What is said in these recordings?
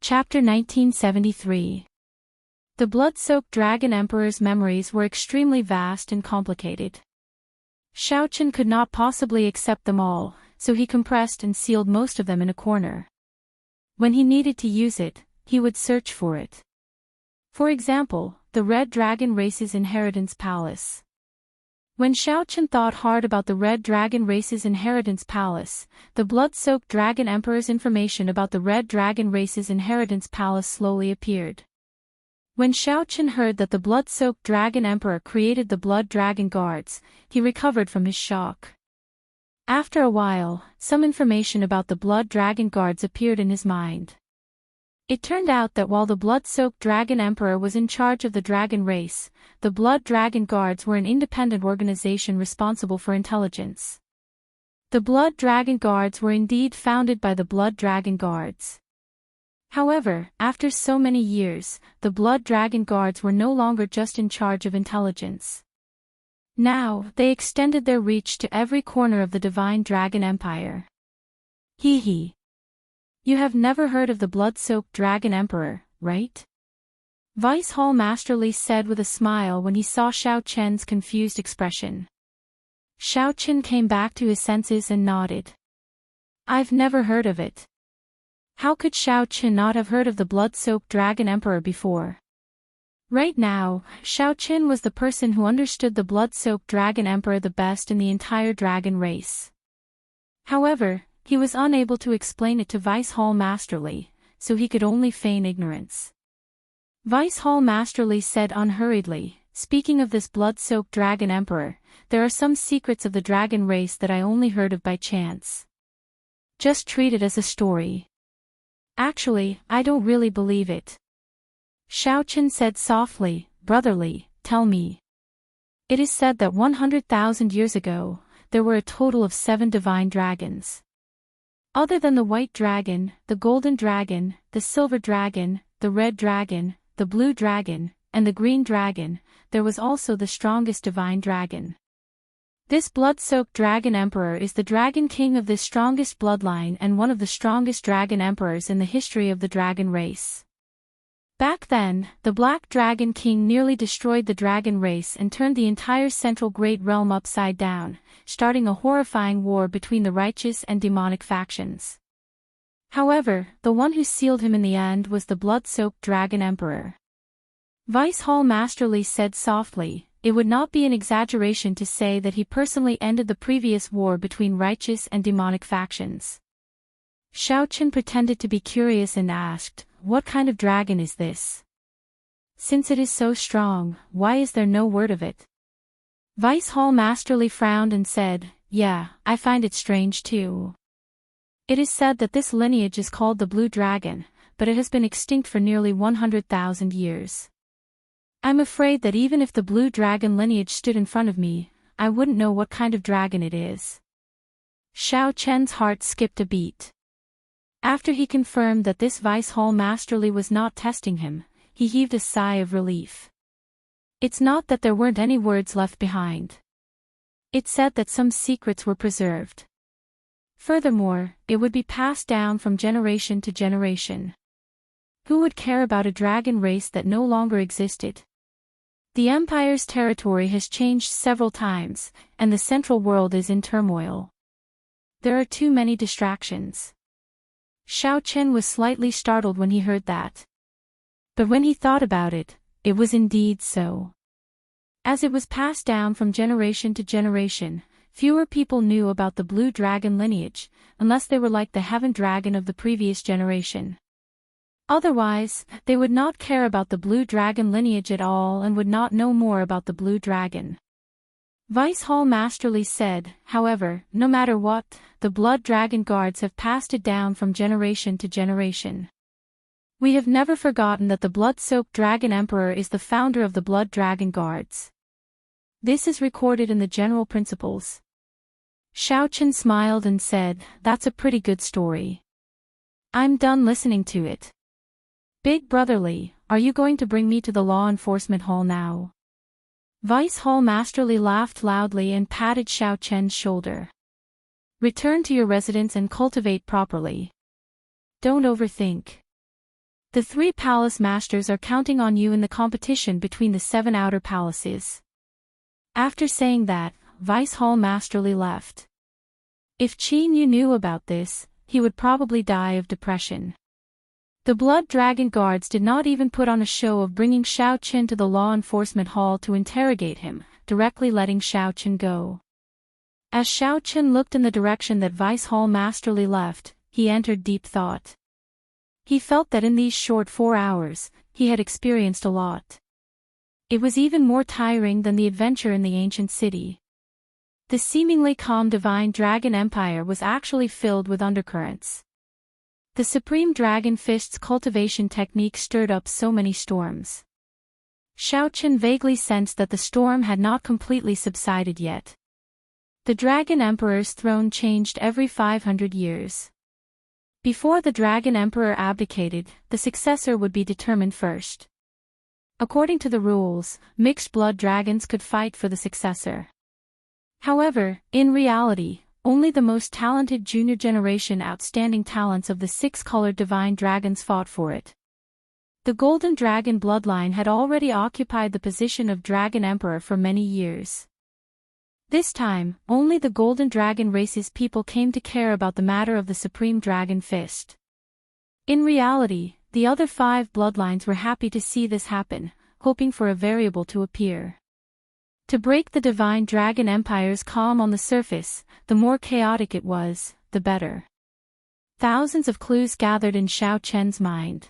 Chapter 1973. The blood-soaked dragon emperor's memories were extremely vast and complicated. Xiaoqian could not possibly accept them all, so he compressed and sealed most of them in a corner. When he needed to use it, he would search for it. For example, the Red Dragon Race's Inheritance Palace. When Xiaoqian thought hard about the Red Dragon Race's Inheritance Palace, the blood-soaked Dragon Emperor's information about the Red Dragon Race's Inheritance Palace slowly appeared. When Xiaoqian heard that the blood-soaked Dragon Emperor created the Blood Dragon Guards, he recovered from his shock. After a while, some information about the Blood Dragon Guards appeared in his mind. It turned out that while the blood-soaked Dragon Emperor was in charge of the dragon race, the Blood Dragon Guards were an independent organization responsible for intelligence. The Blood Dragon Guards were indeed founded by the Blood Dragon Guards. However, after so many years, the Blood Dragon Guards were no longer just in charge of intelligence. Now, they extended their reach to every corner of the Divine Dragon Empire. Hee hee. You have never heard of the blood-soaked Dragon Emperor, right? Vice Hall Master Li said with a smile when he saw Xiaoqian's confused expression. Xiaoqian came back to his senses and nodded. I've never heard of it. How could Xiaoqian not have heard of the blood-soaked Dragon Emperor before? Right now, Xiaoqian was the person who understood the blood-soaked Dragon Emperor the best in the entire dragon race. However, he was unable to explain it to Vice Hall Master Li, so he could only feign ignorance. Vice Hall Master Li said unhurriedly, speaking of this blood-soaked Dragon Emperor, there are some secrets of the dragon race that I only heard of by chance. Just treat it as a story. Actually, I don't really believe it. Xiaoqian said softly, Brother Li, tell me. It is said that 100,000 years ago, there were a total of 7 divine dragons. Other than the white dragon, the golden dragon, the silver dragon, the red dragon, the blue dragon, and the green dragon, there was also the strongest divine dragon. This blood-soaked Dragon Emperor is the Dragon King of this strongest bloodline and one of the strongest Dragon Emperors in the history of the dragon race. Back then, the Black Dragon King nearly destroyed the dragon race and turned the entire Central Great Realm upside down, starting a horrifying war between the righteous and demonic factions. However, the one who sealed him in the end was the blood-soaked Dragon Emperor. Vice Hall Master Li said softly, it would not be an exaggeration to say that he personally ended the previous war between righteous and demonic factions. Xiaoqian pretended to be curious and asked, what kind of dragon is this? Since it is so strong, why is there no word of it? Vice Hall Master Li frowned and said, yeah, I find it strange too. It is said that this lineage is called the Blue Dragon, but it has been extinct for nearly 100,000 years. I'm afraid that even if the Blue Dragon lineage stood in front of me, I wouldn't know what kind of dragon it is. Xiaoqian's heart skipped a beat. After he confirmed that this Vice Hall Master Li was not testing him, he heaved a sigh of relief. It's not that there weren't any words left behind. It said that some secrets were preserved. Furthermore, it would be passed down from generation to generation. Who would care about a dragon race that no longer existed? The Empire's territory has changed several times, and the central world is in turmoil. There are too many distractions. Xiaoqian was slightly startled when he heard that. But when he thought about it, it was indeed so. As it was passed down from generation to generation, fewer people knew about the Blue Dragon lineage, unless they were like the Heaven Dragon of the previous generation. Otherwise, they would not care about the Blue Dragon lineage at all and would not know more about the Blue Dragon. Vice Hall Master Li said, however, no matter what, the Blood Dragon Guards have passed it down from generation to generation. We have never forgotten that the blood-soaked Dragon Emperor is the founder of the Blood Dragon Guards. This is recorded in the General Principles. Xiaoqian smiled and said, that's a pretty good story. I'm done listening to it. Big Brother Li, are you going to bring me to the law enforcement hall now? Vice Hall Master Li laughed loudly and patted Xiaoqian's shoulder. Return to your residence and cultivate properly. Don't overthink. The 3 palace masters are counting on you in the competition between the 7 outer palaces." After saying that, Vice Hall Masterly left. If Qin Yu knew about this, he would probably die of depression. The Blood Dragon guards did not even put on a show of bringing Xiao Qin to the law enforcement hall to interrogate him, directly letting Xiao Qin go. As Xiao Qin looked in the direction that Vice Hall Masterly left, he entered deep thought. He felt that in these short 4 hours, he had experienced a lot. It was even more tiring than the adventure in the ancient city. The seemingly calm Divine Dragon Empire was actually filled with undercurrents. The Supreme Dragon Fist's cultivation technique stirred up so many storms. Xiao Qin vaguely sensed that the storm had not completely subsided yet. The Dragon Emperor's throne changed every 500 years. Before the Dragon Emperor abdicated, the successor would be determined first. According to the rules, mixed blood dragons could fight for the successor. However, in reality, only the most talented junior generation outstanding talents of the 6-colored divine dragons fought for it. The Golden Dragon bloodline had already occupied the position of Dragon Emperor for many years. This time, only the Golden Dragon race's people came to care about the matter of the Supreme Dragon Fist. In reality, the other 5 bloodlines were happy to see this happen, hoping for a variable to appear. To break the Divine Dragon Empire's calm on the surface, the more chaotic it was, the better. Thousands of clues gathered in Xiao Chen's mind.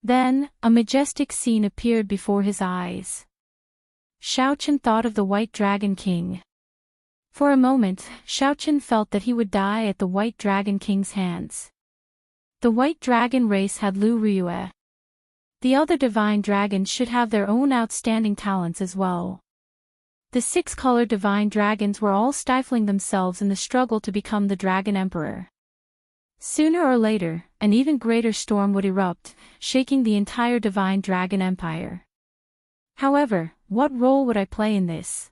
Then, a majestic scene appeared before his eyes. Xiao Chen thought of the White Dragon King. For a moment, Xiao Chen felt that he would die at the White Dragon King's hands. The White Dragon race had Lu Ryue. The other divine dragons should have their own outstanding talents as well. The 6-colored divine dragons were all stifling themselves in the struggle to become the Dragon Emperor. Sooner or later, an even greater storm would erupt, shaking the entire Divine Dragon Empire. However, what role would I play in this?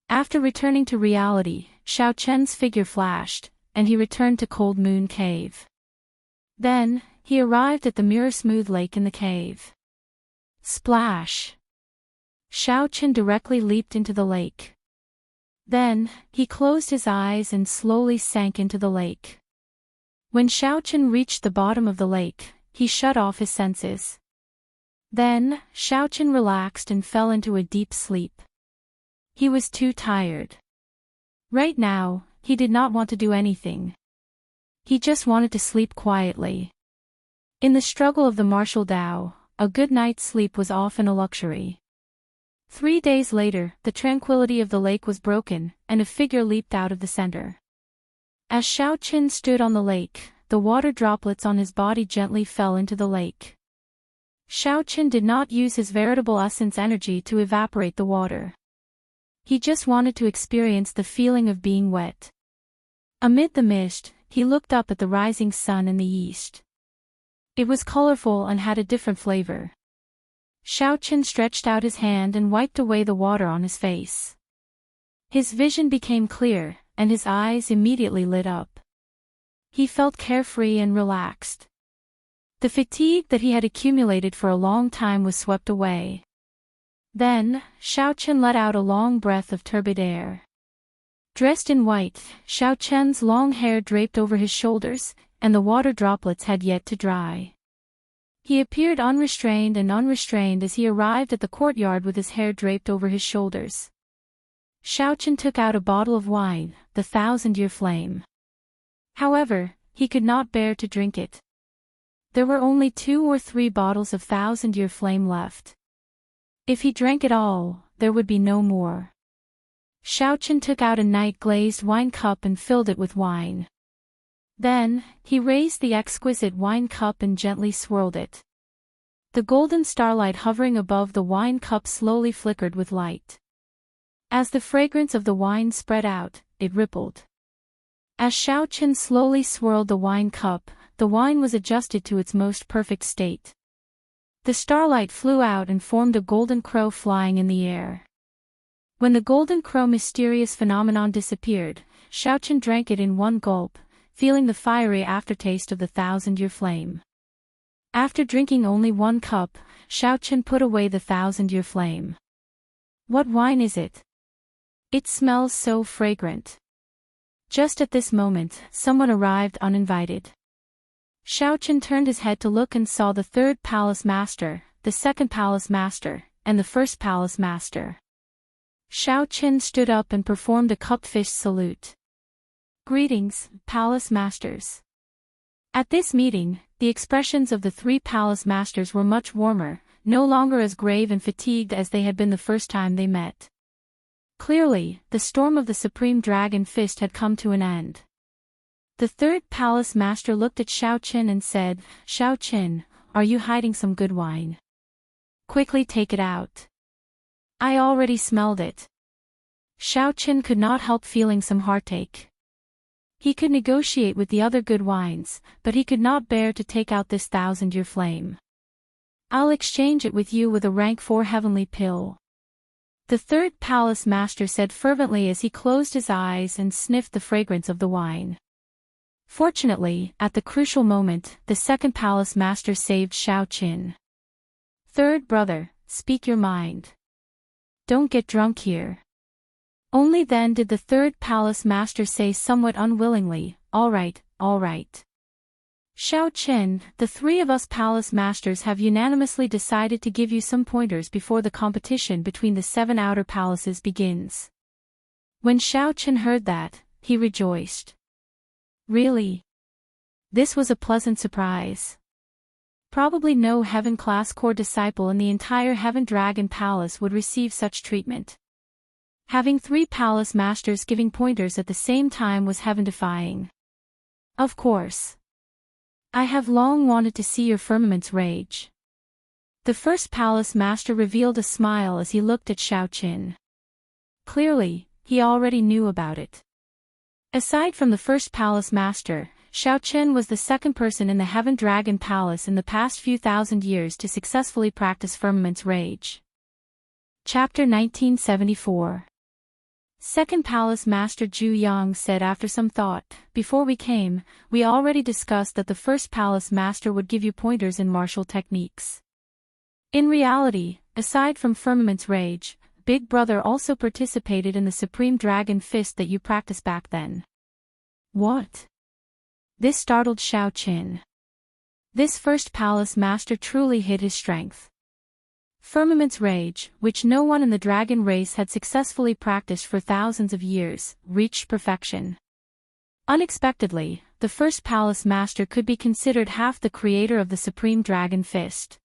After returning to reality, Xiao Chen's figure flashed, and he returned to Cold Moon Cave. Then, he arrived at the mirror-smooth lake in the cave. Splash! Xiao Chen directly leaped into the lake. Then, he closed his eyes and slowly sank into the lake. When Xiao Chen reached the bottom of the lake, he shut off his senses. Then, Xiao Chen relaxed and fell into a deep sleep. He was too tired. Right now, he did not want to do anything. He just wanted to sleep quietly. In the struggle of the martial Dao, a good night's sleep was often a luxury. 3 days later, the tranquility of the lake was broken, and a figure leaped out of the center. As Xiao Chen stood on the lake, the water droplets on his body gently fell into the lake. Xiao Chen did not use his veritable essence energy to evaporate the water. He just wanted to experience the feeling of being wet. Amid the mist, he looked up at the rising sun in the east. It was colorful and had a different flavor. Xiao Chen stretched out his hand and wiped away the water on his face. His vision became clear, and his eyes immediately lit up. He felt carefree and relaxed. The fatigue that he had accumulated for a long time was swept away. Then, Xiao Chen let out a long breath of turbid air. Dressed in white, Xiao Chen's long hair draped over his shoulders, and the water droplets had yet to dry. He appeared unrestrained as he arrived at the courtyard with his hair draped over his shoulders. Xiao Chen took out a bottle of wine, the 1,000-year flame. However, he could not bear to drink it. There were only 2 or 3 bottles of 1,000-year flame left. If he drank it all, there would be no more. Xiao Chen took out a night-glazed wine cup and filled it with wine. Then, he raised the exquisite wine cup and gently swirled it. The golden starlight hovering above the wine cup slowly flickered with light. As the fragrance of the wine spread out, it rippled. As Xiao Chen slowly swirled the wine cup, the wine was adjusted to its most perfect state. The starlight flew out and formed a golden crow flying in the air. When the golden crow mysterious phenomenon disappeared, Xiao Chen drank it in one gulp, feeling the fiery aftertaste of the 1,000-year flame. After drinking only 1 cup, Xiaochen put away the 1,000-year flame. What wine is it? It smells so fragrant. Just at this moment, someone arrived uninvited. Xiaochen turned his head to look and saw the 3rd palace master, the 2nd palace master, and the 1st palace master. Xiaochen stood up and performed a cup-fish salute. Greetings, palace masters. At this meeting, the expressions of the 3 palace masters were much warmer, no longer as grave and fatigued as they had been the first time they met. Clearly, the storm of the Supreme Dragon Fist had come to an end. The 3rd palace master looked at Xiaochen and said, "Xiaochen, are you hiding some good wine? Quickly take it out. I already smelled it." Xiaochen could not help feeling some heartache. He could negotiate with the other good wines, but he could not bear to take out this 1,000-year flame. "I'll exchange it with you with a rank 4 heavenly pill," the 3rd palace master said fervently as he closed his eyes and sniffed the fragrance of the wine. Fortunately, at the crucial moment, the 2nd palace master saved Xiaochen. "Third brother, speak your mind. Don't get drunk here." Only then did the 3rd palace master say somewhat unwillingly, all right. "Xiaochen, the 3 of us palace masters have unanimously decided to give you some pointers before the competition between the 7 outer palaces begins." When Xiaochen heard that, he rejoiced. Really? This was a pleasant surprise. Probably no heaven-class core disciple in the entire Heaven Dragon Palace would receive such treatment. Having 3 palace masters giving pointers at the same time was heaven-defying. "Of course. I have long wanted to see your firmament's rage." The 1st palace master revealed a smile as he looked at Xiaochen. Clearly, he already knew about it. Aside from the 1st palace master, Xiaochen was the 2nd person in the Heaven Dragon Palace in the past few thousand years to successfully practice firmament's rage. Chapter 1974. 2nd Palace Master Zhu Yang said after some thought, "Before we came, we already discussed that the 1st Palace Master would give you pointers in martial techniques. In reality, aside from Firmament's Rage, Big Brother also participated in the Supreme Dragon Fist that you practiced back then." "What?" This startled Xiaochen. This 1st Palace Master truly hid his strength. Firmament's Rage, which no one in the dragon race had successfully practiced for thousands of years, reached perfection. Unexpectedly, the 1st Palace Master could be considered half the creator of the Supreme Dragon Fist.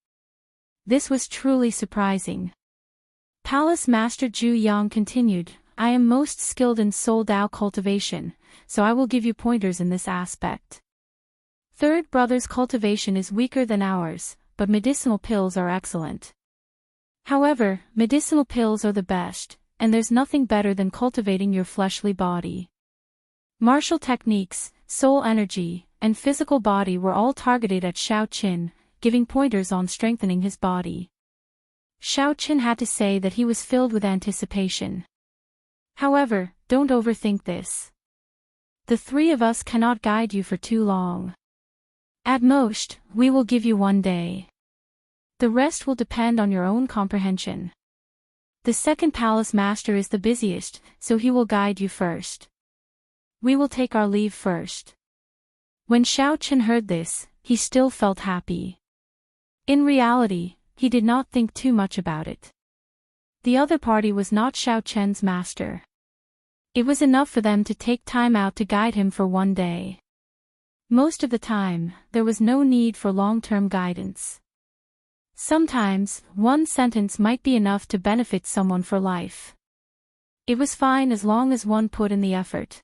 This was truly surprising. Palace Master Zhu Yang continued, "I am most skilled in Soul Dao cultivation, so I will give you pointers in this aspect. 3rd Brother's cultivation is weaker than ours, but medicinal pills are excellent. However, medicinal pills are the best, and there's nothing better than cultivating your fleshly body." Martial techniques, soul energy, and physical body were all targeted at Xiaochen, giving pointers on strengthening his body. Xiaochen had to say that he was filled with anticipation. "However, don't overthink this. The 3 of us cannot guide you for too long. At most, we will give you 1 day. The rest will depend on your own comprehension. The 2nd Palace Master is the busiest, so he will guide you first. We will take our leave first." When Xiaochen heard this, he still felt happy. In reality, he did not think too much about it. The other party was not Xiaochen's master. It was enough for them to take time out to guide him for 1 day. Most of the time, there was no need for long-term guidance. Sometimes, 1 sentence might be enough to benefit someone for life. It was fine as long as one put in the effort.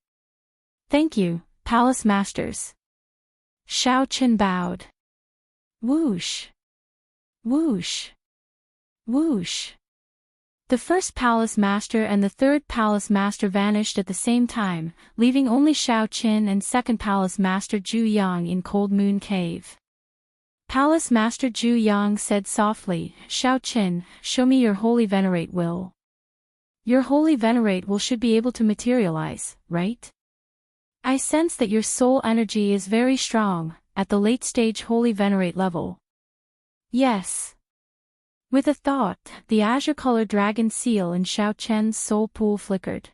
"Thank you, Palace Masters." Xiaochen bowed. Whoosh! Whoosh! Whoosh! The 1st Palace Master and the 3rd Palace Master vanished at the same time, leaving only Xiaochen and 2nd Palace Master Zhu Yang in Cold Moon Cave. Palace Master Zhu Yang said softly, "Xiaochen, show me your Holy Venerate will. Your Holy Venerate will should be able to materialize, right? I sense that your soul energy is very strong, at the late-stage Holy Venerate level, Yes. With a thought, the azure-colored dragon seal in Xiao Chen's soul pool flickered.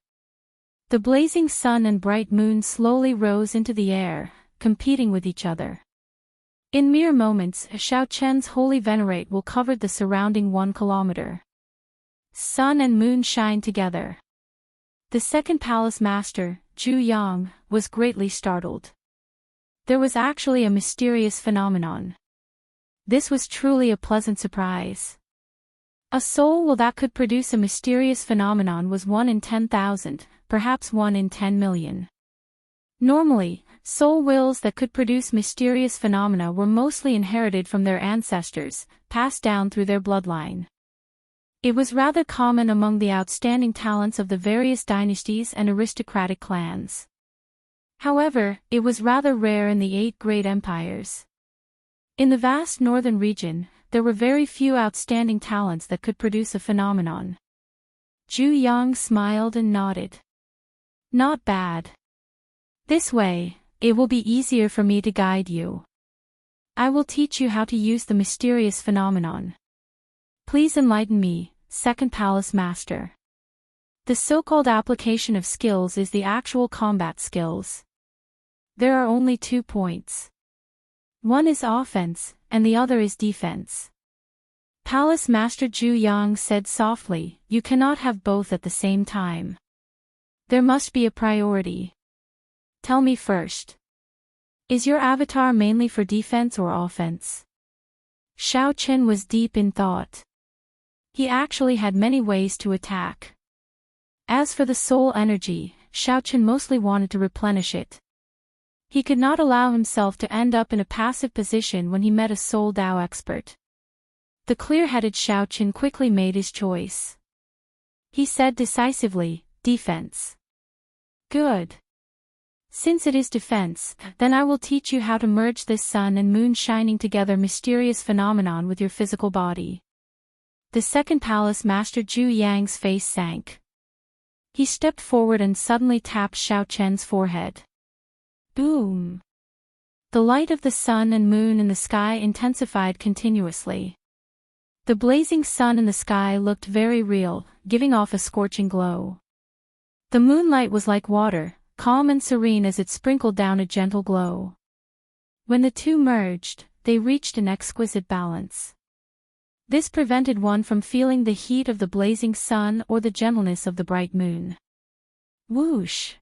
The blazing sun and bright moon slowly rose into the air, competing with each other. In mere moments, Xiao Chen's holy venerate will covered the surrounding 1 kilometer. Sun and moon shine together. The second palace master, Zhu Yang, was greatly startled. There was actually a mysterious phenomenon. This was truly a pleasant surprise. A soul will that could produce a mysterious phenomenon was 1 in 10,000, perhaps 1 in 10 million. Normally, soul wills that could produce mysterious phenomena were mostly inherited from their ancestors, passed down through their bloodline. It was rather common among the outstanding talents of the various dynasties and aristocratic clans. However, it was rather rare in the 8 great empires. In the vast northern region, there were very few outstanding talents that could produce a phenomenon. Zhu Yang smiled and nodded. Not bad. This way, it will be easier for me to guide you. I will teach you how to use the mysterious phenomenon. Please enlighten me, second palace master. The so-called application of skills is the actual combat skills. There are only 2 points. One is offense, and the other is defense. Palace Master Zhu Yang said softly, you cannot have both at the same time. There must be a priority. Tell me first. Is your avatar mainly for defense or offense? Xiao Chen was deep in thought. He actually had many ways to attack. As for the soul energy, Xiao Chen mostly wanted to replenish it. He could not allow himself to end up in a passive position when he met a soul Dao expert. The clear-headed Xiao Chen quickly made his choice. He said decisively, defense. Good. Since it is defense, then I will teach you how to merge this sun and moon shining together mysterious phenomenon with your physical body. The second palace master Zhu Yang's face sank. He stepped forward and suddenly tapped Xiao Chen's forehead. Boom! The light of the sun and moon in the sky intensified continuously. The blazing sun in the sky looked very real, giving off a scorching glow. The moonlight was like water, calm and serene as it sprinkled down a gentle glow. When the two merged, they reached an exquisite balance. This prevented one from feeling the heat of the blazing sun or the gentleness of the bright moon. Whoosh!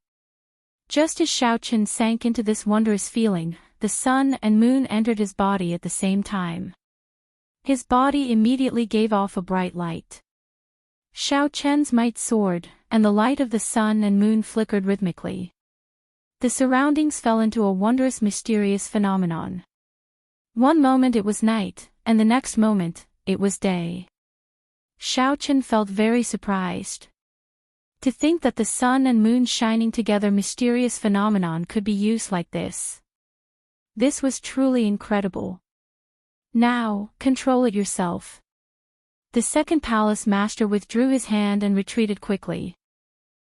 Just as Xiao Chen sank into this wondrous feeling, the sun and moon entered his body at the same time. His body immediately gave off a bright light. Xiao Chen's might soared, and the light of the sun and moon flickered rhythmically. The surroundings fell into a wondrous mysterious phenomenon. One moment it was night, and the next moment, it was day. Xiao Chen felt very surprised. To think that the sun and moon shining together mysterious phenomenon could be used like this. This was truly incredible. Now, control it yourself. The second palace master withdrew his hand and retreated quickly.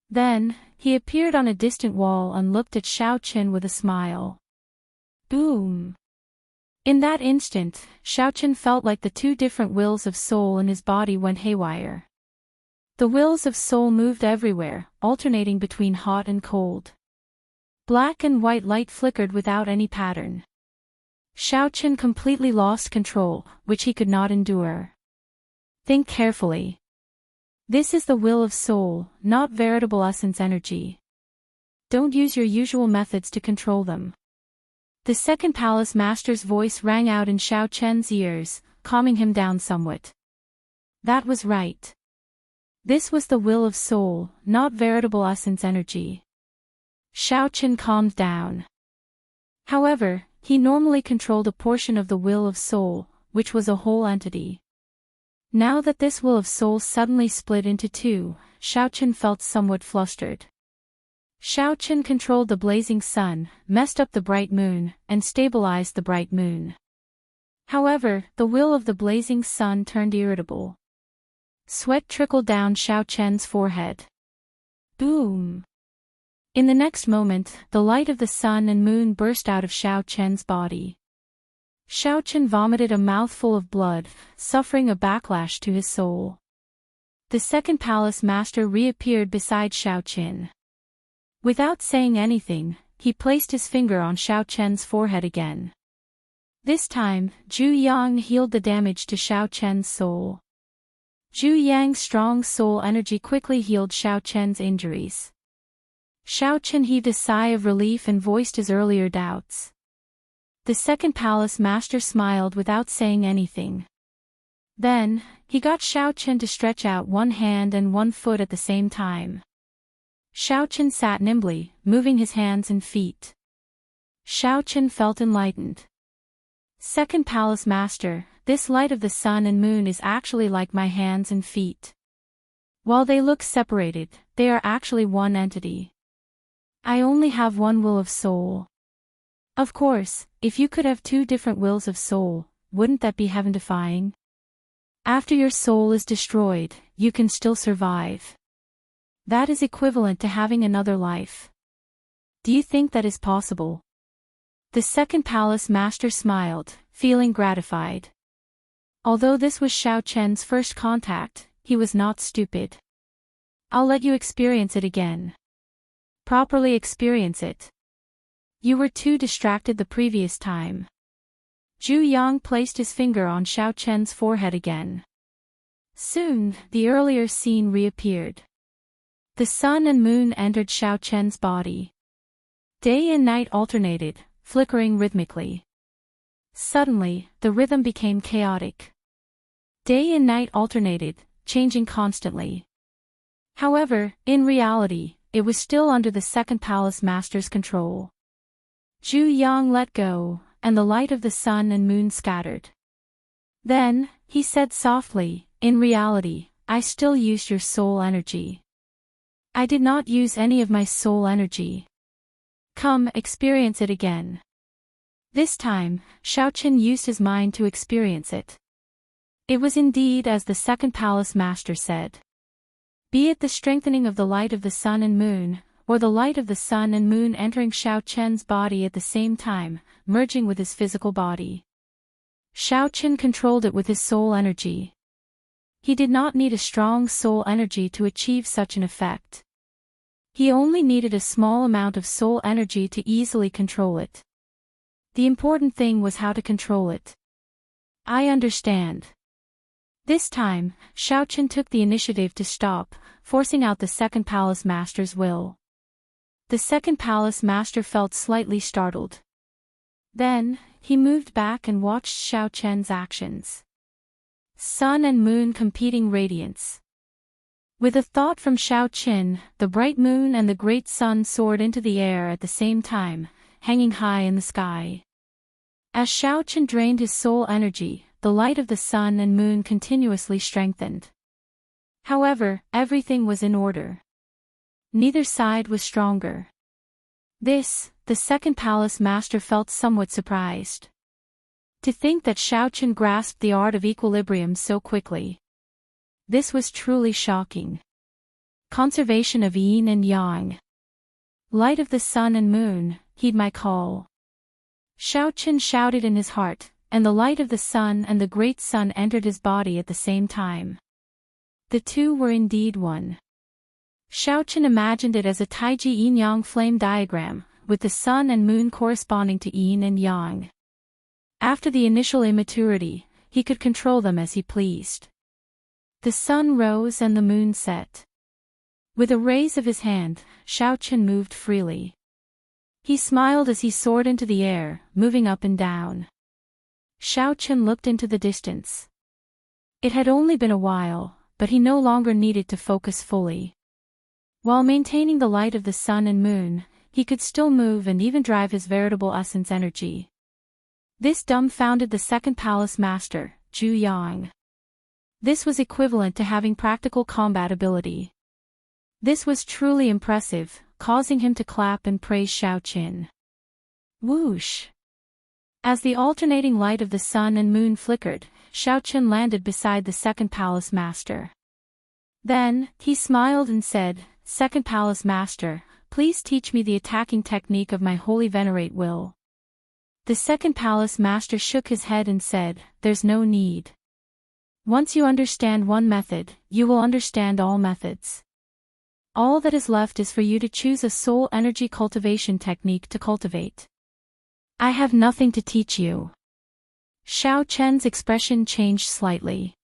Then, he appeared on a distant wall and looked at Xiao Chen with a smile. Boom! In that instant, Xiao Chen felt like the 2 different wills of soul in his body went haywire. The wills of soul moved everywhere, alternating between hot and cold. Black and white light flickered without any pattern. Xiao Chen completely lost control, which he could not endure. Think carefully. This is the will of soul, not veritable essence energy. Don't use your usual methods to control them. The second palace master's voice rang out in Xiao Chen's ears, calming him down somewhat. That was right. This was the will of soul, not veritable essence energy. Xiao Chen calmed down. However, he normally controlled a portion of the will of soul, which was a whole entity. Now that this will of soul suddenly split into 2, Xiao Chen felt somewhat flustered. Xiao Chen controlled the blazing sun, messed up the bright moon, and stabilized the bright moon. However, the will of the blazing sun turned irritable. Sweat trickled down Xiao Chen's forehead. Boom! In the next moment, the light of the sun and moon burst out of Xiao Chen's body. Xiaoqian vomited a mouthful of blood, suffering a backlash to his soul. The second palace master reappeared beside Xiaoqian. Without saying anything, he placed his finger on Xiaoqian's forehead again. This time, Zhu Yang healed the damage to Xiaoqian's soul. Zhu Yang's strong soul energy quickly healed Xiaoqian's injuries. Xiaoqian heaved a sigh of relief and voiced his earlier doubts. The second palace master smiled without saying anything. Then, he got Xiaoqian to stretch out one hand and one foot at the same time. Xiaoqian sat nimbly, moving his hands and feet. Xiaoqian felt enlightened. Second palace master, this light of the sun and moon is actually like my hands and feet. While they look separated, they are actually one entity. I only have one will of soul. Of course, if you could have two different wills of soul, wouldn't that be heaven-defying? After your soul is destroyed, you can still survive. That is equivalent to having another life. Do you think that is possible? The second palace master smiled, feeling gratified. Although this was Xiaoqian's first contact, he was not stupid. I'll let you experience it again. Properly experience it. You were too distracted the previous time. Zhu Yang placed his finger on Xiaoqian's forehead again. Soon, the earlier scene reappeared. The sun and moon entered Xiaoqian's body. Day and night alternated, flickering rhythmically. Suddenly, the rhythm became chaotic. Day and night alternated, changing constantly. However, in reality, it was still under the second palace master's control. Zhu Yang let go, and the light of the sun and moon scattered. Then, he said softly, in reality, I still used your soul energy. I did not use any of my soul energy. Come, experience it again. This time, Xiaoqian used his mind to experience it. It was indeed as the second palace master said. Be it the strengthening of the light of the sun and moon, or the light of the sun and moon entering Xiaoqian's body at the same time, merging with his physical body. Xiaoqian controlled it with his soul energy. He did not need a strong soul energy to achieve such an effect. He only needed a small amount of soul energy to easily control it. The important thing was how to control it. I understand. This time, Xiaoqian took the initiative to stop, forcing out the second palace master's will. The second palace master felt slightly startled. Then, he moved back and watched Xiaoqian's actions. Sun and moon competing radiance. With a thought from Xiaoqian, the bright moon and the great sun soared into the air at the same time, hanging high in the sky. As Xiaoqian drained his soul energy, the light of the sun and moon continuously strengthened. However, everything was in order. Neither side was stronger. This, the second palace master felt somewhat surprised. To think that Xiaoqian grasped the art of equilibrium so quickly. This was truly shocking. Conservation of yin and yang. Light of the sun and moon, heed my call. Xiaoqian shouted in his heart, and the light of the sun and the great sun entered his body at the same time. The two were indeed one. Xiaoqian imagined it as a taiji yin-yang flame diagram, with the sun and moon corresponding to yin and yang. After the initial immaturity, he could control them as he pleased. The sun rose and the moon set. With a raise of his hand, Xiaoqian moved freely. He smiled as he soared into the air, moving up and down. Xiaoqian looked into the distance. It had only been a while, but he no longer needed to focus fully. While maintaining the light of the sun and moon, he could still move and even drive his veritable essence energy. This dumbfounded the second palace master, Zhu Yang. This was equivalent to having practical combat ability. This was truly impressive, causing him to clap and praise Xiaoqian. Whoosh! As the alternating light of the sun and moon flickered, Xiaoqian landed beside the second palace master. Then, he smiled and said, Second palace master, please teach me the attacking technique of my holy venerate will. The second palace master shook his head and said, "There's no need. Once you understand one method, you will understand all methods. All that is left is for you to choose a soul energy cultivation technique to cultivate. I have nothing to teach you." Xiao Chen's expression changed slightly.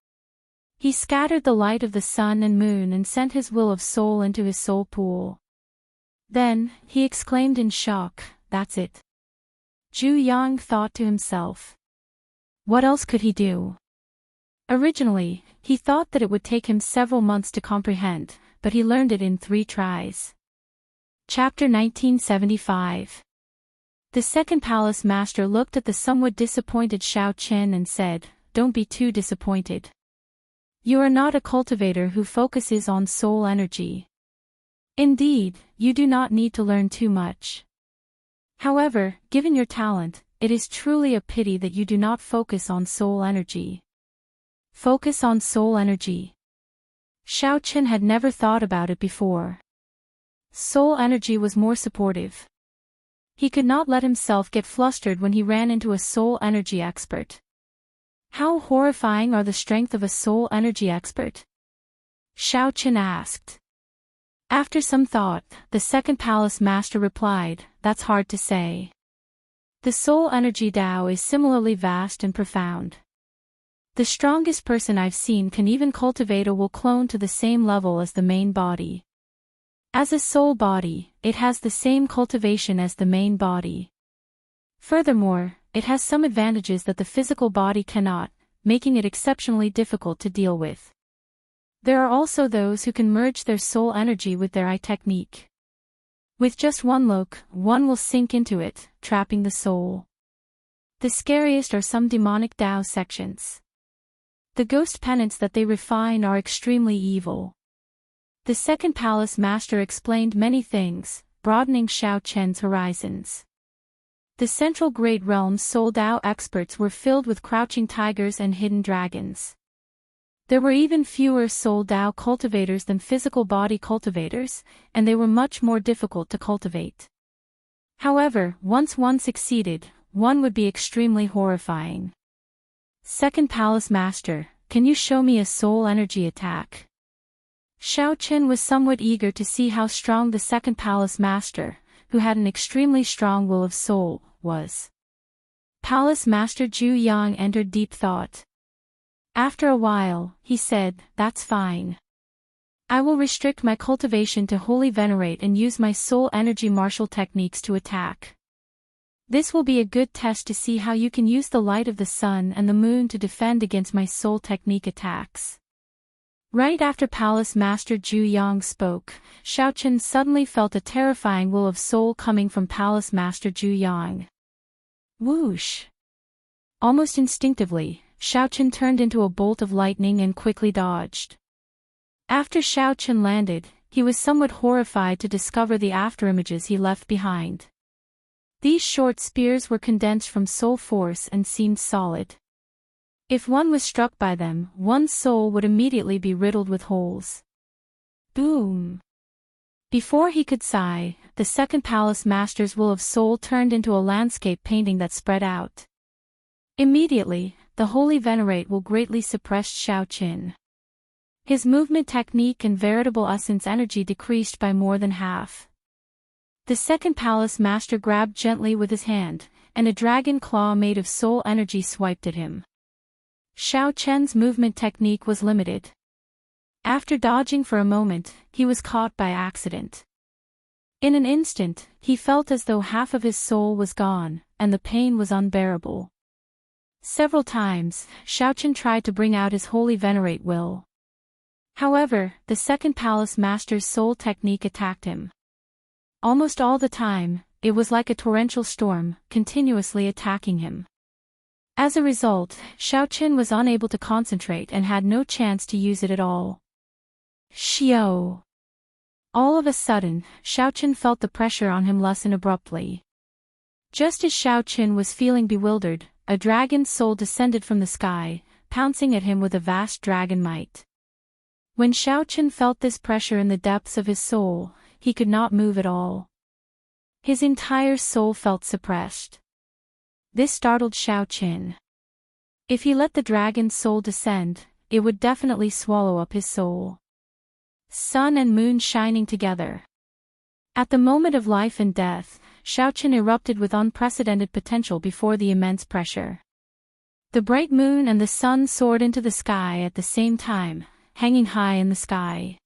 He scattered the light of the sun and moon and sent his will of soul into his soul pool. Then, he exclaimed in shock, "That's it." Zhu Yang thought to himself. What else could he do? Originally, he thought that it would take him several months to comprehend, but he learned it in 3 tries. Chapter 1975. The second palace master looked at the somewhat disappointed Xiao Chen and said, "Don't be too disappointed. You are not a cultivator who focuses on soul energy. Indeed, you do not need to learn too much. However, given your talent, it is truly a pity that you do not focus on soul energy." Focus on soul energy. Xiao Chen had never thought about it before. Soul energy was more supportive. He could not let himself get flustered when he ran into a soul energy expert. How horrifying are the strength of a soul energy expert? Xiao Chen asked. After some thought, the second palace master replied, "That's hard to say. The soul energy Dao is similarly vast and profound. The strongest person I've seen can even cultivate a will clone to the same level as the main body. As a soul body, it has the same cultivation as the main body. Furthermore, it has some advantages that the physical body cannot, making it exceptionally difficult to deal with. There are also those who can merge their soul energy with their eye technique. With just one look, one will sink into it, trapping the soul. The scariest are some demonic Dao sections. The ghost penance that they refine are extremely evil." The second palace master explained many things, broadening Xiao Chen's horizons. The central great realm's soul Dao experts were filled with crouching tigers and hidden dragons. There were even fewer soul Dao cultivators than physical body cultivators, and they were much more difficult to cultivate. However, once one succeeded, one would be extremely horrifying. Second palace master, can you show me a soul energy attack? Xiao Chen was somewhat eager to see how strong the second palace master, who had an extremely strong will of soul, was. Palace master Zhu Yang entered deep thought. After a while, he said, "That's fine. I will restrict my cultivation to holy venerate and use my soul energy martial techniques to attack. This will be a good test to see how you can use the light of the sun and the moon to defend against my soul technique attacks." Right after Palace Master Zhu Yang spoke, Xiao Chen suddenly felt a terrifying will of soul coming from Palace Master Zhu Yang. Whoosh! Almost instinctively, Xiao Chen turned into a bolt of lightning and quickly dodged. After Xiao Chen landed, he was somewhat horrified to discover the afterimages he left behind. These short spears were condensed from soul force and seemed solid. If one was struck by them, one's soul would immediately be riddled with holes. Boom! Before he could sigh, the second palace master's will of soul turned into a landscape painting that spread out. Immediately, the holy venerate will greatly suppressed Xiao Chen. His movement technique and veritable essence energy decreased by more than half. The second palace master grabbed gently with his hand, and a dragon claw made of soul energy swiped at him. Xiao Chen's movement technique was limited. After dodging for a moment, he was caught by accident. In an instant, he felt as though half of his soul was gone, and the pain was unbearable. Several times, Xiao Chen tried to bring out his holy venerate will. However, the second palace master's soul technique attacked him. Almost all the time, it was like a torrential storm, continuously attacking him. As a result, Xiao Chen was unable to concentrate and had no chance to use it at all. Xiao! All of a sudden, Xiao Chen felt the pressure on him lessen abruptly. Just as Xiao Chen was feeling bewildered, a dragon's soul descended from the sky, pouncing at him with a vast dragon might. When Xiao Chen felt this pressure in the depths of his soul, he could not move at all. His entire soul felt suppressed. This startled Xiaoqin. If he let the dragon's soul descend, it would definitely swallow up his soul. Sun and moon shining together. At the moment of life and death, Xiaoqin erupted with unprecedented potential before the immense pressure. The bright moon and the sun soared into the sky at the same time, hanging high in the sky.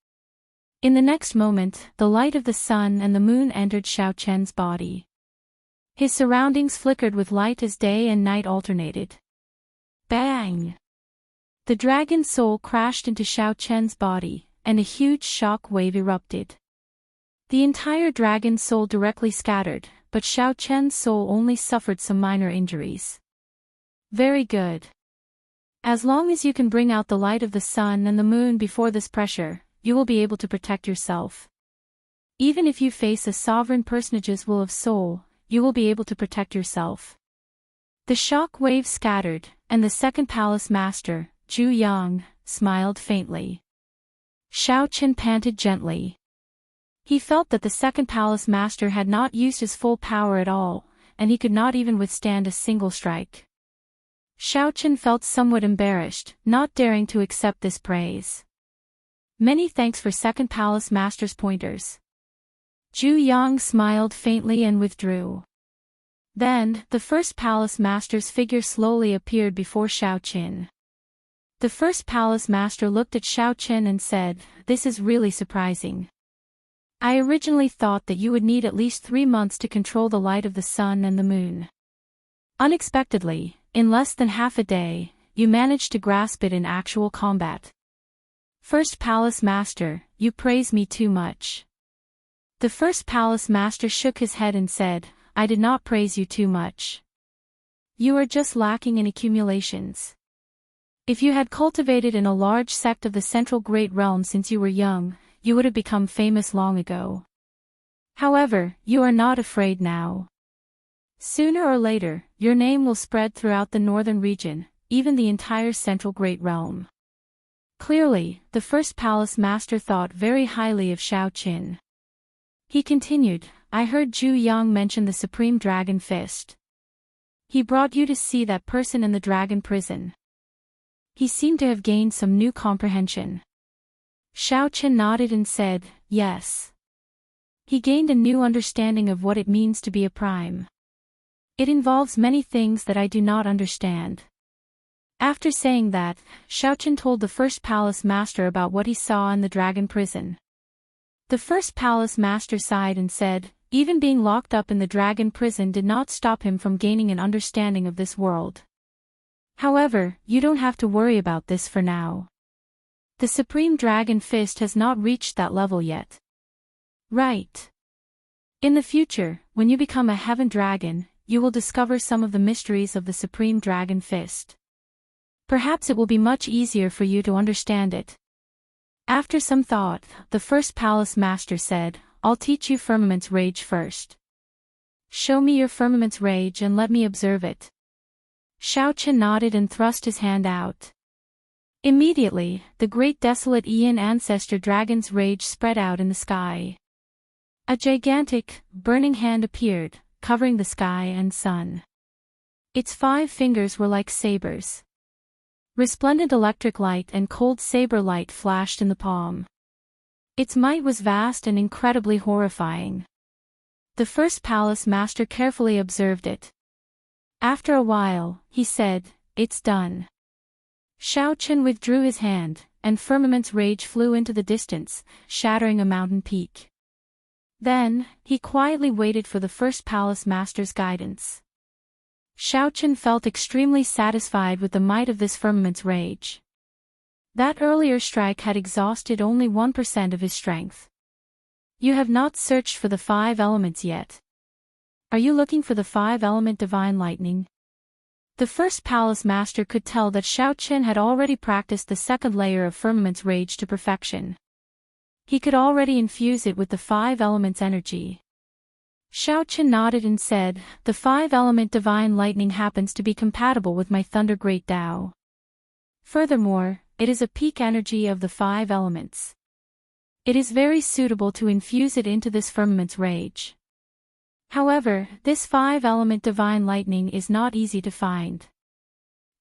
In the next moment, the light of the sun and the moon entered Xiaoqian's body. His surroundings flickered with light as day and night alternated. Bang! The dragon's soul crashed into Xiaoqian's body, and a huge shock wave erupted. The entire dragon's soul directly scattered, but Xiaoqian's soul only suffered some minor injuries. Very good. As long as you can bring out the light of the sun and the moon before this pressure, you will be able to protect yourself. Even if you face a sovereign personage's will of soul, you will be able to protect yourself. The shock wave scattered, and the second palace master, Zhu Yang, smiled faintly. Xiaoqin panted gently. He felt that the second palace master had not used his full power at all, and he could not even withstand a single strike. Xiaoqin felt somewhat embarrassed, not daring to accept this praise. Many thanks for second palace master's pointers. Zhu Yang smiled faintly and withdrew. Then, the first palace master's figure slowly appeared before Xiaoqin. The first palace master looked at Xiaoqin and said, "This is really surprising. I originally thought that you would need at least 3 months to control the light of the sun and the moon. Unexpectedly, in less than half a day, you managed to grasp it in actual combat. First palace master, you praise me too much." The first palace master shook his head and said, "I did not praise you too much. You are just lacking in accumulations. If you had cultivated in a large sect of the central great realm since you were young, you would have become famous long ago. However, you are not afraid now. Sooner or later, your name will spread throughout the northern region, even the entire central great realm." Clearly, the first palace master thought very highly of Xiaoqin. He continued, "I heard Zhu Yang mention the Supreme Dragon Fist. He brought you to see that person in the dragon prison." He seemed to have gained some new comprehension. Xiaoqin nodded and said, "Yes." He gained a new understanding of what it means to be a prime. It involves many things that I do not understand. After saying that, Xiaoqin told the first palace master about what he saw in the dragon prison. The first palace master sighed and said, "Even being locked up in the dragon prison did not stop him from gaining an understanding of this world. However, you don't have to worry about this for now. The Supreme Dragon Fist has not reached that level yet. Right. In the future, when you become a heaven dragon, you will discover some of the mysteries of the Supreme Dragon Fist. Perhaps it will be much easier for you to understand it." After some thought, the first palace master said, "I'll teach you Firmament's Rage first. Show me your Firmament's Rage and let me observe it." Xiaoqin nodded and thrust his hand out. Immediately, the great desolate Yin ancestor dragon's rage spread out in the sky. A gigantic, burning hand appeared, covering the sky and sun. Its 5 fingers were like sabers. Resplendent electric light and cold saber light flashed in the palm. Its might was vast and incredibly horrifying. The first palace master carefully observed it. After a while, he said, "It's done." Xiaoqin withdrew his hand, and Firmament's Rage flew into the distance, shattering a mountain peak. Then, he quietly waited for the first palace master's guidance. Xiaoqin felt extremely satisfied with the might of this Firmament's Rage. That earlier strike had exhausted only 1% of his strength. You have not searched for the 5 elements yet. Are you looking for the 5-element divine lightning? The first palace master could tell that Xiaoqin had already practiced the second layer of Firmament's Rage to perfection. He could already infuse it with the 5 elements' energy. Xiaoqin nodded and said, "The 5-element divine lightning happens to be compatible with my Thunder Great Tao. Furthermore, it is a peak energy of the 5 elements. It is very suitable to infuse it into this Firmament's Rage." However, this 5-element divine lightning is not easy to find.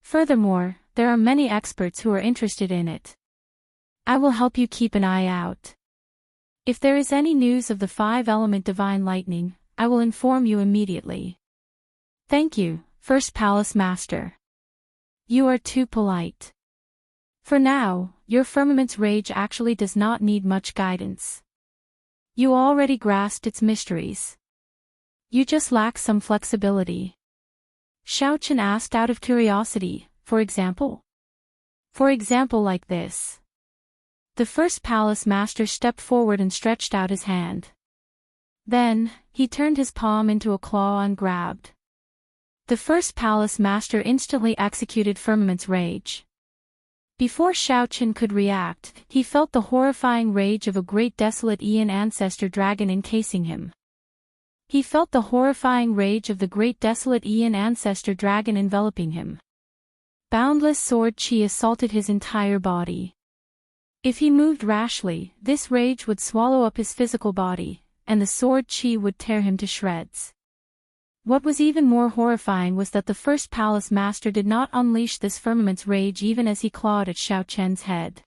Furthermore, there are many experts who are interested in it. I will help you keep an eye out. If there is any news of the 5-element divine lightning, I will inform you immediately. Thank you, First Palace Master. You are too polite. For now, your firmament's rage actually does not need much guidance. You already grasped its mysteries. You just lack some flexibility. Xiaochen asked out of curiosity, for example? For example like this. The First Palace Master stepped forward and stretched out his hand. Then, he turned his palm into a claw and grabbed. The First Palace Master instantly executed Firmament's rage. Before Xiaochen could react, he felt the horrifying rage of a great desolate Aeon ancestor dragon encasing him. He felt the horrifying rage of the great desolate Aeon ancestor dragon enveloping him. Boundless sword chi assaulted his entire body. If he moved rashly, this rage would swallow up his physical body, and the sword chi would tear him to shreds. What was even more horrifying was that the First Palace Master did not unleash this firmament's rage even as he clawed at Xiaochen's head.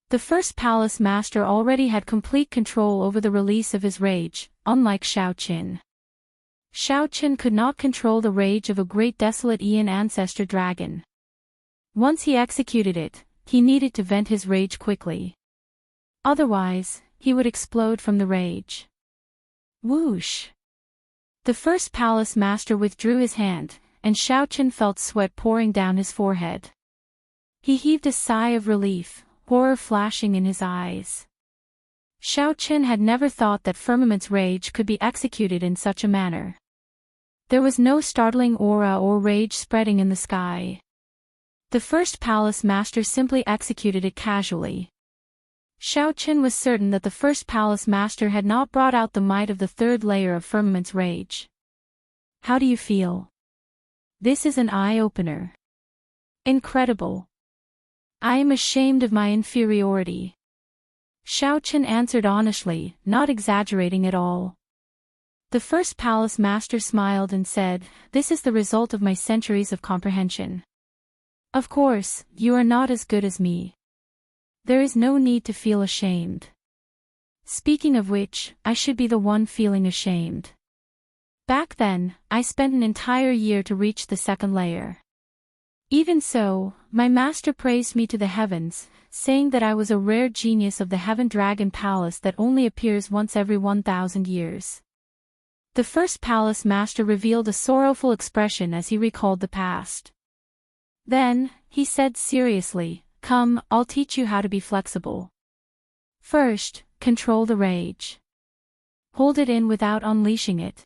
The First Palace Master already had complete control over the release of his rage, unlike Xiaochen. Xiaochen could not control the rage of a great desolate Aeon ancestor dragon. Once he executed it, he needed to vent his rage quickly. Otherwise, he would explode from the rage. Whoosh! The First Palace Master withdrew his hand, and Xiaochen felt sweat pouring down his forehead. He heaved a sigh of relief, horror flashing in his eyes. Xiaochen had never thought that Firmament's rage could be executed in such a manner. There was no startling aura or rage spreading in the sky. The First Palace Master simply executed it casually. Xiaochen was certain that the First Palace Master had not brought out the might of the third layer of Firmament's rage. How do you feel? This is an eye-opener. Incredible. I am ashamed of my inferiority. Xiaochen answered honestly, not exaggerating at all. The First Palace Master smiled and said, "This is the result of my centuries of comprehension. Of course, you are not as good as me. There is no need to feel ashamed. Speaking of which, I should be the one feeling ashamed. Back then, I spent an entire year to reach the second layer. Even so, my master praised me to the heavens, saying that I was a rare genius of the Heaven Dragon Palace that only appears once every 1,000 years. The First Palace Master revealed a sorrowful expression as he recalled the past. Then, he said seriously, "Come, I'll teach you how to be flexible. First, control the rage. Hold it in without unleashing it.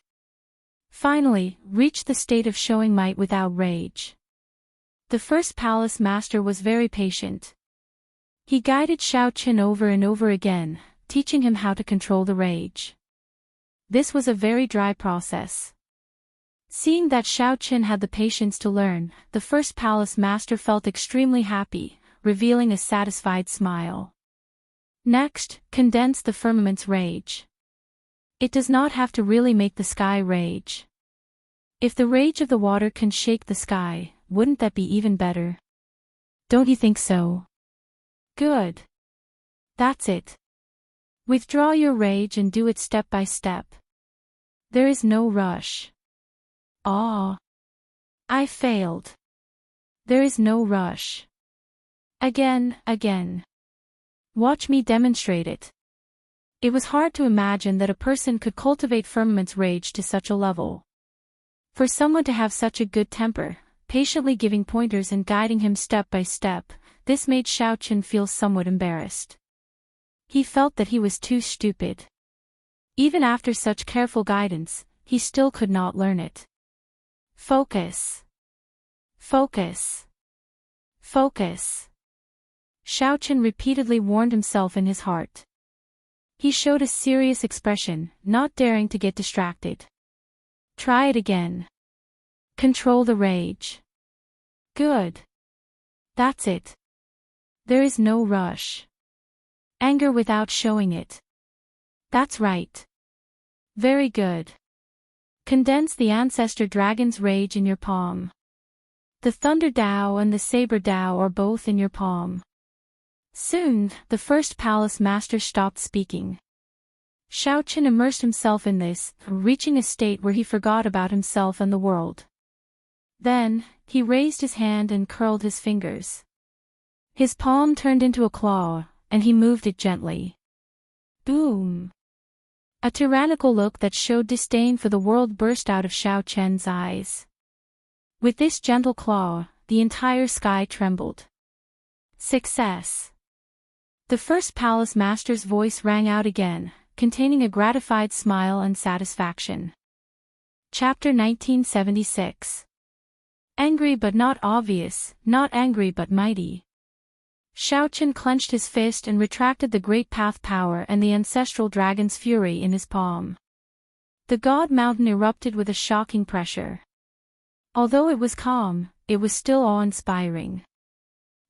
Finally, reach the state of showing might without rage." The First Palace Master was very patient. He guided Xiaochen over and over again, teaching him how to control the rage. This was a very dry process. Seeing that Xiaochen had the patience to learn, the First Palace Master felt extremely happy, revealing a satisfied smile. Next, condense the firmament's rage. It does not have to really make the sky rage. If the rage of the water can shake the sky, wouldn't that be even better? Don't you think so? Good. That's it. Withdraw your rage and do it step by step. There is no rush. Ah. I failed. There is no rush. Again. Watch me demonstrate it. It was hard to imagine that a person could cultivate firmament's rage to such a level. For someone to have such a good temper, patiently giving pointers and guiding him step by step, this made Xiaochen feel somewhat embarrassed. He felt that he was too stupid. Even after such careful guidance, he still could not learn it. Focus. Focus. Focus. Xiaochen repeatedly warned himself in his heart. He showed a serious expression, not daring to get distracted. Try it again. Control the rage. Good. That's it. There is no rush. Anger without showing it. That's right. Very good. Condense the ancestor dragon's rage in your palm. The thunder Dao and the saber Dao are both in your palm. Soon, the first palace master stopped speaking. Xiaoqin immersed himself in this, reaching a state where he forgot about himself and the world. Then, he raised his hand and curled his fingers. His palm turned into a claw, and he moved it gently. Boom! A tyrannical look that showed disdain for the world burst out of Xiaoqian's eyes. With this gentle claw, the entire sky trembled. Success! The first palace master's voice rang out again, containing a gratified smile and satisfaction. Chapter 1976. Angry but not obvious, not angry but mighty. Xiaoqin clenched his fist and retracted the great path power and the ancestral dragon's fury in his palm. The god mountain erupted with a shocking pressure. Although it was calm, it was still awe-inspiring.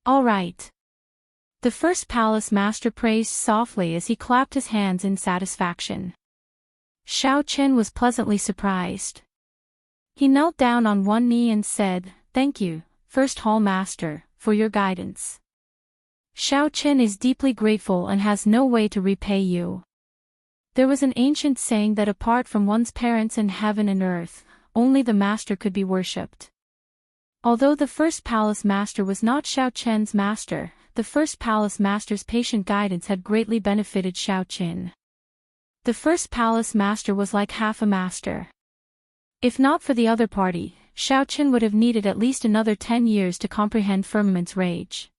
All right. The first palace master praised softly as he clapped his hands in satisfaction. Xiaoqin was pleasantly surprised. He knelt down on one knee and said, "Thank you, first hall master, for your guidance. Xiaoqin is deeply grateful and has no way to repay you." There was an ancient saying that apart from one's parents in heaven and earth, only the master could be worshipped. Although the first palace master was not Xiaoqian's master, the first palace master's patient guidance had greatly benefited Xiaoqin. The first palace master was like half a master. If not for the other party, Xiaoqin would have needed at least another 10 years to comprehend Firmament's rage.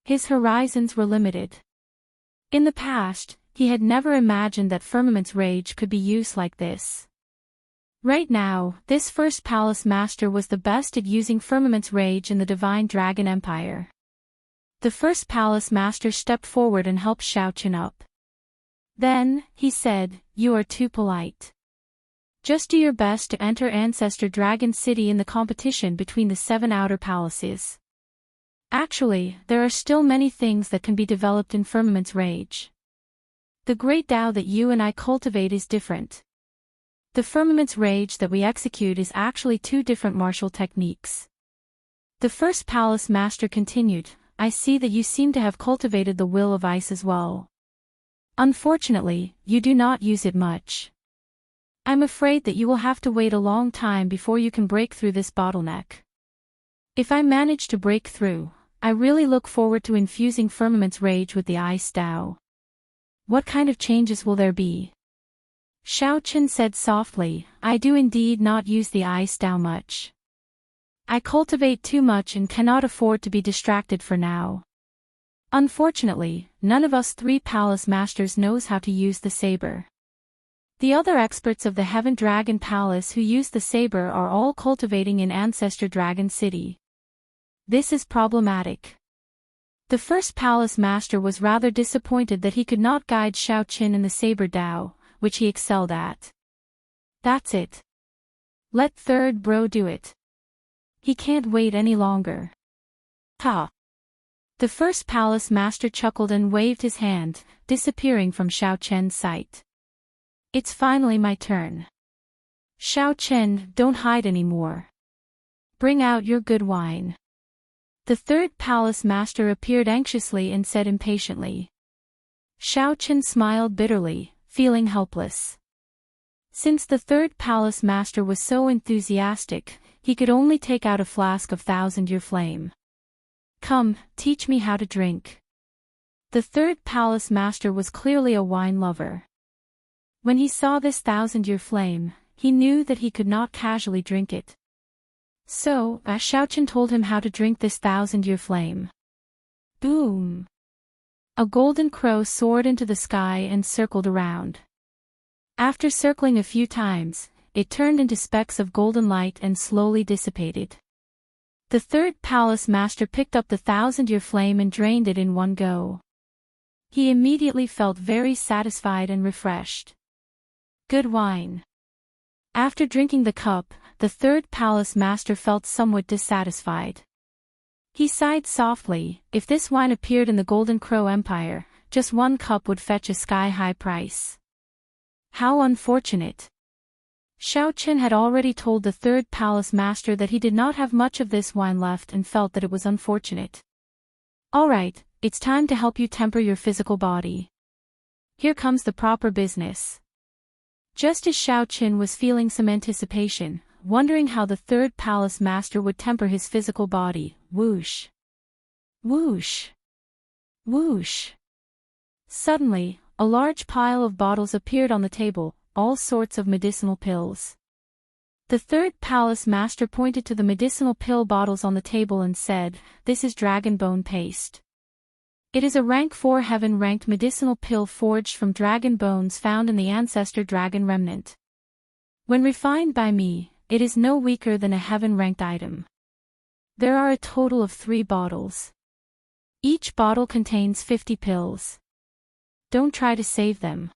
His horizons were limited. In the past, he had never imagined that Firmament's rage could be used like this. Right now, this first palace master was the best at using Firmament's rage in the Divine Dragon Empire. The first palace master stepped forward and helped Xiaoqin up. Then, he said, "You are too polite. Just do your best to enter Ancestor Dragon City in the competition between the 7 outer palaces. Actually, there are still many things that can be developed in Firmament's rage. The great Tao that you and I cultivate is different. The Firmament's rage that we execute is actually 2 different martial techniques." The first palace master continued, "I see that you seem to have cultivated the will of ice as well. Unfortunately, you do not use it much. I'm afraid that you will have to wait a long time before you can break through this bottleneck. If I manage to break through, I really look forward to infusing Firmament's rage with the ice Tao. What kind of changes will there be?" Xiaoqin said softly, "I do indeed not use the ice Tao much. I cultivate too much and cannot afford to be distracted for now. Unfortunately, none of us 3 palace masters knows how to use the saber. The other experts of the Heaven Dragon Palace who use the saber are all cultivating in Ancestor Dragon City. This is problematic." The first palace master was rather disappointed that he could not guide Xiaoqin in the saber Dao, which he excelled at. "That's it. Let third bro do it. He can't wait any longer." Ha! The first palace master chuckled and waved his hand, disappearing from Xiaoqian's sight. "It's finally my turn. Xiaoqin, don't hide anymore. Bring out your good wine." The third palace master appeared anxiously and said impatiently. Xiaoqin smiled bitterly, feeling helpless. Since the third palace master was so enthusiastic, he could only take out a flask of 1,000-year flame. "Come, teach me how to drink." The third palace master was clearly a wine lover. When he saw this 1,000-year flame, he knew that he could not casually drink it. So, Xiaoqin told him how to drink this 1,000-year flame. Boom! A golden crow soared into the sky and circled around. After circling a few times, it turned into specks of golden light and slowly dissipated. The third palace master picked up the 1,000-year flame and drained it in one go. He immediately felt very satisfied and refreshed. Good wine. After drinking the cup, the third palace master felt somewhat dissatisfied. He sighed softly. If this wine appeared in the Golden Crow Empire, just 1 cup would fetch a sky-high price. How unfortunate. Xiaoqin had already told the third palace master that he did not have much of this wine left and felt that it was unfortunate. Alright, it's time to help you temper your physical body. Here comes the proper business. Just as Xiaoqin was feeling some anticipation, wondering how the third palace master would temper his physical body, whoosh. Whoosh. Whoosh. Suddenly, a large pile of bottles appeared on the table, all sorts of medicinal pills. The third palace master pointed to the medicinal pill bottles on the table and said, "This is dragon bone paste. It is a rank 4 heaven-ranked medicinal pill forged from dragon bones found in the ancestor dragon remnant. When refined by me, it is no weaker than a heaven-ranked item. There are a total of 3 bottles. Each bottle contains 50 pills. Don't try to save them.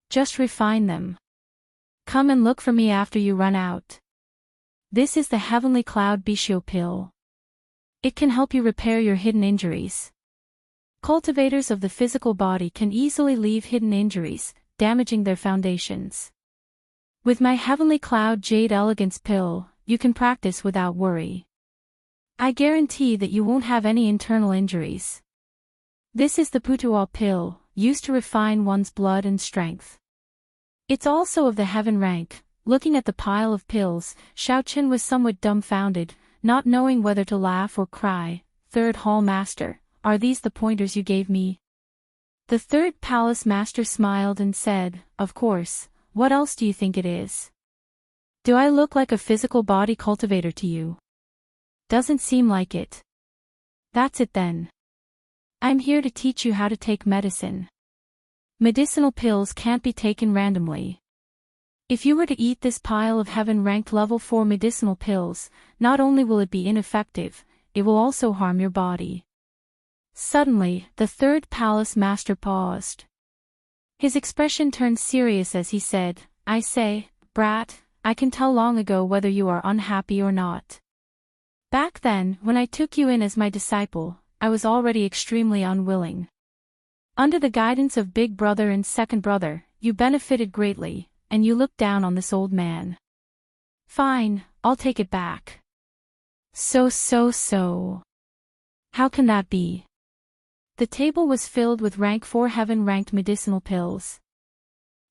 Just refine them. Come and look for me after you run out. This is the Heavenly Cloud Bishio pill. It can help you repair your hidden injuries. Cultivators of the physical body can easily leave hidden injuries, damaging their foundations. With my Heavenly Cloud Jade Elegance pill, you can practice without worry. I guarantee that you won't have any internal injuries. This is the Putuo pill, used to refine one's blood and strength. It's also of the heaven rank." Looking at the pile of pills, Xiaoqin was somewhat dumbfounded, not knowing whether to laugh or cry. "Third Hall Master, are these the pointers you gave me?" The third palace master smiled and said, "Of course, what else do you think it is? Do I look like a physical body cultivator to you? Doesn't seem like it. That's it then. I'm here to teach you how to take medicine. Medicinal pills can't be taken randomly. If you were to eat this pile of heaven-ranked level 4 medicinal pills, not only will it be ineffective, it will also harm your body." Suddenly, the third palace master paused. His expression turned serious as he said, "I say, brat, I can tell long ago whether you are unhappy or not. Back then, when I took you in as my disciple, I was already extremely unwilling. Under the guidance of Big Brother and Second Brother, you benefited greatly, and you looked down on this old man. Fine, I'll take it back." So. How can that be? The table was filled with rank 4 heaven-ranked medicinal pills.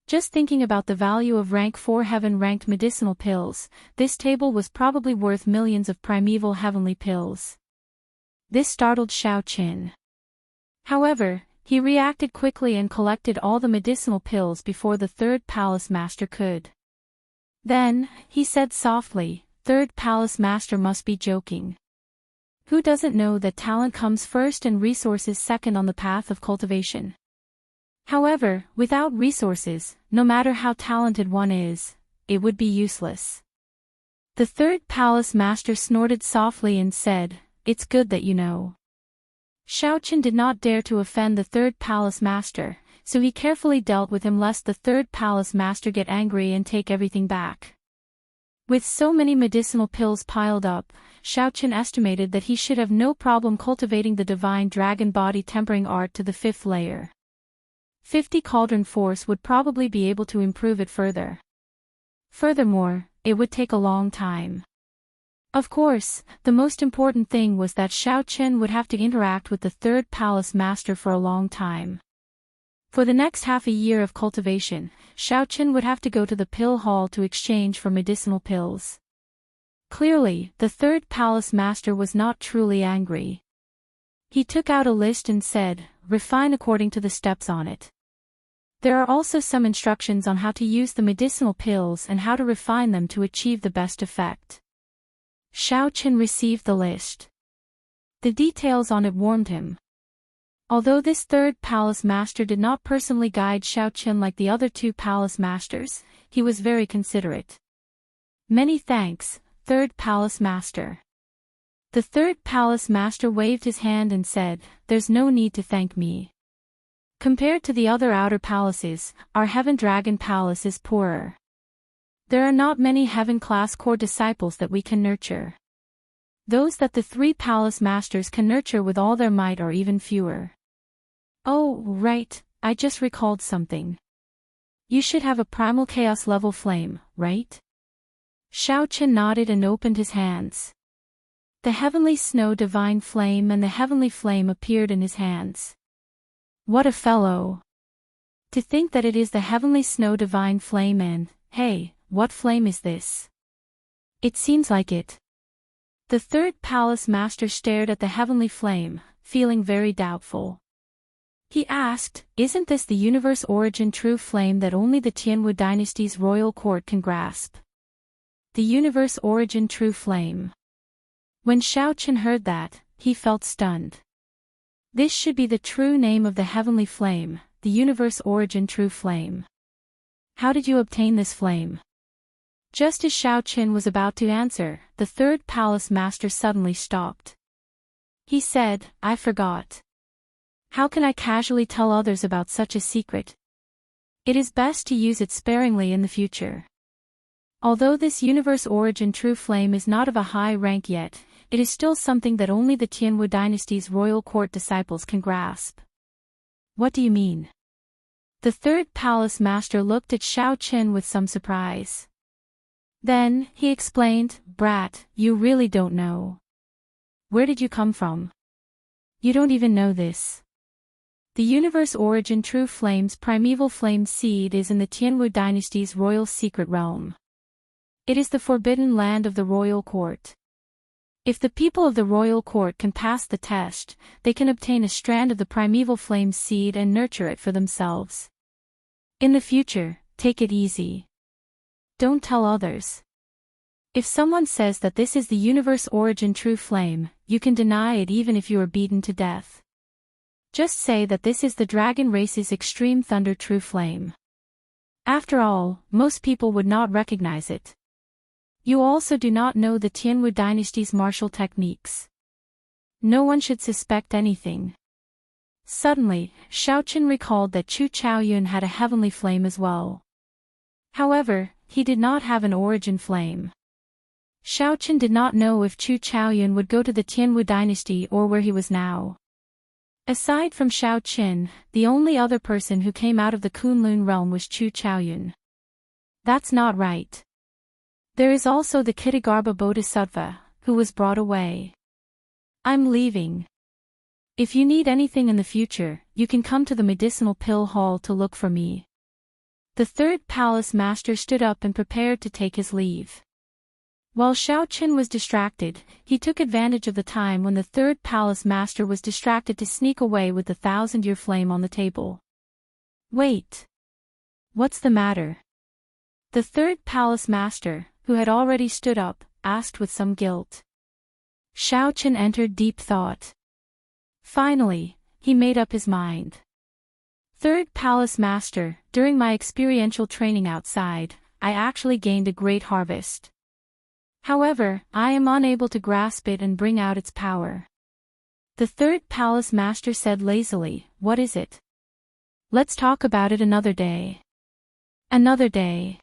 Just thinking about the value of rank 4 heaven-ranked medicinal pills, this table was probably worth millions of primeval heavenly pills. This startled Xiaoqin. However, he reacted quickly and collected all the medicinal pills before the third palace master could. Then, he said softly, "Third palace master must be joking. Who doesn't know that talent comes first and resources second on the path of cultivation? However, without resources, no matter how talented one is, it would be useless." The third palace master snorted softly and said, "It's good that you know." Xiaoqin did not dare to offend the third palace master, so he carefully dealt with him lest the third palace master get angry and take everything back. With so many medicinal pills piled up, Xiaoqin estimated that he should have no problem cultivating the divine dragon body tempering art to the 5th layer. 50 cauldron force would probably be able to improve it further. Furthermore, it would take a long time. Of course, the most important thing was that Xiaoqin would have to interact with the third palace master for a long time. For the next half a year of cultivation, Xiaoqin would have to go to the pill hall to exchange for medicinal pills. Clearly, the third palace master was not truly angry. He took out a list and said, "Refine according to the steps on it. There are also some instructions on how to use the medicinal pills and how to refine them to achieve the best effect." Xiaoqin received the list. The details on it warmed him. Although this third palace master did not personally guide Xiaoqin like the other 2 palace masters, he was very considerate. "Many thanks, third palace master." The third palace master waved his hand and said, "There's no need to thank me. Compared to the other outer palaces, our Heaven Dragon Palace is poorer. There are not many heaven-class core disciples that we can nurture. Those that the 3 palace masters can nurture with all their might are even fewer." "Oh, right, I just recalled something. You should have a primal chaos level flame, right? Xiaoqian nodded and opened his hands. The heavenly snow divine flame and the heavenly flame appeared in his hands. What a fellow! To think that it is the heavenly snow divine flame and, hey, what flame is this? It seems like it. The third palace master stared at the heavenly flame, feeling very doubtful. He asked, isn't this the universe origin true flame that only the Tianwu dynasty's royal court can grasp? The universe origin true flame. When Xiaoqian heard that, he felt stunned. This should be the true name of the heavenly flame, the universe origin true flame. How did you obtain this flame? Just as Xiaoqian was about to answer, the third palace master suddenly stopped. He said, I forgot. How can I casually tell others about such a secret? It is best to use it sparingly in the future. Although this universe origin true flame is not of a high rank yet, it is still something that only the Tianwu dynasty's royal court disciples can grasp. What do you mean? The third palace master looked at Xiaoqian with some surprise. Then, he explained, Brat, you really don't know. Where did you come from? You don't even know this. The universe origin true flame's primeval flame seed is in the Tianwu dynasty's royal secret realm. It is the forbidden land of the royal court. If the people of the royal court can pass the test, they can obtain a strand of the primeval flame seed and nurture it for themselves. In the future, take it easy. Don't tell others. If someone says that this is the universe origin true flame, you can deny it even if you are beaten to death. Just say that this is the dragon race's extreme thunder true flame. After all, most people would not recognize it. You also do not know the Tianwu dynasty's martial techniques. No one should suspect anything. Suddenly, Xiaoqian recalled that Chu Chaoyun had a heavenly flame as well. However, he did not have an origin flame. Xiaoqian did not know if Chu Chaoyun would go to the Tianwu dynasty or where he was now. Aside from Xiaoqian, the only other person who came out of the Kunlun realm was Chu Chaoyun. That's not right. There is also the Kitagarbha Bodhisattva, who was brought away. I'm leaving. If you need anything in the future, you can come to the medicinal pill hall to look for me. The third palace master stood up and prepared to take his leave. While Xiaoqian was distracted, he took advantage of the time when the third palace master was distracted to sneak away with the 1,000-year flame on the table. Wait. What's the matter? The third palace master, who had already stood up, asked with some guilt. Xiaoqian entered deep thought. Finally, he made up his mind. Third palace master, during my experiential training outside, I actually gained a great harvest. However, I am unable to grasp it and bring out its power. The third palace master said lazily, what is it? Let's talk about it another day. Another day.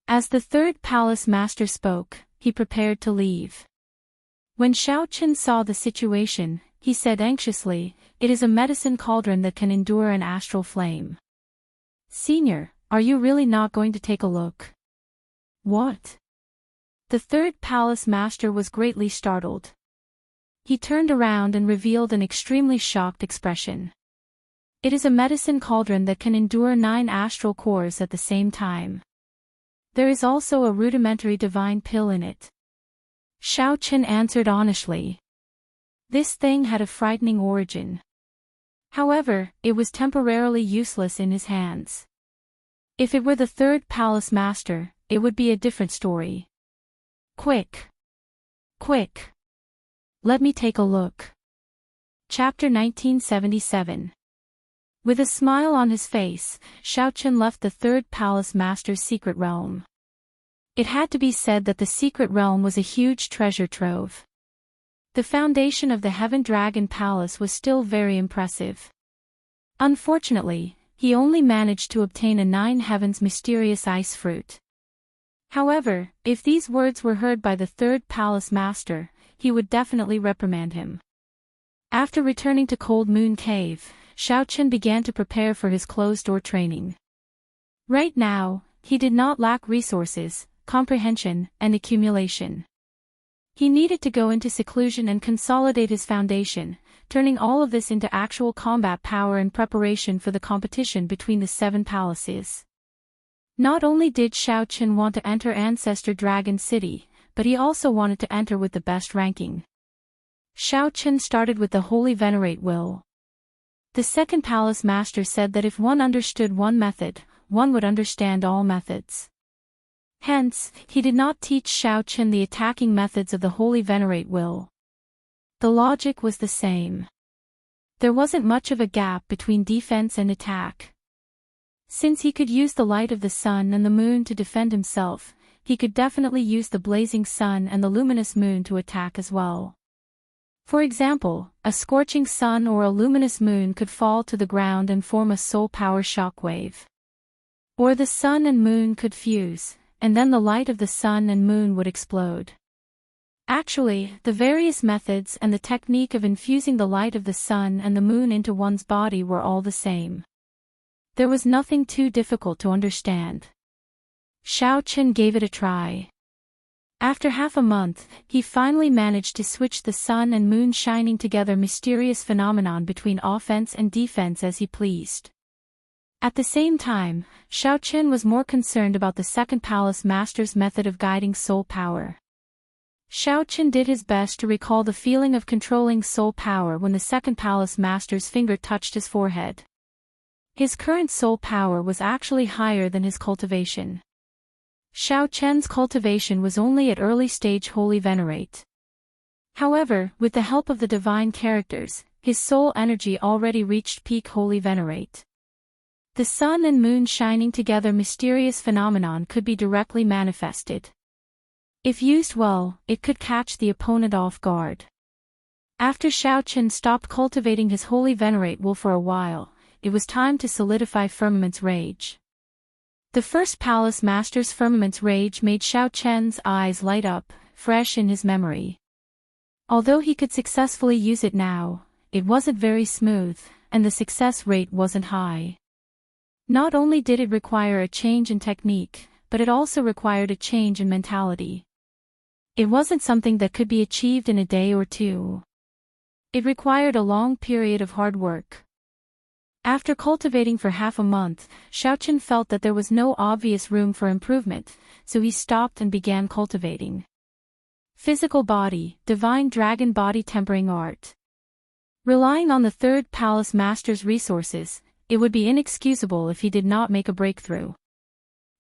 As the third palace master spoke, he prepared to leave. When Xiaoqian saw the situation, he said anxiously, it is a medicine cauldron that can endure an astral flame. Senior, are you really not going to take a look? What? The third palace master was greatly startled. He turned around and revealed an extremely shocked expression. It is a medicine cauldron that can endure 9 astral cores at the same time. There is also a rudimentary divine pill in it. Xiaoqian answered honestly. This thing had a frightening origin. However, it was temporarily useless in his hands. If it were the third palace master, it would be a different story. Quick! Quick! Let me take a look. Chapter 1977. With a smile on his face, Xiaoqian left the third palace master's secret realm. It had to be said that the secret realm was a huge treasure trove. The foundation of the Heaven Dragon Palace was still very impressive. Unfortunately, he only managed to obtain a 9 heavens mysterious ice fruit. However, if these words were heard by the third palace master, he would definitely reprimand him. After returning to Cold Moon Cave, Xiaoqian began to prepare for his closed-door training. Right now, he did not lack resources, comprehension, and accumulation. He needed to go into seclusion and consolidate his foundation, turning all of this into actual combat power in preparation for the competition between the 7 palaces. Not only did Xiaochen want to enter Ancestor Dragon City, but he also wanted to enter with the best ranking. Xiaochen started with the Holy Venerate Will. The second palace master said that if one understood one method, one would understand all methods. Hence, he did not teach Xiaochen the attacking methods of the Holy Venerate Will. The logic was the same. There wasn't much of a gap between defense and attack. Since he could use the light of the sun and the moon to defend himself, he could definitely use the blazing sun and the luminous moon to attack as well. For example, a scorching sun or a luminous moon could fall to the ground and form a soul power shockwave. Or the sun and moon could fuse, and then the light of the sun and moon would explode. Actually, the various methods and the technique of infusing the light of the sun and the moon into one's body were all the same. There was nothing too difficult to understand. Xiaochen gave it a try. After half a month, he finally managed to switch the sun and moon shining together mysterious phenomenon between offense and defense as he pleased. At the same time, Xiaochen was more concerned about the second palace master's method of guiding soul power. Xiaochen did his best to recall the feeling of controlling soul power when the second palace master's finger touched his forehead. His current soul power was actually higher than his cultivation. Xiaochen's cultivation was only at early stage Holy Venerate. However, with the help of the divine characters, his soul energy already reached peak Holy Venerate. The sun and moon shining together mysterious phenomenon could be directly manifested. If used well, it could catch the opponent off guard. After Xiaochen stopped cultivating his Holy Venerate will for a while, it was time to solidify Firmament's Rage. The first palace master's Firmament's Rage made Xiaochen's eyes light up, fresh in his memory. Although he could successfully use it now, it wasn't very smooth, and the success rate wasn't high. Not only did it require a change in technique, but it also required a change in mentality. It wasn't something that could be achieved in a day or two. It required a long period of hard work. After cultivating for half a month, Xiaochen felt that there was no obvious room for improvement, so he stopped and began cultivating. Physical body, divine dragon body tempering art. Relying on the third palace master's resources, it would be inexcusable if he did not make a breakthrough.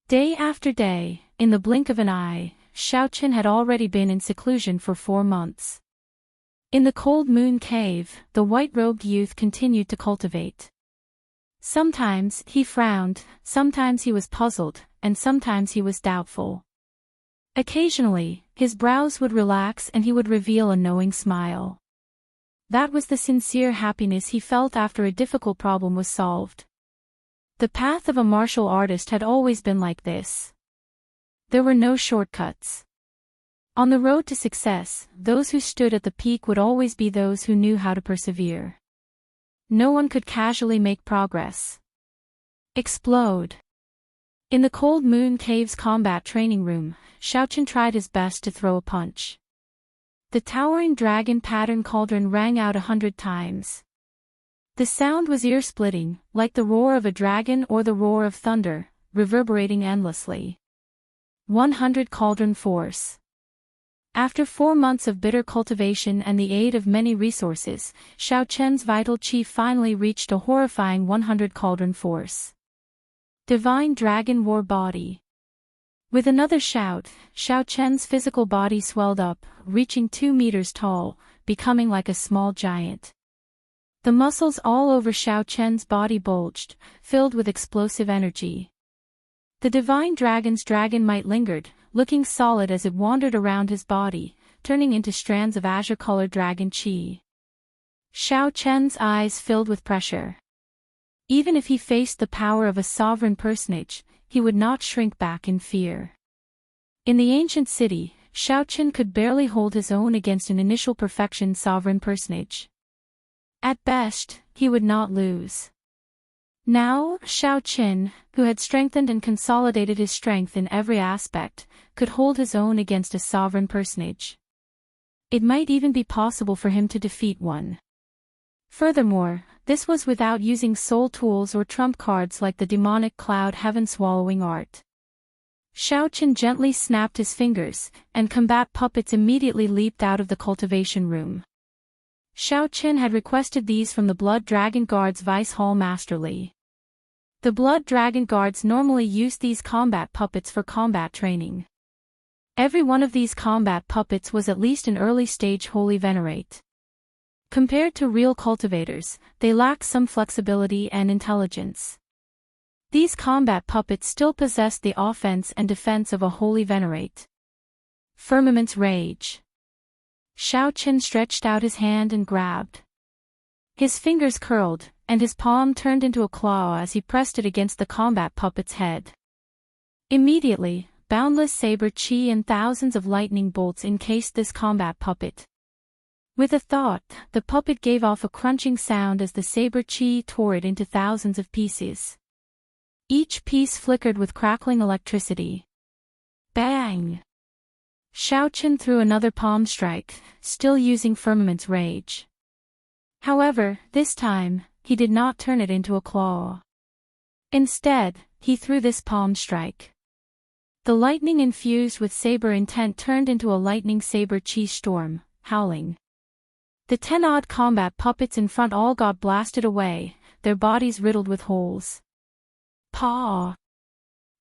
Day after day, in the blink of an eye, Xiaochen had already been in seclusion for 4 months. In the cold moon cave, the white-robed youth continued to cultivate. Sometimes he frowned, sometimes he was puzzled, and sometimes he was doubtful. Occasionally, his brows would relax and he would reveal a knowing smile. That was the sincere happiness he felt after a difficult problem was solved. The path of a martial artist had always been like this. There were no shortcuts. On the road to success, those who stood at the peak would always be those who knew how to persevere. No one could casually make progress. Explode. In the cold moon cave's combat training room, Xiaochen tried his best to throw a punch. The towering dragon pattern cauldron rang out 100 times. The sound was ear-splitting, like the roar of a dragon or the roar of thunder, reverberating endlessly. 100 cauldron force. After 4 months of bitter cultivation and the aid of many resources, Xiaochen's vital chi finally reached a horrifying 100 cauldron force. Divine Dragon War Body. With another shout, Xiaochen's physical body swelled up, reaching 2 meters tall, becoming like a small giant. The muscles all over Xiaochen's body bulged, filled with explosive energy. The divine dragon's dragon might lingered, looking solid as it wandered around his body, turning into strands of azure-colored dragon chi. Xiaochen's eyes filled with pressure. Even if he faced the power of a sovereign personage, he would not shrink back in fear. In the ancient city, Xiaochen could barely hold his own against an initial perfection sovereign personage. At best, he would not lose. Now, Xiaoqin, who had strengthened and consolidated his strength in every aspect, could hold his own against a sovereign personage. It might even be possible for him to defeat one. Furthermore, this was without using soul tools or trump cards like the demonic cloud heaven-swallowing art. Xiaoqin gently snapped his fingers, and combat puppets immediately leaped out of the cultivation room. Xiaoqin had requested these from the Blood Dragon Guard's Vice Hall Masterly. The Blood Dragon Guards normally use these combat puppets for combat training. Every one of these combat puppets was at least an early-stage Holy Venerate. Compared to real cultivators, they lacked some flexibility and intelligence. These combat puppets still possessed the offense and defense of a Holy Venerate. Firmament's Rage. Xiaoqin stretched out his hand and grabbed. His fingers curled, and his palm turned into a claw as he pressed it against the combat puppet's head. Immediately, boundless saber chi and thousands of lightning bolts encased this combat puppet. With a thought, the puppet gave off a crunching sound as the saber chi tore it into thousands of pieces. Each piece flickered with crackling electricity. Bang! Xiaoqin threw another palm strike, still using Firmament's Rage. However, this time, he did not turn it into a claw. Instead, he threw this palm strike. The lightning infused with saber intent turned into a lightning saber chi storm, howling. The 10-odd combat puppets in front all got blasted away, their bodies riddled with holes. Paw!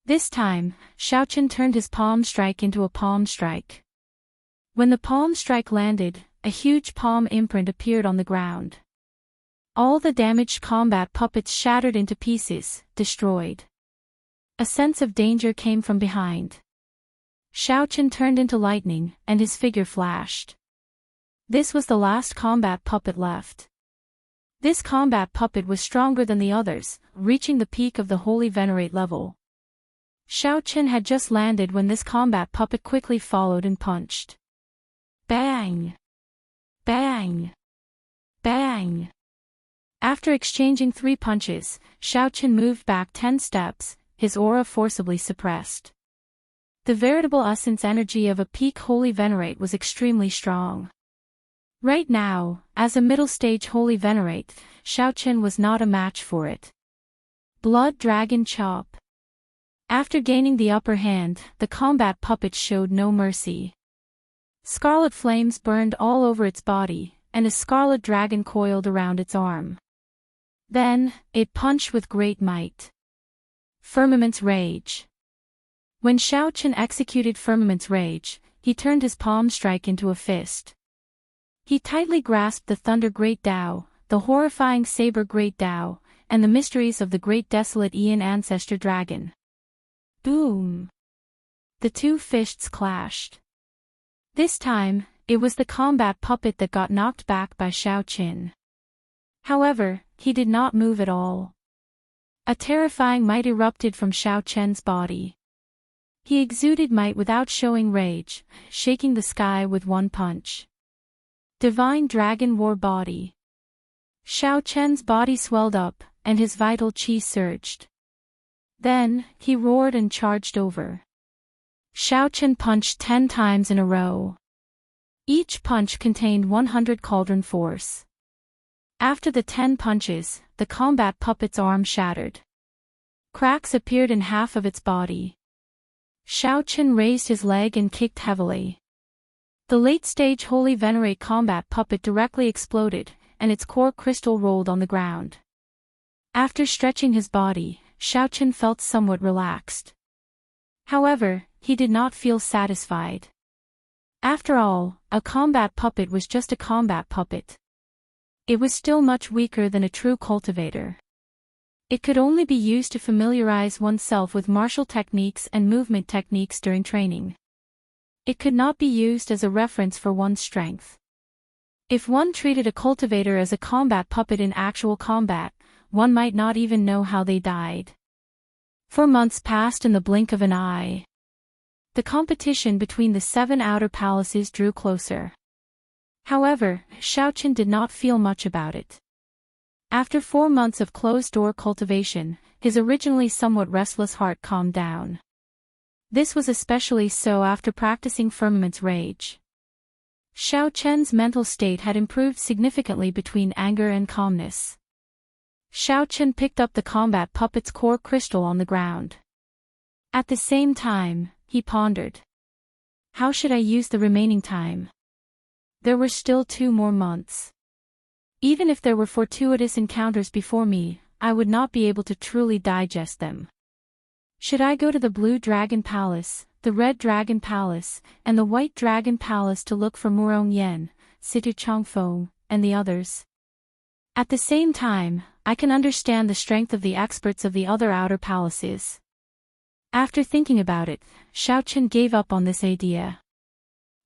This time, Xiaoqin turned his palm strike into a palm strike. When the palm strike landed, a huge palm imprint appeared on the ground. All the damaged combat puppets shattered into pieces, destroyed. A sense of danger came from behind. Xiaoqin turned into lightning, and his figure flashed. This was the last combat puppet left. This combat puppet was stronger than the others, reaching the peak of the Holy Venerate level. Xiaoqin had just landed when this combat puppet quickly followed and punched. Bang! Bang! Bang! After exchanging 3 punches, Xiaoqin moved back 10 steps, his aura forcibly suppressed. The veritable essence energy of a peak Holy Venerate was extremely strong. Right now, as a middle-stage Holy Venerate, Xiaoqin was not a match for it. Blood Dragon Chop. After gaining the upper hand, the combat puppet showed no mercy. Scarlet flames burned all over its body, and a scarlet dragon coiled around its arm. Then, it punched with great might. Firmament's Rage. When Xiaoqin executed Firmament's Rage, he turned his palm strike into a fist. He tightly grasped the Thunder Great Tao, the horrifying Saber Great Tao, and the mysteries of the Great Desolate Aeon Ancestor Dragon. Boom! The 2 fists clashed. This time, it was the combat puppet that got knocked back by Xiaoqin. However, he did not move at all. A terrifying might erupted from Xiaoqin's body. He exuded might without showing rage, shaking the sky with one punch. Divine Dragon War Body. Xiaoqin's body swelled up, and his vital qi surged. Then, he roared and charged over. Xiaoqin punched 10 times in a row. Each punch contained 100 cauldron force. After the 10 punches, the combat puppet's arm shattered. Cracks appeared in half of its body. Xiaoqin raised his leg and kicked heavily. The late-stage Holy Venerate combat puppet directly exploded, and its core crystal rolled on the ground. After stretching his body, Xiaoqin felt somewhat relaxed. However, he did not feel satisfied. After all, a combat puppet was just a combat puppet. It was still much weaker than a true cultivator. It could only be used to familiarize oneself with martial techniques and movement techniques during training. It could not be used as a reference for one's strength. If one treated a cultivator as a combat puppet in actual combat, one might not even know how they died. 4 months passed in the blink of an eye. The competition between the 7 outer palaces drew closer. However, Xiaoqin did not feel much about it. After 4 months of closed-door cultivation, his originally somewhat restless heart calmed down. This was especially so after practicing Firmament's Rage. Xiao Chen's mental state had improved significantly between anger and calmness. Xiao Chen picked up the combat puppet's core crystal on the ground. At the same time, he pondered. How should I use the remaining time? There were still 2 more months. Even if there were fortuitous encounters before me, I would not be able to truly digest them. Should I go to the Blue Dragon Palace, the Red Dragon Palace, and the White Dragon Palace to look for Murong Yen, Situ Changfeng, and the others? At the same time, I can understand the strength of the experts of the other outer palaces. After thinking about it, Xiao Chen gave up on this idea.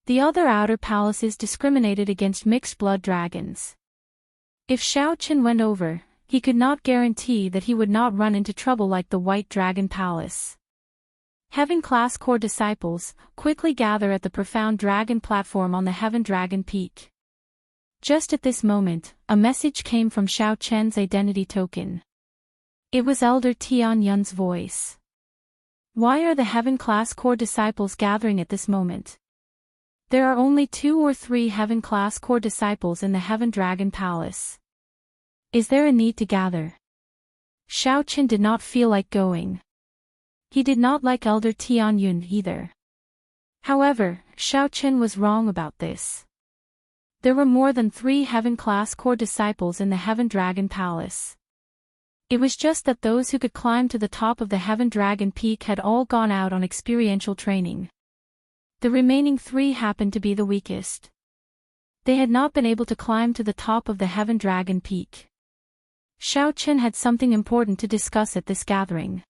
The other outer palaces discriminated against mixed-blood dragons. If Xiao Chen went over, he could not guarantee that he would not run into trouble like the White Dragon Palace. Heaven-class core disciples quickly gather at the Profound Dragon platform on the Heaven Dragon Peak. Just at this moment, a message came from Xiao Chen's identity token. It was Elder Tian Yun's voice. Why are the Heaven-class core disciples gathering at this moment? There are only 2 or 3 Heaven-class core disciples in the Heaven Dragon Palace. Is there a need to gather? Xiao Chen did not feel like going. He did not like Elder Tian Yun either. However, Xiao Chen was wrong about this. There were more than 3 Heaven-class core disciples in the Heaven Dragon Palace. It was just that those who could climb to the top of the Heaven Dragon Peak had all gone out on experiential training. The remaining 3 happened to be the weakest. They had not been able to climb to the top of the Heaven Dragon Peak. Xiao Chen had something important to discuss at this gathering.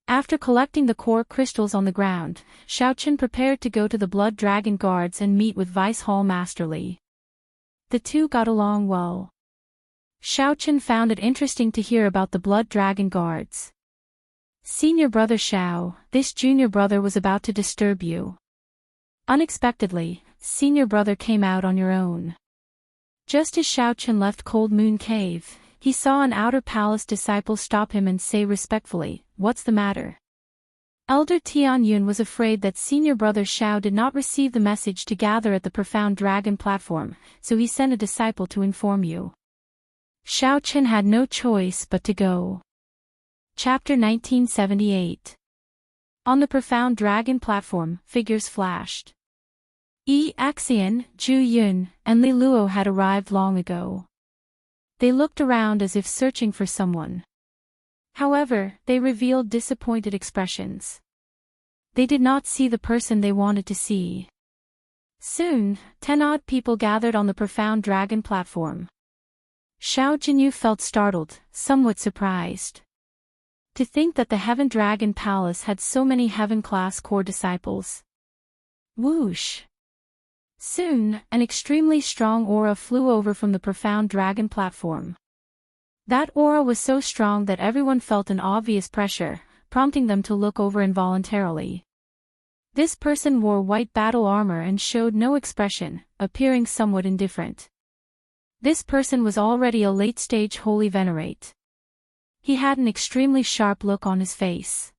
After collecting the core crystals on the ground, Xiao Chen prepared to go to the Blood Dragon Guards and meet with Vice Hall Master Li. The two got along well. Xiao Chen found it interesting to hear about the Blood Dragon Guards. Senior brother Xiao, this junior brother was about to disturb you. Unexpectedly, senior brother came out on your own. Just as Xiao Chen left Cold Moon Cave, he saw an outer palace disciple stop him and say respectfully, "What's the matter?" Elder Tian Yun was afraid that senior brother Xiao did not receive the message to gather at the Profound Dragon platform, so he sent a disciple to inform you. Xiao Chen had no choice but to go. Chapter 1978. On the Profound Dragon platform, figures flashed. Yi Axian, Zhu Yun, and Li Luo had arrived long ago. They looked around as if searching for someone. However, they revealed disappointed expressions. They did not see the person they wanted to see. Soon, 10 odd people gathered on the Profound Dragon platform. Xiao Jinyu felt startled, somewhat surprised. To think that the Heaven Dragon Palace had so many Heaven-class core disciples. Whoosh! Soon, an extremely strong aura flew over from the Profound Dragon platform. That aura was so strong that everyone felt an obvious pressure, prompting them to look over involuntarily. This person wore white battle armor and showed no expression, appearing somewhat indifferent. This person was already a late-stage holy venerate. He had an extremely sharp look on his face.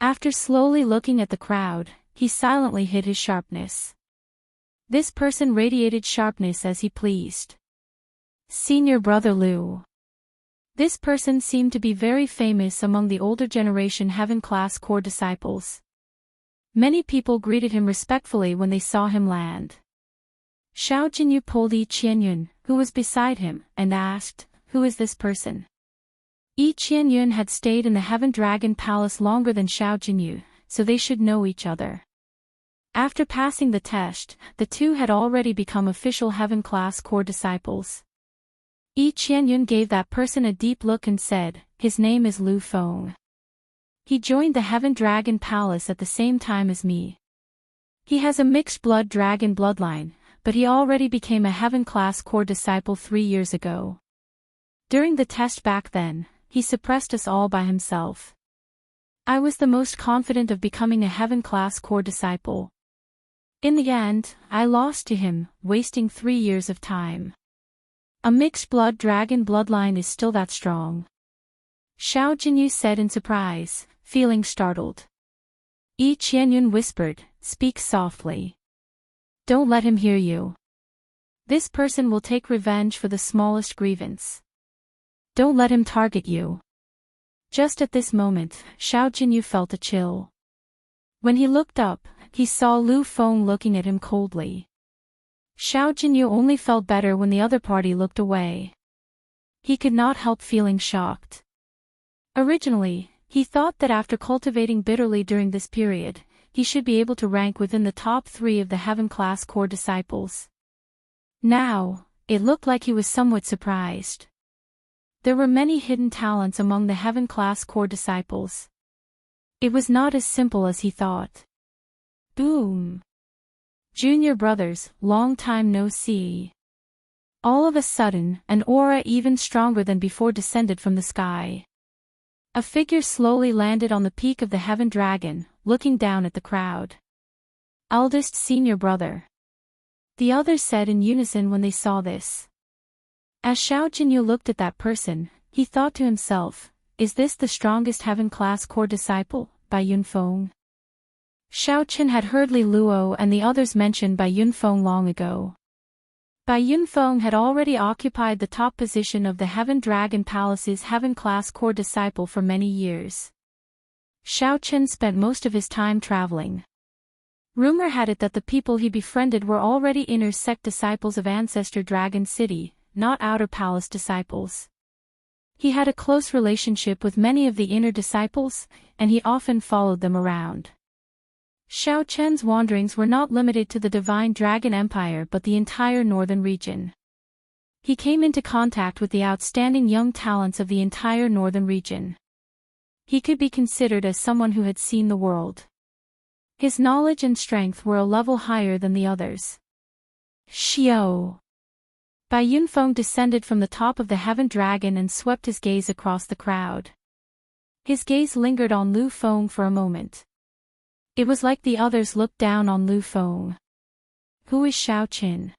After slowly looking at the crowd, he silently hid his sharpness. This person radiated sharpness as he pleased. Senior Brother Liu. This person seemed to be very famous among the older generation Heaven-class core disciples. Many people greeted him respectfully when they saw him land. Xiao Jinyu pulled Yi Qianyun, who was beside him, and asked, "Who is this person?" Yi Qianyun had stayed in the Heaven Dragon Palace longer than Xiao Jinyu, so they should know each other. After passing the test, the two had already become official Heaven-class core disciples. Yi Qianyun gave that person a deep look and said, "His name is Lu Feng. He joined the Heaven Dragon Palace at the same time as me. He has a mixed blood dragon bloodline, but he already became a Heaven-class core disciple 3 years ago. During the test back then, he suppressed us all by himself. I was the most confident of becoming a Heaven-class core disciple. In the end, I lost to him, wasting 3 years of time. A mixed blood dragon bloodline is still that strong. Xiao Jinyu said in surprise, feeling startled. Yi Qianyun whispered, speak softly. Don't let him hear you. This person will take revenge for the smallest grievance. Don't let him target you. Just at this moment, Xiao Jinyu felt a chill. When he looked up, he saw Lu Feng looking at him coldly. Xiao Jinyu only felt better when the other party looked away. He could not help feeling shocked. Originally, he thought that after cultivating bitterly during this period, he should be able to rank within the top 3 of the heaven-class core disciples. Now, it looked like he was somewhat surprised. There were many hidden talents among the heaven-class core disciples. It was not as simple as he thought. Boom! Junior brothers, long time no see. All of a sudden, an aura even stronger than before descended from the sky. A figure slowly landed on the peak of the heaven dragon, looking down at the crowd. Eldest senior brother. The others said in unison when they saw this. As Xiao Jinyu looked at that person, he thought to himself, is this the strongest heaven-class core disciple, by Yunfeng? Xiao Qin had heard Li Luo and the others mentioned by Yunfeng long ago. Bai Yunfeng had already occupied the top position of the Heaven Dragon Palace's heaven-class core disciple for many years. Xiao Qin spent most of his time traveling. Rumor had it that the people he befriended were already inner sect disciples of Ancestor Dragon City, not outer palace disciples. He had a close relationship with many of the inner disciples, and he often followed them around. Xiao Chen's wanderings were not limited to the Divine Dragon Empire but the entire northern region. He came into contact with the outstanding young talents of the entire northern region. He could be considered as someone who had seen the world. His knowledge and strength were a level higher than the others. Xiao! Bai Yunfeng descended from the top of the Heaven Dragon and swept his gaze across the crowd. His gaze lingered on Lu Feng for a moment. It was like the others looked down on Lu Feng. Who is Xiao Qin?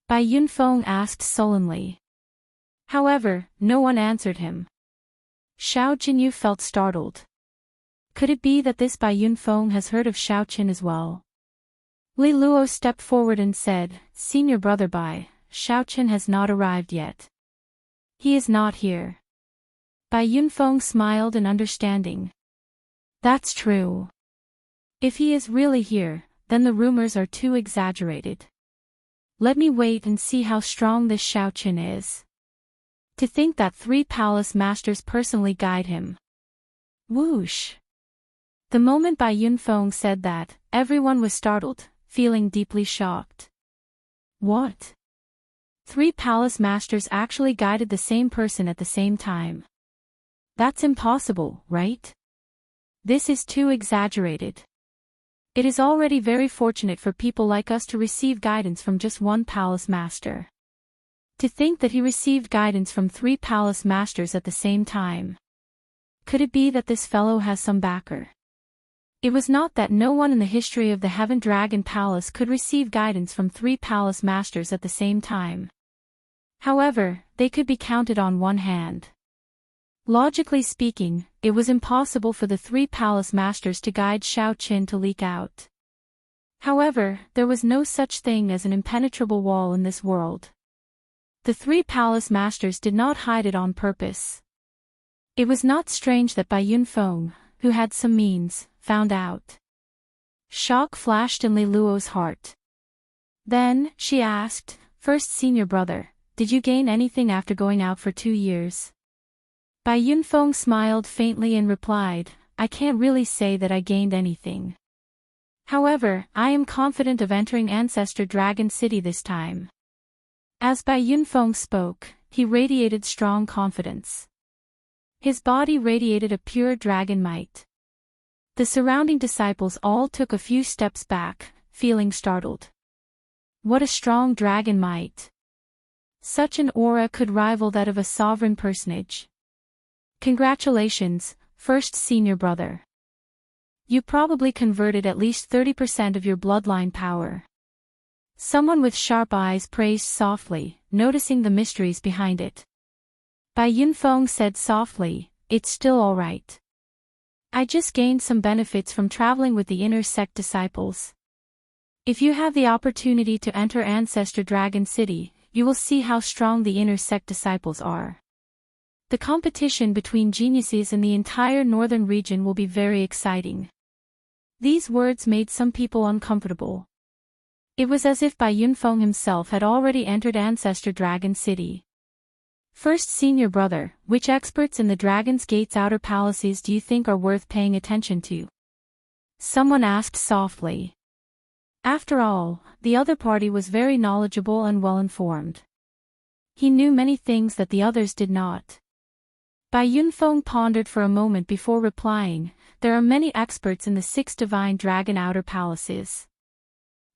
Bai Yunfeng asked sullenly. However, no one answered him. Xiao Jinyu felt startled. Could it be that this Bai Yunfeng has heard of Xiao Qin as well? Li Luo stepped forward and said, Senior brother Bai, Xiao Qin has not arrived yet. He is not here. Bai Yunfeng smiled in understanding. That's true. If he is really here, then the rumors are too exaggerated. Let me wait and see how strong this Xiao Qin is. To think that 3 palace masters personally guide him. Whoosh! The moment Bai Yunfeng said that, everyone was startled, feeling deeply shocked. What? 3 palace masters actually guided the same person at the same time. That's impossible, right? This is too exaggerated. It is already very fortunate for people like us to receive guidance from just one palace master. To think that he received guidance from 3 palace masters at the same time. Could it be that this fellow has some backer? It was not that no one in the history of the Heaven Dragon Palace could receive guidance from 3 palace masters at the same time. However, they could be counted on one hand. Logically speaking, it was impossible for the 3 palace masters to guide Xiao Qin to leak out. However, there was no such thing as an impenetrable wall in this world. The 3 palace masters did not hide it on purpose. It was not strange that Bai Yunfeng, who had some means, found out. Shock flashed in Li Luo's heart. Then, she asked, First senior brother, did you gain anything after going out for 2 years? Bai Yunfeng smiled faintly and replied, I can't really say that I gained anything. However, I am confident of entering Ancestor Dragon City this time. As Bai Yunfeng spoke, he radiated strong confidence. His body radiated a pure dragon might. The surrounding disciples all took a few steps back, feeling startled. What a strong dragon might! Such an aura could rival that of a sovereign personage. Congratulations, first senior brother. You probably converted at least 30% of your bloodline power. Someone with sharp eyes praised softly, noticing the mysteries behind it. Bai Yunfeng said softly, "It's still all right. I just gained some benefits from traveling with the inner sect disciples. If you have the opportunity to enter Ancestor Dragon City, you will see how strong the inner sect disciples are. The competition between geniuses in the entire northern region will be very exciting." These words made some people uncomfortable. It was as if Bai Yunfeng himself had already entered Ancestor Dragon City. "First, senior brother, which experts in the Dragon's Gate's outer palaces do you think are worth paying attention to?" Someone asked softly. After all, the other party was very knowledgeable and well-informed. He knew many things that the others did not. Bai Yunfeng pondered for a moment before replying, "There are many experts in the 6 divine dragon outer palaces.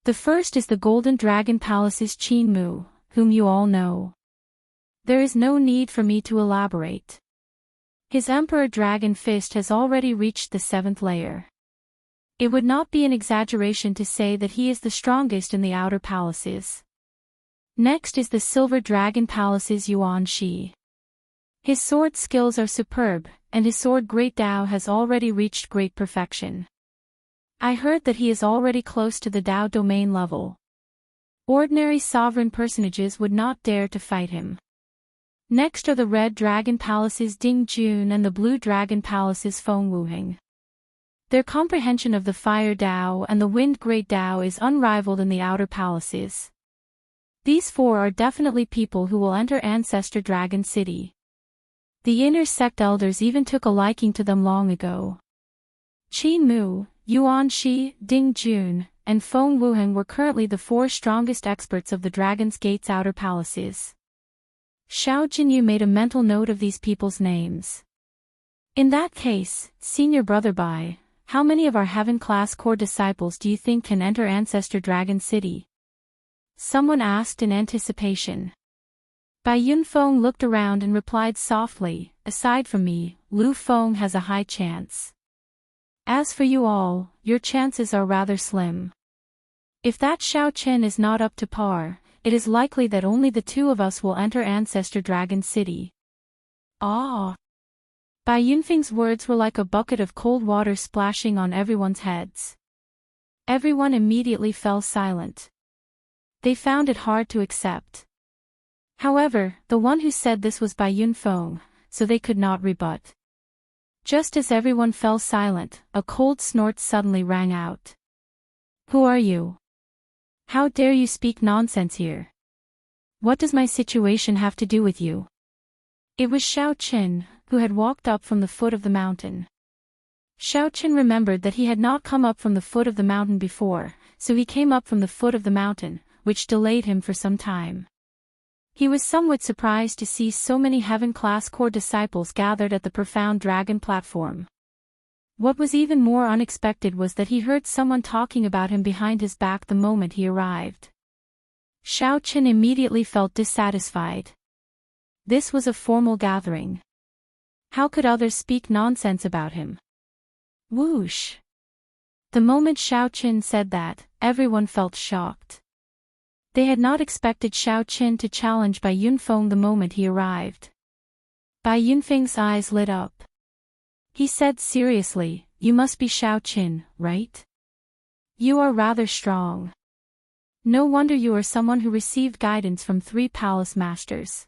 The first is the Golden Dragon Palace's Qin Mu, whom you all know. There is no need for me to elaborate. His Emperor Dragon Fist has already reached the 7th layer. It would not be an exaggeration to say that he is the strongest in the outer palaces. Next is the Silver Dragon Palace's Yuan Shi. His sword skills are superb, and his sword Great Dao has already reached great perfection. I heard that he is already close to the Dao domain level. Ordinary sovereign personages would not dare to fight him. Next are the Red Dragon Palace's Ding Jun and the Blue Dragon Palace's Feng Wuheng. Their comprehension of the Fire Dao and the Wind Great Dao is unrivaled in the outer palaces. These 4 are definitely people who will enter Ancestor Dragon City. The inner sect elders even took a liking to them long ago. Qin Mu, Yuan Shi, Ding Jun, and Feng Wuheng were currently the 4 strongest experts of the Dragon's Gate's outer palaces. Xiao Jinyu made a mental note of these people's names. "In that case, senior brother Bai, how many of our heaven-class core disciples do you think can enter Ancestor Dragon City?" Someone asked in anticipation. Bai Yunfeng looked around and replied softly, "Aside from me, Lu Feng has a high chance. As for you all, your chances are rather slim. If that Xiao Chen is not up to par, it is likely that only the 2 of us will enter Ancestor Dragon City." Ah! Bai Yunfeng's words were like a bucket of cold water splashing on everyone's heads. Everyone immediately fell silent. They found it hard to accept. However, the one who said this was Bai Yunfeng, so they could not rebut. Just as everyone fell silent, a cold snort suddenly rang out. "Who are you? How dare you speak nonsense here? What does my situation have to do with you?" It was Xiao Qin, who had walked up from the foot of the mountain. Xiao Qin remembered that he had not come up from the foot of the mountain before, so he came up from the foot of the mountain, which delayed him for some time. He was somewhat surprised to see so many heaven-class core disciples gathered at the Profound Dragon platform. What was even more unexpected was that he heard someone talking about him behind his back the moment he arrived. Xiao Qin immediately felt dissatisfied. This was a formal gathering. How could others speak nonsense about him? Whoosh! The moment Xiao Qin said that, everyone felt shocked. They had not expected Xiao Qin to challenge Bai Yunfeng the moment he arrived. Bai Yunfeng's eyes lit up. He said seriously, "You must be Xiao Qin, right? You are rather strong. No wonder you are someone who received guidance from 3 palace masters.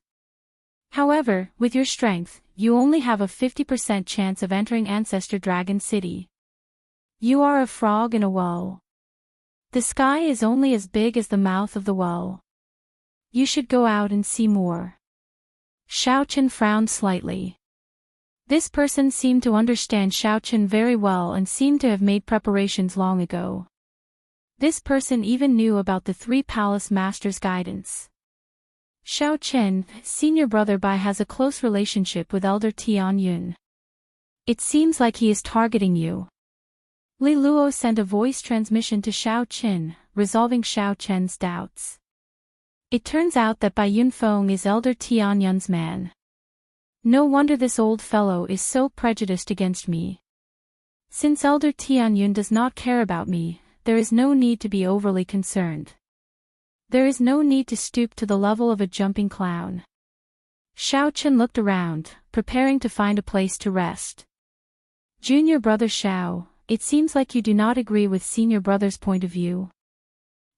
However, with your strength, you only have a 50% chance of entering Ancestor Dragon City. You are a frog in a well. The sky is only as big as the mouth of the well. You should go out and see more." Xiao Qin frowned slightly. This person seemed to understand Xiao Qin very well and seemed to have made preparations long ago. This person even knew about the 3 palace masters' guidance. "Xiao Qin, senior brother Bai has a close relationship with Elder Tianyun. It seems like he is targeting you." Li Luo sent a voice transmission to Xiao Qin, resolving Xiao Qin's doubts. It turns out that Bai Yunfeng is Elder Tianyun's man. No wonder this old fellow is so prejudiced against me. Since Elder Tianyun does not care about me, there is no need to be overly concerned. There is no need to stoop to the level of a jumping clown. Xiaochen looked around, preparing to find a place to rest. Junior brother Xiao, it seems like you do not agree with senior brother's point of view.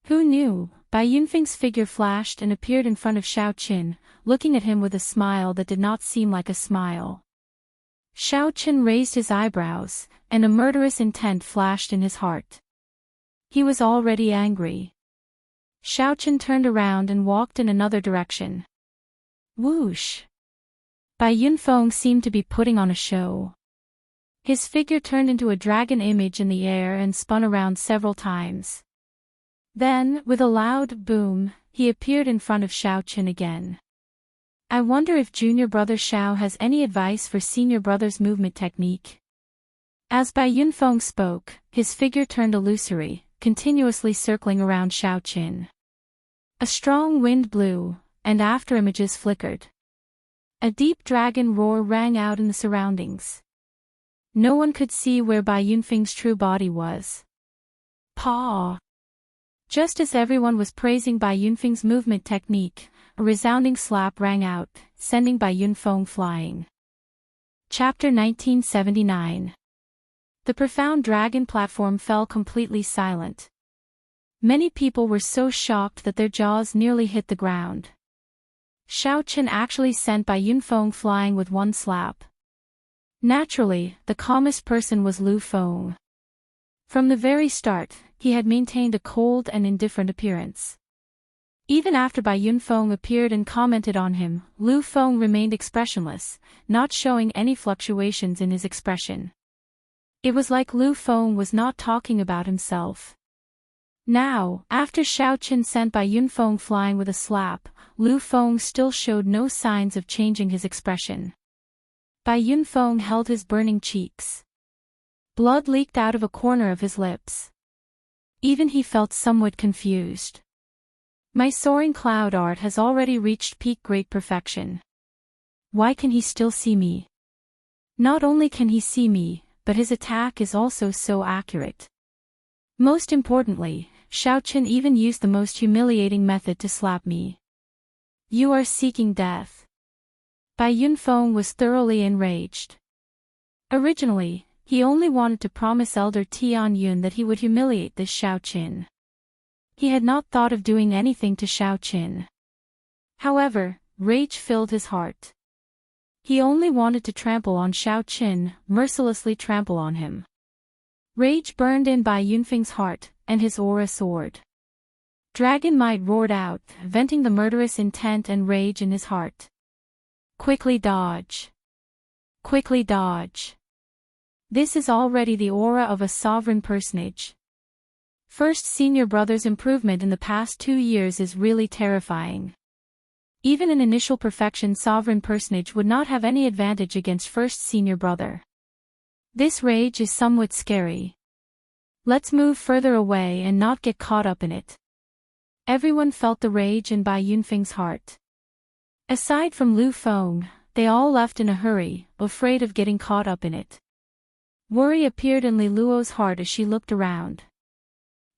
Who knew? Bai Yunfeng's figure flashed and appeared in front of Xiaochen, looking at him with a smile that did not seem like a smile. Xiaochen raised his eyebrows, and a murderous intent flashed in his heart. He was already angry. Xiaochen turned around and walked in another direction. Whoosh! Bai Yunfeng seemed to be putting on a show. His figure turned into a dragon image in the air and spun around several times. Then, with a loud boom, he appeared in front of Xiaochen again. I wonder if junior brother Xiao has any advice for senior brother's movement technique. As Bai Yunfeng spoke, his figure turned illusory, continuously circling around Xiaochen. A strong wind blew, and afterimages flickered. A deep dragon roar rang out in the surroundings. No one could see where Bai Yunfeng's true body was. Paw! Just as everyone was praising Bai Yunfeng's movement technique, a resounding slap rang out, sending Bai Yunfeng flying. Chapter 1979. The profound dragon platform fell completely silent. Many people were so shocked that their jaws nearly hit the ground. Xiaochen actually sent Bai Yunfeng flying with one slap. Naturally, the calmest person was Lu Feng. From the very start, he had maintained a cold and indifferent appearance. Even after Bai Yunfeng appeared and commented on him, Lu Feng remained expressionless, not showing any fluctuations in his expression. It was like Lu Feng was not talking about himself. Now, after Xiaochen sent Bai Yunfeng flying with a slap, Lu Feng still showed no signs of changing his expression. Bai Yunfeng held his burning cheeks. Blood leaked out of a corner of his lips. Even he felt somewhat confused. My soaring cloud art has already reached peak great perfection. Why can he still see me? Not only can he see me, but his attack is also so accurate. Most importantly, Xiaochen even used the most humiliating method to slap me. You are seeking death. Bai Yunfeng was thoroughly enraged. Originally, he only wanted to promise Elder Tianyun that he would humiliate this Xiaochen. He had not thought of doing anything to Xiaochen. However, rage filled his heart. He only wanted to trample on Xiaochen, mercilessly trample on him. Rage burned in Bai Yunfeng's heart, and his aura soared. Dragon might roared out, venting the murderous intent and rage in his heart. Quickly dodge. Quickly dodge. This is already the aura of a sovereign personage. First senior brother's improvement in the past 2 years is really terrifying. Even an initial perfection sovereign personage would not have any advantage against first senior brother. This rage is somewhat scary. Let's move further away and not get caught up in it. Everyone felt the rage in Bai Yunfeng's heart. Aside from Lu Feng, they all left in a hurry, afraid of getting caught up in it. Worry appeared in Li Luo's heart as she looked around.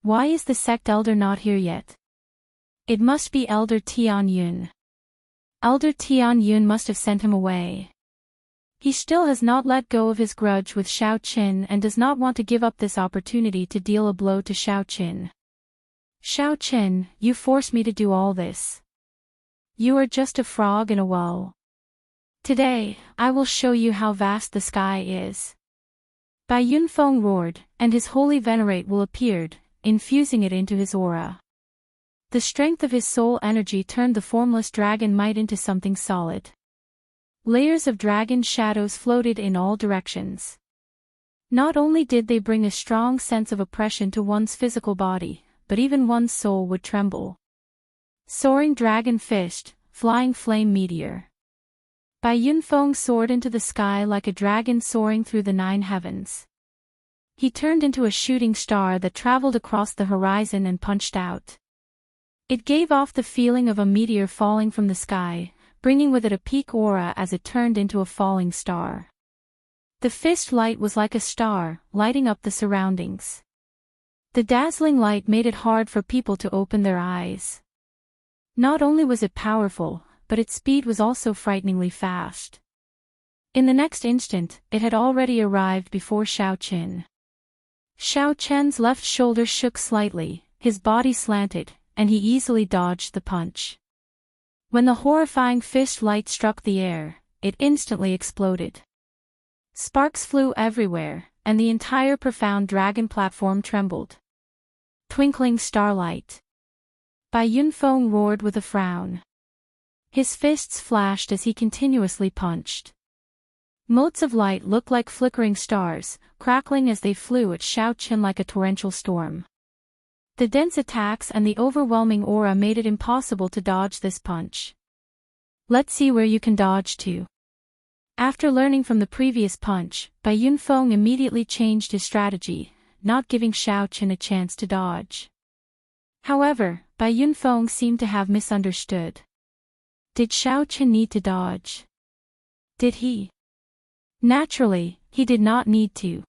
Why is the sect elder not here yet? It must be Elder Tianyun. Elder Tianyun must have sent him away. He still has not let go of his grudge with Xiaochen and does not want to give up this opportunity to deal a blow to Xiaochen. Xiaochen, you forced me to do all this. You are just a frog in a well. Today, I will show you how vast the sky is. Bai Yunfeng roared, and his holy venerate will appeared, infusing it into his aura. The strength of his soul energy turned the formless dragon might into something solid. Layers of dragon shadows floated in all directions. Not only did they bring a strong sense of oppression to one's physical body, but even one's soul would tremble. Soaring dragon fist, flying flame meteor. Bai Yunfeng soared into the sky like a dragon soaring through the 9 heavens. He turned into a shooting star that traveled across the horizon and punched out. It gave off the feeling of a meteor falling from the sky, bringing with it a peak aura as it turned into a falling star. The fist light was like a star, lighting up the surroundings. The dazzling light made it hard for people to open their eyes. Not only was it powerful, but its speed was also frighteningly fast. In the next instant, it had already arrived before Xiaoqin. Xiaoqian's left shoulder shook slightly, his body slanted, and he easily dodged the punch. When the horrifying fist light struck the air, it instantly exploded. Sparks flew everywhere, and the entire profound dragon platform trembled. Twinkling starlight. Bai Yunfeng roared with a frown. His fists flashed as he continuously punched. Motes of light looked like flickering stars, crackling as they flew at Xiaoqin like a torrential storm. The dense attacks and the overwhelming aura made it impossible to dodge this punch. Let's see where you can dodge to. After learning from the previous punch, Bai Yunfeng immediately changed his strategy, not giving Xiaoqin a chance to dodge. However, Bai Yunfeng seemed to have misunderstood. Did Xiaoqin need to dodge? Did he? Naturally, he did not need to.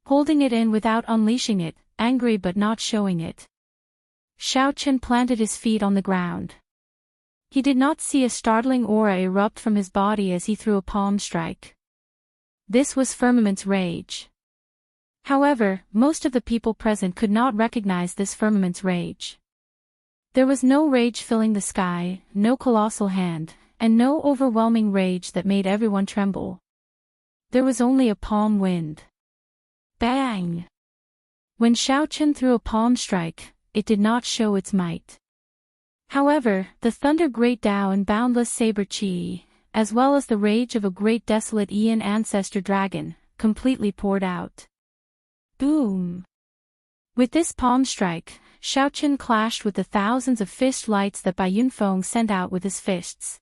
Holding it in without unleashing it, angry but not showing it. Xiaoqin planted his feet on the ground. He did not see a startling aura erupt from his body as he threw a palm strike. This was Firmament's rage. However, most of the people present could not recognize this Firmament's rage. There was no rage filling the sky, no colossal hand, and no overwhelming rage that made everyone tremble. There was only a palm wind. Bang! When Xiaoqin threw a palm strike, it did not show its might. However, the thunder great Dao and boundless saber qi, as well as the rage of a great desolate Ian ancestor dragon, completely poured out. Boom! With this palm strike, Xiaoqin clashed with the thousands of fist lights that Bai Yunfeng sent out with his fists.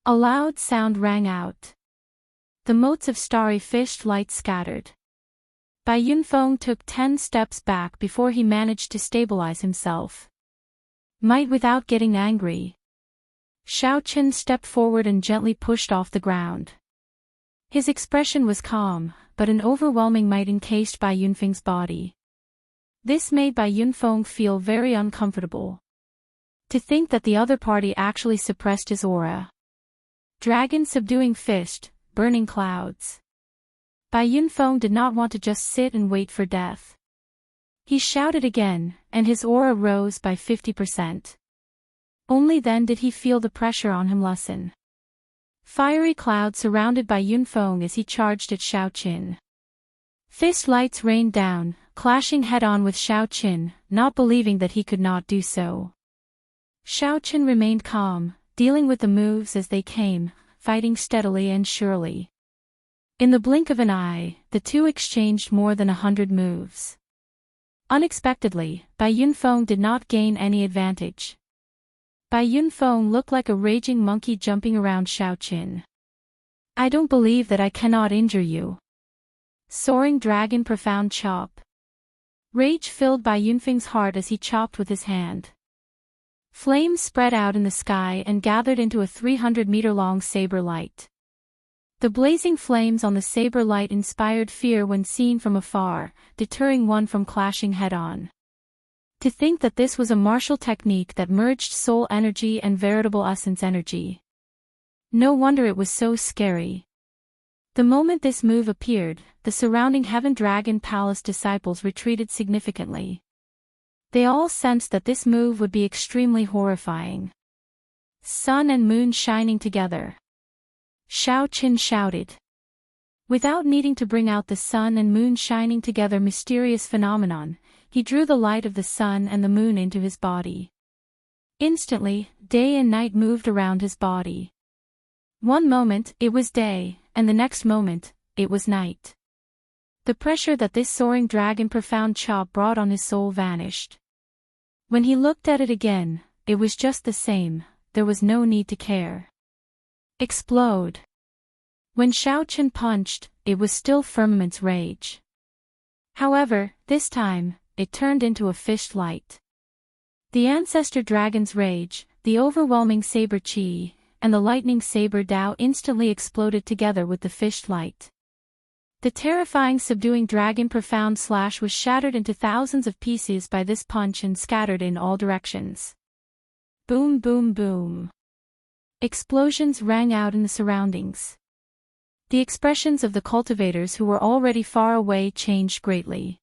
A loud sound rang out. The motes of starry fist light scattered. Bai Yunfeng took 10 steps back before he managed to stabilize himself. Might without getting angry. Xiaoqin stepped forward and gently pushed off the ground. His expression was calm, but an overwhelming might encased Bai Yunfeng's body. This made Bai Yunfeng feel very uncomfortable. To think that the other party actually suppressed his aura. Dragon subduing fist, burning clouds. Bai Yunfeng did not want to just sit and wait for death. He shouted again, and his aura rose by 50%. Only then did he feel the pressure on him lessen. Fiery clouds surrounded Bai Yunfeng as he charged at Xiaoqin. Fist lights rained down, clashing head-on with Xiaoqin, not believing that he could not do so. Xiaoqin remained calm, dealing with the moves as they came, fighting steadily and surely. In the blink of an eye, the two exchanged more than 100 moves. Unexpectedly, Bai Yunfeng did not gain any advantage. Bai Yunfeng looked like a raging monkey jumping around Xiaoqin. I don't believe that I cannot injure you. Soaring dragon profound chop. Rage filled Bai Yunfeng's heart as he chopped with his hand. Flames spread out in the sky and gathered into a 300-meter-long saber light. The blazing flames on the saber light inspired fear when seen from afar, deterring one from clashing head-on. To think that this was a martial technique that merged soul energy and veritable essence energy. No wonder it was so scary. The moment this move appeared, the surrounding Heaven Dragon Palace disciples retreated significantly. They all sensed that this move would be extremely horrifying. Sun and moon shining together. Xiaoqin shouted. Without needing to bring out the sun and moon shining together mysterious phenomenon, he drew the light of the sun and the moon into his body. Instantly, day and night moved around his body. One moment, it was day, and the next moment, it was night. The pressure that this soaring dragon profound chop brought on his soul vanished. When he looked at it again, it was just the same, there was no need to care. Explode. When Xiaoqin punched, it was still Firmament's rage. However, this time, it turned into a fist light. The ancestor dragon's rage, the overwhelming saber qi, and the lightning saber Dao instantly exploded together with the fist light. The terrifying subduing dragon profound slash was shattered into thousands of pieces by this punch and scattered in all directions. Boom, boom, boom. Explosions rang out in the surroundings. The expressions of the cultivators who were already far away changed greatly.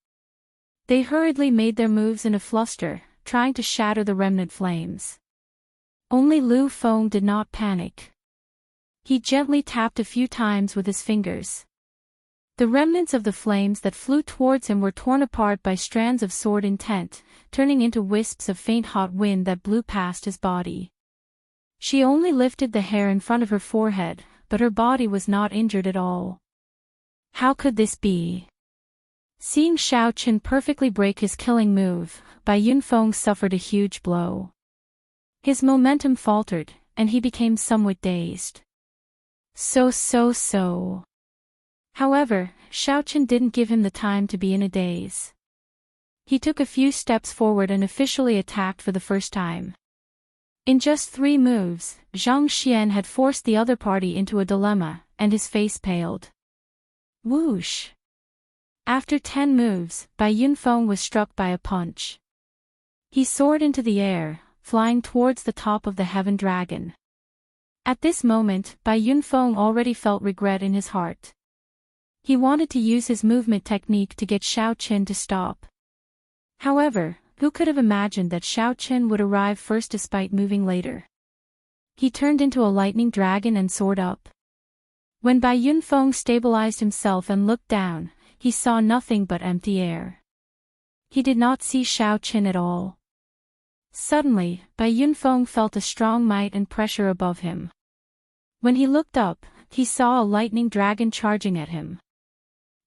They hurriedly made their moves in a fluster, trying to shatter the remnant flames. Only Lu Feng did not panic. He gently tapped a few times with his fingers. The remnants of the flames that flew towards him were torn apart by strands of sword intent, turning into wisps of faint hot wind that blew past his body. She only lifted the hair in front of her forehead, but her body was not injured at all. How could this be? Seeing Xiao Qin perfectly break his killing move, Bai Yunfeng suffered a huge blow. His momentum faltered, and he became somewhat dazed. So. However, Xiao Qin didn't give him the time to be in a daze. He took a few steps forward and officially attacked for the first time. In just 3 moves, Zhang Xian had forced the other party into a dilemma, and his face paled. Whoosh! After 10 moves, Bai Yunfeng was struck by a punch. He soared into the air, flying towards the top of the heaven dragon. At this moment, Bai Yunfeng already felt regret in his heart. He wanted to use his movement technique to get Xiao Qin to stop. However, who could have imagined that Xiao Qin would arrive first despite moving later? He turned into a lightning dragon and soared up. When Bai Yunfeng stabilized himself and looked down, he saw nothing but empty air. He did not see Xiao Qin at all. Suddenly, Bai Yunfeng felt a strong might and pressure above him. When he looked up, he saw a lightning dragon charging at him.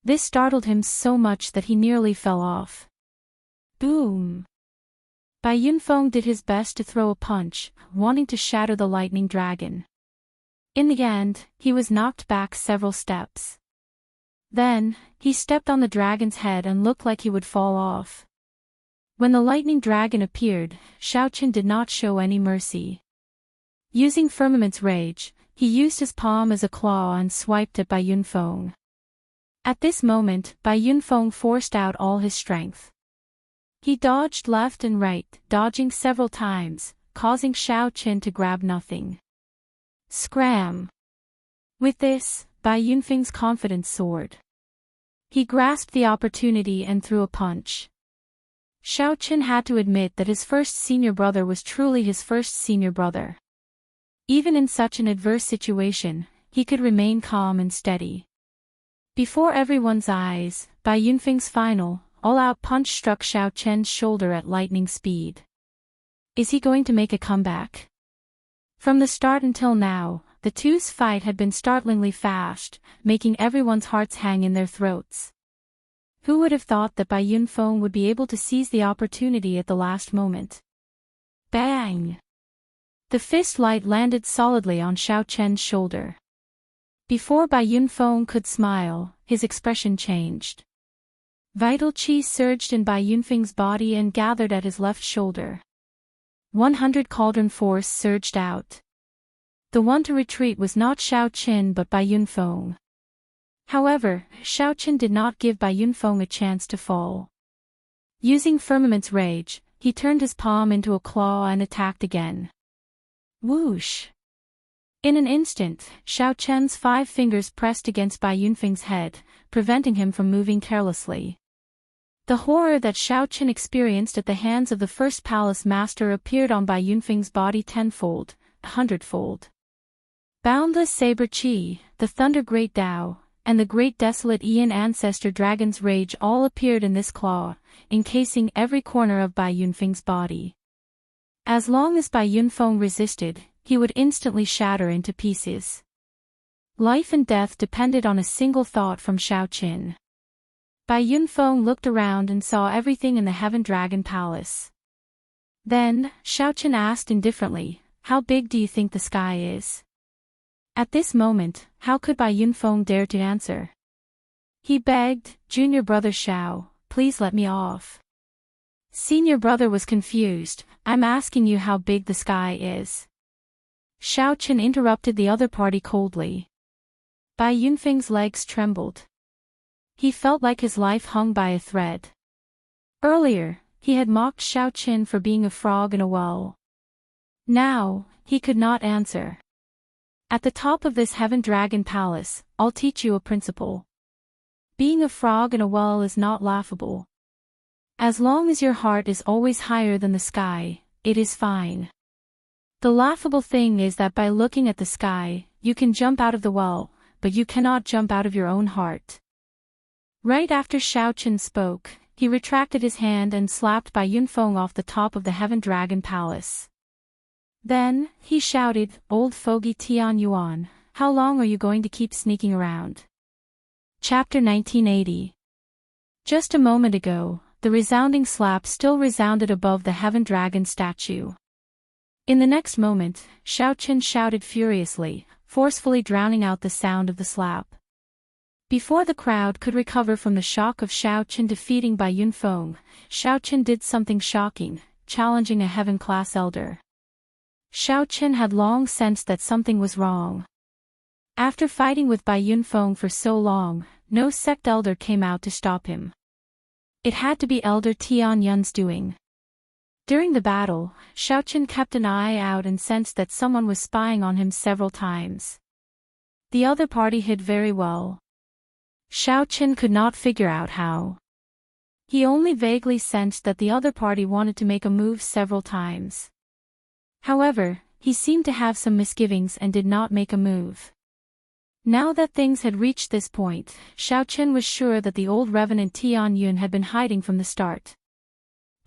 This startled him so much that he nearly fell off. Boom! Bai Yunfeng did his best to throw a punch, wanting to shatter the lightning dragon. In the end, he was knocked back several steps. Then, he stepped on the dragon's head and looked like he would fall off. When the lightning dragon appeared, Xiao Qin did not show any mercy. Using Firmament's rage, he used his palm as a claw and swiped at Bai Yunfeng. At this moment, Bai Yunfeng forced out all his strength. He dodged left and right, dodging several times, causing Xiao Qin to grab nothing. Scram! With this, Bai Yunfeng's confidence soared. He grasped the opportunity and threw a punch. Xiao Qin had to admit that his first senior brother was truly his first senior brother. Even in such an adverse situation, he could remain calm and steady. Before everyone's eyes, Bai Yunfeng's final, all-out punch struck Xiao Qin's shoulder at lightning speed. Is he going to make a comeback? From the start until now, the two's fight had been startlingly fast, making everyone's hearts hang in their throats. Who would have thought that Bai Yunfeng would be able to seize the opportunity at the last moment? Bang! The fist light landed solidly on Xiao Qin's shoulder. Before Bai Yunfeng could smile, his expression changed. Vital qi surged in Bai Yunfeng's body and gathered at his left shoulder. 100 cauldron force surged out. The one to retreat was not Xiao Qin but Bai Yunfeng. However, Xiao Qin did not give Bai Yunfeng a chance to fall. Using Firmament's rage, he turned his palm into a claw and attacked again. Whoosh! In an instant, Xiao Qin's 5 fingers pressed against Bai Yunfeng's head, preventing him from moving carelessly. The horror that Xiao Qin experienced at the hands of the first palace master appeared on Bai Yunfeng's body 10-fold, 100-fold. Boundless saber qi, the thunder great Dao, and the great desolate Ian ancestor dragon's rage all appeared in this claw, encasing every corner of Bai Yunfeng's body. As long as Bai Yunfeng resisted, he would instantly shatter into pieces. Life and death depended on a single thought from Xiao Qin. Bai Yunfeng looked around and saw everything in the Heaven Dragon Palace. Then, Xiao Qin asked indifferently, "How big do you think the sky is?" At this moment, how could Bai Yunfeng dare to answer? He begged, "Junior brother Xiao, please let me off." Senior brother was confused, "I'm asking you how big the sky is." Xiao Qin interrupted the other party coldly. Bai Yunfeng's legs trembled. He felt like his life hung by a thread. Earlier, he had mocked Xiao Qin for being a frog in a well. Now, he could not answer. At the top of this heaven dragon palace, I'll teach you a principle. Being a frog in a well is not laughable. As long as your heart is always higher than the sky, it is fine. The laughable thing is that by looking at the sky, you can jump out of the well, but you cannot jump out of your own heart. Right after Xiaochen spoke, he retracted his hand and slapped Bai Yunfeng off the top of the heaven dragon palace. Then, he shouted, "Old fogey Tian Yuan, how long are you going to keep sneaking around?" Chapter 1980. Just a moment ago, the resounding slap still resounded above the heaven dragon statue. In the next moment, Xiaochen shouted furiously, forcefully drowning out the sound of the slap. Before the crowd could recover from the shock of Xiaochen defeating Bai Yunfeng, Xiaochen did something shocking, challenging a heaven-class elder. Xiaochen had long sensed that something was wrong. After fighting with Bai Yunfeng for so long, no sect elder came out to stop him. It had to be Elder Tian Yun's doing. During the battle, Xiaochen kept an eye out and sensed that someone was spying on him several times. The other party hid very well. Xiaochen could not figure out how. He only vaguely sensed that the other party wanted to make a move several times. However, he seemed to have some misgivings and did not make a move. Now that things had reached this point, Xiaochen was sure that the old revenant Tian Yun had been hiding from the start.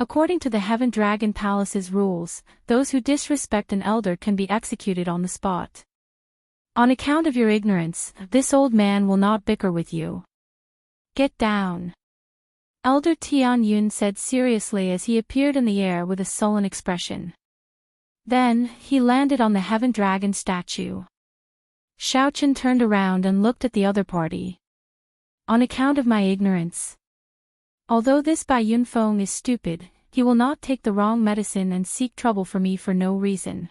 According to the Heaven Dragon Palace's rules, those who disrespect an elder can be executed on the spot. On account of your ignorance, this old man will not bicker with you. Get down. Elder Tian Yun said seriously as he appeared in the air with a sullen expression. Then, he landed on the Heaven Dragon statue. Xiaochen turned around and looked at the other party. On account of my ignorance. Although this Bai Yunfeng is stupid, he will not take the wrong medicine and seek trouble for me for no reason.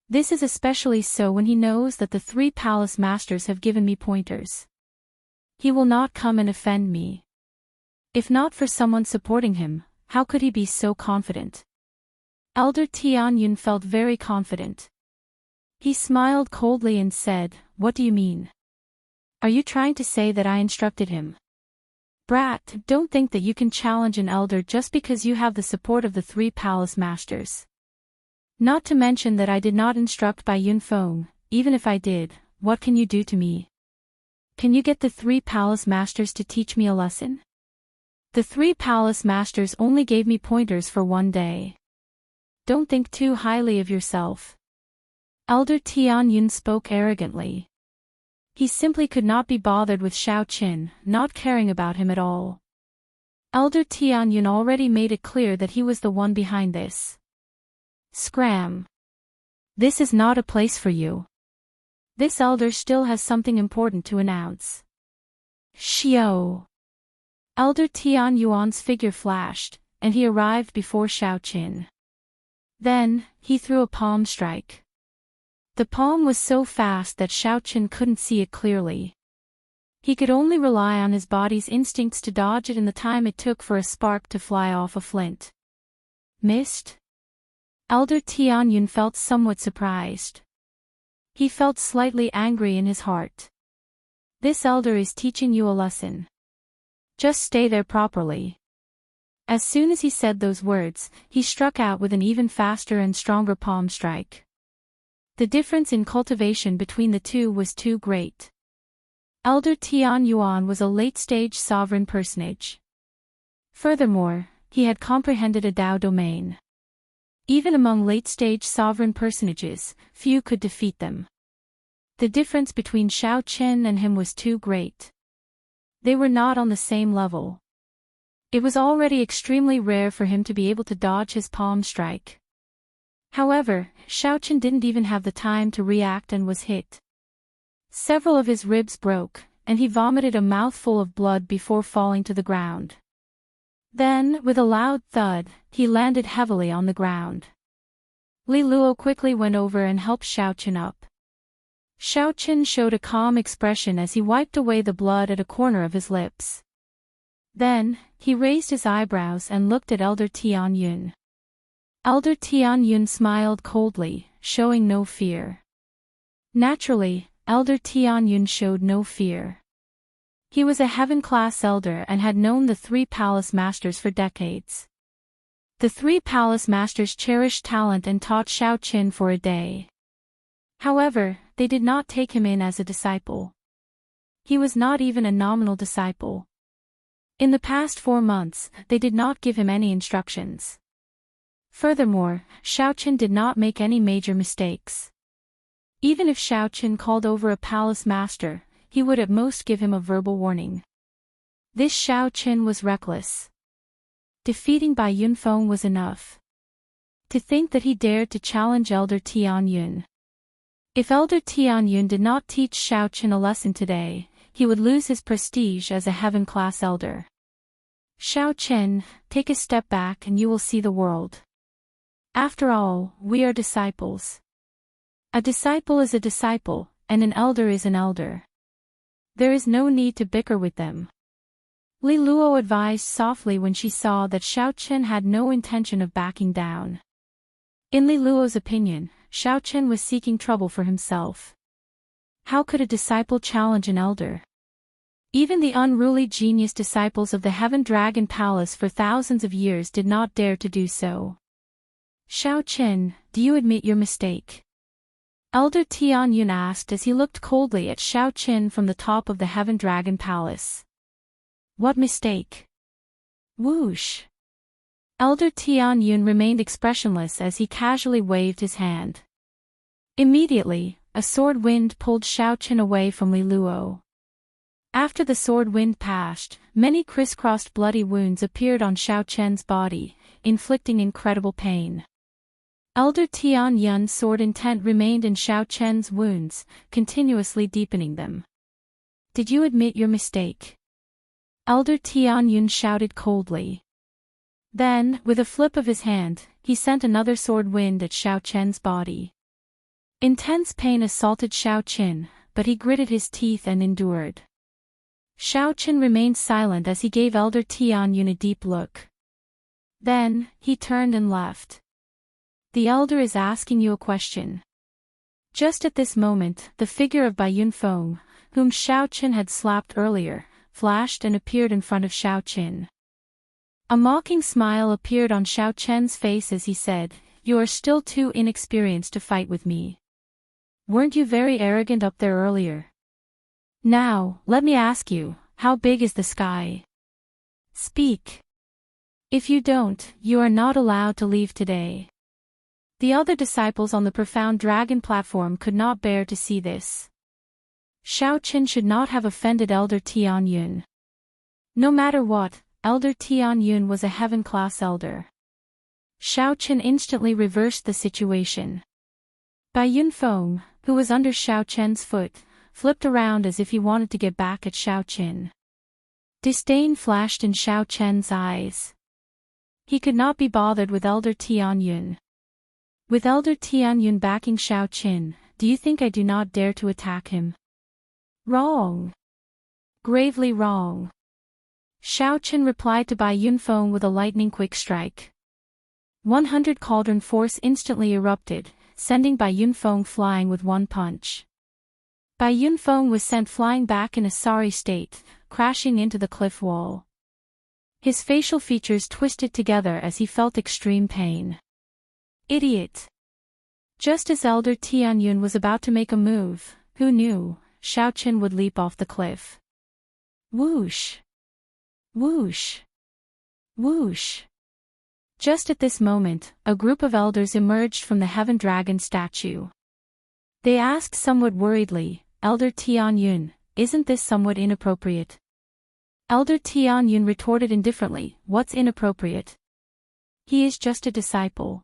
This is especially so when he knows that the 3 palace masters have given me pointers. He will not come and offend me. If not for someone supporting him, how could he be so confident? Elder Tian Yun felt very confident. He smiled coldly and said, "What do you mean? Are you trying to say that I instructed him? Brat, don't think that you can challenge an elder just because you have the support of the 3 palace masters. Not to mention that I did not instruct Bai Yunfeng, even if I did, what can you do to me? Can you get the 3 palace masters to teach me a lesson? The 3 palace masters only gave me pointers for 1 day. Don't think too highly of yourself." Elder Tian Yun spoke arrogantly. He simply could not be bothered with Xiaochen, not caring about him at all. Elder Tian Yun already made it clear that he was the one behind this. Scram. This is not a place for you. This elder still has something important to announce. Xiao. Elder Tian Yuan's figure flashed, and he arrived before Xiaochen. Then, he threw a palm strike. The palm was so fast that Xiaochen couldn't see it clearly. He could only rely on his body's instincts to dodge it in the time it took for a spark to fly off a flint. Missed? Elder Tian Yun felt somewhat surprised. He felt slightly angry in his heart. This elder is teaching you a lesson. Just stay there properly. As soon as he said those words, he struck out with an even faster and stronger palm strike. The difference in cultivation between the two was too great. Elder Tian Yuan was a late-stage sovereign personage. Furthermore, he had comprehended a Dao domain. Even among late-stage sovereign personages, few could defeat them. The difference between Xiaochen and him was too great. They were not on the same level. It was already extremely rare for him to be able to dodge his palm strike. However, Xiaochen didn't even have the time to react and was hit. Several of his ribs broke, and he vomited a mouthful of blood before falling to the ground. Then, with a loud thud, he landed heavily on the ground. Li Luo quickly went over and helped Xiaochen up. Xiaochen showed a calm expression as he wiped away the blood at a corner of his lips. Then, he raised his eyebrows and looked at Elder Tian Yun. Elder Tianyun smiled coldly, showing no fear. Naturally, Elder Tianyun showed no fear. He was a heaven-class elder and had known the three palace masters for decades. The three palace masters cherished talent and taught Xiaoqin for a day. However, they did not take him in as a disciple. He was not even a nominal disciple. In the past 4 months, they did not give him any instructions. Furthermore, Xiaoqin did not make any major mistakes. Even if Xiaoqin called over a palace master, he would at most give him a verbal warning. This Xiaoqin was reckless. Defeating Bai Yunfeng was enough. To think that he dared to challenge Elder Tianyun. If Elder Tianyun did not teach Xiaoqin a lesson today, he would lose his prestige as a heaven-class elder. Xiaoqin, take a step back and you will see the world. After all, we are disciples. A disciple is a disciple, and an elder is an elder. There is no need to bicker with them. Li Luo advised softly when she saw that Xiaoqin had no intention of backing down. In Li Luo's opinion, Xiaoqin was seeking trouble for himself. How could a disciple challenge an elder? Even the unruly genius disciples of the Heaven Dragon Palace for thousands of years did not dare to do so. Xiaoqin, do you admit your mistake? Elder Tianyun asked as he looked coldly at Xiaoqin from the top of the Heaven Dragon Palace. What mistake? Whoosh! Elder Tianyun remained expressionless as he casually waved his hand. Immediately, a sword wind pulled Xiaoqin away from Li Luo. After the sword wind passed, many crisscrossed bloody wounds appeared on Xiaoqin's body, inflicting incredible pain. Elder Tianyun's sword intent remained in Xiaoqin's wounds, continuously deepening them. Did you admit your mistake? Elder Tianyun shouted coldly. Then, with a flip of his hand, he sent another sword wind at Xiaoqin's body. Intense pain assaulted Xiaoqin, but he gritted his teeth and endured. Xiaoqin remained silent as he gave Elder Tianyun a deep look. Then, he turned and left. The elder is asking you a question. Just at this moment, the figure of Bai Yunfeng, whom Xiaoqin had slapped earlier, flashed and appeared in front of Xiaoqin. A mocking smile appeared on Xiaoqin's face as he said, "You are still too inexperienced to fight with me. Weren't you very arrogant up there earlier? Now, let me ask you, how big is the sky? Speak. If you don't, you are not allowed to leave today." The other disciples on the profound dragon platform could not bear to see this. Xiaoqin should not have offended Elder Tianyun. No matter what, Elder Tianyun was a heaven-class elder. Xiaoqin instantly reversed the situation. Bai Yunfeng, who was under Xiaoqin's foot, flipped around as if he wanted to get back at Xiaoqin. Disdain flashed in Xiaoqin's eyes. He could not be bothered with Elder Tianyun. With Elder Tianyun backing Xiaoqin, do you think I do not dare to attack him? Wrong. Gravely wrong. Xiaoqin replied to Bai Yunfeng with a lightning-quick strike. 100 cauldron force instantly erupted, sending Bai Yunfeng flying with one punch. Bai Yunfeng was sent flying back in a sorry state, crashing into the cliff wall. His facial features twisted together as he felt extreme pain. Idiot! Just as Elder Tianyun was about to make a move, who knew, Xiaoqin would leap off the cliff. Whoosh! Whoosh! Whoosh! Just at this moment, a group of elders emerged from the Heaven Dragon statue. They asked somewhat worriedly, "Elder Tianyun, isn't this somewhat inappropriate?" Elder Tianyun retorted indifferently, "What's inappropriate? He is just a disciple.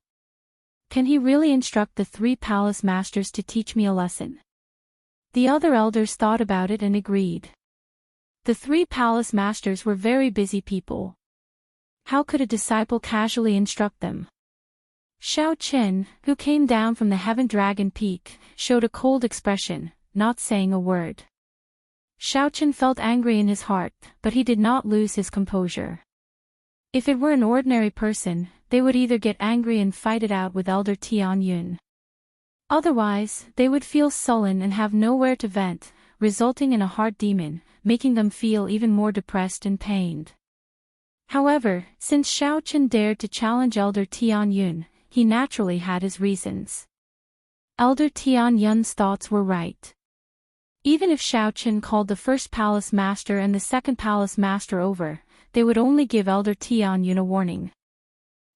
Can he really instruct the three palace masters to teach me a lesson?" The other elders thought about it and agreed. The three palace masters were very busy people. How could a disciple casually instruct them? Xiaoqin, who came down from the Heaven Dragon Peak, showed a cold expression, not saying a word. Xiaoqin felt angry in his heart, but he did not lose his composure. If it were an ordinary person, they would either get angry and fight it out with Elder Tianyun. Otherwise, they would feel sullen and have nowhere to vent, resulting in a heart demon, making them feel even more depressed and pained. However, since Xiaochen dared to challenge Elder Tianyun, he naturally had his reasons. Elder Tianyun's thoughts were right. Even if Xiaochen called the first palace master and the second palace master over, they would only give Elder Tianyun a warning.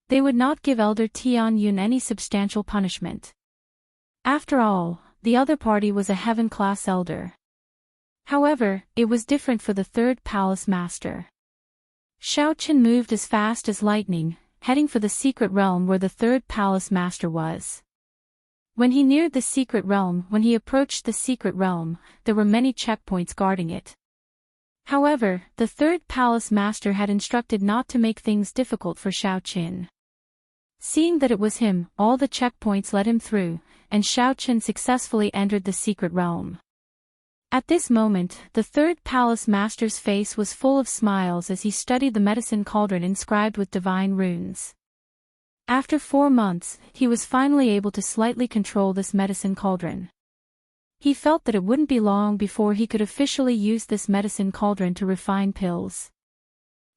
They would not give Elder Tianyun any substantial punishment. After all, the other party was a heaven-class elder. However, it was different for the third palace master. Xiaochen moved as fast as lightning, heading for the secret realm where the third palace master was. When he neared the secret realm, there were many checkpoints guarding it. However, the third palace master had instructed not to make things difficult for Xiaochen. Seeing that it was him, all the checkpoints let him through, and Xiaochen successfully entered the secret realm. At this moment, the third palace master's face was full of smiles as he studied the medicine cauldron inscribed with divine runes. After 4 months, he was finally able to slightly control this medicine cauldron. He felt that it wouldn't be long before he could officially use this medicine cauldron to refine pills.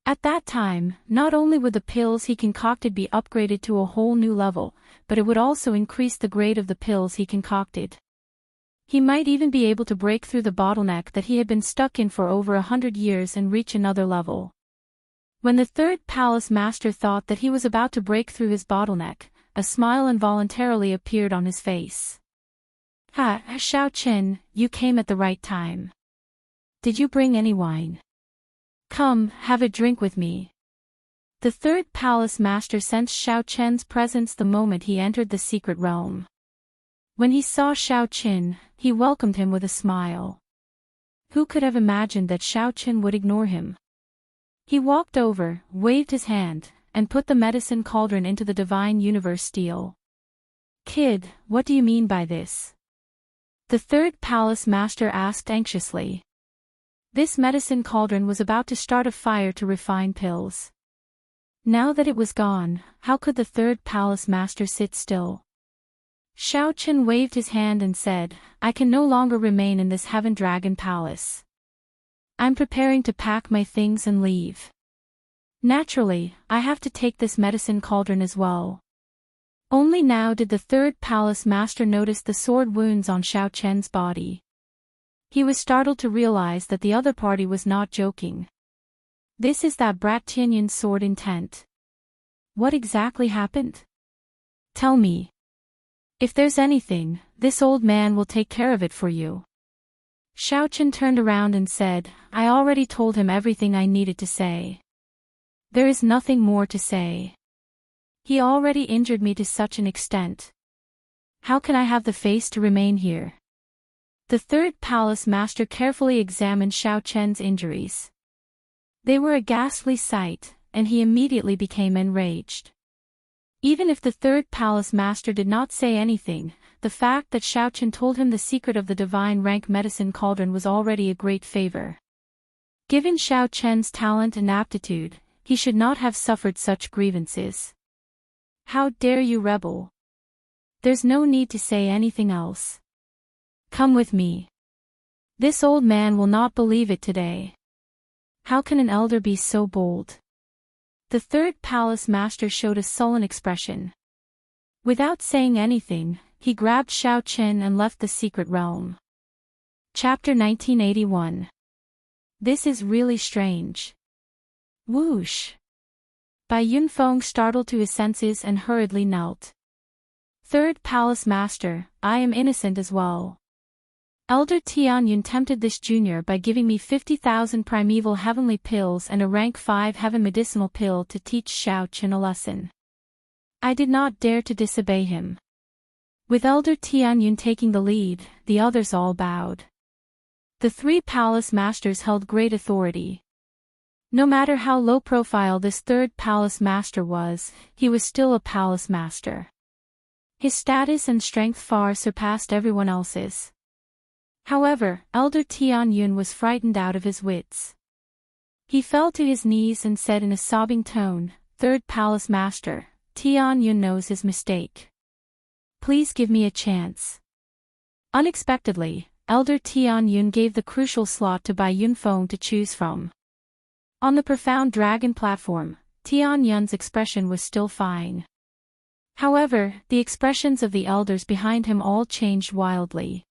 At that time, not only would the pills he concocted be upgraded to a whole new level, but it would also increase the grade of the pills he concocted. He might even be able to break through the bottleneck that he had been stuck in for over 100 years and reach another level. When the third palace master thought that he was about to break through his bottleneck, a smile involuntarily appeared on his face. "Ha, Xiaochen, you came at the right time. Did you bring any wine? Come, have a drink with me." The third palace master sensed Xiaochen's presence the moment he entered the secret realm. When he saw Xiaochen, he welcomed him with a smile. Who could have imagined that Xiaochen would ignore him? He walked over, waved his hand, and put the medicine cauldron into the divine universe steel. "Kid, what do you mean by this?" The third palace master asked anxiously. This medicine cauldron was about to start a fire to refine pills. Now that it was gone, how could the third palace master sit still? Xiaochen waved his hand and said, "I can no longer remain in this heaven dragon palace. I'm preparing to pack my things and leave. Naturally, I have to take this medicine cauldron as well." Only now did the third palace master notice the sword wounds on Xiaochen's body. He was startled to realize that the other party was not joking. This is that brat Tianyun's sword intent. What exactly happened? Tell me. If there's anything, this old man will take care of it for you. Xiaochen turned around and said, "I already told him everything I needed to say. There is nothing more to say. He already injured me to such an extent. How can I have the face to remain here?" The third palace master carefully examined Xiaochen's injuries. They were a ghastly sight, and he immediately became enraged. Even if the third palace master did not say anything, the fact that Xiaochen told him the secret of the divine rank medicine cauldron was already a great favor. Given Xiaochen's talent and aptitude, he should not have suffered such grievances. "How dare you rebel? There's no need to say anything else. Come with me. This old man will not believe it today. How can an elder be so bold?" The third palace master showed a sullen expression. Without saying anything, he grabbed Xiaochen and left the secret realm. Chapter 1981. This is really strange. Whoosh! Bai Yunfeng startled to his senses and hurriedly knelt. "Third palace master, I am innocent as well. Elder Tianyun tempted this junior by giving me 50,000 primeval heavenly pills and a rank 5 heaven medicinal pill to teach Xiaochen a lesson. I did not dare to disobey him." With Elder Tianyun taking the lead, the others all bowed. The 3 palace masters held great authority. No matter how low profile this third palace master was, he was still a palace master. His status and strength far surpassed everyone else's. However, Elder Tianyun was frightened out of his wits. He fell to his knees and said in a sobbing tone, "Third Palace Master, Tian Yun knows his mistake. Please give me a chance." Unexpectedly, Elder Tian Yun gave the crucial slot to Bai Yunfeng to choose from. On the profound dragon platform, Tian Yun's expression was still fine. However, the expressions of the elders behind him all changed wildly.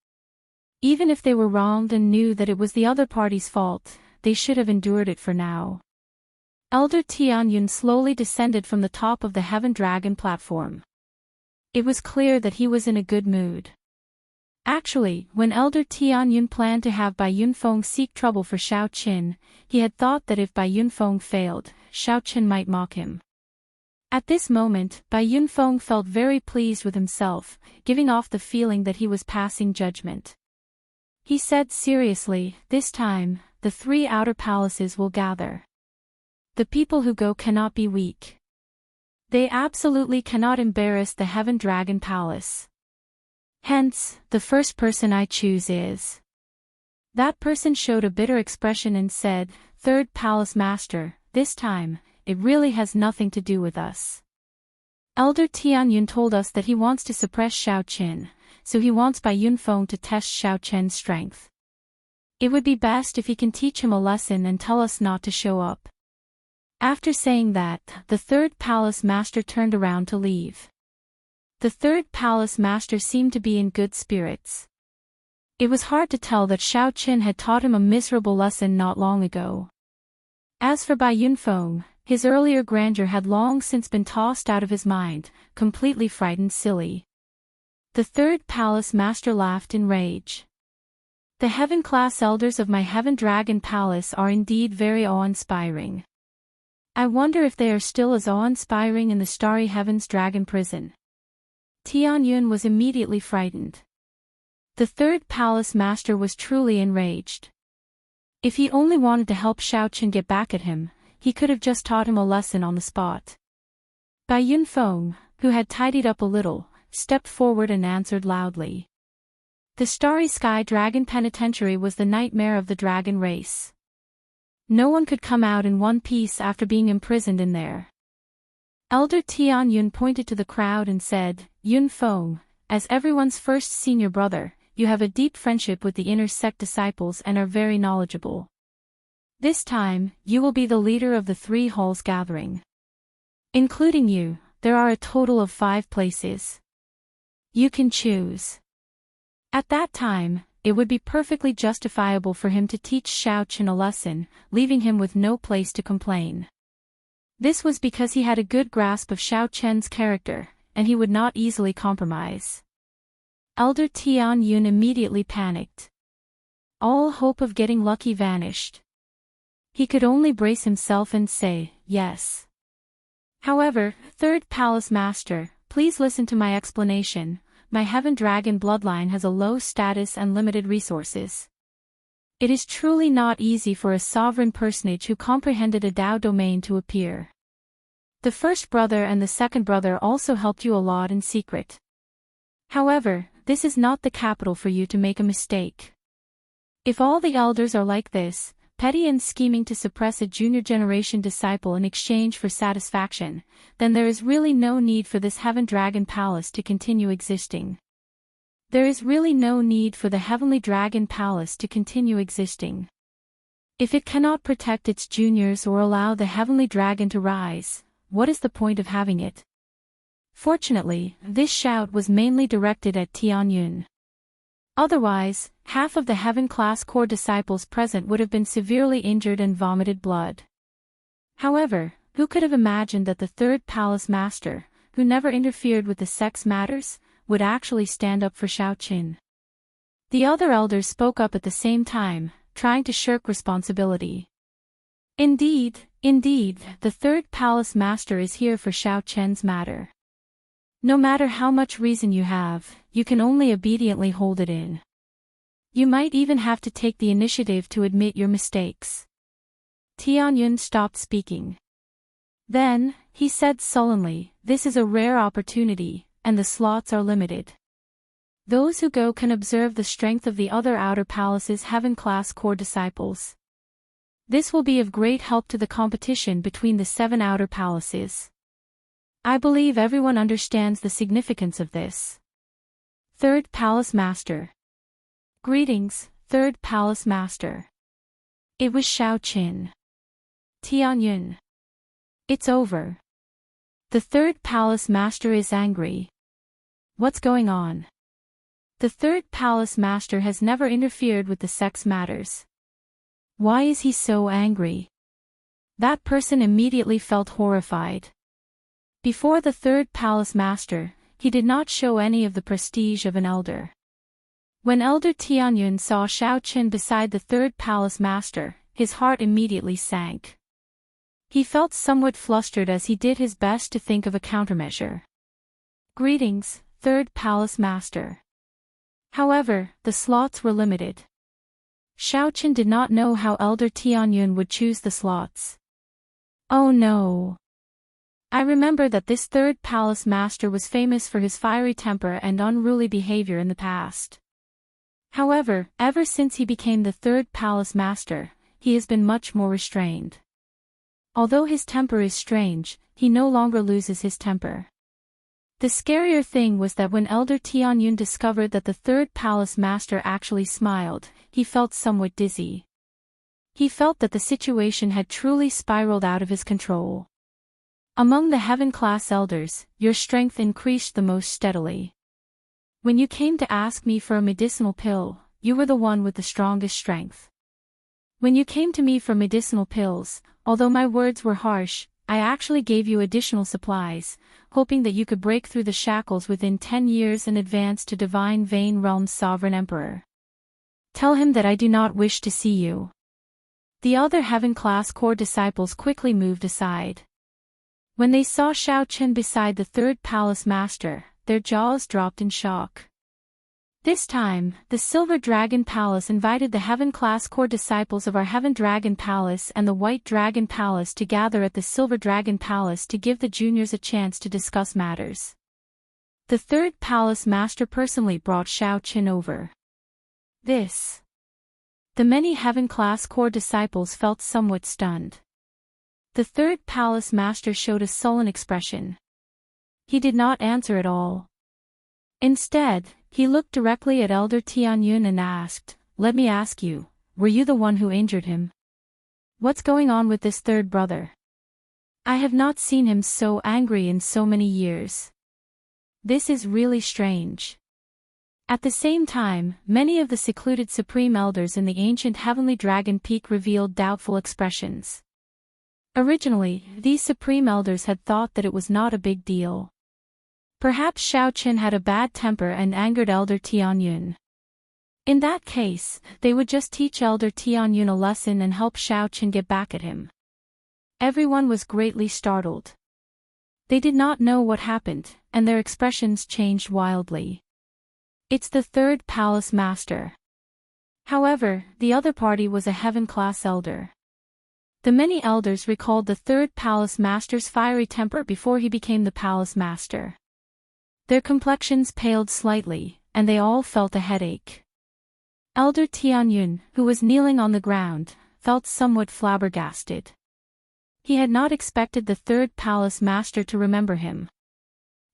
Even if they were wronged and knew that it was the other party's fault, they should have endured it for now. Elder Tian Yun slowly descended from the top of the Heaven Dragon platform. It was clear that he was in a good mood. Actually, when Elder Tian Yun planned to have Bai Yunfeng seek trouble for Xiao Qin, he had thought that if Bai Yunfeng failed, Xiao Qin might mock him. At this moment, Bai Yunfeng felt very pleased with himself, giving off the feeling that he was passing judgment. He said seriously, "This time, the 3 outer palaces will gather. The people who go cannot be weak. They absolutely cannot embarrass the Heaven Dragon Palace. Hence, the first person I choose is..." That person showed a bitter expression and said, "Third Palace Master, this time, it really has nothing to do with us. Elder Tian Yun told us that he wants to suppress Xiao Qin, so he wants Bai Yunfeng to test Xiao Qin's strength. It would be best if he can teach him a lesson and tell us not to show up." After saying that, the third palace master turned around to leave. The third palace master seemed to be in good spirits. It was hard to tell that Xiao Qin had taught him a miserable lesson not long ago. As for Bai Yunfeng, his earlier grandeur had long since been tossed out of his mind, completely frightened silly. The third palace master laughed in rage. "The heaven-class elders of my Heaven Dragon Palace are indeed very awe-inspiring. I wonder if they are still as awe-inspiring in the starry heavens dragon prison." Tian Yun was immediately frightened. The third palace master was truly enraged. If he only wanted to help Xiao Qin get back at him, he could have just taught him a lesson on the spot. Bai Yunfeng, who had tidied up a little, stepped forward and answered loudly. The Starry Sky Dragon Penitentiary was the nightmare of the dragon race. No one could come out in one piece after being imprisoned in there. Elder Tian Yun pointed to the crowd and said, "Yunfeng, as everyone's first senior brother, you have a deep friendship with the inner sect disciples and are very knowledgeable. This time, you will be the leader of the 3 halls gathering. Including you, there are a total of 5 places. You can choose." At that time, it would be perfectly justifiable for him to teach Xiao Qin a lesson, leaving him with no place to complain. This was because he had a good grasp of Xiao Qin's character, and he would not easily compromise. Elder Tian Yun immediately panicked. All hope of getting lucky vanished. He could only brace himself and say, "Yes." "However, third palace master, please listen to my explanation. My Heaven Dragon bloodline has a low status and limited resources. It is truly not easy for a sovereign personage who comprehended a Dao domain to appear. The first brother and the second brother also helped you a lot in secret. However, this is not the capital for you to make a mistake. If all the elders are like this, petty and scheming to suppress a junior generation disciple in exchange for satisfaction, then there is really no need for this Heaven Dragon Palace to continue existing. There is really no need for the Heavenly Dragon Palace to continue existing. If it cannot protect its juniors or allow the Heavenly Dragon to rise, what is the point of having it?" Fortunately, this shout was mainly directed at Tian Yun. Otherwise, half of the Heaven-class core disciples present would have been severely injured and vomited blood. However, who could have imagined that the third palace master, who never interfered with the sex matters, would actually stand up for Xiao Qin? The other elders spoke up at the same time, trying to shirk responsibility. Indeed, the third palace master is here for Xiao Qin's matter. No matter how much reason you have, you can only obediently hold it in. You might even have to take the initiative to admit your mistakes." Tian Yun stopped speaking. Then, he said sullenly, "This is a rare opportunity, and the slots are limited. Those who go can observe the strength of the other outer palace's heaven-class core disciples. This will be of great help to the competition between the 7 outer palaces. I believe everyone understands the significance of this. Third Palace Master. Greetings, Third Palace Master. It was Xiaoqin. Tianyun. It's over. The Third Palace Master is angry. What's going on? The Third Palace Master has never interfered with the sex matters. Why is he so angry? That person immediately felt horrified. Before the Third Palace Master, he did not show any of the prestige of an elder. When Elder Tianyun saw Xiaoqin beside the Third Palace Master, his heart immediately sank. He felt somewhat flustered as he did his best to think of a countermeasure. Greetings, Third Palace Master. However, the slots were limited. Xiaoqin did not know how Elder Tianyun would choose the slots. Oh no! I remember that this Third Palace Master was famous for his fiery temper and unruly behavior in the past. However, ever since he became the Third Palace Master, he has been much more restrained. Although his temper is strange, he no longer loses his temper. The scarier thing was that when Elder Tianyun discovered that the Third Palace Master actually smiled, he felt somewhat dizzy. He felt that the situation had truly spiraled out of his control. Among the heaven-class elders, your strength increased the most steadily. When you came to ask me for a medicinal pill, you were the one with the strongest strength. When you came to me for medicinal pills, although my words were harsh, I actually gave you additional supplies, hoping that you could break through the shackles within 10 years and advance to Divine Vein Realm's Sovereign Emperor. Tell him that I do not wish to see you. The other heaven-class core disciples quickly moved aside. When they saw Xiaoqin beside the Third Palace Master, their jaws dropped in shock. This time, the Silver Dragon Palace invited the Heaven-class core disciples of our Heaven Dragon Palace and the White Dragon Palace to gather at the Silver Dragon Palace to give the juniors a chance to discuss matters. The Third Palace Master personally brought Xiaoqin over. The many Heaven-class core disciples felt somewhat stunned. The Third Palace Master showed a sullen expression. He did not answer at all. Instead, he looked directly at Elder Tianyun and asked, "Let me ask you, were you the one who injured him? What's going on with this third brother? I have not seen him so angry in so many years. This is really strange." At the same time, many of the secluded Supreme Elders in the ancient Heavenly Dragon Peak revealed doubtful expressions. Originally, these Supreme Elders had thought that it was not a big deal. Perhaps Xiaoqin had a bad temper and angered Elder Tianyun. In that case, they would just teach Elder Tianyun a lesson and help Xiaoqin get back at him. Everyone was greatly startled. They did not know what happened, and their expressions changed wildly. It's the Third Palace Master. However, the other party was a Heaven-class elder. The many elders recalled the Third Palace Master's fiery temper before he became the Palace Master. Their complexions paled slightly, and they all felt a headache. Elder Tianyun, who was kneeling on the ground, felt somewhat flabbergasted. He had not expected the Third Palace Master to remember him.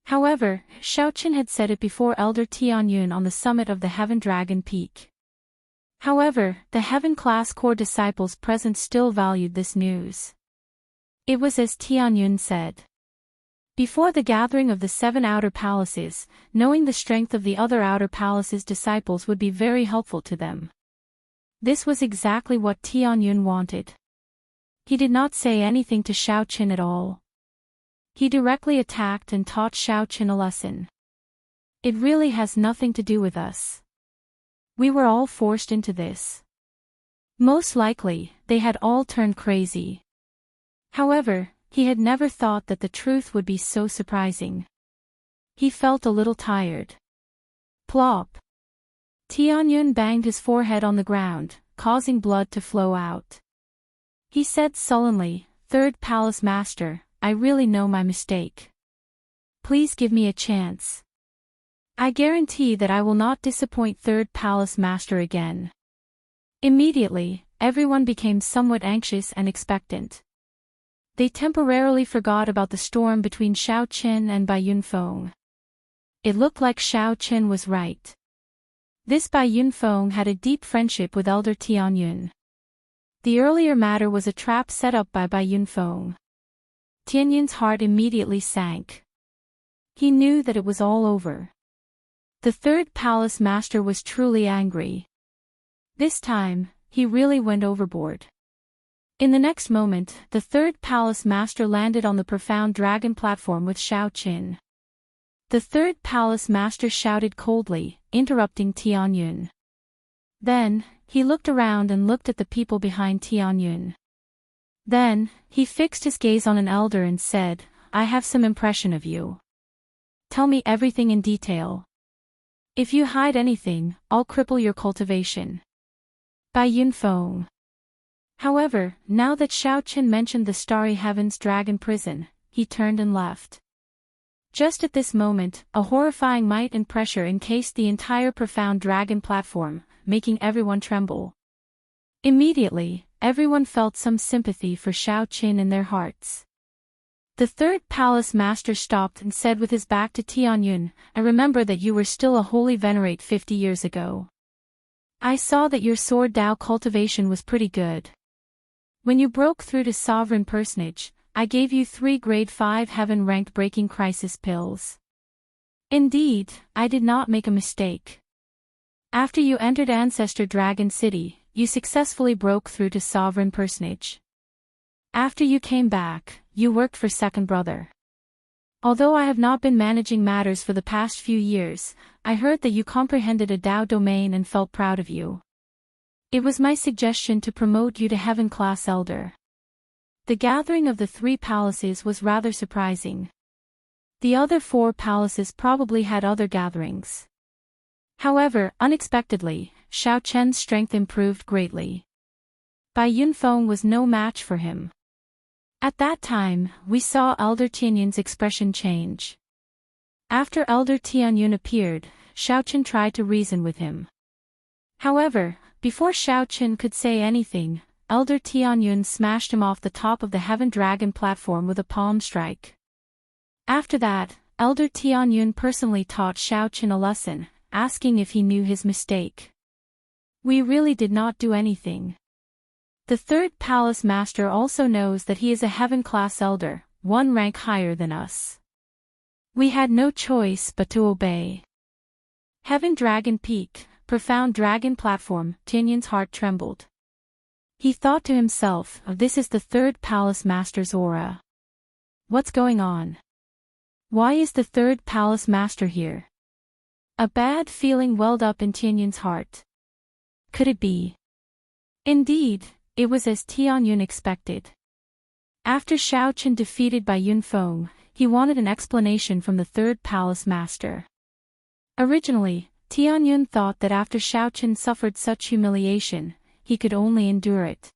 However, Xiaoqin had said it before Elder Tianyun on the summit of the Heaven Dragon Peak. However, the Heaven-class core disciples present still valued this news. It was as Tianyun said. Before the gathering of the 7 outer palaces, knowing the strength of the other outer palaces' disciples would be very helpful to them. This was exactly what Tianyun wanted. He did not say anything to Xiaoqin at all. He directly attacked and taught Xiaoqin a lesson. It really has nothing to do with us. We were all forced into this. Most likely, they had all turned crazy. However, he had never thought that the truth would be so surprising. He felt a little tired. Plop. Tianyun banged his forehead on the ground, causing blood to flow out. He said sullenly, "Third Palace Master, I really know my mistake. Please give me a chance. I guarantee that I will not disappoint Third Palace Master again." Immediately, everyone became somewhat anxious and expectant. They temporarily forgot about the storm between Xiaoqin and Bai Yunfeng. It looked like Xiaoqin was right. This Bai Yunfeng had a deep friendship with Elder Tianyun. The earlier matter was a trap set up by Bai Yunfeng. Tianyun's heart immediately sank. He knew that it was all over. The third palace master was truly angry. This time, he really went overboard. In the next moment, the third palace master landed on the profound dragon platform with Xiaoqin. The third palace master shouted coldly, interrupting Tianyun. Then, he looked around and looked at the people behind Tianyun. Then, he fixed his gaze on an elder and said, "I have some impression of you. Tell me everything in detail. If you hide anything, I'll cripple your cultivation." Bai Yunfeng. However, now that Xiaoqin mentioned the Starry Heavens Dragon Prison, he turned and left. Just at this moment, a horrifying might and pressure encased the entire profound dragon platform, making everyone tremble. Immediately, everyone felt some sympathy for Xiaoqin in their hearts. The third palace master stopped and said with his back to Tianyun, "I remember that you were still a holy venerate 50 years ago. I saw that your sword Dao cultivation was pretty good. When you broke through to sovereign personage, I gave you 3 grade 5 heaven-ranked breaking crisis pills. Indeed, I did not make a mistake. After you entered Ancestor Dragon City, you successfully broke through to sovereign personage. After you came back, you worked for Second Brother. Although I have not been managing matters for the past few years, I heard that you comprehended a Dao domain and felt proud of you. It was my suggestion to promote you to Heaven-class Elder." The gathering of the 3 palaces was rather surprising. The other 4 palaces probably had other gatherings. However, unexpectedly, Xiaoqian's strength improved greatly. Bai Yunfeng was no match for him. At that time, we saw Elder Tianyun's expression change. After Elder Tianyun appeared, Xiaoqian tried to reason with him. However, before Xiaoqian could say anything, Elder Tianyun smashed him off the top of the Heaven Dragon platform with a palm strike. After that, Elder Tianyun personally taught Xiaoqian a lesson, asking if he knew his mistake. "We really did not do anything. The third palace master also knows that he is a heaven-class elder, 1 rank higher than us. We had no choice but to obey." Heaven Dragon Peak, profound dragon platform, Tianyun's heart trembled. He thought to himself, "This is the third palace master's aura. What's going on? Why is the third palace master here?" A bad feeling welled up in Tianyun's heart. Could it be? Indeed, it was as Tianyun expected. After Xiaoqian defeated Bai Yunfeng, he wanted an explanation from the third palace master. Originally, Tianyun thought that after Xiaoqian suffered such humiliation, he could only endure it.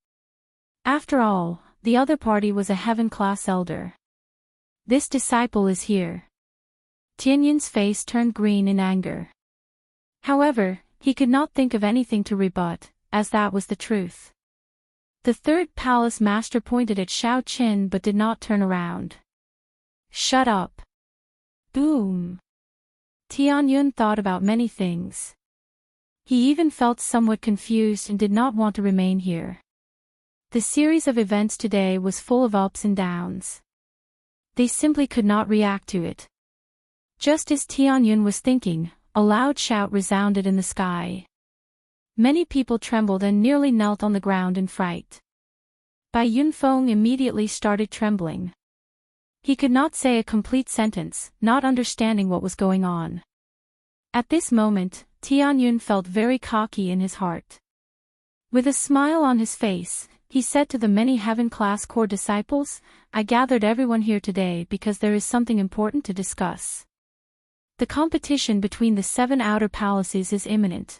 After all, the other party was a heaven-class elder. This disciple is here. Tianyun's face turned green in anger. However, he could not think of anything to rebut, as that was the truth. The third palace master pointed at Xiaoqian but did not turn around. "Shut up." Boom. Tianyun thought about many things. He even felt somewhat confused and did not want to remain here. The series of events today was full of ups and downs. They simply could not react to it. Just as Tianyun was thinking, a loud shout resounded in the sky. Many people trembled and nearly knelt on the ground in fright. Bai Yunfeng immediately started trembling. He could not say a complete sentence, not understanding what was going on. At this moment, Tianyun felt very cocky in his heart. With a smile on his face, he said to the many heaven-class core disciples, "I gathered everyone here today because there is something important to discuss. The competition between the 7 outer palaces is imminent.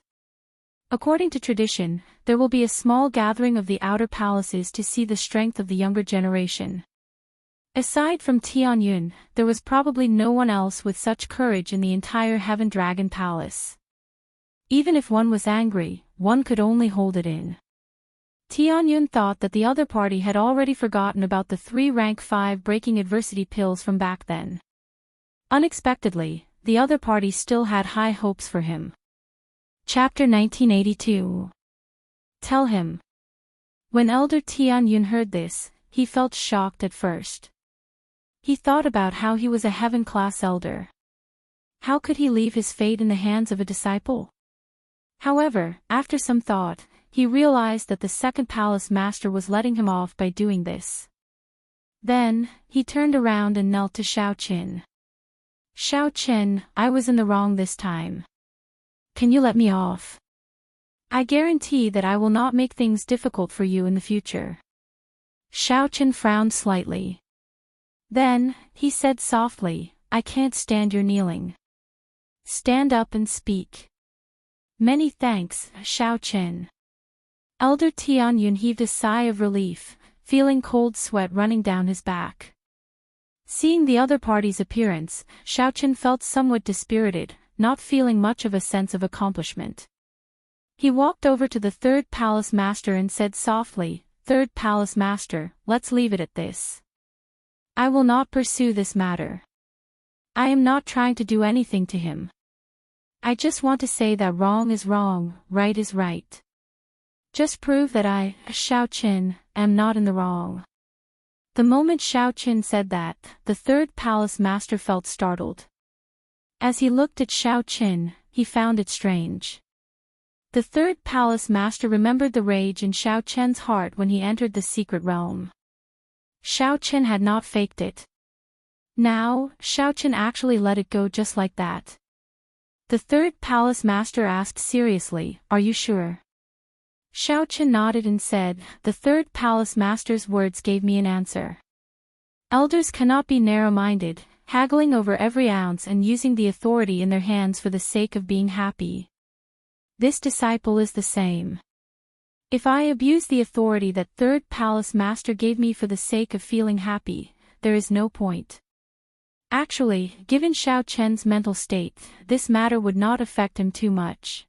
According to tradition, there will be a small gathering of the outer palaces to see the strength of the younger generation." Aside from Tianyun, there was probably no one else with such courage in the entire Heaven Dragon Palace. Even if one was angry, one could only hold it in. Tianyun thought that the other party had already forgotten about the 3 rank 5 breaking adversity pills from back then. Unexpectedly, the other party still had high hopes for him. Chapter 1982. Tell him. When Elder Tianyun heard this, he felt shocked at first. He thought about how he was a heaven-class elder. How could he leave his fate in the hands of a disciple? However, after some thought, he realized that the second palace master was letting him off by doing this. Then, he turned around and knelt to Xiaoqin. Xiaoqin, I was in the wrong this time. Can you let me off? I guarantee that I will not make things difficult for you in the future. Xiaoqin frowned slightly. Then, he said softly, I can't stand your kneeling. Stand up and speak. Many thanks, Xiaoqin. Elder Tianyun heaved a sigh of relief, feeling cold sweat running down his back. Seeing the other party's appearance, Xiaoqin felt somewhat dispirited, not feeling much of a sense of accomplishment. He walked over to the third palace master and said softly, Third palace master, let's leave it at this. I will not pursue this matter. I am not trying to do anything to him. I just want to say that wrong is wrong, right is right. Just prove that I, Xiaoqin, am not in the wrong. The moment Xiaoqin said that, the third palace master felt startled. As he looked at Xiaoqin, he found it strange. The third palace master remembered the rage in Xiaoqin's heart when he entered the secret realm. Xiaoqin had not faked it. Now, Xiaoqin actually let it go just like that. The third palace master asked seriously, Are you sure? Xiaoqin nodded and said, The third palace master's words gave me an answer. Elders cannot be narrow-minded, haggling over every ounce and using the authority in their hands for the sake of being happy. This disciple is the same. If I abuse the authority that third palace master gave me for the sake of feeling happy, there is no point. Actually, given Xiaoqin's mental state, this matter would not affect him too much.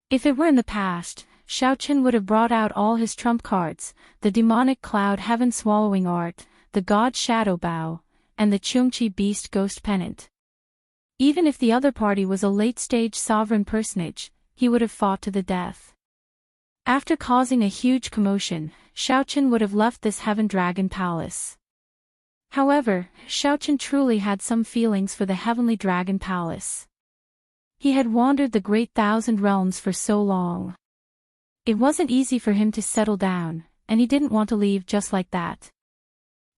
If it were in the past, Xiaoqin would have brought out all his trump cards, the demonic cloud heaven swallowing art, the god shadow bow, and the Chungchi beast ghost pennant. Even if the other party was a late-stage sovereign personage, he would have fought to the death. After causing a huge commotion, Xiaoqin would have left this heaven dragon palace. However, Xiaoqin truly had some feelings for the heavenly dragon palace. He had wandered the great thousand realms for so long. It wasn't easy for him to settle down, and he didn't want to leave just like that.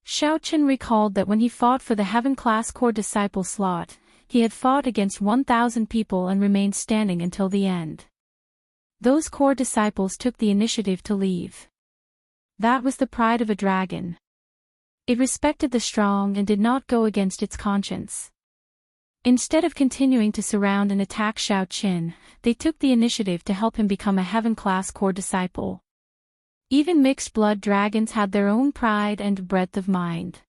Xiaoqin recalled that when he fought for the heaven-class core disciple slot, he had fought against 1,000 people and remained standing until the end. Those core disciples took the initiative to leave. That was the pride of a dragon. It respected the strong and did not go against its conscience. Instead of continuing to surround and attack Xiaoqin, they took the initiative to help him become a heaven-class core disciple. Even mixed-blood dragons had their own pride and breadth of mind.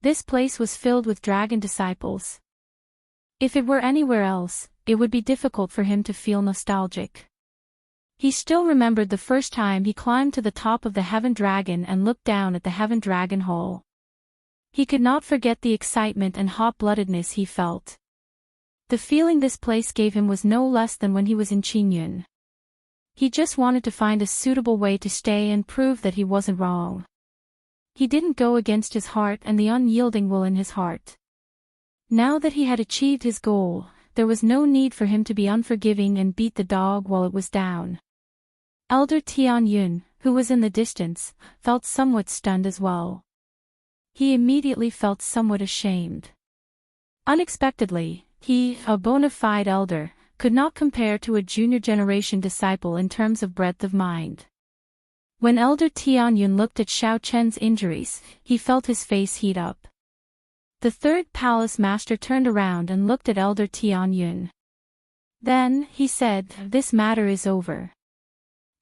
This place was filled with dragon disciples. If it were anywhere else, it would be difficult for him to feel nostalgic. He still remembered the first time he climbed to the top of the Heaven Dragon and looked down at the Heaven Dragon Hall. He could not forget the excitement and hot-bloodedness he felt. The feeling this place gave him was no less than when he was in Qingyun. He just wanted to find a suitable way to stay and prove that he wasn't wrong. He didn't go against his heart and the unyielding will in his heart. Now that he had achieved his goal, there was no need for him to be unforgiving and beat the dog while it was down. Elder Tianyun, who was in the distance, felt somewhat stunned as well. He immediately felt somewhat ashamed. Unexpectedly, he, a bona fide elder, could not compare to a junior generation disciple in terms of breadth of mind. When Elder Tianyun looked at Xiaoqin's injuries, he felt his face heat up. The third palace master turned around and looked at Elder Tianyun. Then, he said, "This matter is over.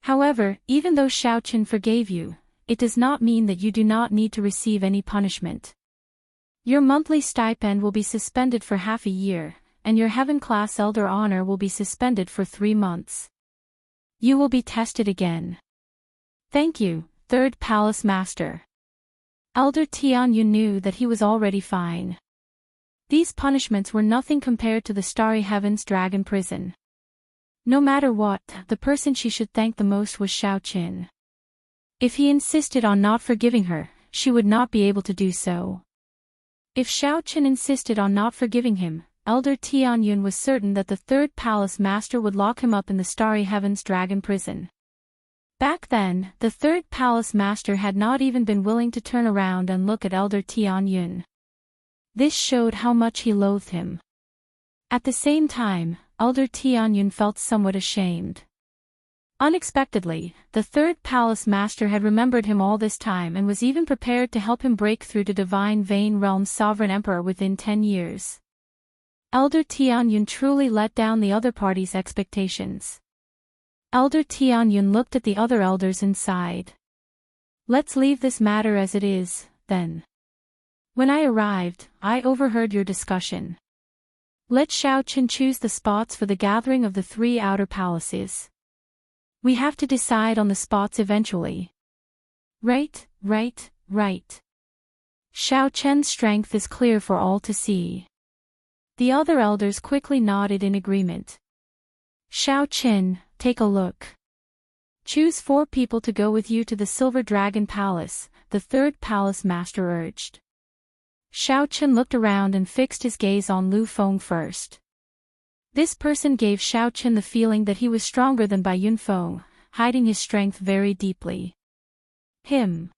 However, even though Xiaoqin forgave you, it does not mean that you do not need to receive any punishment. Your monthly stipend will be suspended for half a year, and your heaven-class elder honor will be suspended for 3 months. You will be tested again. Thank you, third palace master. Elder Tianyun knew that he was already fine. These punishments were nothing compared to the starry heavens dragon prison. No matter what, the person she should thank the most was Xiaoqin. If he insisted on not forgiving her, she would not be able to do so. If Xiaoqin insisted on not forgiving him, Elder Tianyun was certain that the third palace master would lock him up in the starry heavens dragon prison. Back then, the third palace master had not even been willing to turn around and look at Elder Tianyun. This showed how much he loathed him. At the same time, Elder Tianyun felt somewhat ashamed. Unexpectedly, the third palace master had remembered him all this time and was even prepared to help him break through to Divine Vein Realm's sovereign emperor within 10 years. Elder Tianyun truly let down the other party's expectations. Elder Tianyun looked at the other elders and sighed. Let's leave this matter as it is, then. When I arrived, I overheard your discussion. Let Xiaoqin choose the spots for the gathering of the 3 outer palaces. We have to decide on the spots eventually. Right. Xiaoqin's strength is clear for all to see. The other elders quickly nodded in agreement. Xiaoqin, take a look. Choose 4 people to go with you to the Silver Dragon Palace, the third palace master urged. Xiaoqin looked around and fixed his gaze on Lu Feng first. This person gave Xiaoqin the feeling that he was stronger than Bai Yunfeng, hiding his strength very deeply. Him.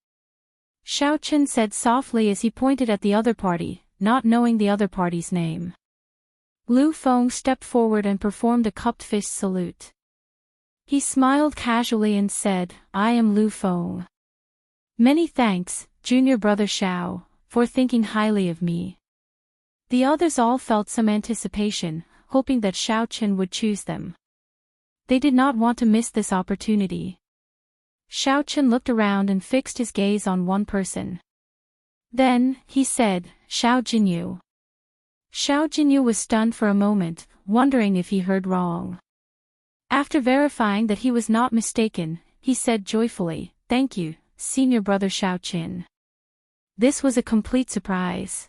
Xiaoqin said softly as he pointed at the other party, not knowing the other party's name. Lu Feng stepped forward and performed a cupped fist salute. He smiled casually and said, I am Lu Feng. Many thanks, junior brother Xiao, for thinking highly of me. The others all felt some anticipation, hoping that Xiaoqin would choose them. They did not want to miss this opportunity. Xiaoqin looked around and fixed his gaze on one person. Then, he said, Xiao Jinyu. Xiao Jinyu was stunned for a moment, wondering if he heard wrong. After verifying that he was not mistaken, he said joyfully, Thank you, senior brother Xiaoqin. This was a complete surprise.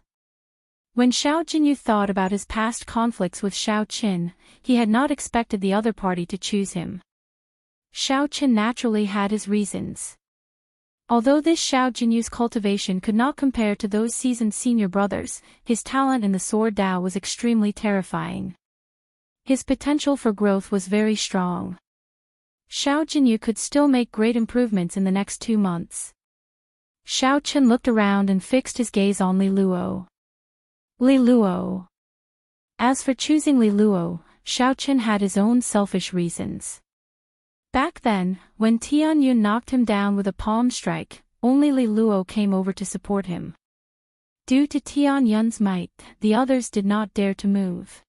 When Xiao Jinyu thought about his past conflicts with Xiaoqin, he had not expected the other party to choose him. Xiaoqin naturally had his reasons. Although this Xiao Jinyu's cultivation could not compare to those seasoned senior brothers, his talent in the sword Dao was extremely terrifying. His potential for growth was very strong. Xiao Jinyu could still make great improvements in the next 2 months. Xiaoqin looked around and fixed his gaze on Li Luo. Li Luo. As for choosing Li Luo, Xiaoqin had his own selfish reasons. Back then, when Tianyun knocked him down with a palm strike, only Li Luo came over to support him. Due to Tianyun's might, the others did not dare to move.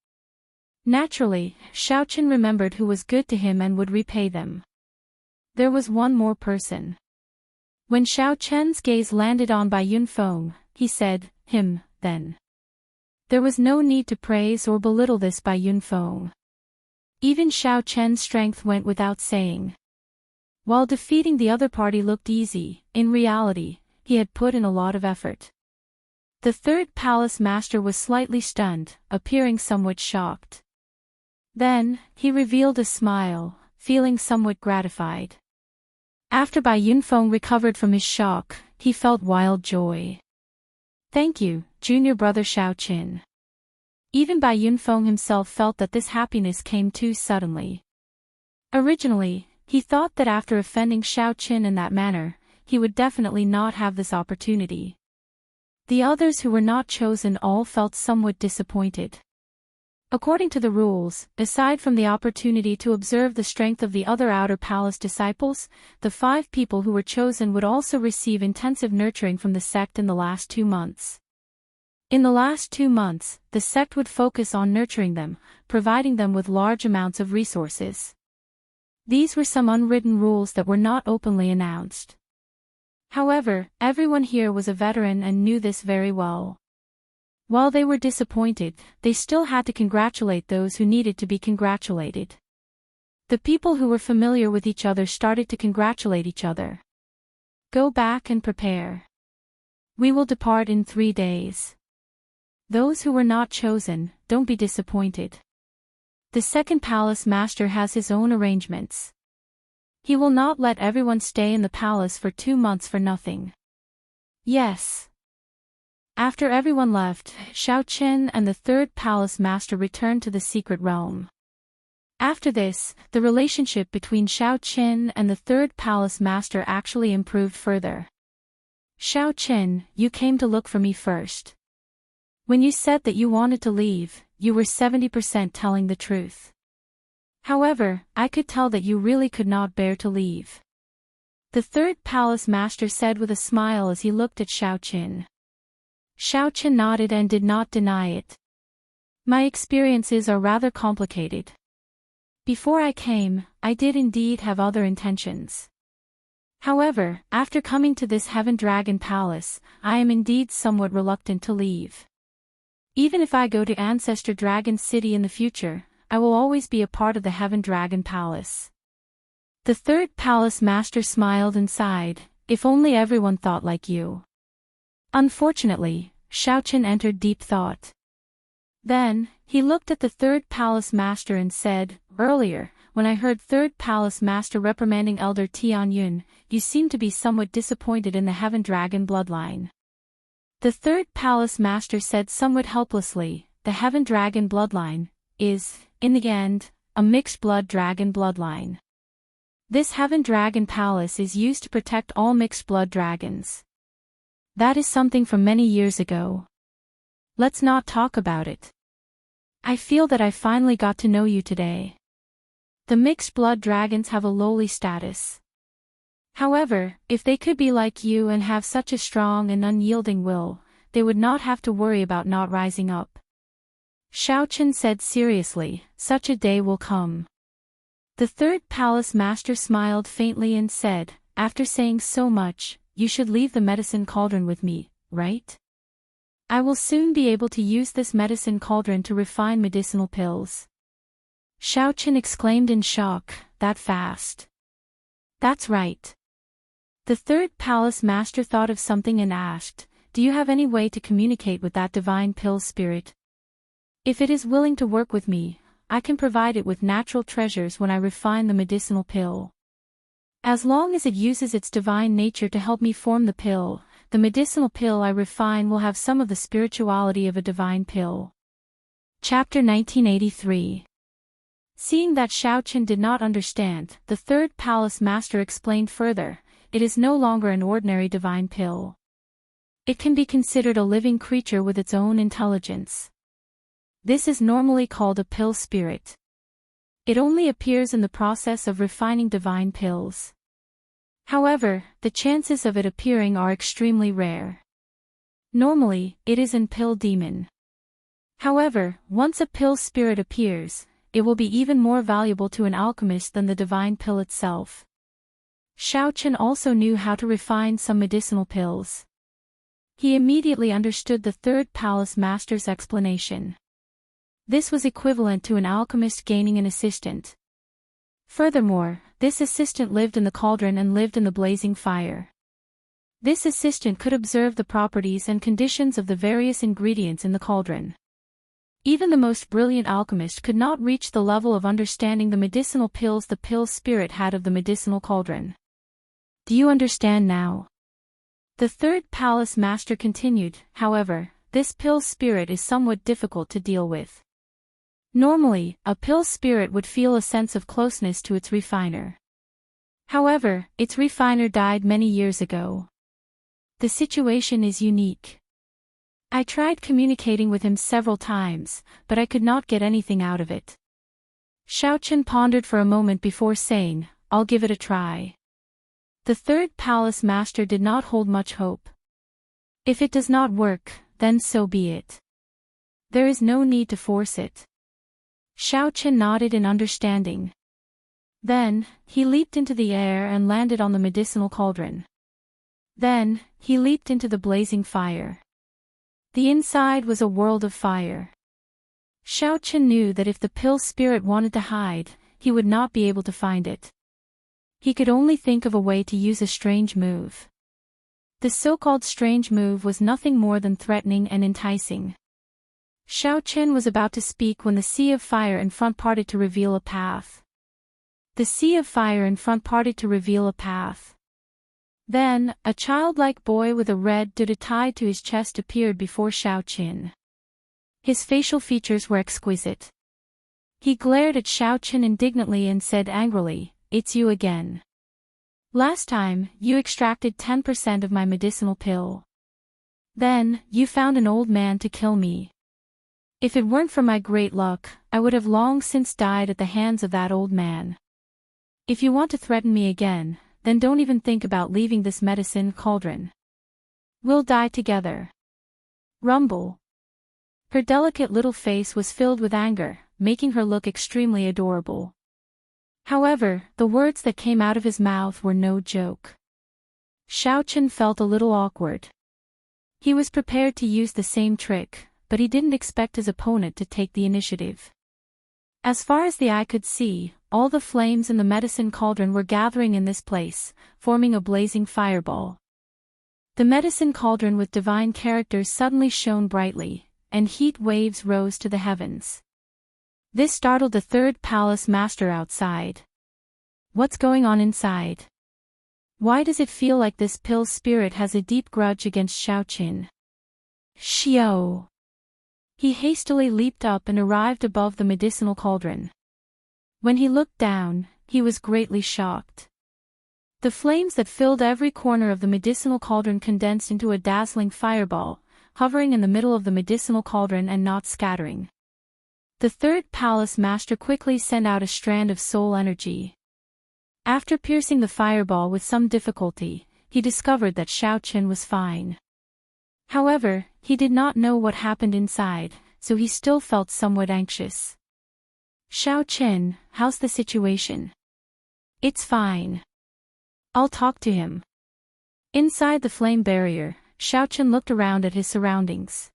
Naturally, Xiaoqin remembered who was good to him and would repay them. There was one more person. When Xiaoqin's gaze landed on Bai Yunfeng, he said, him, then. There was no need to praise or belittle this Bai Yunfeng. Even Xiaoqin's strength went without saying. While defeating the other party looked easy, in reality, he had put in a lot of effort. The third palace master was slightly stunned, appearing somewhat shocked. Then, he revealed a smile, feeling somewhat gratified. After Bai Yunfeng recovered from his shock, he felt wild joy. Thank you, junior brother Xiaoqin. Even Bai Yunfeng himself felt that this happiness came too suddenly. Originally, he thought that after offending Xiaoqin in that manner, he would definitely not have this opportunity. The others who were not chosen all felt somewhat disappointed. According to the rules, aside from the opportunity to observe the strength of the other outer palace disciples, the 5 people who were chosen would also receive intensive nurturing from the sect in the last 2 months. In the last 2 months, the sect would focus on nurturing them, providing them with large amounts of resources. These were some unwritten rules that were not openly announced. However, everyone here was a veteran and knew this very well. While they were disappointed, they still had to congratulate those who needed to be congratulated. The people who were familiar with each other started to congratulate each other. Go back and prepare. We will depart in 3 days. Those who were not chosen, don't be disappointed. The second palace master has his own arrangements. He will not let everyone stay in the palace for 2 months for nothing. Yes. After everyone left, Xiaoqin and the third palace master returned to the secret realm. After this, the relationship between Xiaoqin and the third palace master actually improved further. Xiaoqin, you came to look for me first. When you said that you wanted to leave, you were 70% telling the truth. However, I could tell that you really could not bear to leave. The third palace master said with a smile as he looked at Xiaoqin. Xiaoqin nodded and did not deny it. My experiences are rather complicated. Before I came, I did indeed have other intentions. However, after coming to this Heaven Dragon Palace, I am indeed somewhat reluctant to leave. Even if I go to Ancestor Dragon City in the future, I will always be a part of the Heaven Dragon Palace. The third palace master smiled and sighed, if only everyone thought like you. Unfortunately, Xiaoqin entered deep thought. Then, he looked at the third palace master and said, earlier, when I heard third palace master reprimanding Elder Tianyun, you seemed to be somewhat disappointed in the Heaven Dragon bloodline. The third palace master said somewhat helplessly, the Heaven Dragon bloodline is, in the end, a mixed blood dragon bloodline. This Heaven Dragon Palace is used to protect all mixed blood dragons. That is something from many years ago. Let's not talk about it. I feel that I finally got to know you today. The mixed blood dragons have a lowly status. However, if they could be like you and have such a strong and unyielding will, they would not have to worry about not rising up. Xiaoqin said seriously, such a day will come. The third palace master smiled faintly and said, after saying so much, you should leave the medicine cauldron with me, right? I will soon be able to use this medicine cauldron to refine medicinal pills. Xiaoqin exclaimed in shock, that fast? That's right. The third palace master thought of something and asked, do you have any way to communicate with that divine pill spirit? If it is willing to work with me, I can provide it with natural treasures when I refine the medicinal pill. As long as it uses its divine nature to help me form the pill, the medicinal pill I refine will have some of the spirituality of a divine pill. Chapter 1983. Seeing that Xiaoqin did not understand, the third palace master explained further, it is no longer an ordinary divine pill. It can be considered a living creature with its own intelligence. This is normally called a pill spirit. It only appears in the process of refining divine pills. However, the chances of it appearing are extremely rare. Normally, it is in pill demon. However, once a pill spirit appears, it will be even more valuable to an alchemist than the divine pill itself. Xiaoqin also knew how to refine some medicinal pills. He immediately understood the third palace master's explanation. This was equivalent to an alchemist gaining an assistant. Furthermore, this assistant lived in the cauldron and lived in the blazing fire. This assistant could observe the properties and conditions of the various ingredients in the cauldron. Even the most brilliant alchemist could not reach the level of understanding the medicinal pills the pill spirit had of the medicinal cauldron. Do you understand now? The third palace master continued, however, this pill spirit is somewhat difficult to deal with. Normally, a pill spirit would feel a sense of closeness to its refiner. However, its refiner died many years ago. The situation is unique. I tried communicating with him several times, but I could not get anything out of it. Xiaoqin pondered for a moment before saying, I'll give it a try. The third palace master did not hold much hope. If it does not work, then so be it. There is no need to force it. Xiaoqin nodded in understanding. Then, he leaped into the air and landed on the medicinal cauldron. Then, he leaped into the blazing fire. The inside was a world of fire. Xiaoqin knew that if the pill spirit wanted to hide, he would not be able to find it. He could only think of a way to use a strange move. The so-called strange move was nothing more than threatening and enticing. Xiaoqin was about to speak when the sea of fire in front parted to reveal a path. The sea of fire in front parted to reveal a path. Then, a childlike boy with a red duda tied to his chest appeared before Xiaoqin. His facial features were exquisite. He glared at Xiaoqin indignantly and said angrily, "It's you again. Last time, you extracted 10% of my medicinal pill. Then, you found an old man to kill me. If it weren't for my great luck, I would have long since died at the hands of that old man. If you want to threaten me again, then don't even think about leaving this medicine cauldron. We'll die together." Rumble. Her delicate little face was filled with anger, making her look extremely adorable. However, the words that came out of his mouth were no joke. Xiaoqin felt a little awkward. He was prepared to use the same trick, but he didn't expect his opponent to take the initiative. As far as the eye could see, all the flames in the medicine cauldron were gathering in this place, forming a blazing fireball. The medicine cauldron with divine characters suddenly shone brightly, and heat waves rose to the heavens. This startled the third palace master outside. What's going on inside? Why does it feel like this pill spirit has a deep grudge against Xiaoqin? Xiao! He hastily leaped up and arrived above the medicinal cauldron. When he looked down, he was greatly shocked. The flames that filled every corner of the medicinal cauldron condensed into a dazzling fireball, hovering in the middle of the medicinal cauldron and not scattering. The third palace master quickly sent out a strand of soul energy. After piercing the fireball with some difficulty, he discovered that Xiaoqin was fine. However, he did not know what happened inside, so he still felt somewhat anxious. "Xiaoqin, how's the situation?" "It's fine. I'll talk to him." Inside the flame barrier, Xiaoqin looked around at his surroundings.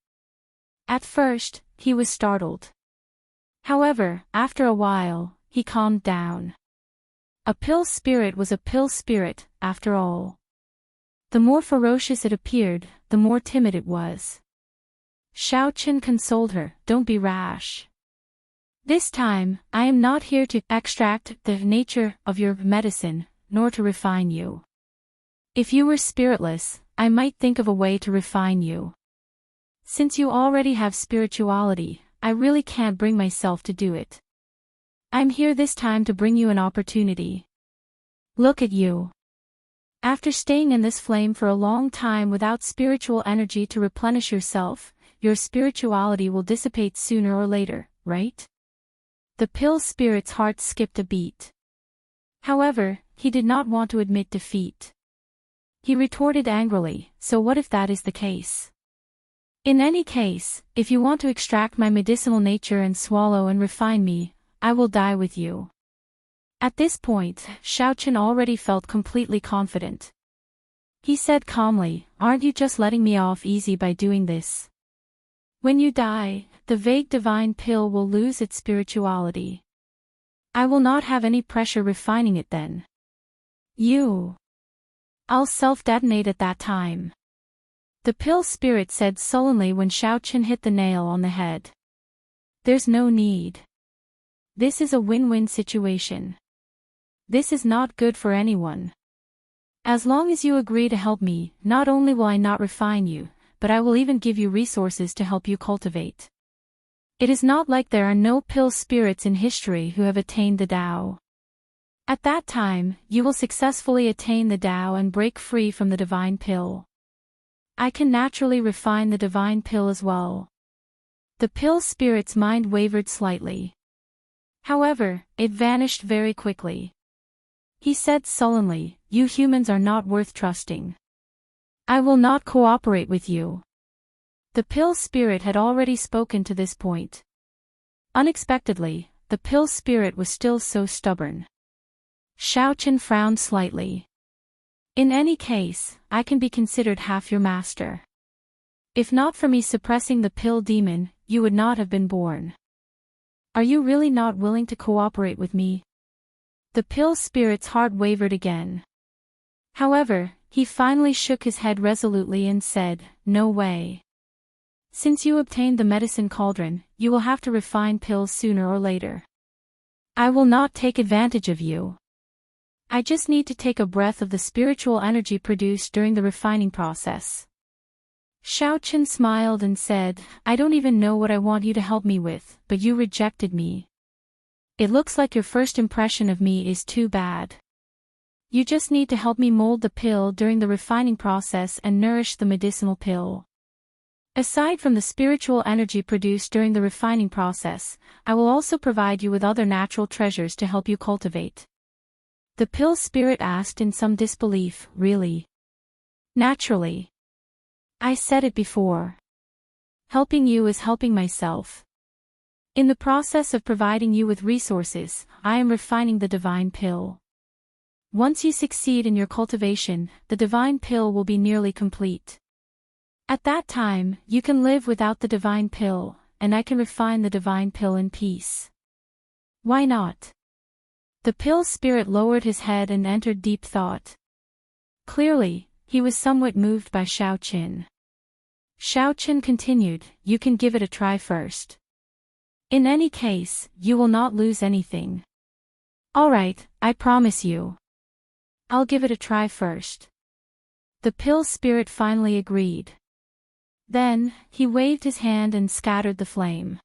At first, he was startled. However, after a while, he calmed down. A pill spirit was a pill spirit, after all. The more ferocious it appeared, the more timid it was. Xiaoqin consoled her, "Don't be rash. This time, I am not here to extract the nature of your medicine, nor to refine you. If you were spiritless, I might think of a way to refine you. Since you already have spirituality, I really can't bring myself to do it. I'm here this time to bring you an opportunity. Look at you. After staying in this flame for a long time without spiritual energy to replenish yourself, your spirituality will dissipate sooner or later, right?" The pill spirit's heart skipped a beat. However, he did not want to admit defeat. He retorted angrily, "So what if that is the case? In any case, if you want to extract my medicinal nature and swallow and refine me, I will die with you." At this point, Xiaoqin already felt completely confident. He said calmly, "Aren't you just letting me off easy by doing this? When you die, the vague divine pill will lose its spirituality. I will not have any pressure refining it then. I'll self-detonate at that time." The pill spirit said sullenly when Xiaoqin hit the nail on the head. "There's no need. This is a win-win situation. This is not good for anyone. As long as you agree to help me, not only will I not refine you, but I will even give you resources to help you cultivate. It is not like there are no pill spirits in history who have attained the Tao. At that time, you will successfully attain the Tao and break free from the divine pill. I can naturally refine the divine pill as well." The pill spirit's mind wavered slightly. However, it vanished very quickly. He said sullenly, "You humans are not worth trusting. I will not cooperate with you." The pill spirit had already spoken to this point. Unexpectedly, the pill spirit was still so stubborn. Xiaoqin frowned slightly. "In any case, I can be considered half your master. If not for me suppressing the pill demon, you would not have been born. Are you really not willing to cooperate with me?" The pill spirit's heart wavered again. However, He finally shook his head resolutely and said, "No way. Since you obtained the medicine cauldron, you will have to refine pills sooner or later. I will not take advantage of you. I just need to take a breath of the spiritual energy produced during the refining process." Xiaoqin smiled and said, "I don't even know what I want you to help me with, but you rejected me. It looks like your first impression of me is too bad. You just need to help me mold the pill during the refining process and nourish the medicinal pill. Aside from the spiritual energy produced during the refining process, I will also provide you with other natural treasures to help you cultivate." The pill spirit asked in some disbelief, "Really? Naturally. I said it before. Helping you is helping myself. In the process of providing you with resources, I am refining the divine pill. Once you succeed in your cultivation, the divine pill will be nearly complete. At that time, you can live without the divine pill, and I can refine the divine pill in peace. Why not?" The pill spirit lowered his head and entered deep thought. Clearly, he was somewhat moved by Xiaoqin. Xiaoqin continued, "You can give it a try first. In any case, you will not lose anything." "All right, I promise you. I'll give it a try first." The pill spirit finally agreed. Then, he waved his hand and scattered the flame.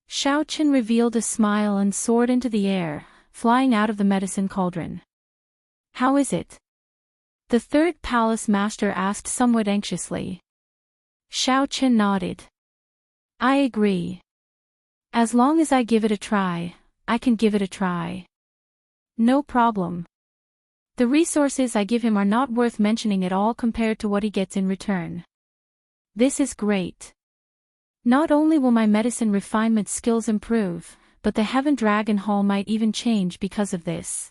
Xiaoqin revealed a smile and soared into the air, flying out of the medicine cauldron. "How is it?" the third palace master asked somewhat anxiously. Xiaoqin nodded. "I agree. As long as I give it a try, I can give it a try. No problem. The resources I give him are not worth mentioning at all compared to what he gets in return. This is great. Not only will my medicine refinement skills improve, but the Heaven Dragon Hall might even change because of this."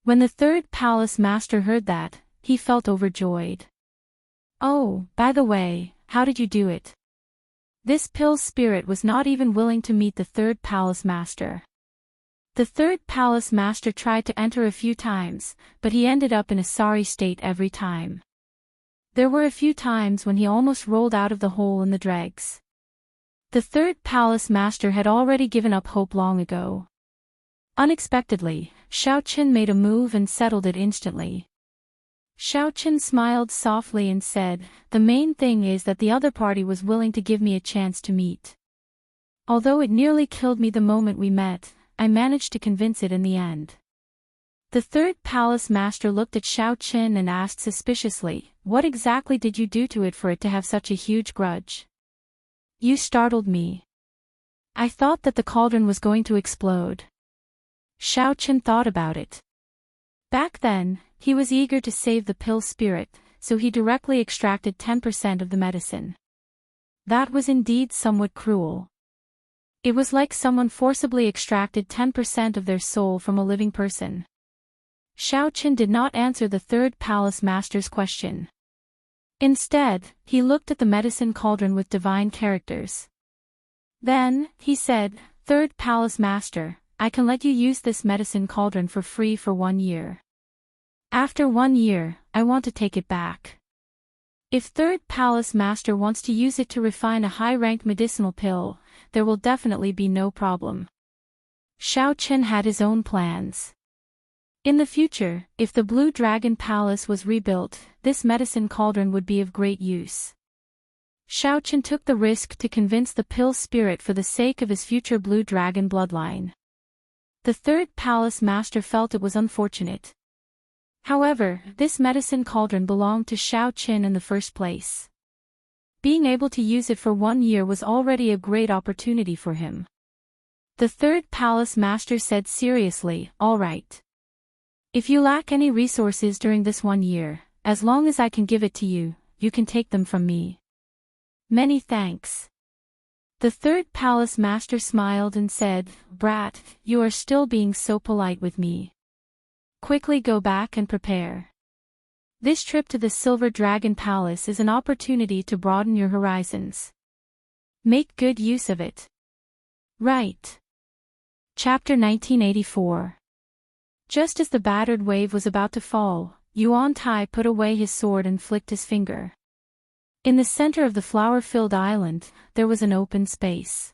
When the third palace master heard that, he felt overjoyed. "Oh, by the way, how did you do it?" This pill spirit was not even willing to meet the third palace master. The third palace master tried to enter a few times, but he ended up in a sorry state every time. There were a few times when he almost rolled out of the hole in the dregs. The third palace master had already given up hope long ago. Unexpectedly, Xiaoqin made a move and settled it instantly. Xiaoqin smiled softly and said, "The main thing is that the other party was willing to give me a chance to meet. Although it nearly killed me the moment we met, I managed to convince it in the end." The third palace master looked at Xiaoqin and asked suspiciously, "What exactly did you do to it for it to have such a huge grudge?" "You startled me. I thought that the cauldron was going to explode." Xiaoqin thought about it. Back then, he was eager to save the pill spirit, so he directly extracted 10% of the medicine. That was indeed somewhat cruel. It was like someone forcibly extracted 10% of their soul from a living person. Xiaoqin did not answer the third palace master's question. Instead, he looked at the medicine cauldron with divine characters. Then, he said, "Third palace master, I can let you use this medicine cauldron for free for 1 year. After 1 year, I want to take it back. If third palace master wants to use it to refine a high-ranked medicinal pill, there will definitely be no problem." Xiaoqin had his own plans. In the future, if the Blue Dragon Palace was rebuilt, this medicine cauldron would be of great use. Xiaoqin took the risk to convince the pill spirit for the sake of his future Blue Dragon bloodline. The third palace master felt it was unfortunate. However, this medicine cauldron belonged to Xiaoqin in the first place. Being able to use it for 1 year was already a great opportunity for him. The third palace master said seriously, "All right. If you lack any resources during this 1 year, as long as I can give it to you, you can take them from me." "Many thanks." The third palace master smiled and said, "Brat, you are still being so polite with me. Quickly go back and prepare. This trip to the Silver Dragon Palace is an opportunity to broaden your horizons. Make good use of it." Right. Chapter 1984. Just as the battered wave was about to fall, Yuan Tai put away his sword and flicked his finger. In the center of the flower-filled island, there was an open space.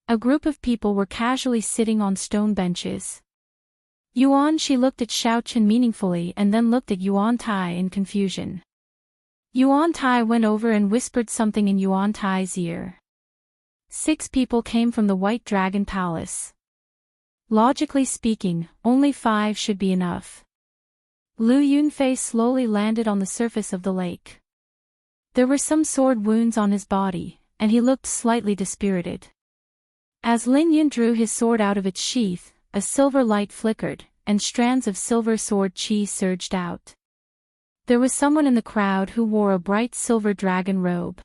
A group of people were casually sitting on stone benches. She looked at Xiaochen meaningfully and then looked at Yuan Tai in confusion. Yuan Tai went over and whispered something in Yuan Tai's ear. 6 people came from the White Dragon Palace. Logically speaking, only 5 should be enough. Lu Yunfei slowly landed on the surface of the lake. There were some sword wounds on his body, and he looked slightly dispirited. As Lin Yun drew his sword out of its sheath, a silver light flickered, and strands of silver sword chi surged out. There was someone in the crowd who wore a bright silver dragon robe.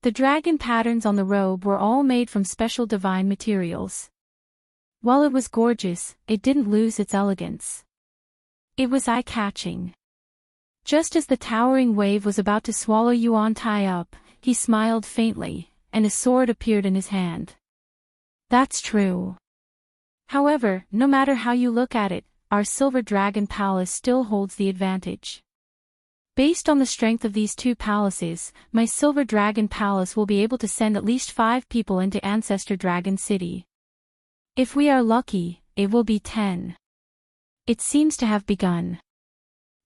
The dragon patterns on the robe were all made from special divine materials. While it was gorgeous, it didn't lose its elegance. It was eye-catching. Just as the towering wave was about to swallow Yuan Tai up, he smiled faintly, and a sword appeared in his hand. That's true. However, no matter how you look at it, our Silver Dragon Palace still holds the advantage. Based on the strength of these 2 palaces, my Silver Dragon Palace will be able to send at least 5 people into Ancestor Dragon City. If we are lucky, it will be 10. It seems to have begun.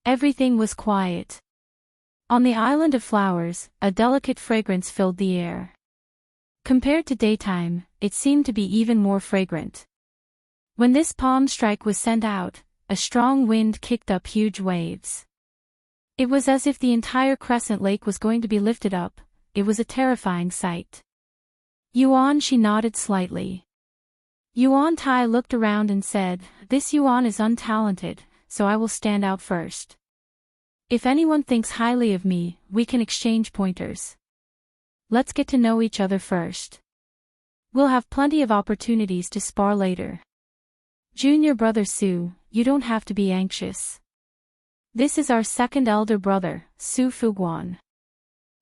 Everything was quiet. On the island of flowers, a delicate fragrance filled the air. Compared to daytime, it seemed to be even more fragrant. When this palm strike was sent out, a strong wind kicked up huge waves. It was as if the entire crescent lake was going to be lifted up. It was a terrifying sight. She nodded slightly. Yuan Tai looked around and said, "This Yuan is untalented, so I will stand out first. If anyone thinks highly of me, we can exchange pointers. Let's get to know each other first. We'll have plenty of opportunities to spar later. Junior brother Su, you don't have to be anxious. This is our second elder brother, Su Fuguan."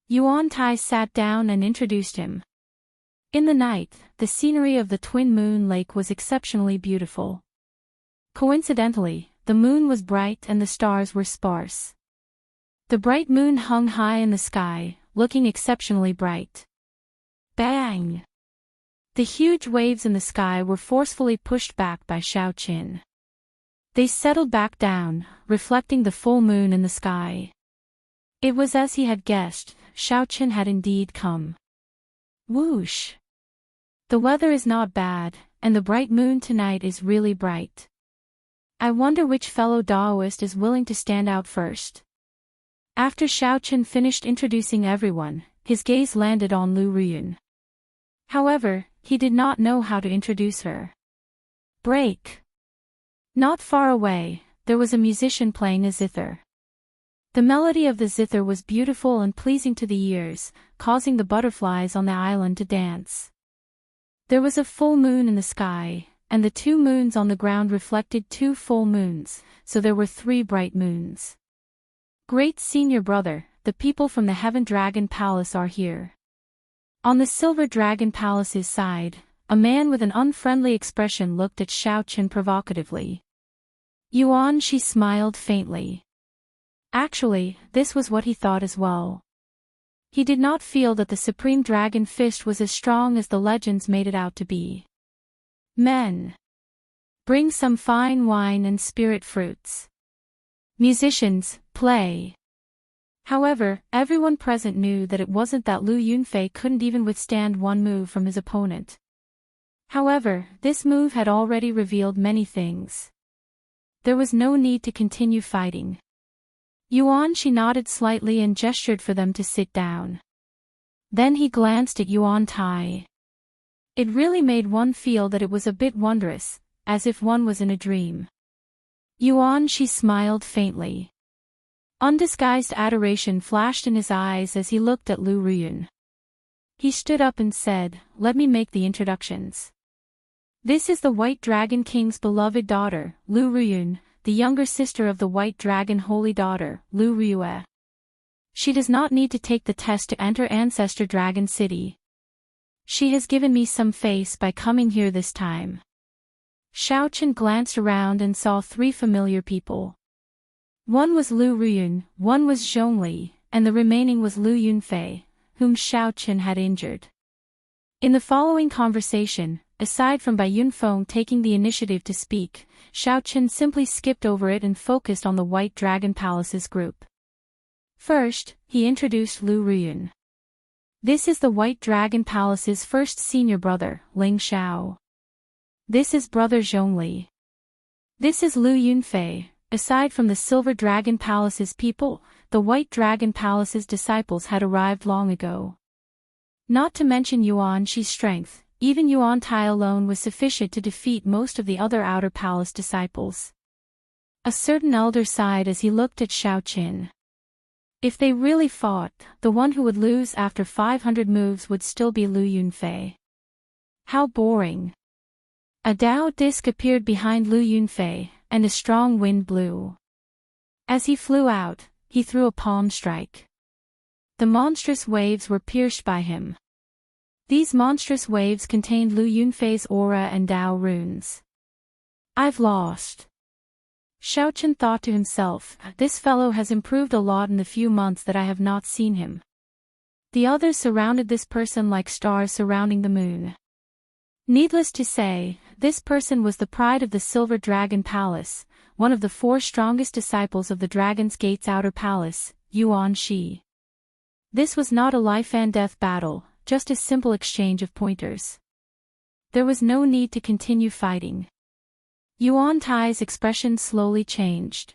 Yuan Tai sat down and introduced him. In the night, the scenery of the Twin Moon Lake was exceptionally beautiful. Coincidentally, the moon was bright and the stars were sparse. The bright moon hung high in the sky, looking exceptionally bright. Bang! The huge waves in the sky were forcefully pushed back by Xiaochen. They settled back down, reflecting the full moon in the sky. It was as he had guessed, Xiaochen had indeed come. Whoosh! The weather is not bad, and the bright moon tonight is really bright. I wonder which fellow Daoist is willing to stand out first. After Xiaochen finished introducing everyone, his gaze landed on Lu Ruyun. However, he did not know how to introduce her. Break! Not far away, there was a musician playing a zither. The melody of the zither was beautiful and pleasing to the ears, causing the butterflies on the island to dance. There was a full moon in the sky, and the 2 moons on the ground reflected 2 full moons, so there were 3 bright moons. Great senior brother, the people from the Heaven Dragon Palace are here. On the Silver Dragon Palace's side, a man with an unfriendly expression looked at Xiaochen provocatively. She smiled faintly. Actually, this was what he thought as well. He did not feel that the Supreme Dragon Fist was as strong as the legends made it out to be. Men! Bring some fine wine and spirit fruits. Musicians, play! However, everyone present knew that it wasn't that Lu Yunfei couldn't even withstand one move from his opponent. However, this move had already revealed many things. There was no need to continue fighting. She nodded slightly and gestured for them to sit down. Then he glanced at Yuan Tai. It really made one feel that it was a bit wondrous, as if one was in a dream. She smiled faintly. Undisguised adoration flashed in his eyes as he looked at Lu Ruyun. He stood up and said, "Let me make the introductions. This is the White Dragon King's beloved daughter, Lu Ruyun, the younger sister of the White Dragon Holy Daughter, Lu Ruyue. She does not need to take the test to enter Ancestor Dragon City. She has given me some face by coming here this time." Xiaochen glanced around and saw 3 familiar people. One was Lu Ruyun, one was Zhongli, and the remaining was Lu Yunfei, whom Xiaochen had injured. In the following conversation, aside from Bai Yunfeng taking the initiative to speak, Xiaochen simply skipped over it and focused on the White Dragon Palace's group. First, he introduced Lu Ruyun. This is the White Dragon Palace's first senior brother, Ling Xiao. This is brother Zhongli. This is Lu Yunfei. Aside from the Silver Dragon Palace's people, the White Dragon Palace's disciples had arrived long ago. Not to mention Yuan Shi's strength, even Yuan Tai alone was sufficient to defeat most of the other Outer Palace disciples. A certain elder sighed as he looked at Xiaochen. If they really fought, the one who would lose after 500 moves would still be Lu Yunfei. How boring. A Dao disc appeared behind Lu Yunfei, and a strong wind blew. As he flew out, he threw a palm strike. The monstrous waves were pierced by him. These monstrous waves contained Lu Yunfei's aura and Dao runes. I've lost. Xiaochen thought to himself, this fellow has improved a lot in the few months that I have not seen him. The others surrounded this person like stars surrounding the moon. Needless to say, this person was the pride of the Silver Dragon Palace, one of the 4 strongest disciples of the Dragon's Gate's Outer Palace, Yuan Shi. This was not a life-and-death battle, just a simple exchange of pointers. There was no need to continue fighting. Yuan Tai's expression slowly changed.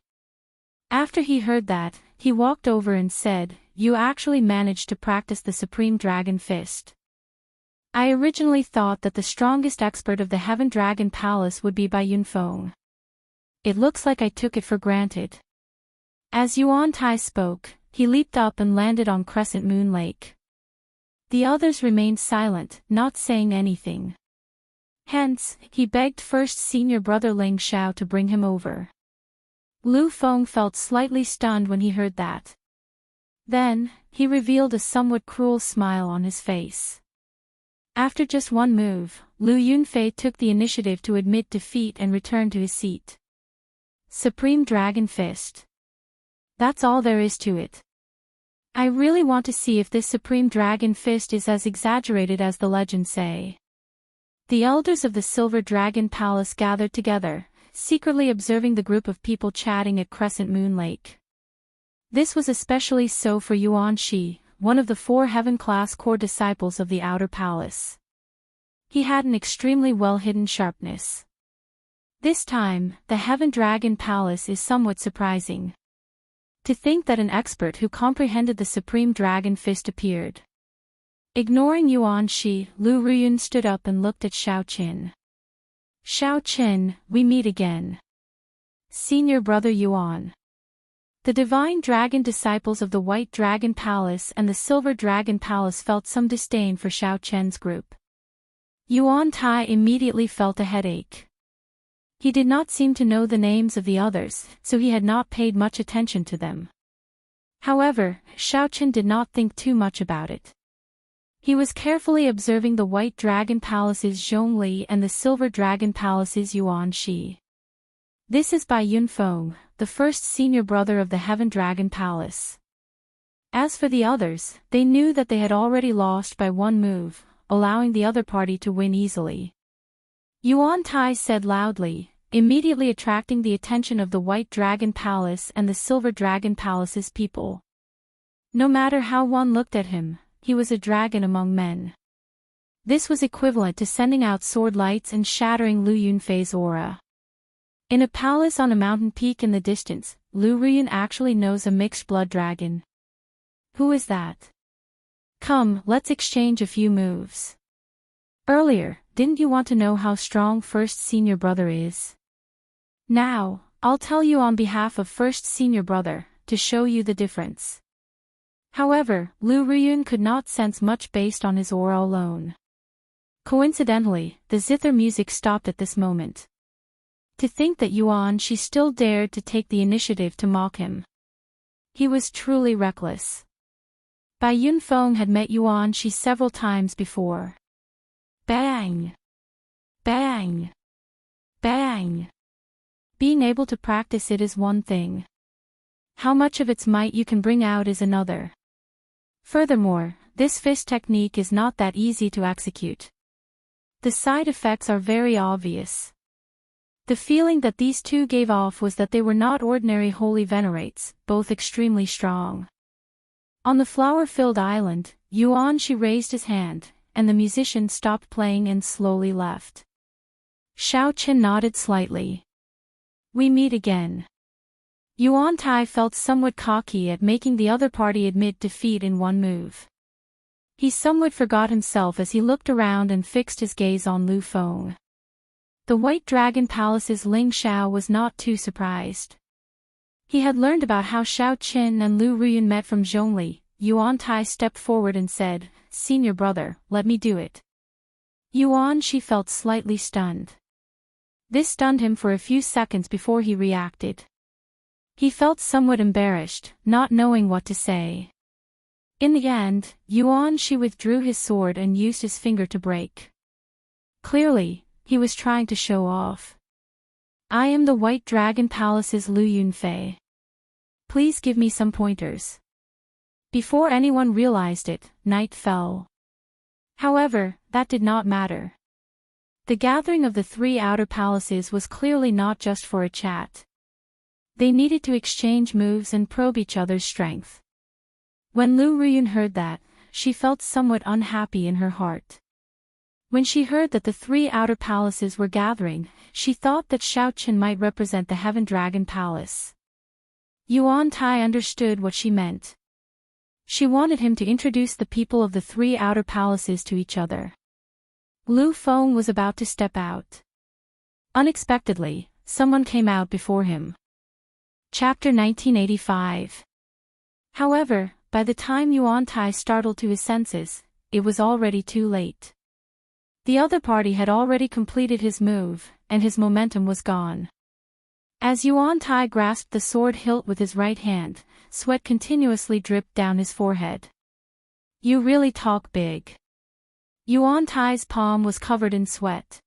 After he heard that, he walked over and said, "You actually managed to practice the Supreme Dragon Fist. I originally thought that the strongest expert of the Heaven Dragon Palace would be Bai Yunfeng. It looks like I took it for granted." As Yuan Tai spoke, he leaped up and landed on Crescent Moon Lake. The others remained silent, not saying anything. Hence, he begged first senior brother Ling Xiao to bring him over. Lu Feng felt slightly stunned when he heard that. Then, he revealed a somewhat cruel smile on his face. After just one move, Lu Yunfei took the initiative to admit defeat and return to his seat. Supreme Dragon Fist. That's all there is to it. I really want to see if this Supreme Dragon Fist is as exaggerated as the legends say. The elders of the Silver Dragon Palace gathered together, secretly observing the group of people chatting at Crescent Moon Lake. This was especially so for Yuan Shi, one of the 4 heaven-class core disciples of the Outer Palace. He had an extremely well-hidden sharpness. This time, the Heaven Dragon Palace is somewhat surprising. To think that an expert who comprehended the Supreme Dragon Fist appeared. Ignoring Yuan Shi, Lu Ruyun stood up and looked at Xiaochen. "Xiaochen, we meet again. Senior brother Yuan." The Divine Dragon disciples of the White Dragon Palace and the Silver Dragon Palace felt some disdain for Xiaochen's group. Yuan Tai immediately felt a headache. He did not seem to know the names of the others, so he had not paid much attention to them. However, Xiaochen did not think too much about it. He was carefully observing the White Dragon Palace's Zhongli and the Silver Dragon Palace's Yuan Shi. This is Bai Yunfeng, the first senior brother of the Heaven Dragon Palace. As for the others, they knew that they had already lost by one move, allowing the other party to win easily. Yuan Tai said loudly, immediately attracting the attention of the White Dragon Palace and the Silver Dragon Palace's people. No matter how one looked at him, he was a dragon among men. This was equivalent to sending out sword lights and shattering Lu Yunfei's aura. In a palace on a mountain peak in the distance, Lu Ruyun actually knows a mixed blood dragon. Who is that? Come, let's exchange a few moves. Earlier, didn't you want to know how strong first senior brother is? Now, I'll tell you on behalf of first senior brother, to show you the difference. However, Lu Ruyun could not sense much based on his aura alone. Coincidentally, the zither music stopped at this moment. To think that Yuan Shi still dared to take the initiative to mock him. He was truly reckless. Bai Yunfeng had met Yuan Shi several times before. Bang! Bang! Bang! Being able to practice it is one thing. How much of its might you can bring out is another. Furthermore, this fist technique is not that easy to execute. The side effects are very obvious. The feeling that these two gave off was that they were not ordinary holy venerates, both extremely strong. On the flower-filled island, Yuanxi raised his hand, and the musician stopped playing and slowly left. Xiaoqin nodded slightly. We meet again. Yuantai felt somewhat cocky at making the other party admit defeat in one move. He somewhat forgot himself as he looked around and fixed his gaze on Lu Feng. The White Dragon Palace's Ling Xiao was not too surprised. He had learned about how Xiaoqin and Lu Ruyun met from Zhongli. Yuantai stepped forward and said, "Senior brother, let me do it." Yuanxi felt slightly stunned. This stunned him for a few seconds before he reacted. He felt somewhat embarrassed, not knowing what to say. In the end, Yuanxi withdrew his sword and used his finger to break. Clearly, he was trying to show off. I am the White Dragon Palace's Lu Yunfei. Please give me some pointers. Before anyone realized it, night fell. However, that did not matter. The gathering of the three outer palaces was clearly not just for a chat. They needed to exchange moves and probe each other's strength. When Lu Ruyun heard that, she felt somewhat unhappy in her heart. When she heard that the three outer palaces were gathering, she thought that Xiaoqin might represent the Heaven Dragon Palace. Yuan Tai understood what she meant. She wanted him to introduce the people of the three outer palaces to each other. Lu Feng was about to step out. Unexpectedly, someone came out before him. Chapter 1985. However, by the time Yuan Tai startled to his senses, it was already too late. The other party had already completed his move, and his momentum was gone. As Yuan Tai grasped the sword hilt with his right hand, sweat continuously dripped down his forehead. You really talk big. Yuan Tai's palm was covered in sweat.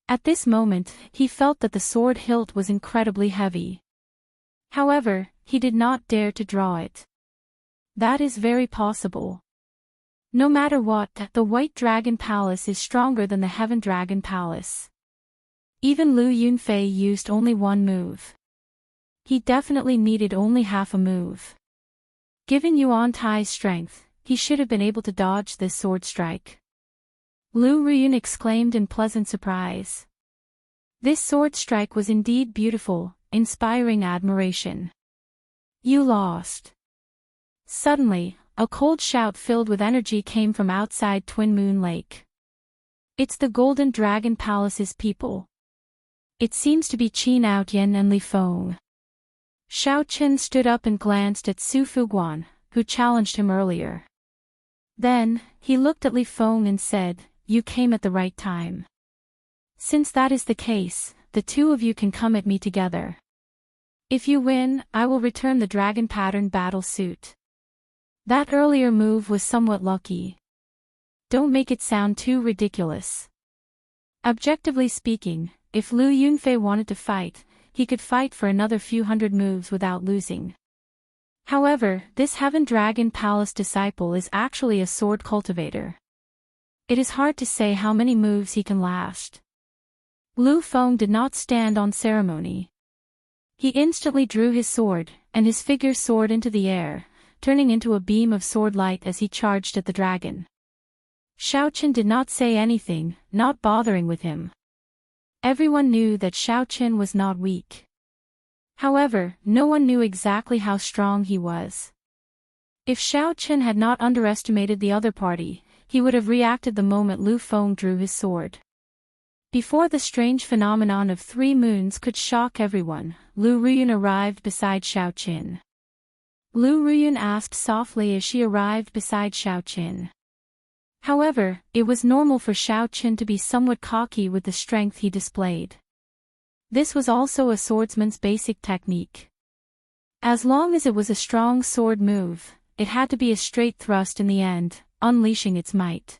At this moment, he felt that the sword hilt was incredibly heavy. However, he did not dare to draw it. That is very possible. No matter what, the White Dragon Palace is stronger than the Heaven Dragon Palace. Even Lu Yunfei used only one move. He definitely needed only half a move. Given Yuan Tai's strength, he should have been able to dodge this sword strike. Lu Ruyun exclaimed in pleasant surprise. This sword strike was indeed beautiful, inspiring admiration. You lost. Suddenly, a cold shout filled with energy came from outside Twin Moon Lake. It's the Golden Dragon Palace's people. It seems to be Qin Outyan and Li Feng. Xiaoqin stood up and glanced at Su Fuguan, who challenged him earlier. Then, he looked at Li Feng and said, "You came at the right time. Since that is the case, the two of you can come at me together. If you win, I will return the dragon pattern battle suit." That earlier move was somewhat lucky. Don't make it sound too ridiculous. Objectively speaking, if Lu Yunfei wanted to fight, he could fight for another few hundred moves without losing. However, this Heaven Dragon Palace disciple is actually a sword cultivator. It is hard to say how many moves he can last. Lu Feng did not stand on ceremony. He instantly drew his sword, and his figure soared into the air, turning into a beam of sword light as he charged at the dragon. Xiaoqin did not say anything, not bothering with him. Everyone knew that Xiaoqin was not weak. However, no one knew exactly how strong he was. If Xiaoqin had not underestimated the other party, he would have reacted the moment Lu Feng drew his sword. Before the strange phenomenon of 3 moons could shock everyone, Lu Ruyun arrived beside Xiaoqin. Lu Ruyun asked softly as she arrived beside Xiaoqin. However, it was normal for Xiaoqin to be somewhat cocky with the strength he displayed. This was also a swordsman's basic technique. As long as it was a strong sword move, it had to be a straight thrust in the end, unleashing its might.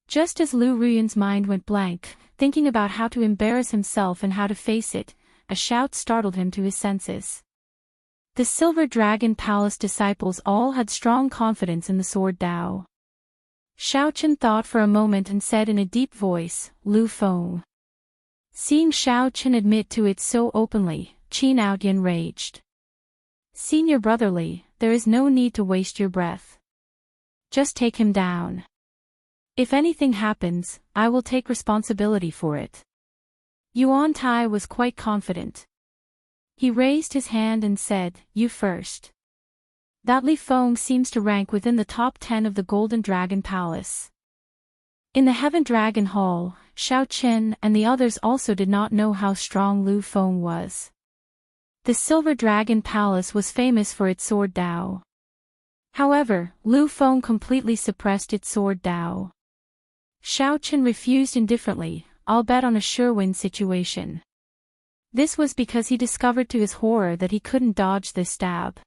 Just as Lu Ruyun's mind went blank, thinking about how to embarrass himself and how to face it, a shout startled him to his senses. The Silver Dragon Palace disciples all had strong confidence in the sword Dao. Xiaochen thought for a moment and said in a deep voice, Lu Feng. Seeing Xiaochen admit to it so openly, Qin Outyin raged. Senior brotherly, there is no need to waste your breath. Just take him down. If anything happens, I will take responsibility for it. Yuan Tai was quite confident. He raised his hand and said, You first. That Li Feng seems to rank within the top 10 of the Golden Dragon Palace. In the Heaven Dragon Hall, Xiaochen and the others also did not know how strong Lu Feng was. The Silver Dragon Palace was famous for its sword Dao. However, Lu Feng completely suppressed its sword Dao. Xiaochen refused indifferently, I'll bet on a sure-win situation. This was because he discovered to his horror that he couldn't dodge this stab.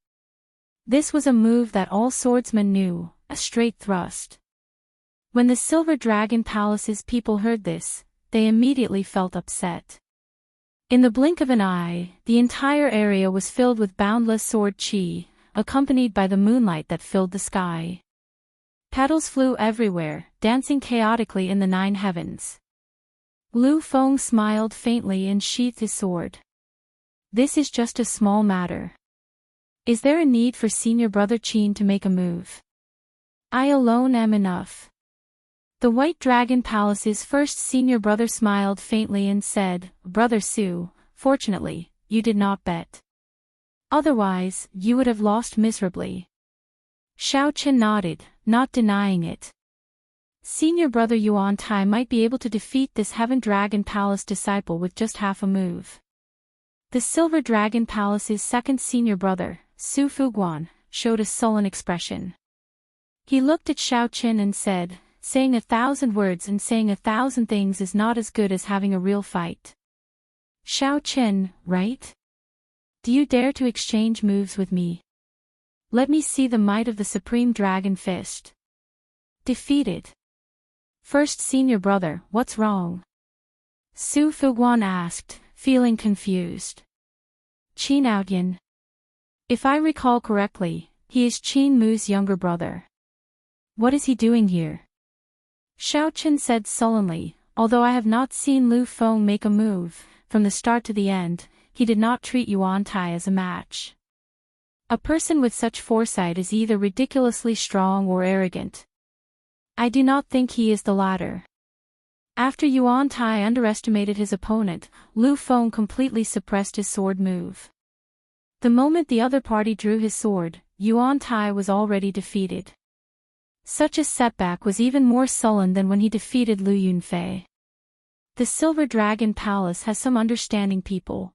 This was a move that all swordsmen knew, a straight thrust. When the Silver Dragon Palace's people heard this, they immediately felt upset. In the blink of an eye, the entire area was filled with boundless sword qi, accompanied by the moonlight that filled the sky. Petals flew everywhere, dancing chaotically in the 9 heavens. Lu Feng smiled faintly and sheathed his sword. This is just a small matter. Is there a need for senior brother Qin to make a move? I alone am enough. The White Dragon Palace's first senior brother smiled faintly and said, Brother Su, fortunately, you did not bet. Otherwise, you would have lost miserably. Xiaochen nodded, not denying it. Senior brother Yuan Tai might be able to defeat this Heaven Dragon Palace disciple with just half a move. The Silver Dragon Palace's second senior brother, Su Fuguan, showed a sullen expression. He looked at Xiaochen and said, Saying 1,000 words and saying 1,000 things is not as good as having a real fight. Xiaochen, right? Do you dare to exchange moves with me? Let me see the might of the Supreme Dragon Fist. Defeated. First senior brother, what's wrong? Su Fuguan asked, feeling confused. Qin Outyin. If I recall correctly, he is Qin Mu's younger brother. What is he doing here? Xiaochen said sullenly, although I have not seen Lu Feng make a move, from the start to the end, he did not treat Yuan Tai as a match. A person with such foresight is either ridiculously strong or arrogant. I do not think he is the latter. After Yuan Tai underestimated his opponent, Lu Feng completely suppressed his sword move. The moment the other party drew his sword, Yuan Tai was already defeated. Such a setback was even more sullen than when he defeated Lu Yunfei. The Silver Dragon Palace has some understanding people.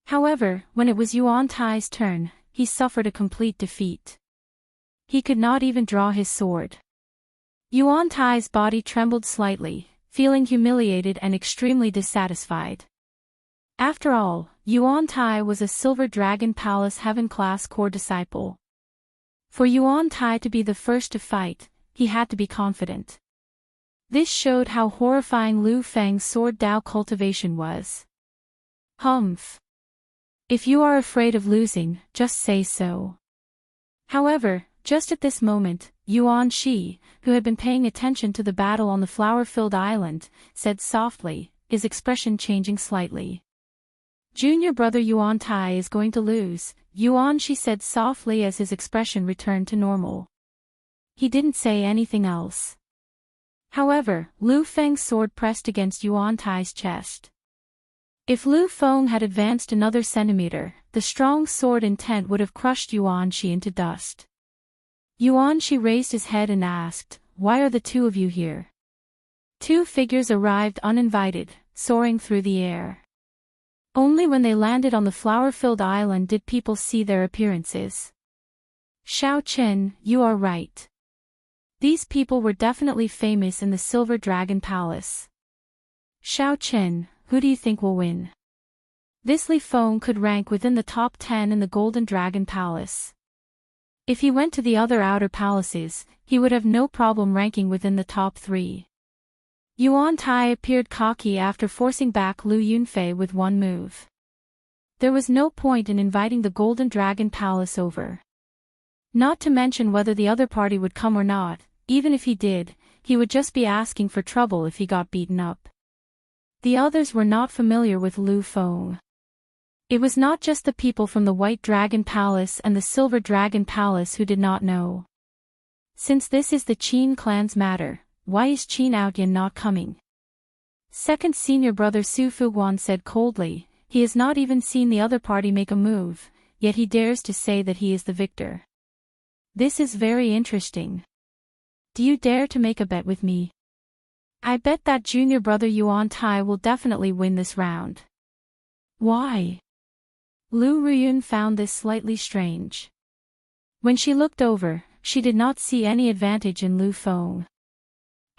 However, when it was Yuan Tai's turn, he suffered a complete defeat. He could not even draw his sword. Yuan Tai's body trembled slightly, feeling humiliated and extremely dissatisfied. After all, Yuan Tai was a Silver Dragon Palace Heaven-class core disciple. For Yuan Tai to be the first to fight, he had to be confident. This showed how horrifying Lu Feng's sword Dao cultivation was. Humph. If you are afraid of losing, just say so. However, just at this moment, Yuan Shi, who had been paying attention to the battle on the flower-filled island, said softly, his expression changing slightly. Junior brother Yuan Tai is going to lose, Yuan Shi said softly as his expression returned to normal. He didn't say anything else. However, Lu Feng's sword pressed against Yuan Tai's chest. If Lu Feng had advanced another centimeter, the strong sword intent would have crushed Yuan Shi into dust. Yuan Shi raised his head and asked, Why are the two of you here? Two figures arrived uninvited, soaring through the air. Only when they landed on the flower-filled island did people see their appearances. Xiaochen, you are right. These people were definitely famous in the Silver Dragon Palace. Xiaochen, who do you think will win? This Li Feng could rank within the top 10 in the Golden Dragon Palace. If he went to the other outer palaces, he would have no problem ranking within the top 3. Yuan Tai appeared cocky after forcing back Lu Yunfei with one move. There was no point in inviting the Golden Dragon Palace over. Not to mention whether the other party would come or not. Even if he did, he would just be asking for trouble if he got beaten up. The others were not familiar with Lu Feng. It was not just the people from the White Dragon Palace and the Silver Dragon Palace who did not know. Since this is the Qin clan's matter, why is Qin Outyan not coming? Second senior brother Su Fuguan said coldly, he has not even seen the other party make a move, yet he dares to say that he is the victor. This is very interesting. Do you dare to make a bet with me? I bet that junior brother Yuan Tai will definitely win this round. Why? Lu Ruyun found this slightly strange. When she looked over, she did not see any advantage in Lu Feng.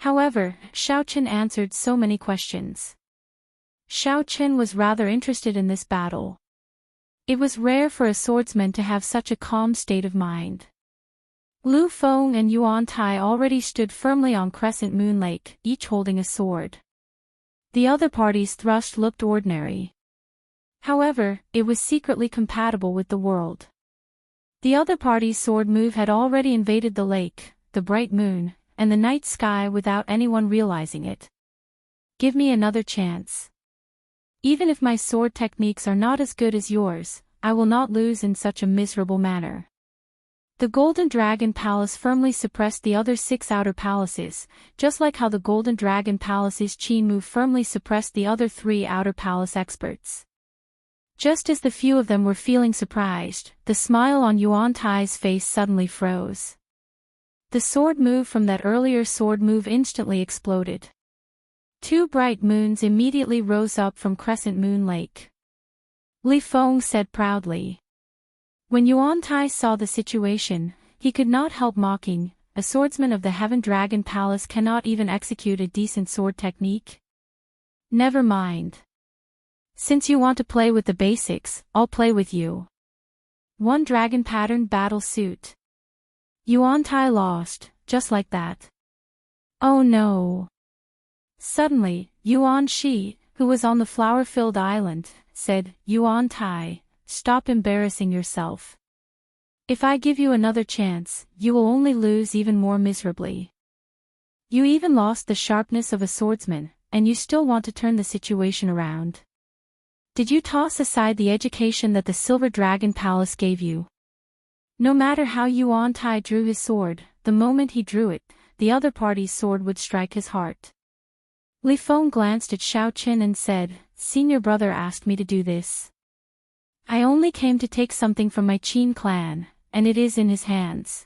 However, Xiaoqin answered so many questions. Xiaoqin was rather interested in this battle. It was rare for a swordsman to have such a calm state of mind. Lu Feng and Yuan Tai already stood firmly on Crescent Moon Lake, each holding a sword. The other party's thrust looked ordinary. However, it was secretly compatible with the world. The other party's sword move had already invaded the lake, the bright moon, and the night sky without anyone realizing it. Give me another chance. Even if my sword techniques are not as good as yours, I will not lose in such a miserable manner. The Golden Dragon Palace firmly suppressed the other 6 outer palaces, just like how the Golden Dragon Palace's Qin move firmly suppressed the other 3 outer palace experts. Just as the few of them were feeling surprised, the smile on Yuan Tai's face suddenly froze. The sword move from that earlier sword move instantly exploded. 2 bright moons immediately rose up from Crescent Moon Lake. Li Feng said proudly. When Yuan Tai saw the situation, he could not help mocking, a swordsman of the Heaven Dragon Palace cannot even execute a decent sword technique? Never mind. Since you want to play with the basics, I'll play with you. 1 dragon pattern battle suit. Yuan Tai lost, just like that. Oh no. Suddenly, Yuan Shi, who was on the flower-filled island, said, Yuan Tai, stop embarrassing yourself. If I give you another chance, you will only lose even more miserably. You even lost the sharpness of a swordsman, and you still want to turn the situation around. Did you toss aside the education that the Silver Dragon Palace gave you? No matter how Yuan Tai drew his sword, the moment he drew it, the other party's sword would strike his heart. Li Feng glanced at Xiaoqin and said, Senior brother asked me to do this. I only came to take something from my Qin clan, and it is in his hands.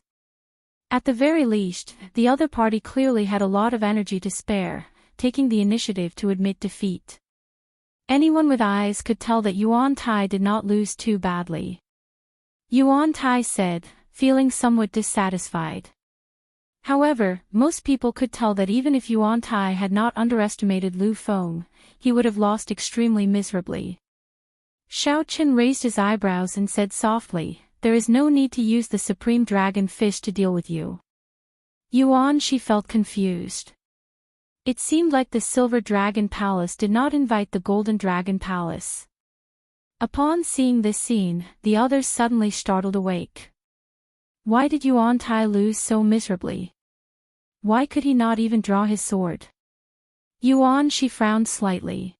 At the very least, the other party clearly had a lot of energy to spare, taking the initiative to admit defeat. Anyone with eyes could tell that Yuan Tai did not lose too badly. Yuan Tai said, feeling somewhat dissatisfied. However, most people could tell that even if Yuan Tai had not underestimated Lu Feng, he would have lost extremely miserably. Xiaoqin raised his eyebrows and said softly, there is no need to use the Supreme Dragon Fish to deal with you. Yuan Shi felt confused. It seemed like the Silver Dragon Palace did not invite the Golden Dragon Palace. Upon seeing this scene, the others suddenly startled awake. Why did Yuan Tai lose so miserably? Why could he not even draw his sword? Yuan Shi frowned slightly.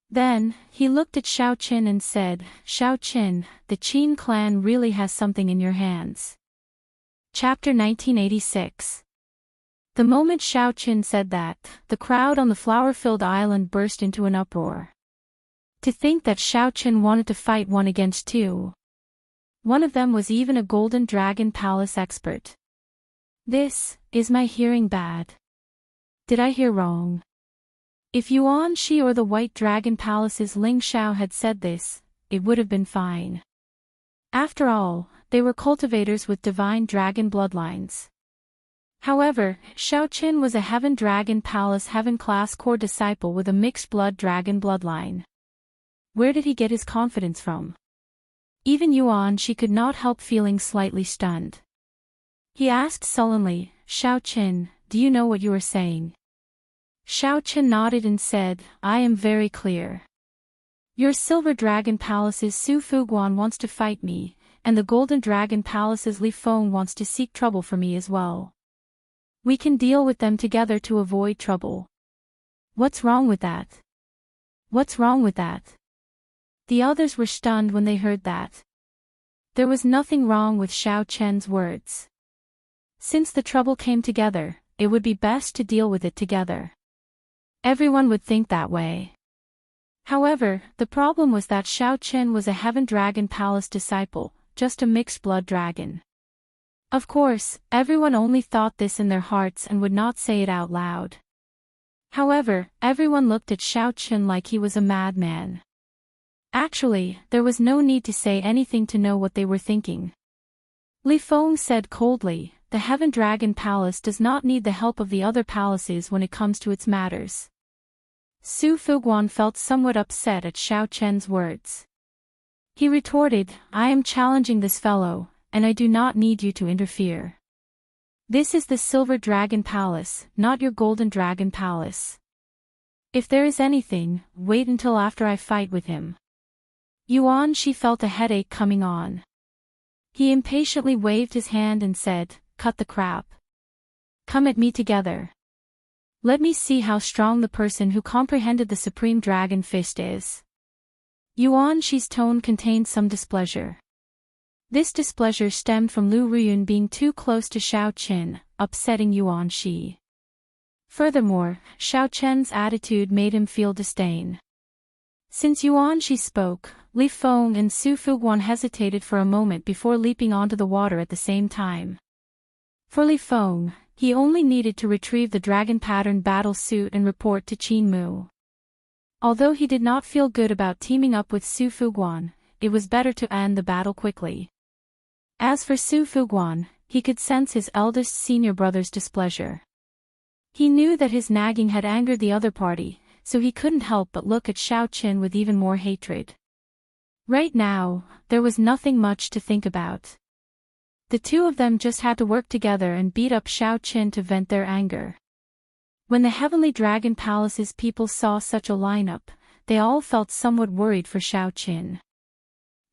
Then, he looked at Xiaoqin and said, Xiaoqin, the Qin clan really has something in your hands. Chapter 1986. The moment Xiaoqin said that, the crowd on the flower-filled island burst into an uproar. To think that Xiaoqin wanted to fight 1 against 2. One of them was even a Golden Dragon Palace expert. Is my hearing bad? Did I hear wrong? If Yuan Shi or the White Dragon Palace's Ling Xiao had said this, it would have been fine. After all, they were cultivators with divine dragon bloodlines. However, Xiaoqin was a Heaven Dragon Palace Heaven-class core disciple with a mixed blood dragon bloodline. Where did he get his confidence from? Even Yuan Shi could not help feeling slightly stunned. He asked sullenly, Xiaoqin, do you know what you are saying? Xiaoqin nodded and said, I am very clear. Your Silver Dragon Palace's Su Fuguan wants to fight me, and the Golden Dragon Palace's Li Feng wants to seek trouble for me as well. We can deal with them together to avoid trouble. What's wrong with that? What's wrong with that? The others were stunned when they heard that. There was nothing wrong with Xiao Chen's words. Since the trouble came together, it would be best to deal with it together. Everyone would think that way. However, the problem was that Xiao Chen was a Heaven Dragon Palace disciple, just a mixed-blood dragon. Of course, everyone only thought this in their hearts and would not say it out loud. However, everyone looked at Xiao Chen like he was a madman. Actually, there was no need to say anything to know what they were thinking. Li Feng said coldly, "The Heaven Dragon Palace does not need the help of the other palaces when it comes to its matters." Su Fuguan felt somewhat upset at Xiao Chen's words. He retorted, "I am challenging this fellow, and I do not need you to interfere. This is the Silver Dragon Palace, not your Golden Dragon Palace. If there is anything, wait until after I fight with him." Yuan Shi felt a headache coming on. He impatiently waved his hand and said, "Cut the crap. Come at me together. Let me see how strong the person who comprehended the Supreme Dragon Fist is." Yuan Shi's tone contained some displeasure. This displeasure stemmed from Lu Ruyun being too close to Xiao Chen, upsetting Yuan Shi. Furthermore, Xiao Chen's attitude made him feel disdain. Since Yuan Shi spoke, Li Feng and Su Fuguan hesitated for a moment before leaping onto the water at the same time. For Li Feng, he only needed to retrieve the dragon pattern battle suit and report to Qin Mu. Although he did not feel good about teaming up with Su Fuguan, it was better to end the battle quickly. As for Su Fuguan, he could sense his eldest senior brother's displeasure. He knew that his nagging had angered the other party, so he couldn't help but look at Xiao Chen with even more hatred. Right now, there was nothing much to think about. The two of them just had to work together and beat up Xiao Chen to vent their anger. When the Heavenly Dragon Palace's people saw such a lineup, they all felt somewhat worried for Xiao Chen.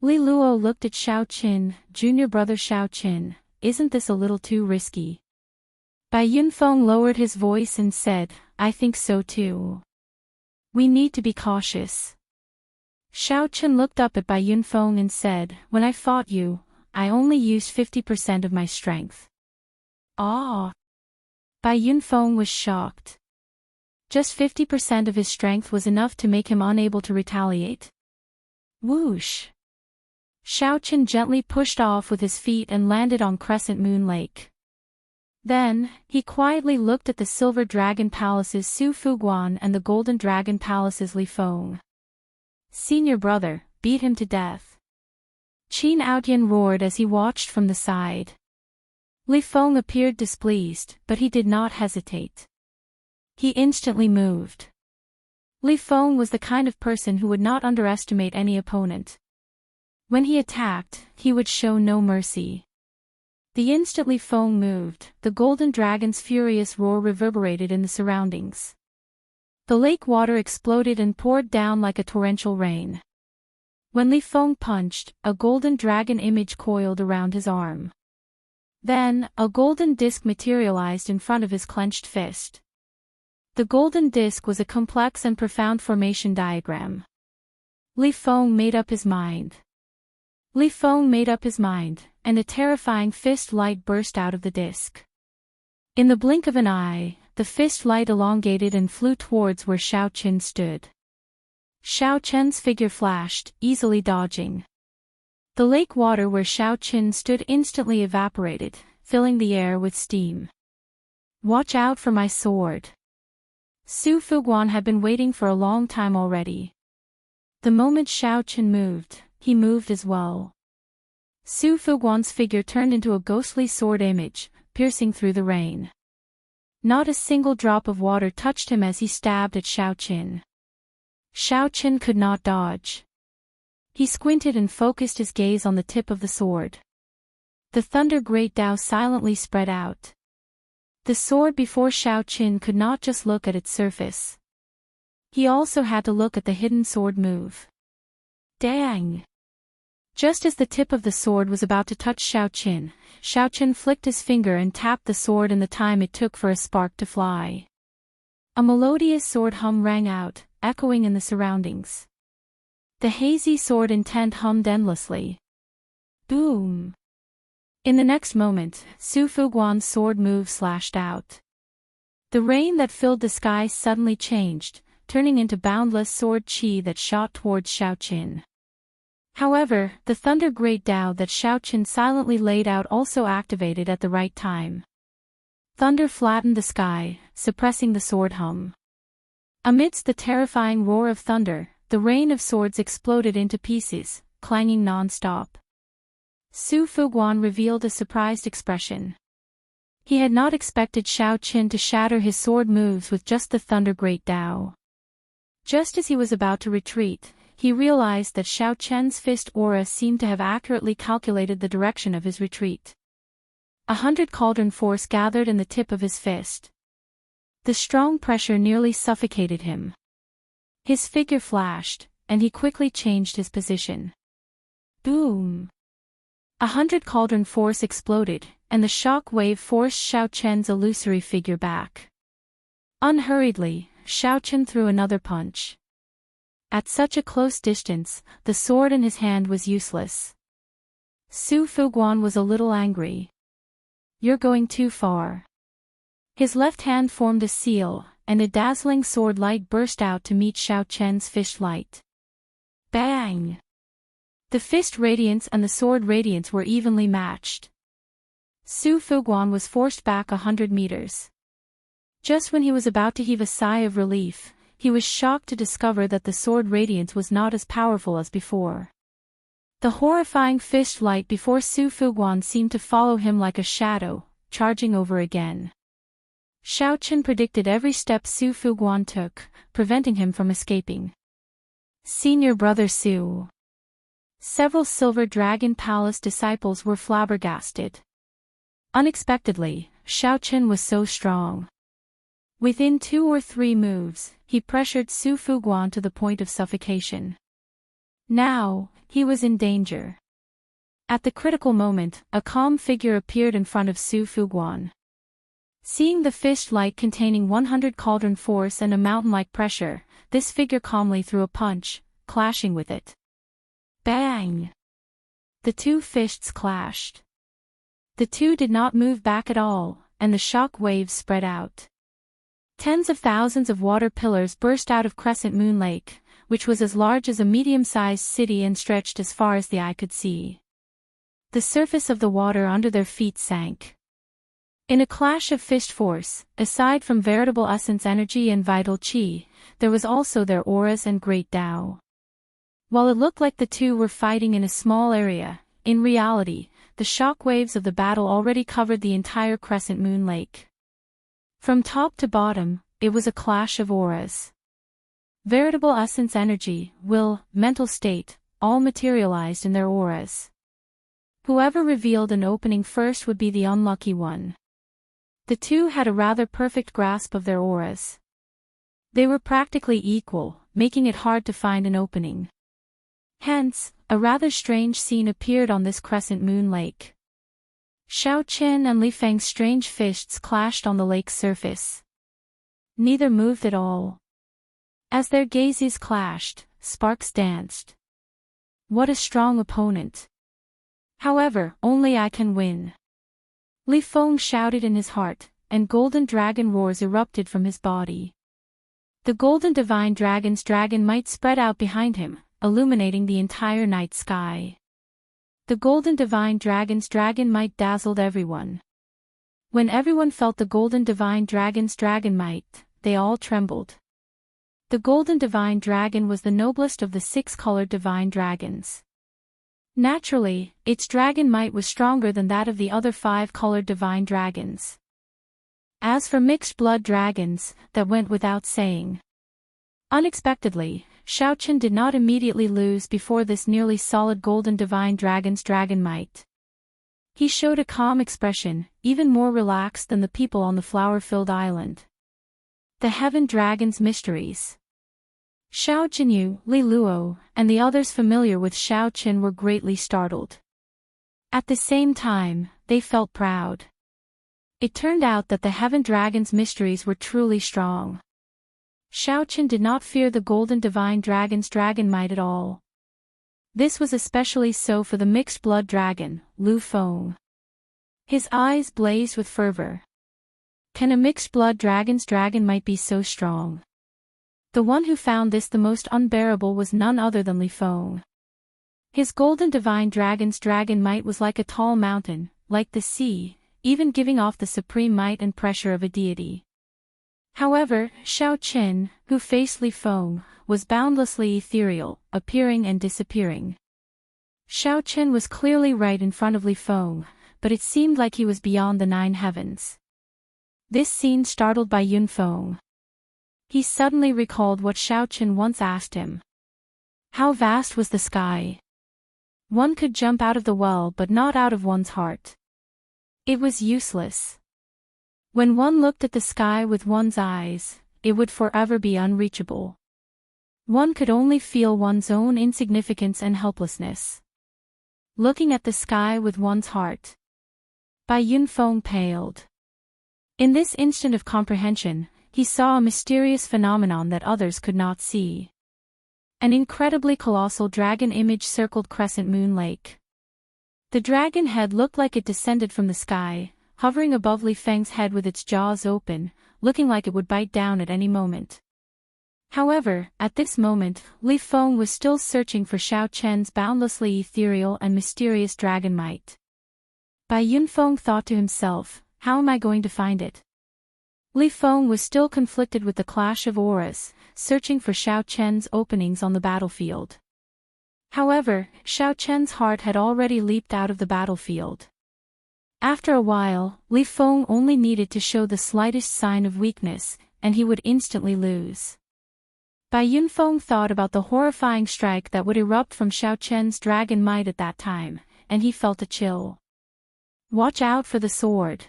Li Luo looked at Xiao Chen, "Junior brother Xiao Chen, isn't this a little too risky?" Bai Yunfeng lowered his voice and said, "I think so too. We need to be cautious." Xiao Chen looked up at Bai Yunfeng and said, "When I fought you, I only used 50% of my strength." Ah! Bai Yunfeng was shocked. Just 50% of his strength was enough to make him unable to retaliate? Whoosh! Xiao Chen gently pushed off with his feet and landed on Crescent Moon Lake. Then, he quietly looked at the Silver Dragon Palace's Su Fuguan and the Golden Dragon Palace's Li Feng. "Senior brother, beat him to death." Qin Aotian roared as he watched from the side. Li Feng appeared displeased, but he did not hesitate. He instantly moved. Li Feng was the kind of person who would not underestimate any opponent. When he attacked, he would show no mercy. The instant Li Feng moved, the Golden Dragon's furious roar reverberated in the surroundings. The lake water exploded and poured down like a torrential rain. When Li Feng punched, a golden dragon image coiled around his arm. Then, a golden disc materialized in front of his clenched fist. The golden disc was a complex and profound formation diagram. Li Feng made up his mind. Li Feng made up his mind, and a terrifying fist light burst out of the disc. In the blink of an eye, the fist light elongated and flew towards where Xiao Chen stood. Xiao Chen's figure flashed, easily dodging. The lake water where Xiao Chen stood instantly evaporated, filling the air with steam. "Watch out for my sword." Su Fuguan had been waiting for a long time already. The moment Xiao Chen moved, he moved as well. Su Fuguan's figure turned into a ghostly sword image, piercing through the rain. Not a single drop of water touched him as he stabbed at Xiao Chen. Xiao Chen could not dodge. He squinted and focused his gaze on the tip of the sword. The thunder great Dao silently spread out. The sword before Xiao Chen could not just look at its surface. He also had to look at the hidden sword move. Dang! Just as the tip of the sword was about to touch Xiao Qin flicked his finger and tapped the sword in the time it took for a spark to fly. A melodious sword hum rang out, echoing in the surroundings. The hazy sword intent hummed endlessly. Boom! In the next moment, Su Fuguan's sword move slashed out. The rain that filled the sky suddenly changed, turning into boundless sword chi that shot towards Xiao Qin. However, the thunder great Dao that Xiao Qin silently laid out also activated at the right time. Thunder flattened the sky, suppressing the sword hum. Amidst the terrifying roar of thunder, the rain of swords exploded into pieces, clanging non-stop. Su Fuguan revealed a surprised expression. He had not expected Xiao Qin to shatter his sword moves with just the thunder great Dao. Just as he was about to retreat, he realized that Xiao Qin's fist aura seemed to have accurately calculated the direction of his retreat. 100 cauldron force gathered in the tip of his fist. The strong pressure nearly suffocated him. His figure flashed, and he quickly changed his position. Boom! 100 cauldron force exploded, and the shock wave forced Xiao Qin's illusory figure back. Unhurriedly, Xiao Qin threw another punch. At such a close distance, the sword in his hand was useless. Su Fuguan was a little angry. You're going too far. His left hand formed a seal, and a dazzling sword light burst out to meet Xiao Qin's fist light. Bang! The fist radiance and the sword radiance were evenly matched. Su Fuguan was forced back 100 meters. Just when he was about to heave a sigh of relief, he was shocked to discover that the sword radiance was not as powerful as before. The horrifying fist light before Su Fuguan seemed to follow him like a shadow, charging over again. Xiao Qin predicted every step Su Fuguan took, preventing him from escaping. Senior brother Su. Several Silver Dragon Palace disciples were flabbergasted. Unexpectedly, Xiao Qin was so strong. Within 2 or 3 moves, he pressured Su Fuguan to the point of suffocation. Now, he was in danger. At the critical moment, a calm figure appeared in front of Su Fuguan. Seeing the fist light containing 100 cauldron force and a mountain-like pressure, this figure calmly threw a punch, clashing with it. Bang! The 2 fists clashed. The 2 did not move back at all, and the shock waves spread out. Tens of thousands of water pillars burst out of Crescent Moon Lake, which was as large as a medium-sized city and stretched as far as the eye could see. The surface of the water under their feet sank. In a clash of fist force, aside from veritable essence energy and vital chi, there was also their auras and great Dao. While it looked like the 2 were fighting in a small area, in reality, the shock waves of the battle already covered the entire Crescent Moon Lake. From top to bottom, it was a clash of auras. Veritable essence energy, will, mental state, all materialized in their auras. Whoever revealed an opening first would be the unlucky one. The 2 had a rather perfect grasp of their auras. They were practically equal, making it hard to find an opening. Hence, a rather strange scene appeared on this Crescent Moon Lake. Xiao Qin and Li Feng's strange fists clashed on the lake's surface. Neither moved at all. As their gazes clashed, sparks danced. What a strong opponent. However, only I can win. Li Feng shouted in his heart, and golden dragon roars erupted from his body. The golden divine dragon's dragon might spread out behind him, illuminating the entire night sky. The golden divine dragon's dragon might dazzled everyone. When everyone felt the golden divine dragon's dragon might, they all trembled. The golden divine dragon was the noblest of the 6-colored divine dragons. Naturally, its dragon might was stronger than that of the other 5-colored divine dragons. As for mixed blood dragons, that went without saying. Unexpectedly, Xiao Qin did not immediately lose before this nearly solid golden divine dragon's dragon might. He showed a calm expression, even more relaxed than the people on the flower-filled island. The Heaven Dragon's Mysteries. Xiao Jinyu, Li Luo, and the others familiar with Xiao Qin were greatly startled. At the same time, they felt proud. It turned out that the Heaven Dragon's mysteries were truly strong. Xiao Qin did not fear the Golden Divine Dragon's dragon might at all. This was especially so for the mixed-blood dragon, Lu Feng. His eyes blazed with fervor. Can a mixed-blood dragon's dragon might be so strong? The one who found this the most unbearable was none other than Li Feng. His Golden Divine Dragon's dragon might was like a tall mountain, like the sea, even giving off the supreme might and pressure of a deity. However, Xiao Qin, who faced Li Feng, was boundlessly ethereal, appearing and disappearing. Xiao Qin was clearly right in front of Li Feng, but it seemed like he was beyond the 9 heavens. This scene startled by Yun Feng. He suddenly recalled what Xiao Qin once asked him. How vast was the sky? One could jump out of the well but not out of one's heart. It was useless. When one looked at the sky with one's eyes, it would forever be unreachable. One could only feel one's own insignificance and helplessness. Looking at the sky with one's heart. Bai Yunfeng paled. In this instant of comprehension, he saw a mysterious phenomenon that others could not see. An incredibly colossal dragon image circled Crescent Moon Lake. The dragon head looked like it descended from the sky, hovering above Li Feng's head with its jaws open, looking like it would bite down at any moment. However, at this moment, Li Feng was still searching for Xiao Qian's boundlessly ethereal and mysterious dragon might. Bai Yunfeng thought to himself, how am I going to find it? Li Feng was still conflicted with the clash of auras, searching for Xiao Qian's openings on the battlefield. However, Xiao Qian's heart had already leaped out of the battlefield. After a while, Li Feng only needed to show the slightest sign of weakness, and he would instantly lose. Bai Yunfeng thought about the horrifying strike that would erupt from Xiao Qian's dragon might at that time, and he felt a chill. Watch out for the sword.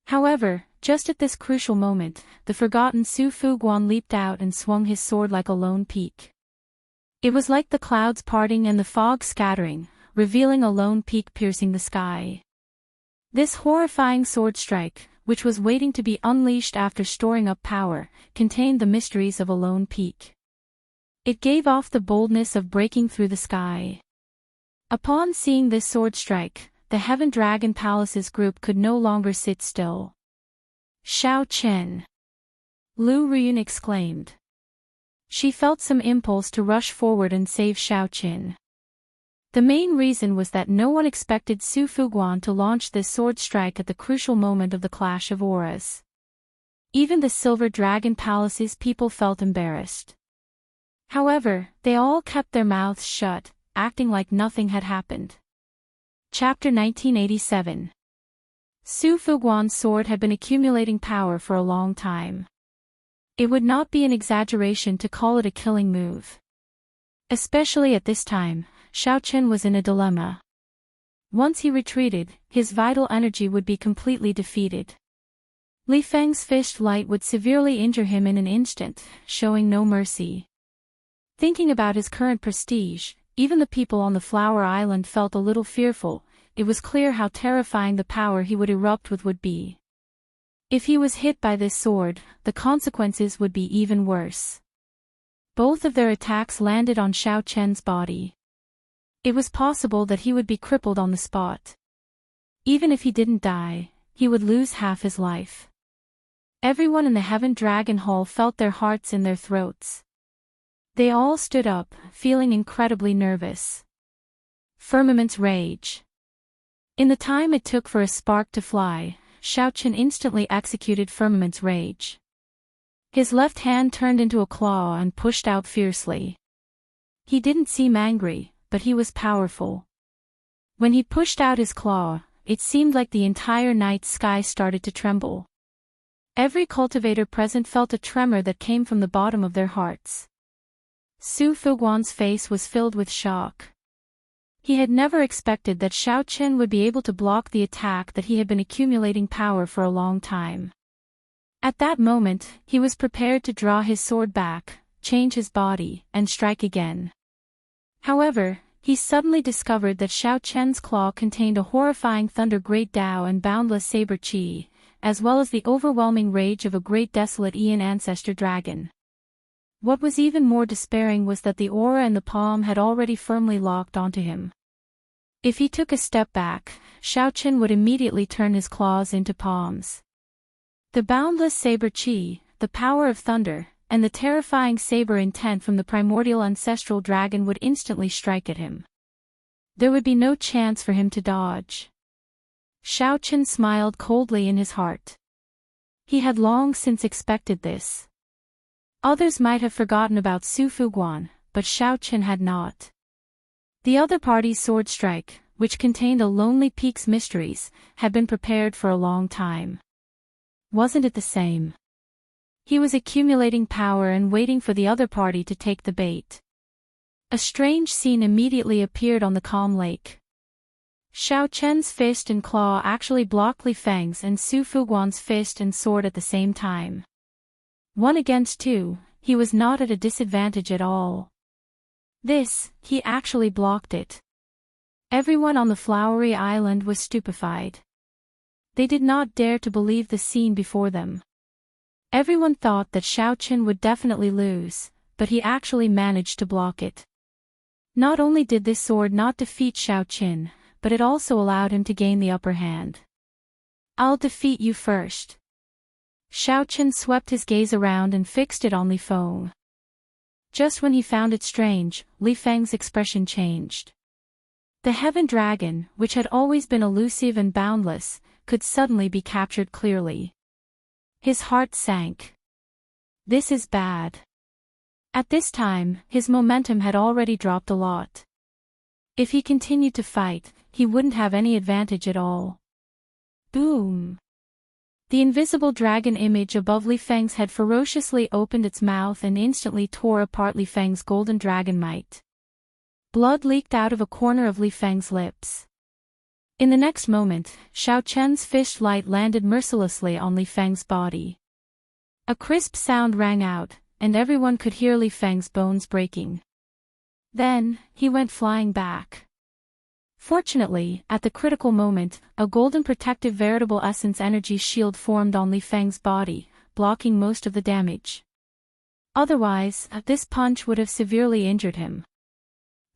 However, just at this crucial moment, the forgotten Su Fuguan leaped out and swung his sword like a lone peak. It was like the clouds parting and the fog scattering, revealing a lone peak piercing the sky. This horrifying sword strike, which was waiting to be unleashed after storing up power, contained the mysteries of a lone peak. It gave off the boldness of breaking through the sky. Upon seeing this sword strike, the Heaven Dragon Palace's group could no longer sit still. Xiao Qian! Lu Riyun exclaimed. She felt some impulse to rush forward and save Xiao Qian. The main reason was that no one expected Su Fuguan to launch this sword strike at the crucial moment of the clash of auras. Even the Silver Dragon Palace's people felt embarrassed. However, they all kept their mouths shut, acting like nothing had happened. Chapter 1987. Su Fuguan's sword had been accumulating power for a long time. It would not be an exaggeration to call it a killing move. Especially at this time, Xiao Qian was in a dilemma. Once he retreated, his vital energy would be completely defeated. Li Feng's fist light would severely injure him in an instant, showing no mercy. Thinking about his current prestige, even the people on the Flower Island felt a little fearful. It was clear how terrifying the power he would erupt with would be. If he was hit by this sword, the consequences would be even worse. Both of their attacks landed on Xiao Qian's body. It was possible that he would be crippled on the spot. Even if he didn't die, he would lose half his life. Everyone in the Heaven Dragon Hall felt their hearts in their throats. They all stood up, feeling incredibly nervous. Firmament's rage. In the time it took for a spark to fly, Xiao Qian instantly executed Firmament's rage. His left hand turned into a claw and pushed out fiercely. He didn't seem angry, but he was powerful. When he pushed out his claw, it seemed like the entire night sky started to tremble. Every cultivator present felt a tremor that came from the bottom of their hearts. Su Fuguan's face was filled with shock. He had never expected that Xiao Qian would be able to block the attack that he had been accumulating power for a long time. At that moment, he was prepared to draw his sword back, change his body, and strike again. However, he suddenly discovered that Xiao Chen's claw contained a horrifying thunder great Dao and boundless saber qi, as well as the overwhelming rage of a great desolate Aeon ancestor dragon. What was even more despairing was that the aura and the palm had already firmly locked onto him. If he took a step back, Xiao Chen would immediately turn his claws into palms. The boundless saber qi, the power of thunder, and the terrifying saber intent from the primordial ancestral dragon would instantly strike at him. There would be no chance for him to dodge. Xiao Chen smiled coldly in his heart. He had long since expected this. Others might have forgotten about Su Fuguan, but Xiao Chen had not. The other party's sword strike, which contained a Lonely Peak's mysteries, had been prepared for a long time. Wasn't it the same? He was accumulating power and waiting for the other party to take the bait. A strange scene immediately appeared on the calm lake. Xiao Chen's fist and claw actually blocked Li Feng's and Su Fuguan's fist and sword at the same time. 1 against 2, he was not at a disadvantage at all. He actually blocked it. Everyone on the flowery island was stupefied. They did not dare to believe the scene before them. Everyone thought that Xiao Chen would definitely lose, but he actually managed to block it. Not only did this sword not defeat Xiao Chen, but it also allowed him to gain the upper hand. "I'll defeat you first." Xiao Chen swept his gaze around and fixed it on Li Feng. Just when he found it strange, Li Feng's expression changed. The heaven dragon, which had always been elusive and boundless, could suddenly be captured clearly. His heart sank. This is bad. At this time, his momentum had already dropped a lot. If he continued to fight, he wouldn't have any advantage at all. Boom! The invisible dragon image above Li Feng's head ferociously opened its mouth and instantly tore apart Li Feng's golden dragon might. Blood leaked out of a corner of Li Feng's lips. In the next moment, Xiao Chen's fist light landed mercilessly on Li Feng's body. A crisp sound rang out, and everyone could hear Li Feng's bones breaking. Then, he went flying back. Fortunately, at the critical moment, a golden protective veritable essence energy shield formed on Li Feng's body, blocking most of the damage. Otherwise, this punch would have severely injured him.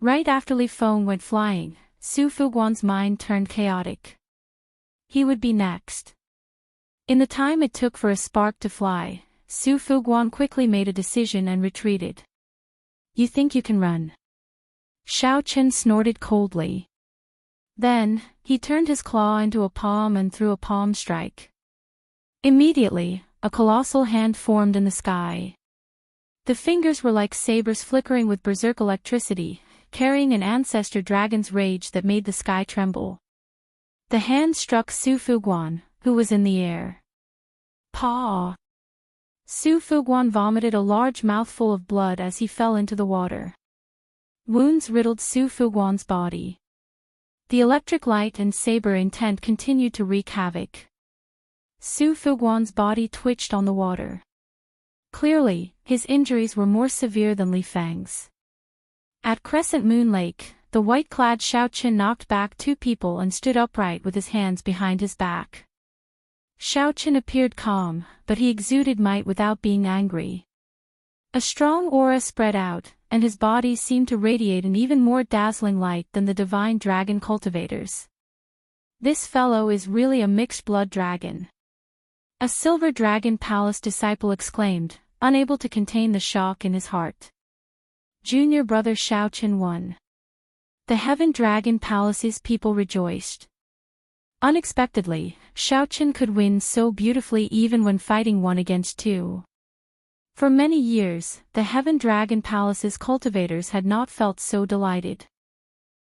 Right after Li Feng went flying, Su Fuguan's mind turned chaotic. He would be next. In the time it took for a spark to fly, Su Fuguan quickly made a decision and retreated. "You think you can run?" Xiao Chen snorted coldly. Then, he turned his claw into a palm and threw a palm strike. Immediately, a colossal hand formed in the sky. The fingers were like sabers flickering with berserk electricity, carrying an ancestor dragon's rage that made the sky tremble. The hand struck Su Fuguan, who was in the air. Paw! Su Fuguan vomited a large mouthful of blood as he fell into the water. Wounds riddled Su Fuguan's body. The electric light and saber intent continued to wreak havoc. Su Fuguan's body twitched on the water. Clearly, his injuries were more severe than Li Feng's. At Crescent Moon Lake, the white-clad Xiao Chen knocked back 2 people and stood upright with his hands behind his back. Xiao Chen appeared calm, but he exuded might without being angry. A strong aura spread out, and his body seemed to radiate an even more dazzling light than the divine dragon cultivators. "This fellow is really a mixed-blood dragon," a silver dragon palace disciple exclaimed, unable to contain the shock in his heart. Junior brother Xiao Chen won. The Heaven Dragon Palace's people rejoiced. Unexpectedly, Xiao Chen could win so beautifully even when fighting 1 against 2. For many years, the Heaven Dragon Palace's cultivators had not felt so delighted.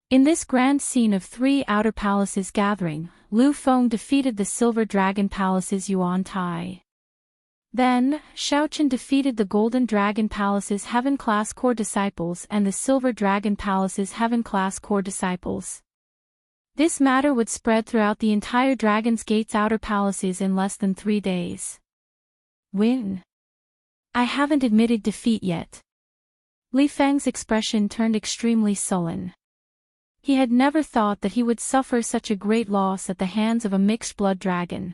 In this grand scene of 3 outer palaces gathering, Lu Feng defeated the Silver Dragon Palace's Yuan Tai. Then, Xiao Chen defeated the Golden Dragon Palace's Heaven-class core disciples and the Silver Dragon Palace's Heaven-class core disciples. This matter would spread throughout the entire Dragon's Gate's outer palaces in less than 3 days. Win. I haven't admitted defeat yet. Li Feng's expression turned extremely sullen. He had never thought that he would suffer such a great loss at the hands of a mixed-blood dragon.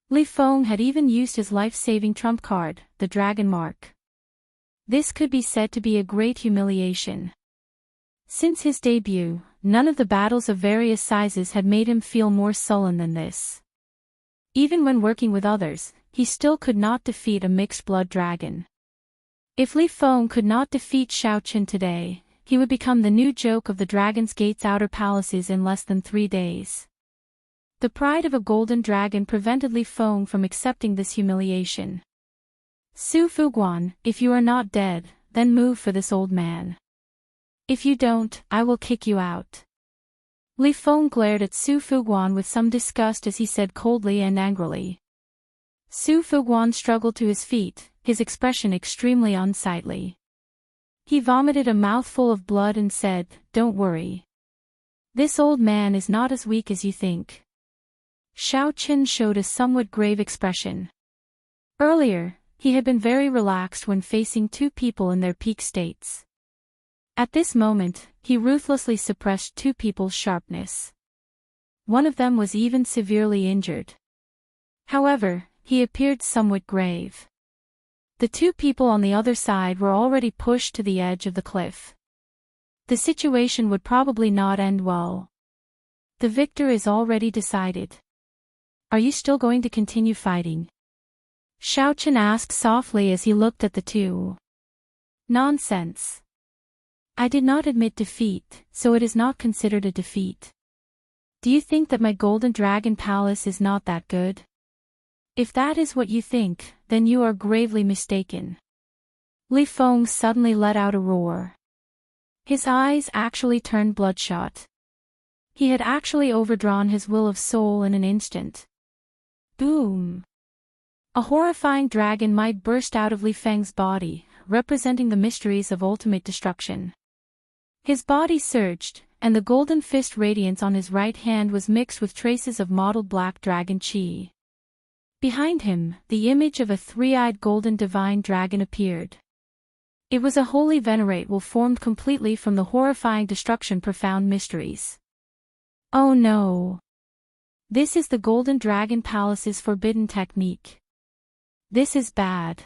Li Feng had even used his life-saving trump card, the dragon mark. This could be said to be a great humiliation. Since his debut, none of the battles of various sizes had made him feel more sullen than this. Even when working with others, he still could not defeat a mixed-blood dragon. If Li Feng could not defeat Xiaoqin today, he would become the new joke of the Dragon's Gate's outer palaces in less than 3 days. The pride of a golden dragon prevented Li Feng from accepting this humiliation. Su Fuguan, if you are not dead, then move for this old man. If you don't, I will kick you out. Li Feng glared at Su Fuguan with some disgust as he said coldly and angrily. Su Fuguan struggled to his feet, his expression extremely unsightly. He vomited a mouthful of blood and said, "Don't worry. This old man is not as weak as you think." Xiaoqin showed a somewhat grave expression. Earlier, he had been very relaxed when facing 2 people in their peak states. At this moment, he ruthlessly suppressed 2 people's sharpness. One of them was even severely injured. However, he appeared somewhat grave. The 2 people on the other side were already pushed to the edge of the cliff. The situation would probably not end well. The victor is already decided. Are you still going to continue fighting? Xiaoqin asked softly as he looked at the 2. Nonsense. I did not admit defeat, so it is not considered a defeat. Do you think that my golden dragon palace is not that good? If that is what you think, then you are gravely mistaken. Li Feng suddenly let out a roar. His eyes actually turned bloodshot. He had actually overdrawn his will of soul in an instant. Boom! A horrifying dragon might burst out of Li Feng's body, representing the mysteries of ultimate destruction. His body surged, and the golden fist radiance on his right hand was mixed with traces of mottled black dragon chi. Behind him, the image of a 3-eyed golden divine dragon appeared. It was a holy venerable formed completely from the horrifying destruction profound mysteries. Oh no! This is the Golden Dragon Palace's forbidden technique. This is bad.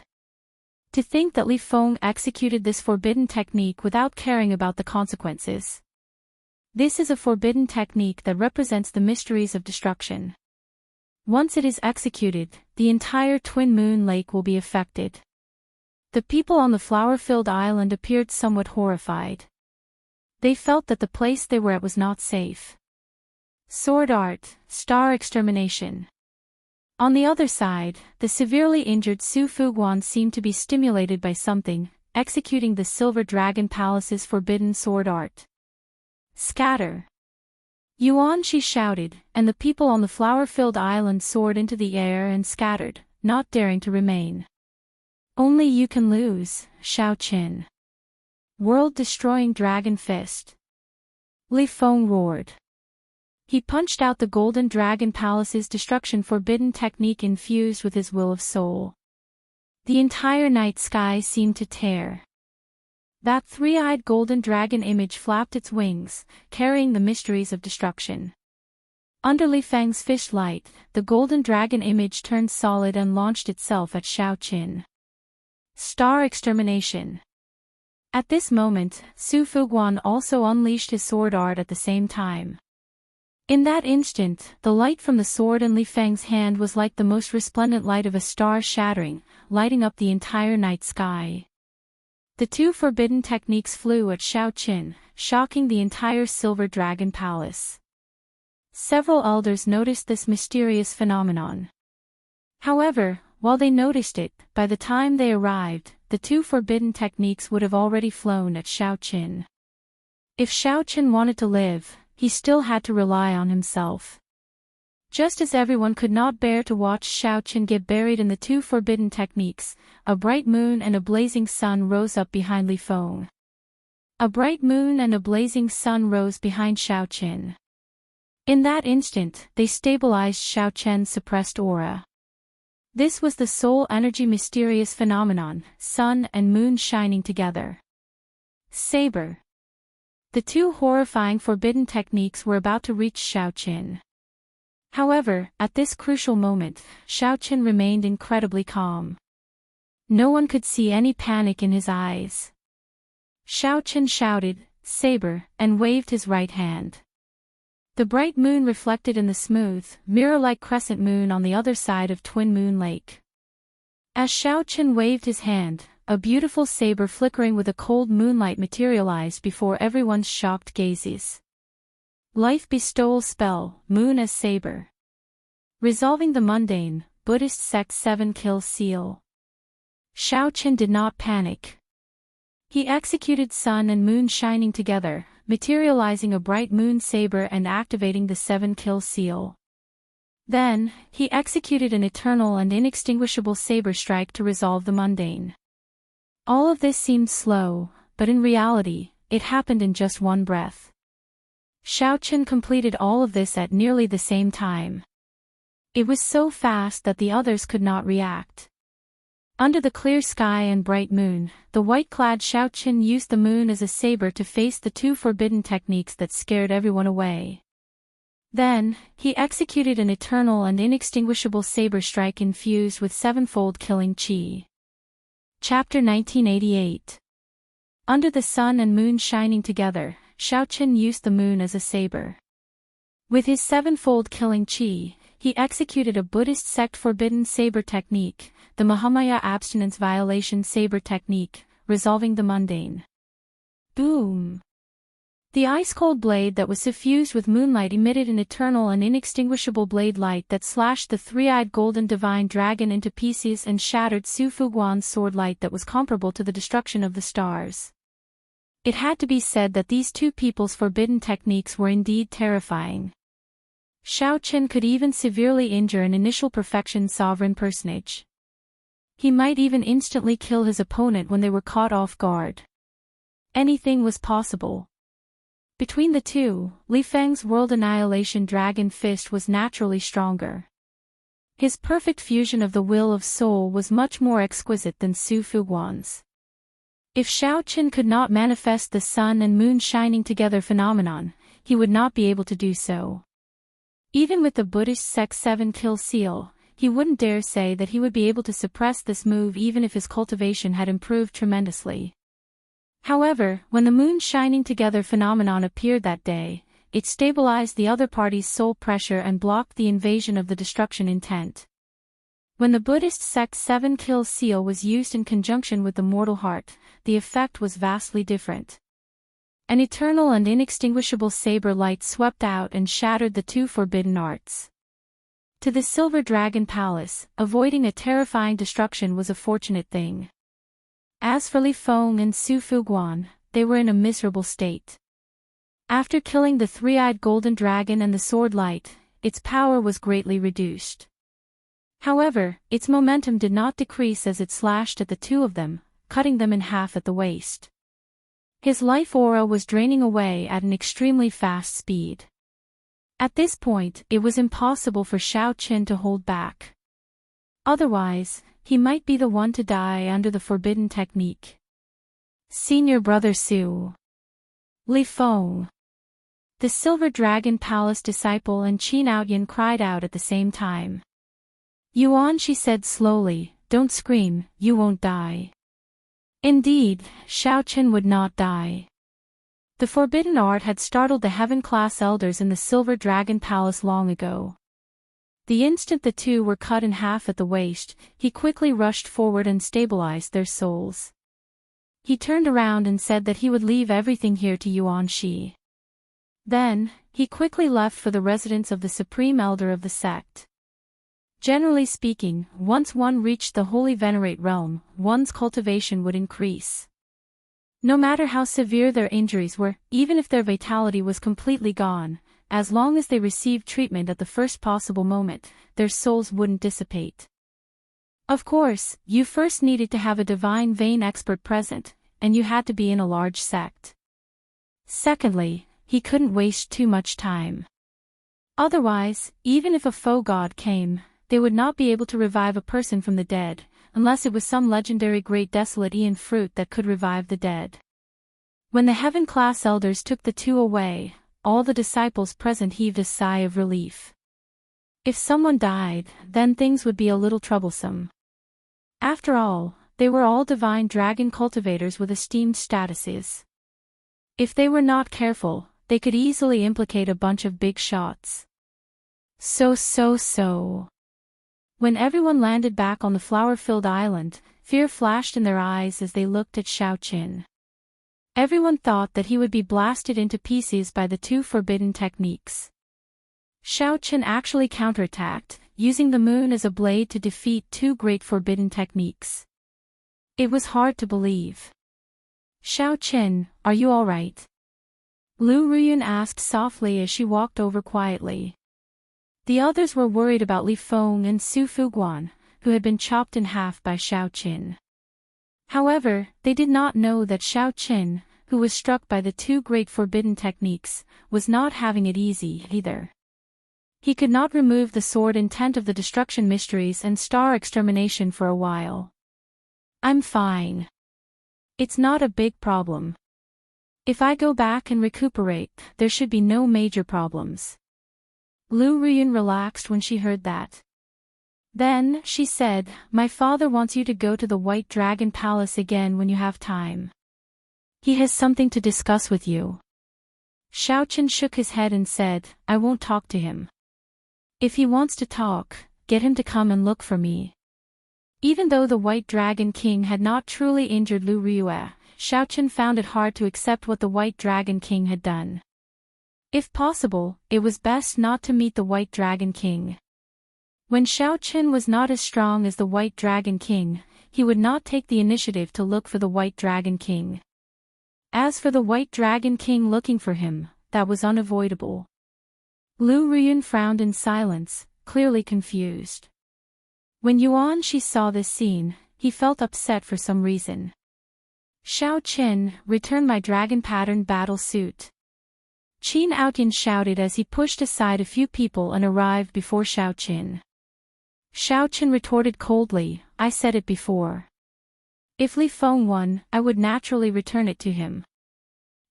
To think that Li Feng executed this forbidden technique without caring about the consequences. This is a forbidden technique that represents the mysteries of destruction. Once it is executed, the entire Twin Moon Lake will be affected. The people on the flower-filled island appeared somewhat horrified. They felt that the place they were at was not safe. Sword art, star extermination. On the other side, the severely injured Su Fuguan seemed to be stimulated by something, executing the Silver Dragon Palace's forbidden sword art. Scatter! Yuan Shi shouted, and the people on the flower-filled island soared into the air and scattered, not daring to remain. Only you can lose, Xiaoqin. World-destroying dragon fist. Li Feng roared. He punched out the Golden Dragon Palace's destruction forbidden technique infused with his will of soul. The entire night sky seemed to tear. That 3-eyed golden dragon image flapped its wings, carrying the mysteries of destruction. Under Li Feng's fish light, the golden dragon image turned solid and launched itself at Xiaoqin. Star extermination. At this moment, Su Fuguan also unleashed his sword art at the same time. In that instant, the light from the sword in Li Feng's hand was like the most resplendent light of a star shattering, lighting up the entire night sky. The 2 forbidden techniques flew at Xiaoqin, shocking the entire Silver Dragon Palace. Several elders noticed this mysterious phenomenon. However, while they noticed it, by the time they arrived, the 2 forbidden techniques would have already flown at Xiaoqin. If Xiaoqin wanted to live, he still had to rely on himself. Just as everyone could not bear to watch Xiaoqin get buried in the 2 forbidden techniques, a bright moon and a blazing sun rose up behind Li Feng. A bright moon and a blazing sun rose behind Xiaoqin. In that instant, they stabilized Xiaoqin's suppressed aura. This was the soul energy mysterious phenomenon, sun and moon shining together. saber. The two horrifying forbidden techniques were about to reach Xiaoqin. However, at this crucial moment, Xiaoqin remained incredibly calm. No one could see any panic in his eyes. Xiaoqin shouted, "Saber," and waved his right hand. The bright moon reflected in the smooth, mirror-like crescent moon on the other side of Twin Moon Lake. As Xiaoqin waved his hand, a beautiful saber flickering with a cold moonlight materialized before everyone's shocked gazes. Life bestowal spell, moon as saber. Resolving the mundane, Buddhist sect 7 kill seal. Xiaoqin did not panic. He executed sun and moon shining together, materializing a bright moon saber and activating the 7 kill seal. Then, he executed an eternal and inextinguishable saber strike to resolve the mundane. All of this seemed slow, but in reality, it happened in just one breath. Xiaoqin completed all of this at nearly the same time. It was so fast that the others could not react. Under the clear sky and bright moon, the white-clad Xiaoqin used the moon as a saber to face the two forbidden techniques that scared everyone away. Then, he executed an eternal and inextinguishable saber strike infused with sevenfold killing qi. Chapter 1988. Under the sun and moon shining together, Xiaoqin used the moon as a saber. With his sevenfold killing qi, he executed a Buddhist sect forbidden saber technique, the Mahamaya abstinence violation saber technique, resolving the mundane. Boom! The ice-cold blade that was suffused with moonlight emitted an eternal and inextinguishable blade light that slashed the three-eyed golden divine dragon into pieces and shattered Su Fuguan's sword light that was comparable to the destruction of the stars. It had to be said that these two people's forbidden techniques were indeed terrifying. Xiaoqin could even severely injure an initial perfection sovereign personage. He might even instantly kill his opponent when they were caught off guard. Anything was possible. Between the two, Li Feng's World Annihilation Dragon Fist was naturally stronger. His perfect fusion of the will of soul was much more exquisite than Su Fuguan's. If Xiaoqin could not manifest the sun and moon shining together phenomenon, he would not be able to do so. Even with the Buddhist sect 7 kill seal, he wouldn't dare say that he would be able to suppress this move even if his cultivation had improved tremendously. However, when the moon shining together phenomenon appeared that day, it stabilized the other party's soul pressure and blocked the invasion of the destruction intent. When the Buddhist sect 7 kill seal was used in conjunction with the mortal heart, the effect was vastly different. An eternal and inextinguishable saber light swept out and shattered the two forbidden arts. To the Silver Dragon Palace, avoiding a terrifying destruction was a fortunate thing. As for Li Feng and Su Fuguan, they were in a miserable state. After killing the three-eyed golden dragon and the sword light, its power was greatly reduced. However, its momentum did not decrease as it slashed at the two of them, cutting them in half at the waist. His life aura was draining away at an extremely fast speed. At this point, it was impossible for Xiaoqin to hold back. Otherwise, he might be the one to die under the forbidden technique. Senior Brother Su. Li Feng. The Silver Dragon Palace disciple and Qin Outyin cried out at the same time. Yuan, she said slowly, don't scream, you won't die. Indeed, Xiaoqin would not die. The forbidden art had startled the heaven-class elders in the Silver Dragon Palace long ago. The instant the two were cut in half at the waist, he quickly rushed forward and stabilized their souls. He turned around and said that he would leave everything here to Yuan Shi. Then, he quickly left for the residence of the Supreme Elder of the sect. Generally speaking, once one reached the Holy Venerate realm, one's cultivation would increase. No matter how severe their injuries were, even if their vitality was completely gone, as long as they received treatment at the first possible moment, their souls wouldn't dissipate. Of course, you first needed to have a divine vein expert present, and you had to be in a large sect. Secondly, he couldn't waste too much time. Otherwise, even if a foe god came, they would not be able to revive a person from the dead, unless it was some legendary great desolate Aeon fruit that could revive the dead. When the heaven-class elders took the two away, all the disciples present heaved a sigh of relief. If someone died, then things would be a little troublesome. After all, they were all divine dragon cultivators with esteemed statuses. If they were not careful, they could easily implicate a bunch of big shots. So. When everyone landed back on the flower-filled island, fear flashed in their eyes as they looked at Xiaoqin. Everyone thought that he would be blasted into pieces by the two forbidden techniques. Xiaoqin actually counterattacked, using the moon as a blade to defeat two great forbidden techniques. It was hard to believe. "Xiaoqin, are you all right?" Lu Ruyun asked softly as she walked over quietly. The others were worried about Li Feng and Su Fuguan, who had been chopped in half by Xiaoqin. However, they did not know that Xiaoqin, who was struck by the two great forbidden techniques, was not having it easy either. He could not remove the sword intent of the destruction mysteries and star extermination for a while. "I'm fine. It's not a big problem. If I go back and recuperate, there should be no major problems." Lu Ruyun relaxed when she heard that. Then, she said, "My father wants you to go to the White Dragon Palace again when you have time. He has something to discuss with you." Xiaoqin shook his head and said, "I won't talk to him. If he wants to talk, get him to come and look for me." Even though the White Dragon King had not truly injured Lu Ruyue, Xiaoqin found it hard to accept what the White Dragon King had done. If possible, it was best not to meet the White Dragon King. When Xiaoqin was not as strong as the White Dragon King, he would not take the initiative to look for the White Dragon King. As for the White Dragon King looking for him, that was unavoidable. Lu Ruyun frowned in silence, clearly confused. When Yuanxi saw this scene, he felt upset for some reason. "Xiaoqin, return my dragon pattern battle suit." Qin Outyin shouted as he pushed aside a few people and arrived before Xiaoqin. Xiaoqin retorted coldly, "I said it before. If Li Feng won, I would naturally return it to him.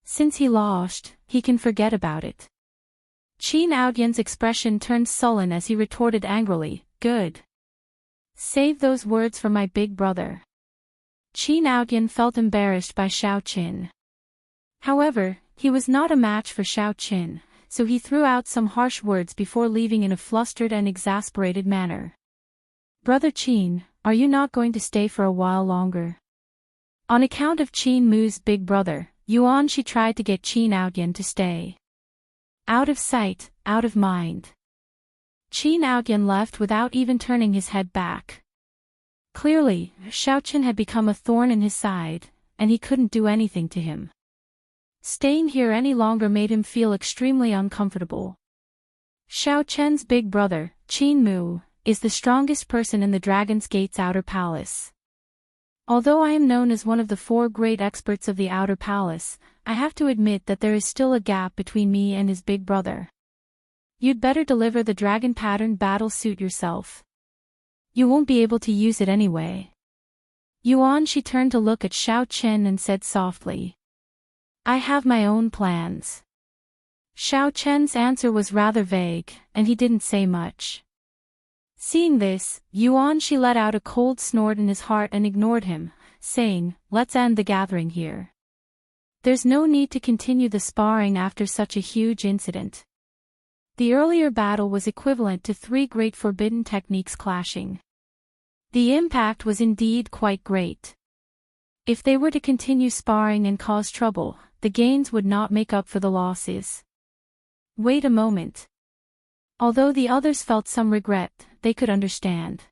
Since he lost, he can forget about it." Qin Outyin's expression turned sullen as he retorted angrily, "Good. Save those words for my big brother." Qin Outyin felt embarrassed by Xiaoqin. However, he was not a match for Xiaoqin, so he threw out some harsh words before leaving in a flustered and exasperated manner. "Brother Qin, are you not going to stay for a while longer?" On account of Qin Mu's big brother, Yuanxi tried to get Qin Outyin to stay. Out of sight, out of mind. Qin Outyin left without even turning his head back. Clearly, Xiaoqin had become a thorn in his side, and he couldn't do anything to him. Staying here any longer made him feel extremely uncomfortable. Xiaoqin's big brother, Qin Mu, is the strongest person in the Dragon's Gate's outer palace. Although I am known as one of the 4 great experts of the outer palace, I have to admit that there is still a gap between me and his big brother. You'd better deliver the dragon pattern battle suit yourself. You won't be able to use it anyway. Yuanxi turned to look at Xiaoqin and said softly, "I have my own plans." Xiaoqin's answer was rather vague, and he didn't say much. Seeing this, Yuanxi let out a cold snort in his heart and ignored him, saying, "Let's end the gathering here. There's no need to continue the sparring after such a huge incident." The earlier battle was equivalent to 3 great forbidden techniques clashing. The impact was indeed quite great. If they were to continue sparring and cause trouble, the gains would not make up for the losses. Wait a moment. Although the others felt some regret, they could understand.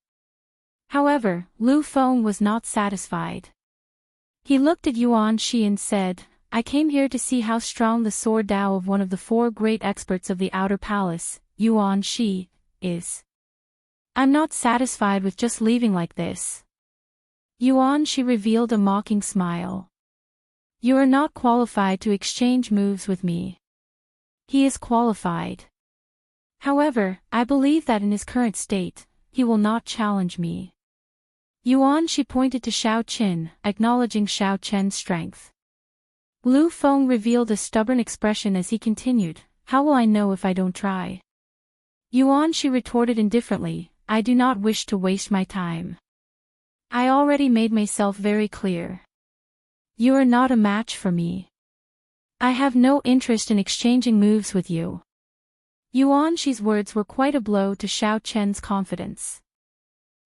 However, Lu Feng was not satisfied. He looked at Yuanxi and said, "I came here to see how strong the sword Dao of one of the 4 great experts of the outer palace, Yuanxi, is. I'm not satisfied with just leaving like this." Yuanxi revealed a mocking smile. "You are not qualified to exchange moves with me." He is qualified. However, I believe that in his current state, he will not challenge me. Yuanxi pointed to Xiaoqin, acknowledging Xiaoqin's strength. Lu Feng revealed a stubborn expression as he continued, "How will I know if I don't try?" She retorted indifferently, "I do not wish to waste my time. I already made myself very clear. You are not a match for me. I have no interest in exchanging moves with you." Shi's words were quite a blow to Xiao Chen's confidence.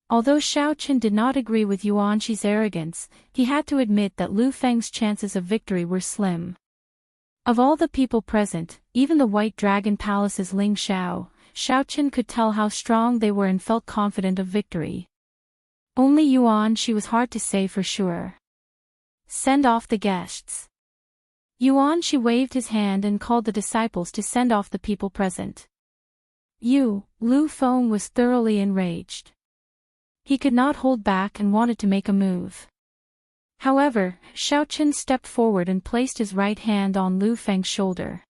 Although Xiao Chen did not agree with Shi's arrogance, he had to admit that Lu Feng's chances of victory were slim. Of all the people present, even the White Dragon Palace's Ling Xiao, Xiao Chen could tell how strong they were and felt confident of victory. Only Shi was hard to say for sure. "Send off the guests." Shi waved his hand and called the disciples to send off the people present. Lu Feng was thoroughly enraged. He could not hold back and wanted to make a move. However, Xiao Chen stepped forward and placed his right hand on Lu Feng's shoulder.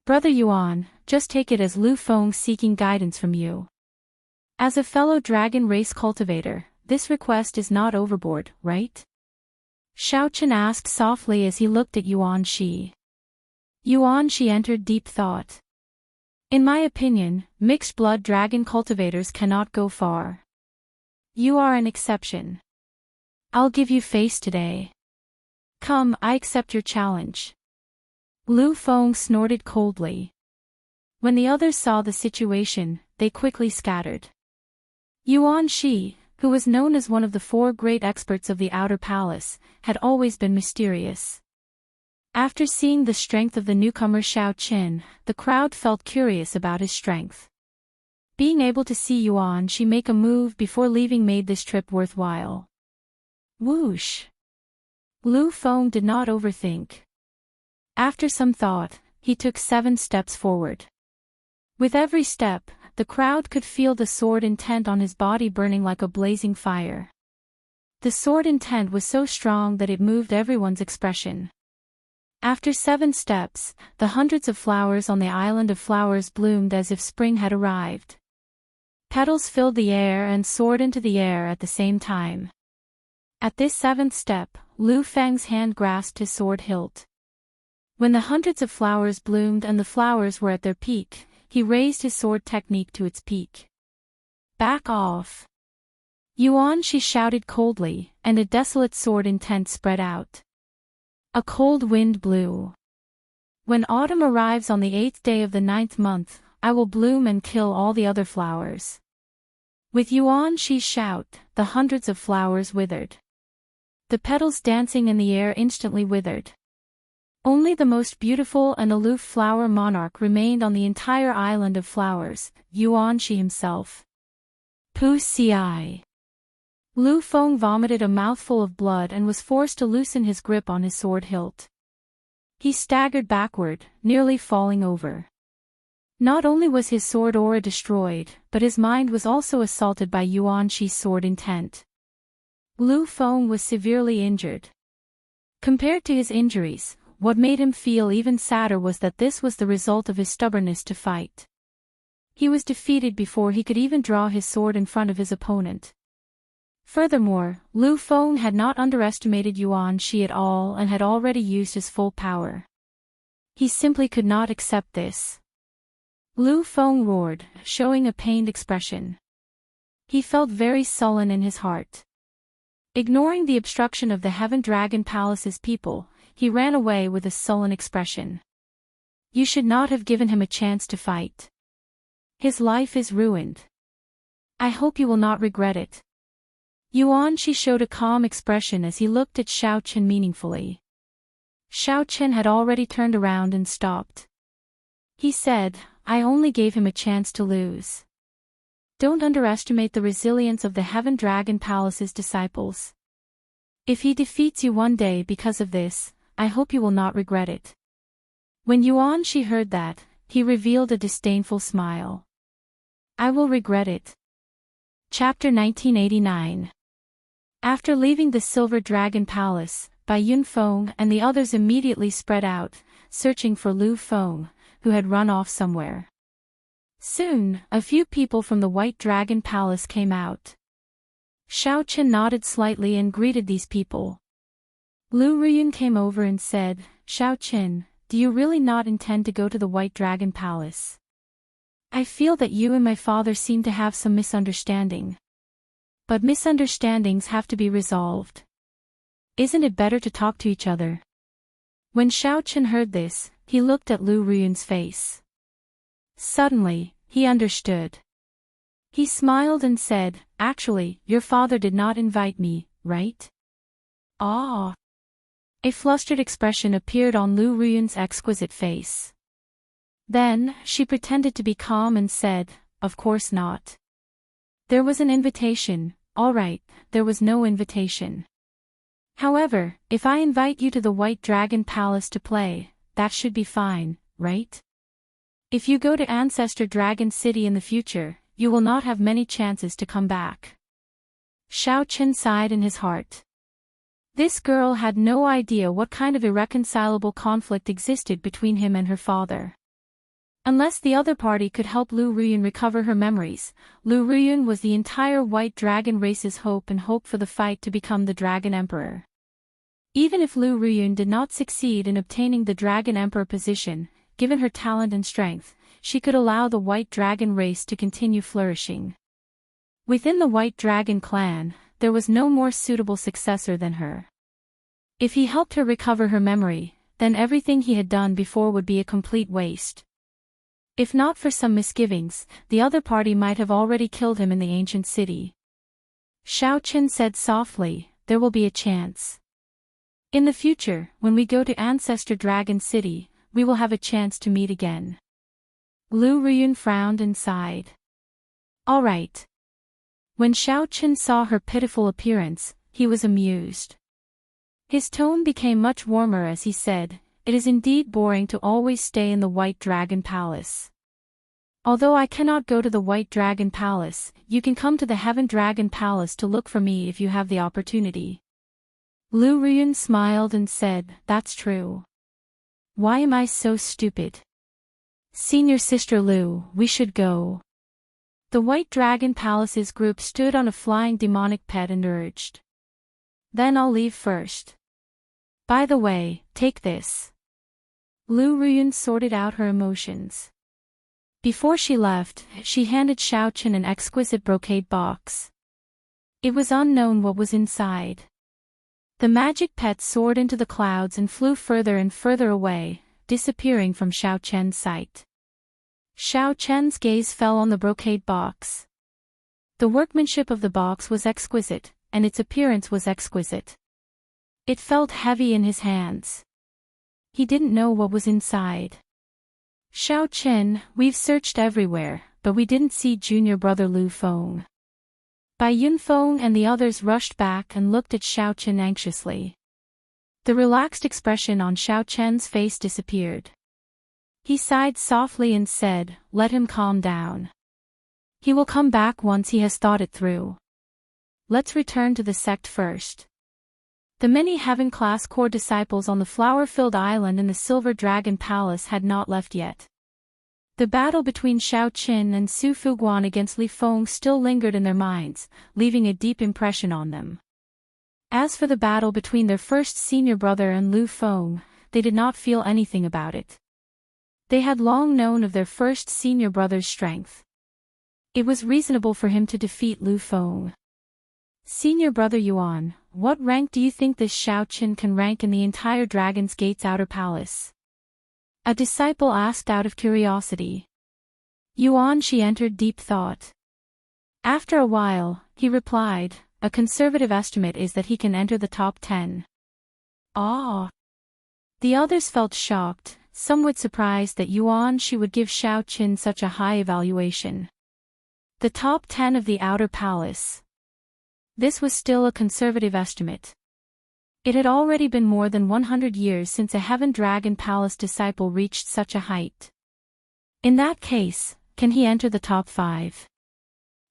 "Brother Yuan, just take it as Lu Feng seeking guidance from you. As a fellow dragon race cultivator, this request is not overboard, right?" Xiao Chen asked softly as he looked at Shi. Shi entered deep thought. "In my opinion, mixed-blood dragon cultivators cannot go far. You are an exception. I'll give you face today. Come, I accept your challenge." Lu Feng snorted coldly. When the others saw the situation, they quickly scattered. Shi, who was known as one of the 4 great experts of the Outer Palace, had always been mysterious. After seeing the strength of the newcomer Xiao Chen, the crowd felt curious about his strength. Being able to see Shi make a move before leaving made this trip worthwhile. Whoosh! Lu Feng did not overthink. After some thought, he took 7 steps forward. With every step, the crowd could feel the sword intent on his body burning like a blazing fire. The sword intent was so strong that it moved everyone's expression. After 7 steps, the hundreds of flowers on the island of flowers bloomed as if spring had arrived. Petals filled the air and soared into the air at the same time. At this 7th step, Lu Feng's hand grasped his sword hilt. When the hundreds of flowers bloomed and the flowers were at their peak, he raised his sword technique to its peak. "Back off!" Shi shouted coldly, and a desolate sword intent spread out. A cold wind blew. "When autumn arrives on the 8th day of the 9th month, I will bloom and kill all the other flowers." With Shi's shout, the hundreds of flowers withered. The petals dancing in the air instantly withered. Only the most beautiful and aloof flower monarch remained on the entire island of flowers, Shi himself. Pu Ci. Lu Feng vomited a mouthful of blood and was forced to loosen his grip on his sword hilt. He staggered backward, nearly falling over. Not only was his sword aura destroyed, but his mind was also assaulted by Shi's sword intent. Lu Feng was severely injured. Compared to his injuries, what made him feel even sadder was that this was the result of his stubbornness to fight. He was defeated before he could even draw his sword in front of his opponent. Furthermore, Lu Feng had not underestimated Shi at all and had already used his full power. He simply could not accept this. Lu Feng roared, showing a pained expression. He felt very sullen in his heart. Ignoring the obstruction of the Heaven Dragon Palace's people, he ran away with a sullen expression. You should not have given him a chance to fight. His life is ruined. I hope you will not regret it. Shi showed a calm expression as he looked at Xiao Chen meaningfully. Xiao Chen had already turned around and stopped. He said, I only gave him a chance to lose. Don't underestimate the resilience of the Heaven Dragon Palace's disciples. If he defeats you one day because of this, I hope you will not regret it. When Shi heard that, he revealed a disdainful smile. I will regret it. Chapter 1989. After leaving the Silver Dragon Palace, Bai Yunfeng and the others immediately spread out, searching for Lu Feng, who had run off somewhere. Soon, a few people from the White Dragon Palace came out. Xiao Chen nodded slightly and greeted these people. Lu Ruyun came over and said, Xiaoqin, do you really not intend to go to the White Dragon Palace? I feel that you and my father seem to have some misunderstanding. But misunderstandings have to be resolved. Isn't it better to talk to each other? When Xiaoqin heard this, he looked at Lu Ruyun's face. Suddenly, he understood. He smiled and said, actually, your father did not invite me, right? Ah. A flustered expression appeared on Lu Ruyun's exquisite face. Then, she pretended to be calm and said, of course not. There was an invitation. All right, there was no invitation. However, if I invite you to the White Dragon Palace to play, that should be fine, right? If you go to Ancestor Dragon City in the future, you will not have many chances to come back. Xiaoqin sighed in his heart. This girl had no idea what kind of irreconcilable conflict existed between him and her father. Unless the other party could help Lu Ruyun recover her memories, Lu Ruyun was the entire White Dragon race's hope and hope for the fight to become the Dragon Emperor. Even if Lu Ruyun did not succeed in obtaining the Dragon Emperor position, given her talent and strength, she could allow the White Dragon race to continue flourishing. Within the White Dragon clan, there was no more suitable successor than her. If he helped her recover her memory, then everything he had done before would be a complete waste. If not for some misgivings, the other party might have already killed him in the ancient city. Xiaoqin said softly, there will be a chance. In the future, when we go to Ancestor Dragon City, we will have a chance to meet again. Lu Ruyun frowned and sighed. All right. When Xiaoqin saw her pitiful appearance, he was amused. His tone became much warmer as he said, it is indeed boring to always stay in the White Dragon Palace. Although I cannot go to the White Dragon Palace, you can come to the Heaven Dragon Palace to look for me if you have the opportunity. Lu Ruyun smiled and said, that's true. Why am I so stupid? Senior Sister Lu, we should go. The White Dragon Palace's group stood on a flying demonic pet and urged. Then I'll leave first. By the way, take this. Lu Ruyun sorted out her emotions. Before she left, she handed Xiaoqin an exquisite brocade box. It was unknown what was inside. The magic pet soared into the clouds and flew further and further away, disappearing from Xiaoqian's sight. Xiaoqian's gaze fell on the brocade box. The workmanship of the box was exquisite, and its appearance was exquisite. It felt heavy in his hands. He didn't know what was inside. Xiaoqin, we've searched everywhere, but we didn't see junior brother Lu Feng. Bai Yunfeng and the others rushed back and looked at Xiaoqin anxiously. The relaxed expression on Xiaoqian's face disappeared. He sighed softly and said, let him calm down. He will come back once he has thought it through. Let's return to the sect first. The many Heaven-class core disciples on the flower-filled island in the Silver Dragon Palace had not left yet. The battle between Xiaoqin and Su Fuguan against Li Feng still lingered in their minds, leaving a deep impression on them. As for the battle between their first senior brother and Lu Feng, they did not feel anything about it. They had long known of their first senior brother's strength. It was reasonable for him to defeat Lu Feng. Senior brother Yuan, what rank do you think this Xiaoqin can rank in the entire Dragon's Gate's outer palace? A disciple asked out of curiosity. Yuan she entered deep thought. After a while, he replied, a conservative estimate is that he can enter the top 10. Ah! The others felt shocked, somewhat surprised that Yuan she would give Xiaoqin such a high evaluation. The top 10 of the outer palace. This was still a conservative estimate. It had already been more than 100 years since a Heaven Dragon Palace disciple reached such a height. In that case, can he enter the top 5?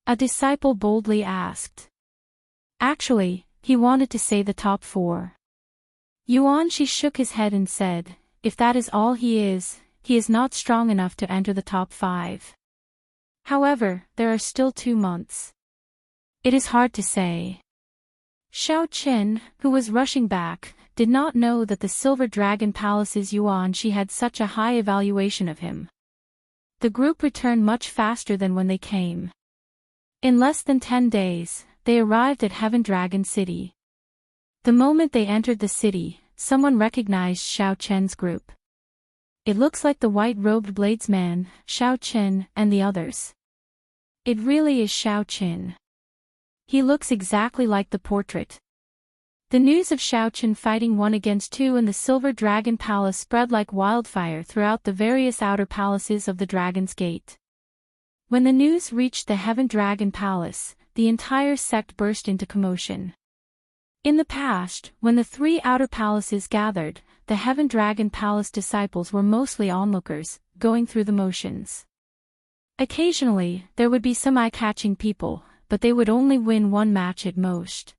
A disciple boldly asked. Actually, he wanted to say the top 4. Yuan she shook his head and said, if that is all he is not strong enough to enter the top 5. However, there are still 2 months. It is hard to say. Xiaoqin, who was rushing back, did not know that the Silver Dragon Palace's Yuan Shi had such a high evaluation of him. The group returned much faster than when they came. In less than 10 days, they arrived at Heaven Dragon City. The moment they entered the city, someone recognized Xiao Chen's group. It looks like the white-robed bladesman, Xiao Chen, and the others. It really is Xiao Chen. He looks exactly like the portrait. The news of Xiao Chen fighting 1 against 2 in the Silver Dragon Palace spread like wildfire throughout the various outer palaces of the Dragon's Gate. When the news reached the Heaven Dragon Palace, the entire sect burst into commotion. In the past, when the 3 outer palaces gathered, the Heaven Dragon Palace disciples were mostly onlookers, going through the motions. Occasionally, there would be some eye-catching people, but they would only win 1 match at most.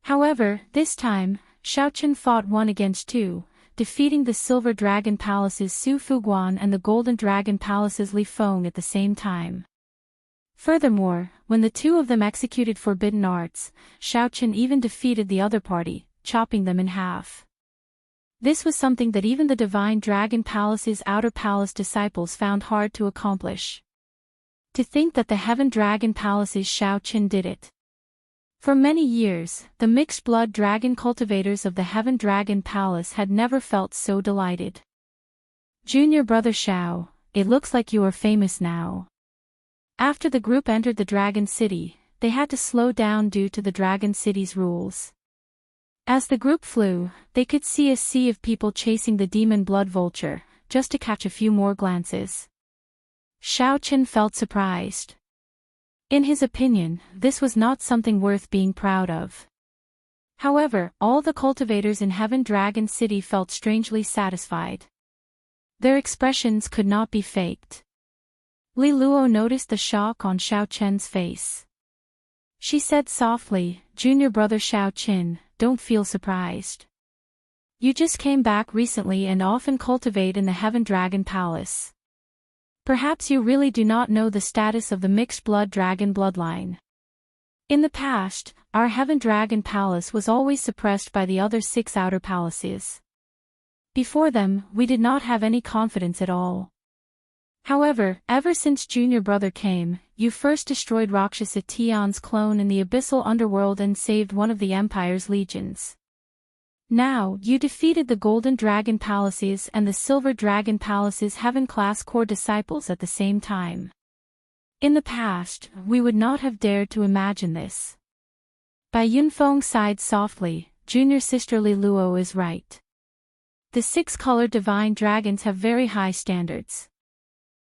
However, this time, Xiao Chen fought 1 against 2, defeating the Silver Dragon Palace's Su Fuguan and the Golden Dragon Palace's Li Feng at the same time. Furthermore, when the 2 of them executed forbidden arts, Xiao Chen even defeated the other party, chopping them in half. This was something that even the Divine Dragon Palace's outer palace disciples found hard to accomplish. To think that the Heaven Dragon Palace's Xiao Chen did it. For many years, the mixed-blood dragon cultivators of the Heaven Dragon Palace had never felt so delighted. Junior brother Xiao, it looks like you are famous now. After the group entered the Dragon City, they had to slow down due to the Dragon City's rules. As the group flew, they could see a sea of people chasing the demon blood vulture, just to catch a few more glances. Xiao Chen felt surprised. In his opinion, this was not something worth being proud of. However, all the cultivators in Heaven Dragon City felt strangely satisfied. Their expressions could not be faked. Li Luo noticed the shock on Xiao Chen's face. She said softly, "Junior brother Xiao Chen, don't feel surprised. You just came back recently and often cultivate in the Heaven Dragon Palace. Perhaps you really do not know the status of the mixed-blood dragon bloodline. In the past, our Heaven Dragon Palace was always suppressed by the other 6 outer palaces. Before them, we did not have any confidence at all. However, ever since Junior Brother came, you first destroyed Rakshasa Tian's clone in the abyssal underworld and saved one of the Empire's legions. Now, you defeated the Golden Dragon Palaces and the Silver Dragon Palace's Heaven-class core disciples at the same time. In the past, we would not have dared to imagine this." Bai Yunfeng sighed softly, "Junior sister Li Luo is right. The 6-colored divine dragons have very high standards.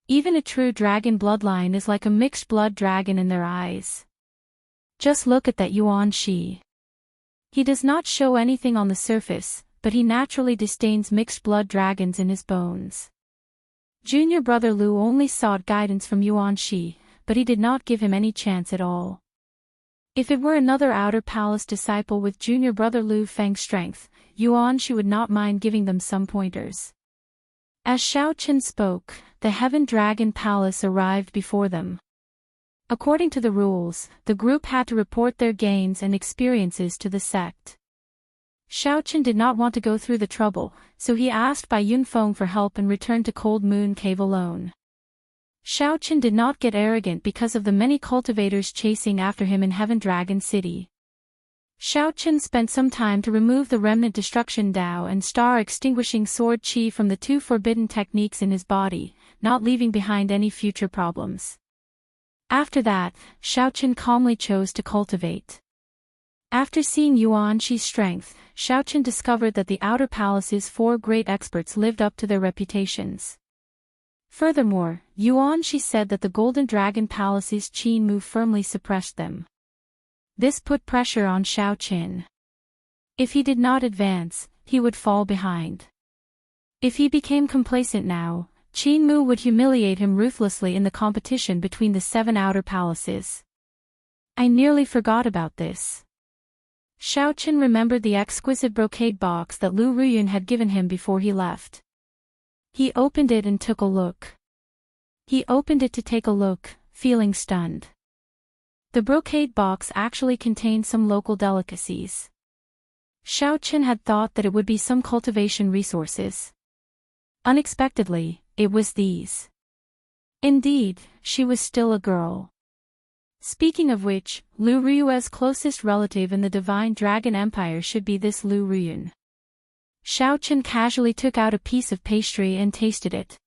Even a true dragon bloodline is like a mixed-blood dragon in their eyes. Just look at that Yuan Shi. He does not show anything on the surface, but he naturally disdains mixed-blood dragons in his bones." Junior brother Lu only sought guidance from Yuan Shi, but he did not give him any chance at all. If it were another outer palace disciple with junior brother Lu Feng's strength, Yuan Shi would not mind giving them some pointers. As Xiao Chen spoke, the Heaven Dragon Palace arrived before them. According to the rules, the group had to report their gains and experiences to the sect. Xiao Chen did not want to go through the trouble, so he asked Bai Yunfeng for help and returned to Cold Moon Cave alone. Xiao Chen did not get arrogant because of the many cultivators chasing after him in Heaven Dragon City. Xiao Chen spent some time to remove the remnant destruction Dao and star-extinguishing sword Qi from the 2 forbidden techniques in his body, not leaving behind any future problems. After that, Xiao Chen calmly chose to cultivate. After seeing Yuan Shi's strength, Xiao Chen discovered that the outer palace's 4 great experts lived up to their reputations. Furthermore, Yuan Shi said that the Golden Dragon Palace's Qin Mu firmly suppressed them. This put pressure on Xiao Chen. If he did not advance, he would fall behind. If he became complacent now, Qin Mu would humiliate him ruthlessly in the competition between the 7 outer palaces. I nearly forgot about this. Xiao Chen remembered the exquisite brocade box that Lu Ruyun had given him before he left. He opened it and took a look. He opened it to take a look, feeling stunned. The brocade box actually contained some local delicacies. Xiaochen had thought that it would be some cultivation resources. Unexpectedly, it was these. Indeed, she was still a girl. Speaking of which, Lu Ruyue's closest relative in the Divine Dragon Empire should be this Lu Ruyun. Xiaochen casually took out a piece of pastry and tasted it.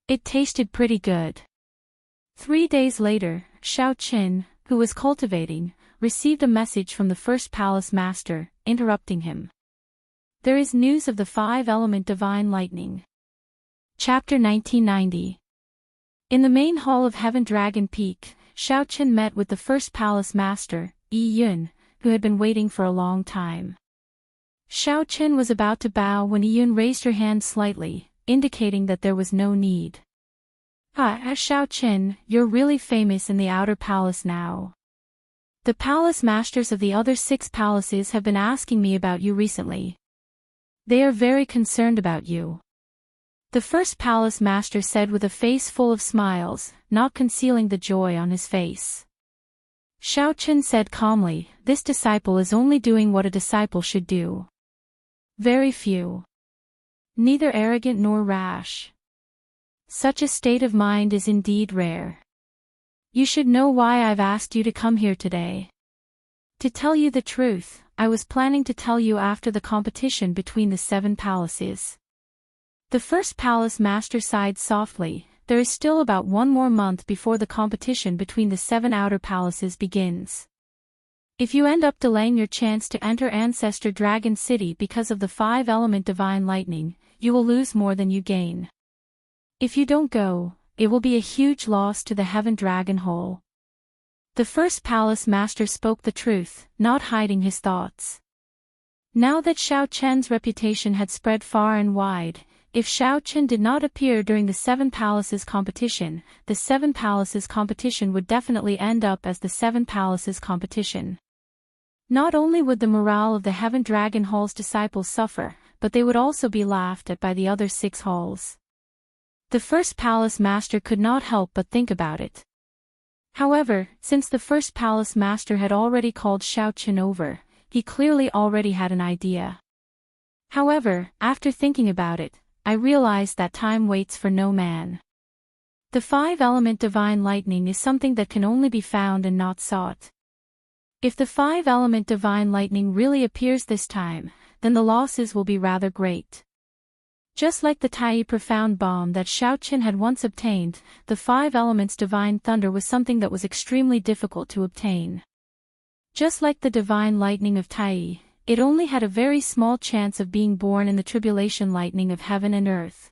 It tasted pretty good. 3 days later, Xiaochen, who was cultivating, received a message from the first palace master, interrupting him. There is news of the 5-element divine lightning. Chapter 1990. In the main hall of Heaven Dragon Peak, Xiaochen met with the first palace master, Yi Yun, who had been waiting for a long time. Xiaochen was about to bow when Yi Yun raised her hand slightly, indicating that there was no need. Xiaochen, you're really famous in the outer palace now. The palace masters of the other 6 palaces have been asking me about you recently. They are very concerned about you. The first palace master said with a face full of smiles, not concealing the joy on his face. Xiaochen said calmly, this disciple is only doing what a disciple should do. Very few. Neither arrogant nor rash. Such a state of mind is indeed rare. You should know why I've asked you to come here today. To tell you the truth, I was planning to tell you after the competition between the 7 palaces. The first palace master sighed softly. There is still about 1 more month before the competition between the 7 outer palaces begins. If you end up delaying your chance to enter Ancestor Dragon City because of the 5-element divine lightning, you will lose more than you gain. If you don't go, it will be a huge loss to the Heaven Dragon Hole. The first palace master spoke the truth, not hiding his thoughts. Now that Xiaochen's reputation had spread far and wide, if Xiaochen did not appear during the 7 palaces competition, the 7 palaces competition would definitely end up as the 7 palaces competition. Not only would the morale of the Heaven Dragon Hall's disciples suffer, but they would also be laughed at by the other 6 halls. The first palace master could not help but think about it. However, since the first palace master had already called Xiaochen over, he clearly already had an idea. However, after thinking about it, I realized that time waits for no man. The 5-element divine lightning is something that can only be found and not sought. If the 5-element divine lightning really appears this time, then the losses will be rather great. Just like the Tai profound bomb that Xiaochen had once obtained, the 5 elements divine thunder was something that was extremely difficult to obtain. Just like the divine lightning of Tai, it only had a very small chance of being born in the tribulation lightning of heaven and earth.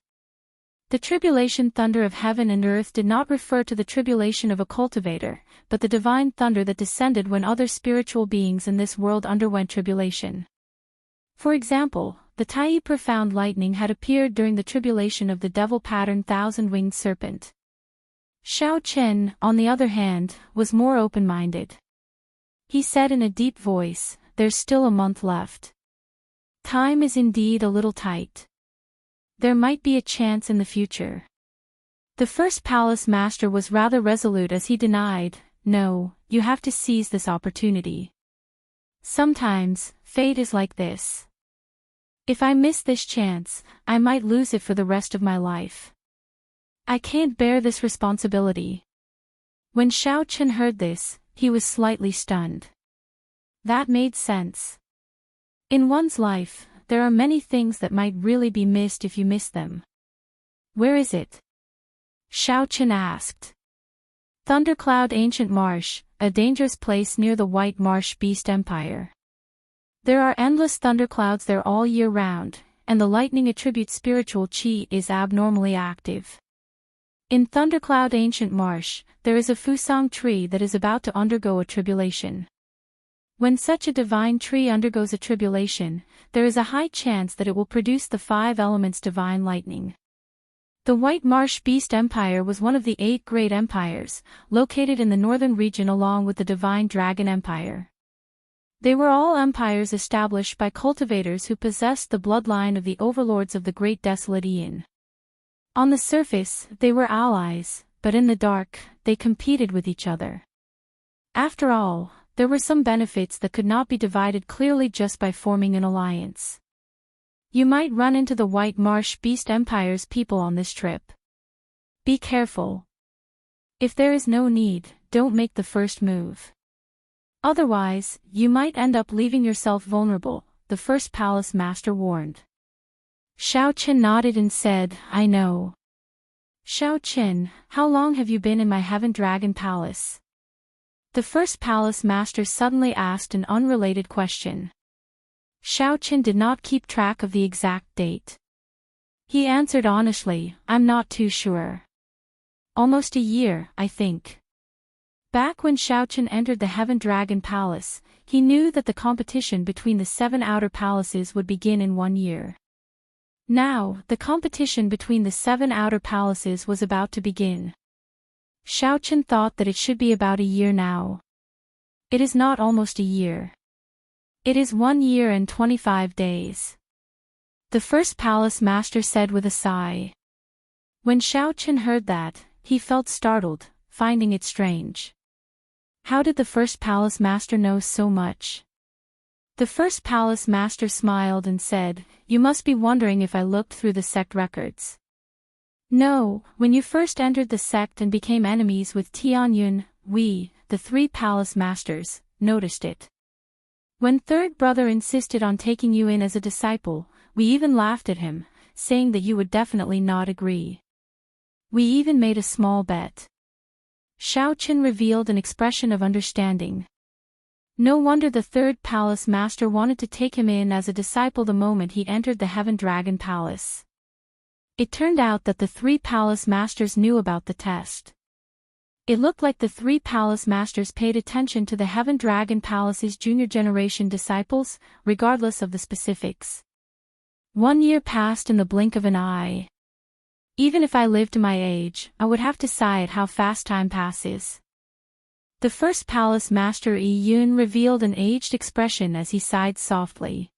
The tribulation thunder of heaven and earth did not refer to the tribulation of a cultivator, but the divine thunder that descended when other spiritual beings in this world underwent tribulation. For example, the Tai profound lightning had appeared during the tribulation of the devil-patterned 1,000-winged serpent. Xiaochen, on the other hand, was more open-minded. He said in a deep voice, "There's still a month left. Time is indeed a little tight. There might be a chance in the future." The first palace master was rather resolute as he denied, "No, you have to seize this opportunity. Sometimes, fate is like this. If I miss this chance, I might lose it for the rest of my life. I can't bear this responsibility." When Xiaochen heard this, he was slightly stunned. That made sense. In one's life, there are many things that might really be missed if you miss them. "Where is it?" Xiaochen asked. Thundercloud Ancient Marsh, a dangerous place near the White Marsh Beast Empire. There are endless thunderclouds there all year round, and the lightning attribute spiritual chi is abnormally active. In Thundercloud Ancient Marsh, there is a fusang tree that is about to undergo a tribulation. When such a divine tree undergoes a tribulation, there is a high chance that it will produce the 5 elements divine lightning. The White Marsh Beast Empire was one of the 8 great empires, located in the northern region along with the Divine Dragon Empire. They were all empires established by cultivators who possessed the bloodline of the overlords of the Great Desolate Aeon. On the surface, they were allies, but in the dark, they competed with each other. After all, there were some benefits that could not be divided clearly just by forming an alliance. You might run into the White Marsh Beast Empire's people on this trip. Be careful. If there is no need, don't make the first move. Otherwise, you might end up leaving yourself vulnerable, the first palace master warned. Xiaoqin nodded and said, I know. Xiaoqin, how long have you been in my Heaven Dragon Palace? The first palace master suddenly asked an unrelated question. Xiaoqin did not keep track of the exact date. He answered honestly, I'm not too sure. Almost a year, I think. Back when Xiaoqin entered the Heaven Dragon Palace, he knew that the competition between the 7 outer palaces would begin in 1 year. Now, the competition between the 7 outer palaces was about to begin. Xiaoqin thought that it should be about a year now. It is not almost a year. It is 1 year and 25 days. The first palace master said with a sigh. When Xiaoqin heard that, he felt startled, finding it strange. How did the first palace master know so much? The first palace master smiled and said, You must be wondering if I looked through the sect records. No, when you first entered the sect and became enemies with Tianyun, we, the 3 palace masters, noticed it. When third brother insisted on taking you in as a disciple, we even laughed at him, saying that you would definitely not agree. We even made a small bet. Xiaoqin revealed an expression of understanding. No wonder the third palace master wanted to take him in as a disciple the moment he entered the Heaven Dragon Palace. It turned out that the 3 palace masters knew about the test. It looked like the 3 palace masters paid attention to the Heaven Dragon Palace's junior generation disciples, regardless of the specifics. 1 year passed in the blink of an eye. Even if I lived to my age, I would have to sigh at how fast time passes. The first palace master Yi Yun revealed an aged expression as he sighed softly.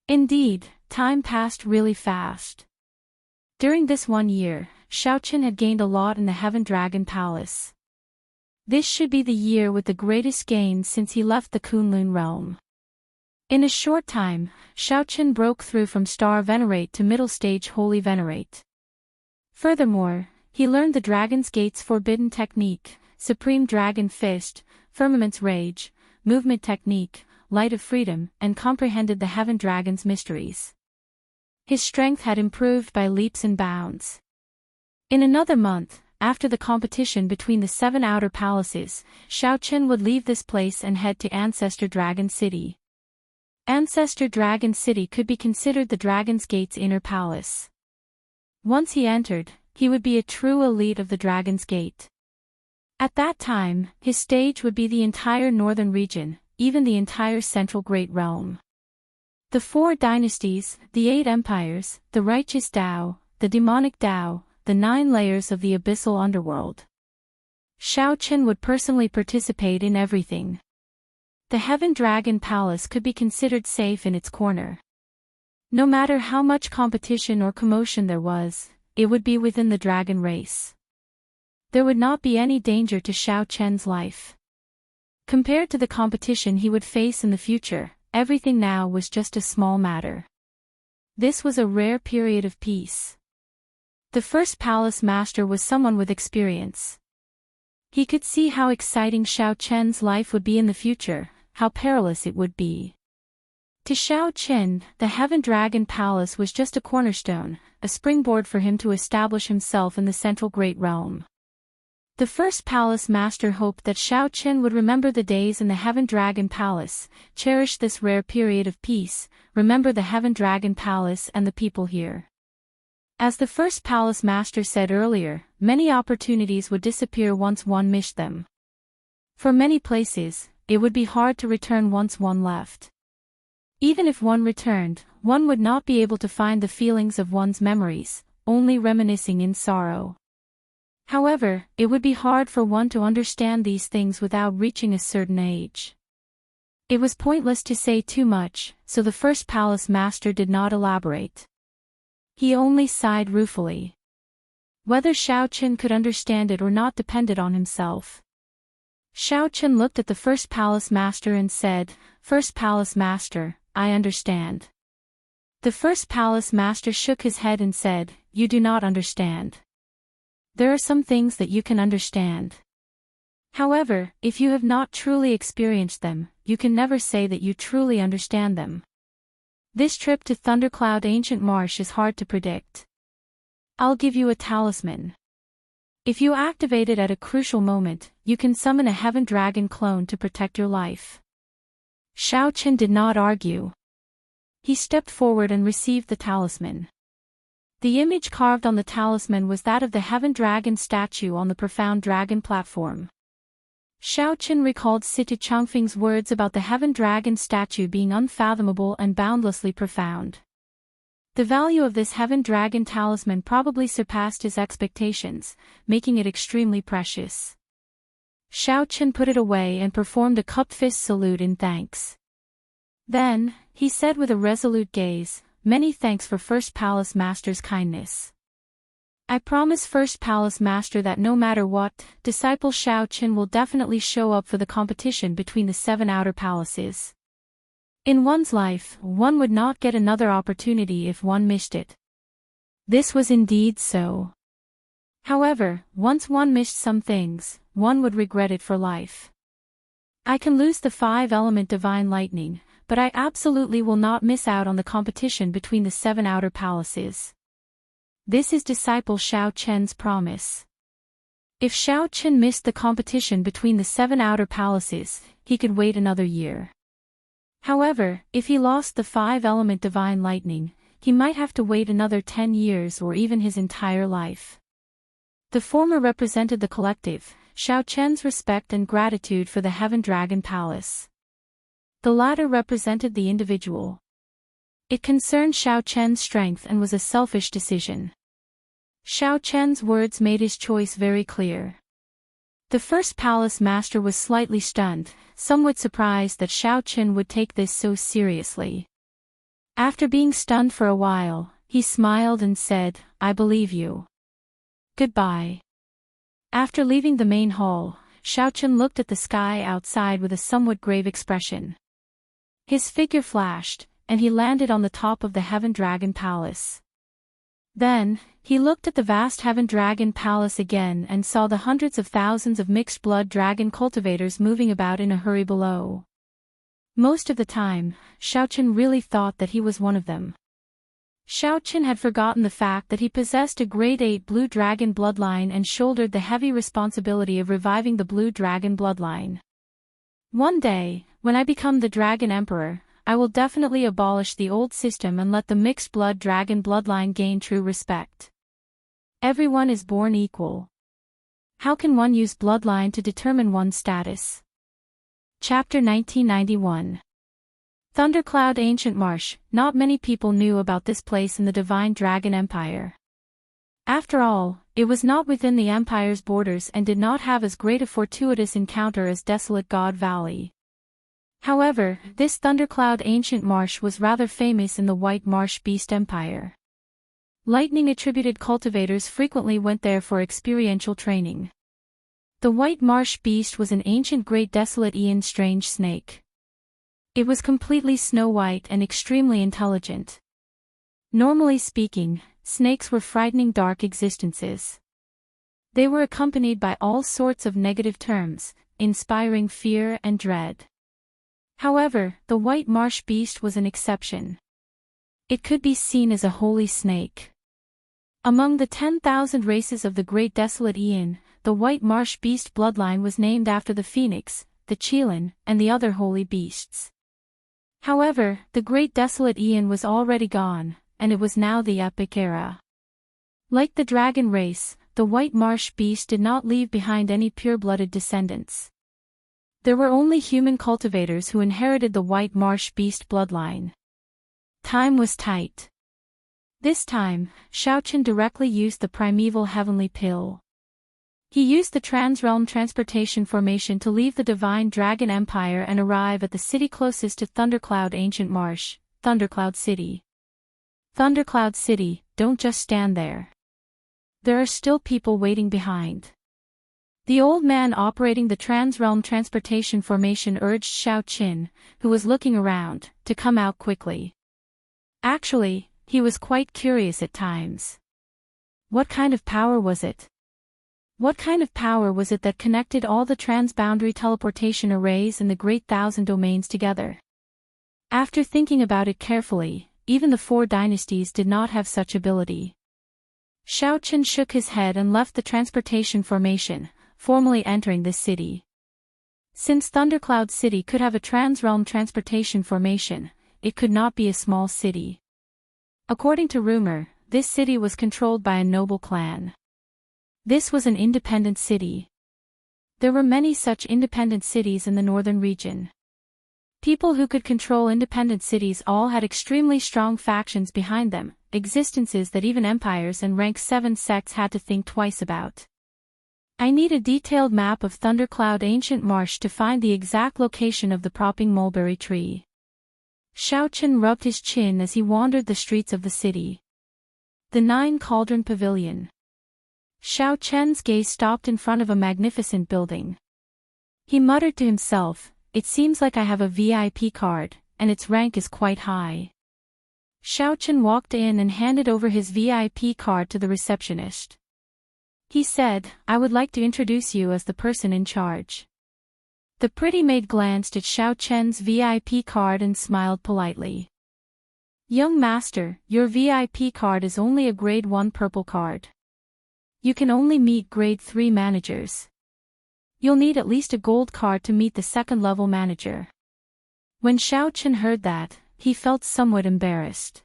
Indeed, time passed really fast. During this 1 year, Xiaoqin had gained a lot in the Heaven Dragon Palace. This should be the year with the greatest gains since he left the Kunlun realm. In a short time, Xiaoqin broke through from Star Venerate to Middle Stage Holy Venerate. Furthermore, he learned the Dragon's Gate's Forbidden Technique, Supreme Dragon Fist, Firmament's Rage, Movement Technique, Light of Freedom, and comprehended the Heaven Dragon's mysteries. His strength had improved by leaps and bounds. In another month, after the competition between the 7 outer palaces, Xiaoqin would leave this place and head to Ancestor Dragon City. Ancestor Dragon City could be considered the Dragon's Gate's inner palace. Once he entered, he would be a true elite of the Dragon's Gate. At that time, his stage would be the entire northern region, even the entire central Great Realm. The 4 dynasties, the 8 empires, the righteous Dao, the demonic Dao, the 9 layers of the abyssal underworld. Xiaoqin would personally participate in everything. The Heaven Dragon Palace could be considered safe in its corner. No matter how much competition or commotion there was, it would be within the dragon race. There would not be any danger to Xiaoqin's life. Compared to the competition he would face in the future, everything now was just a small matter. This was a rare period of peace. The first palace master was someone with experience. He could see how exciting Xiaoqin's life would be in the future, how perilous it would be. To Xiaoqin, the Heaven Dragon Palace was just a cornerstone, a springboard for him to establish himself in the central Great Realm. The first palace master hoped that Xiaoqin would remember the days in the Heaven Dragon Palace, cherish this rare period of peace, remember the Heaven Dragon Palace and the people here. As the first palace master said earlier, many opportunities would disappear once one missed them. For many places, it would be hard to return once one left. Even if one returned, one would not be able to find the feelings of one's memories, only reminiscing in sorrow. However, it would be hard for one to understand these things without reaching a certain age. It was pointless to say too much, so the first palace master did not elaborate. He only sighed ruefully. Whether Xiaoqin could understand it or not depended on himself. Xiaochen looked at the first palace master and said, "First palace master, I understand." The first palace master shook his head and said, "You do not understand. There are some things that you can understand. However, if you have not truly experienced them, you can never say that you truly understand them. This trip to Thundercloud Ancient Marsh is hard to predict. I'll give you a talisman. If you activate it at a crucial moment, you can summon a heaven dragon clone to protect your life." Xiaochen did not argue. He stepped forward and received the talisman. The image carved on the talisman was that of the heaven dragon statue on the profound dragon platform. Xiaochen recalled Situ Changfeng's words about the heaven dragon statue being unfathomable and boundlessly profound. The value of this heaven dragon talisman probably surpassed his expectations, making it extremely precious. Xiaochen put it away and performed a cupped fist salute in thanks. Then, he said with a resolute gaze, "Many thanks for First Palace Master's kindness. I promise First Palace Master that no matter what, disciple Xiaochen will definitely show up for the competition between the 7 outer palaces. In one's life, one would not get another opportunity if one missed it." This was indeed so. However, once one missed some things, one would regret it for life. I can lose the 5-element divine lightning, but I absolutely will not miss out on the competition between the 7 outer palaces. This is disciple Xiaochen's promise. If Xiaochen missed the competition between the 7 outer palaces, he could wait another year. However, if he lost the 5-element divine lightning, he might have to wait another 10 years or even his entire life. The former represented the collective, Xiaochen's respect and gratitude for the Heaven Dragon Palace. The latter represented the individual. It concerned Xiaochen's strength and was a selfish decision. Xiaochen's words made his choice very clear. The first palace master was slightly stunned, somewhat surprised that Xiaochen would take this so seriously. After being stunned for a while, he smiled and said, "I believe you. Goodbye." After leaving the main hall, Xiaochen looked at the sky outside with a somewhat grave expression. His figure flashed, and he landed on the top of the Heaven Dragon Palace. Then, he looked at the vast Heaven Dragon Palace again and saw the hundreds of thousands of mixed-blood dragon cultivators moving about in a hurry below. Most of the time, Xiaochen really thought that he was one of them. Xiaochen had forgotten the fact that he possessed a grade 8 blue dragon bloodline and shouldered the heavy responsibility of reviving the blue dragon bloodline. One day, when I become the Dragon Emperor, I will definitely abolish the old system and let the mixed-blood dragon bloodline gain true respect. Everyone is born equal. How can one use bloodline to determine one's status? Chapter 1991. Thundercloud Ancient Marsh. Not many people knew about this place in the Divine Dragon Empire. After all, it was not within the Empire's borders and did not have as great a fortuitous encounter as Desolate God Valley. However, this Thundercloud Ancient Marsh was rather famous in the White Marsh Beast Empire. Lightning-attributed cultivators frequently went there for experiential training. The White Marsh Beast was an ancient great desolate Ian strange snake. It was completely snow-white and extremely intelligent. Normally speaking, snakes were frightening dark existences. They were accompanied by all sorts of negative terms, inspiring fear and dread. However, the White Marsh Beast was an exception. It could be seen as a holy snake. Among the 10,000 races of the Great Desolate Aeon, the White Marsh Beast bloodline was named after the phoenix, the qilin, and the other holy beasts. However, the Great Desolate Aeon was already gone, and it was now the Epic Era. Like the dragon race, the White Marsh Beast did not leave behind any pure-blooded descendants. There were only human cultivators who inherited the White Marsh Beast bloodline. Time was tight. This time, Xiaochen directly used the primeval heavenly pill. He used the Transrealm Transportation Formation to leave the Divine Dragon Empire and arrive at the city closest to Thundercloud Ancient Marsh, Thundercloud City. Thundercloud City, don't just stand there. There are still people waiting behind. The old man operating the Trans-Realm Transportation Formation urged Xiaoqin, who was looking around, to come out quickly. Actually, he was quite curious at times. What kind of power was it? What kind of power was it that connected all the transboundary teleportation arrays in the Great Thousand Domains together? After thinking about it carefully, even the four dynasties did not have such ability. Xiaoqin shook his head and left the transportation formation, formally entering this city. Since Thundercloud City could have a trans-realm transportation formation, it could not be a small city. According to rumor, this city was controlled by a noble clan. This was an independent city. There were many such independent cities in the northern region. People who could control independent cities all had extremely strong factions behind them, existences that even empires and rank 7 sects had to think twice about. I need a detailed map of Thundercloud Ancient Marsh to find the exact location of the propping mulberry tree. Xiaoqin rubbed his chin as he wandered the streets of the city. The 9 Cauldron Pavilion. Xiaoqin's gaze stopped in front of a magnificent building. He muttered to himself, "It seems like I have a VIP card, and its rank is quite high." Xiaoqin walked in and handed over his VIP card to the receptionist. He said, "I would like to introduce you as the person in charge." The pretty maid glanced at Xiaoqin's VIP card and smiled politely. "Young master, your VIP card is only a grade 1 purple card. You can only meet grade 3 managers. You'll need at least a gold card to meet the second-level manager." When Xiaoqin heard that, he felt somewhat embarrassed.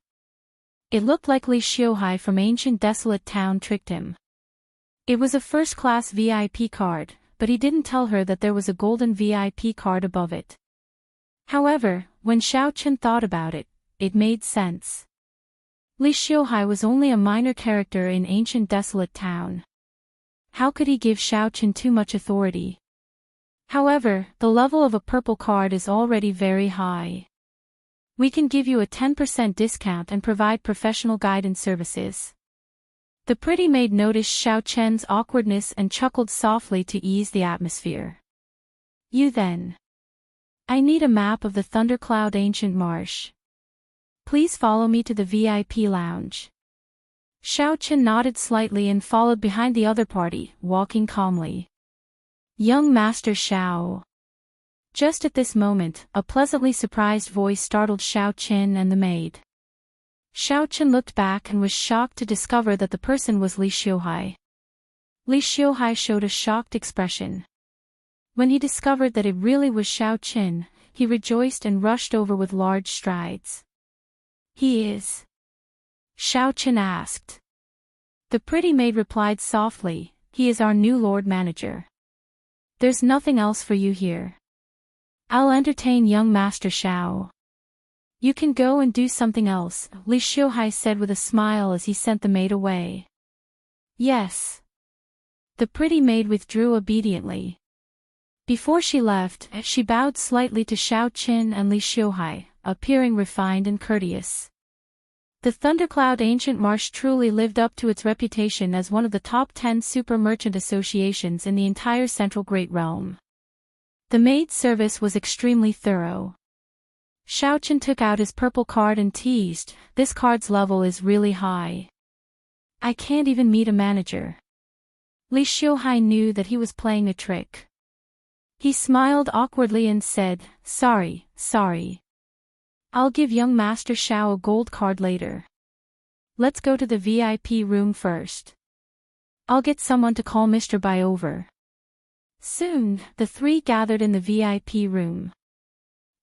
It looked like Li Xiuhai from ancient desolate town tricked him. It was a first-class VIP card, but he didn't tell her that there was a golden VIP card above it. However, when Xiaoqin thought about it, it made sense. Li Xiuhai was only a minor character in ancient desolate town. How could he give Xiaoqin too much authority? However, the level of a purple card is already very high. We can give you a 10% discount and provide professional guidance services. The pretty maid noticed Xiaoqin's awkwardness and chuckled softly to ease the atmosphere. "You then. I need a map of the Thundercloud Ancient Marsh. Please follow me to the VIP lounge." Xiaoqin nodded slightly and followed behind the other party, walking calmly. "Young Master Xiao." Just at this moment, a pleasantly surprised voice startled Xiaoqin and the maid. Xiaoqin looked back and was shocked to discover that the person was Li Xiuhai. Li Xiuhai showed a shocked expression. When he discovered that it really was Xiaoqin, he rejoiced and rushed over with large strides. "He is?" Xiaoqin asked. The pretty maid replied softly, "He is our new Lord Manager. There's nothing else for you here. I'll entertain young Master Xiao. You can go and do something else," Li Xiuhai said with a smile as he sent the maid away. "Yes." The pretty maid withdrew obediently. Before she left, she bowed slightly to Xiaoqin and Li Xiuhai, appearing refined and courteous. The Thundercloud Ancient Marsh truly lived up to its reputation as one of the top 10 super merchant associations in the entire Central Great Realm. The maid service was extremely thorough. Xiaoqin took out his purple card and teased, "This card's level is really high. I can't even meet a manager." Li Xiuhai knew that he was playing a trick. He smiled awkwardly and said, Sorry. I'll give young Master Xiao a gold card later. Let's go to the VIP room first. I'll get someone to call Mr. Bai over." Soon, the three gathered in the VIP room.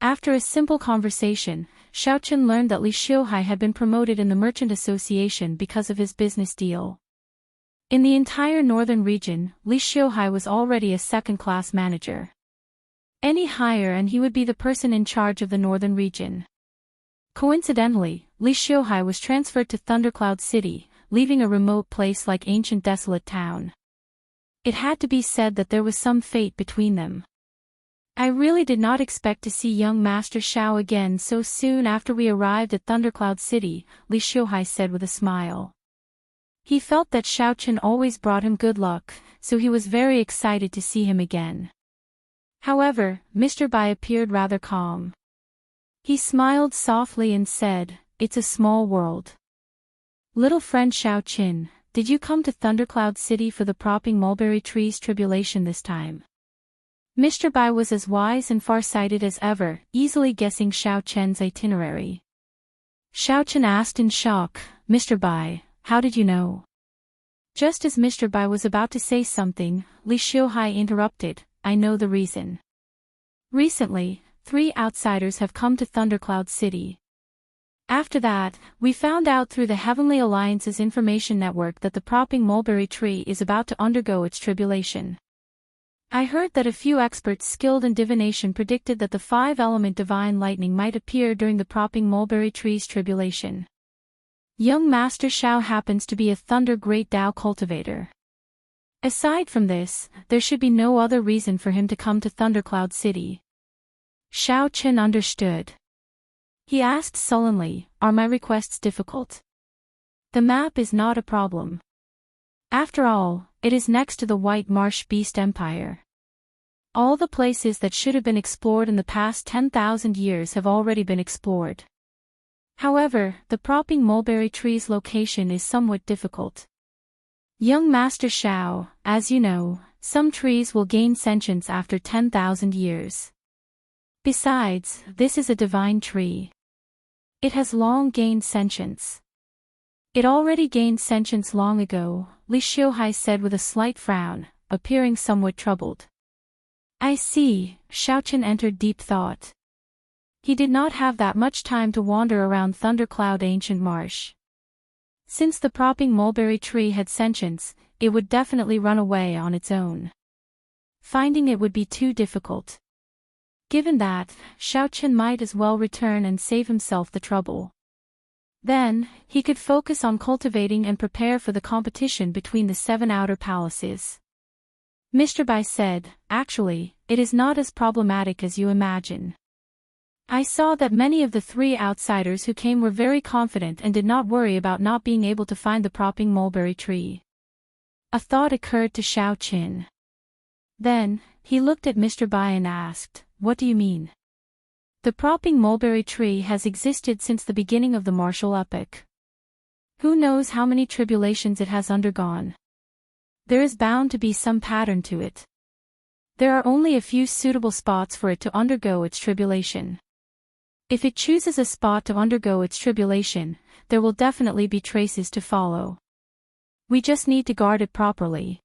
After a simple conversation, Xiaoqin learned that Li Xiuhai had been promoted in the Merchant Association because of his business deal. In the entire northern region, Li Xiuhai was already a second-class manager. Any higher and he would be the person in charge of the northern region. Coincidentally, Li Xiuhai was transferred to Thundercloud City, leaving a remote place like ancient desolate town. It had to be said that there was some fate between them. "I really did not expect to see young Master Xiao again so soon after we arrived at Thundercloud City," Li Xiuhai said with a smile. He felt that Xiaoqin always brought him good luck, so he was very excited to see him again. However, Mr. Bai appeared rather calm. He smiled softly and said, "It's a small world. Little friend Xiaoqin, did you come to Thundercloud City for the propping mulberry tree's tribulation this time?" Mr. Bai was as wise and far-sighted as ever, easily guessing Xiaoqian's itinerary. Xiaoqian asked in shock, "Mr. Bai, how did you know?" Just as Mr. Bai was about to say something, Li Xiuhai interrupted, "I know the reason. Recently, 3 outsiders have come to Thundercloud City. After that, we found out through the Heavenly Alliance's information network that the propping mulberry tree is about to undergo its tribulation. I heard that a few experts skilled in divination predicted that the 5-element divine lightning might appear during the propping mulberry tree's tribulation. Young Master Xiao happens to be a Thunder Great Dao cultivator. Aside from this, there should be no other reason for him to come to Thundercloud City." Xiaoqin understood. He asked sullenly, "Are my requests difficult? The map is not a problem. After all, it is next to the White Marsh Beast Empire. All the places that should have been explored in the past 10,000 years have already been explored. However, the propping mulberry tree's location is somewhat difficult. Young Master Xiao, as you know, some trees will gain sentience after 10,000 years. Besides, this is a divine tree. It has long gained sentience." "It already gained sentience long ago," Li Xiuhai said with a slight frown, appearing somewhat troubled. "I see," Xiaoqin entered deep thought. He did not have that much time to wander around Thundercloud Ancient Marsh. Since the propping mulberry tree had sentience, it would definitely run away on its own. Finding it would be too difficult. Given that, Xiaoqin might as well return and save himself the trouble. Then, he could focus on cultivating and prepare for the competition between the 7 outer palaces. Mr. Bai said, "Actually, it is not as problematic as you imagine. I saw that many of the 3 outsiders who came were very confident and did not worry about not being able to find the propping mulberry tree." A thought occurred to Xiaoqin. Then, he looked at Mr. Bai and asked, "What do you mean?" "The propping mulberry tree has existed since the beginning of the martial epoch. Who knows how many tribulations it has undergone? There is bound to be some pattern to it. There are only a few suitable spots for it to undergo its tribulation. If it chooses a spot to undergo its tribulation, there will definitely be traces to follow. We just need to guard it properly."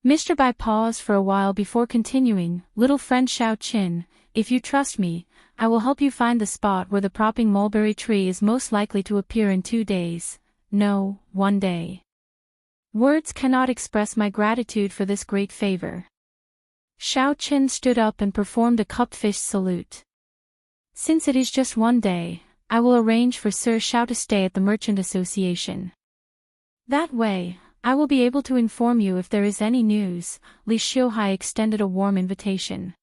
Mr. Bai paused for a while before continuing, "Little friend Xiaoqin, if you trust me, I will help you find the spot where the propping mulberry tree is most likely to appear in 2 days. No, 1 day. Words cannot express my gratitude for this great favor." Xiaoqin stood up and performed a cupped fist salute. "Since it is just 1 day, I will arrange for Sir Xiao to stay at the Merchant Association. That way, I will be able to inform you if there is any news." Li Xiuhai extended a warm invitation.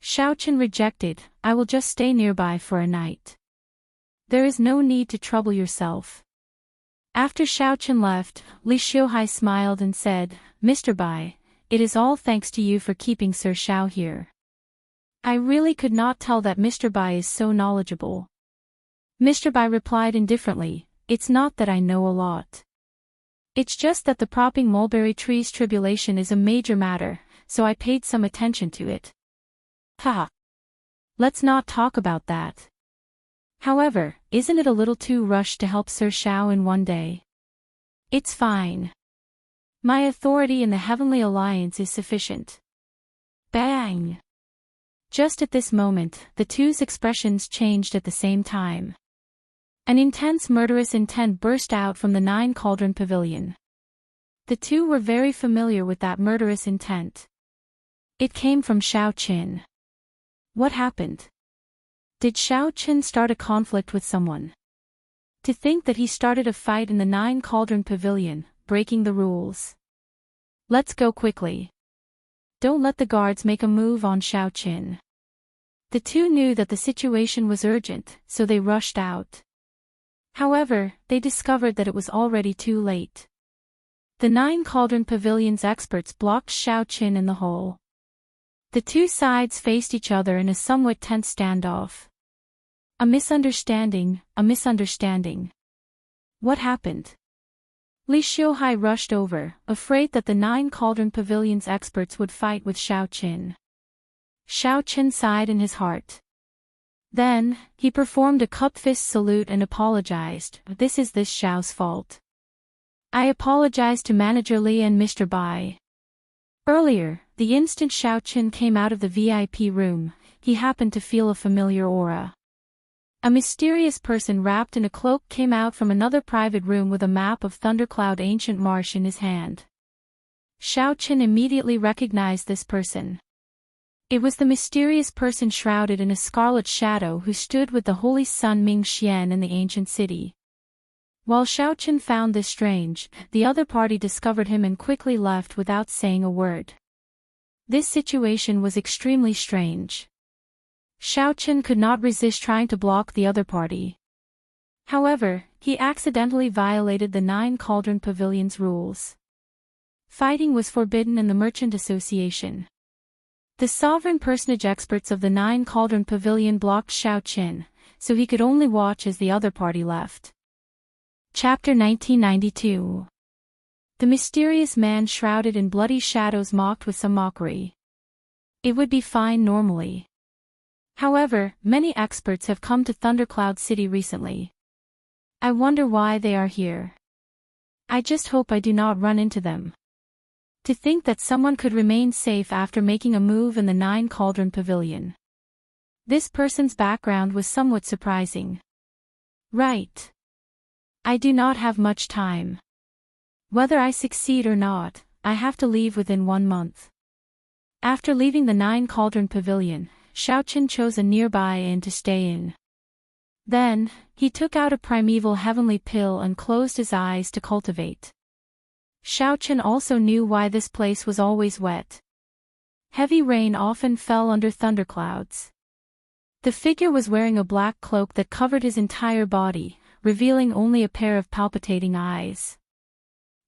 Xiaoqin rejected, "I will just stay nearby for a night. There is no need to trouble yourself." After Xiaoqin left, Li Xiuhai smiled and said, "Mr. Bai, it is all thanks to you for keeping Sir Xiao here. I really could not tell that Mr. Bai is so knowledgeable." Mr. Bai replied indifferently, "It's not that I know a lot. It's just that the propping mulberry tree's tribulation is a major matter, so I paid some attention to it." "Ha! Let's not talk about that. However, isn't it a little too rushed to help Sir Xiao in 1 day?" "It's fine. My authority in the Heavenly Alliance is sufficient." Bang! Just at this moment, the two's expressions changed at the same time. An intense murderous intent burst out from the 9 Cauldron Pavilion. The two were very familiar with that murderous intent. It came from Xiaoqin. What happened? Did Xiaoqin start a conflict with someone? To think that he started a fight in the 9 Cauldron Pavilion, breaking the rules. Let's go quickly. Don't let the guards make a move on Xiaoqin. The two knew that the situation was urgent, so they rushed out. However, they discovered that it was already too late. The 9 Cauldron Pavilion's experts blocked Xiaoqin in the hole. The two sides faced each other in a somewhat tense standoff. A misunderstanding. What happened? Li Xiuhai rushed over, afraid that the 9 Cauldron Pavilion's experts would fight with Xiaoqin. Xiaoqin sighed in his heart. Then, he performed a cupped fist salute and apologized. This is this Xiao's fault. I apologize to Manager Li and Mr. Bai. Earlier, the instant Xiaoqin came out of the VIP room, he happened to feel a familiar aura. A mysterious person wrapped in a cloak came out from another private room with a map of Thundercloud Ancient Marsh in his hand. Xiaoqin immediately recognized this person. It was the mysterious person shrouded in a scarlet shadow who stood with the holy sun Mingxian in the ancient city. While Xiaoqin found this strange, the other party discovered him and quickly left without saying a word. This situation was extremely strange. Xiaoqin could not resist trying to block the other party. However, he accidentally violated the 9 Cauldron Pavilion's rules. Fighting was forbidden in the Merchant Association. The sovereign personage experts of the 9 Cauldron Pavilion blocked Xiaoqin, so he could only watch as the other party left. Chapter 1992. The mysterious man shrouded in bloody shadows mocked with some mockery. It would be fine normally. However, many experts have come to Thundercloud City recently. I wonder why they are here. I just hope I do not run into them. To think that someone could remain safe after making a move in the 9 Cauldron Pavilion. This person's background was somewhat surprising. Right. I do not have much time. Whether I succeed or not, I have to leave within 1 month. After leaving the 9 Cauldron Pavilion, Xiaoqin chose a nearby inn to stay in. Then, he took out a primeval heavenly pill and closed his eyes to cultivate. Xiaoqin also knew why this place was always wet. Heavy rain often fell under thunderclouds. The figure was wearing a black cloak that covered his entire body, revealing only a pair of palpitating eyes.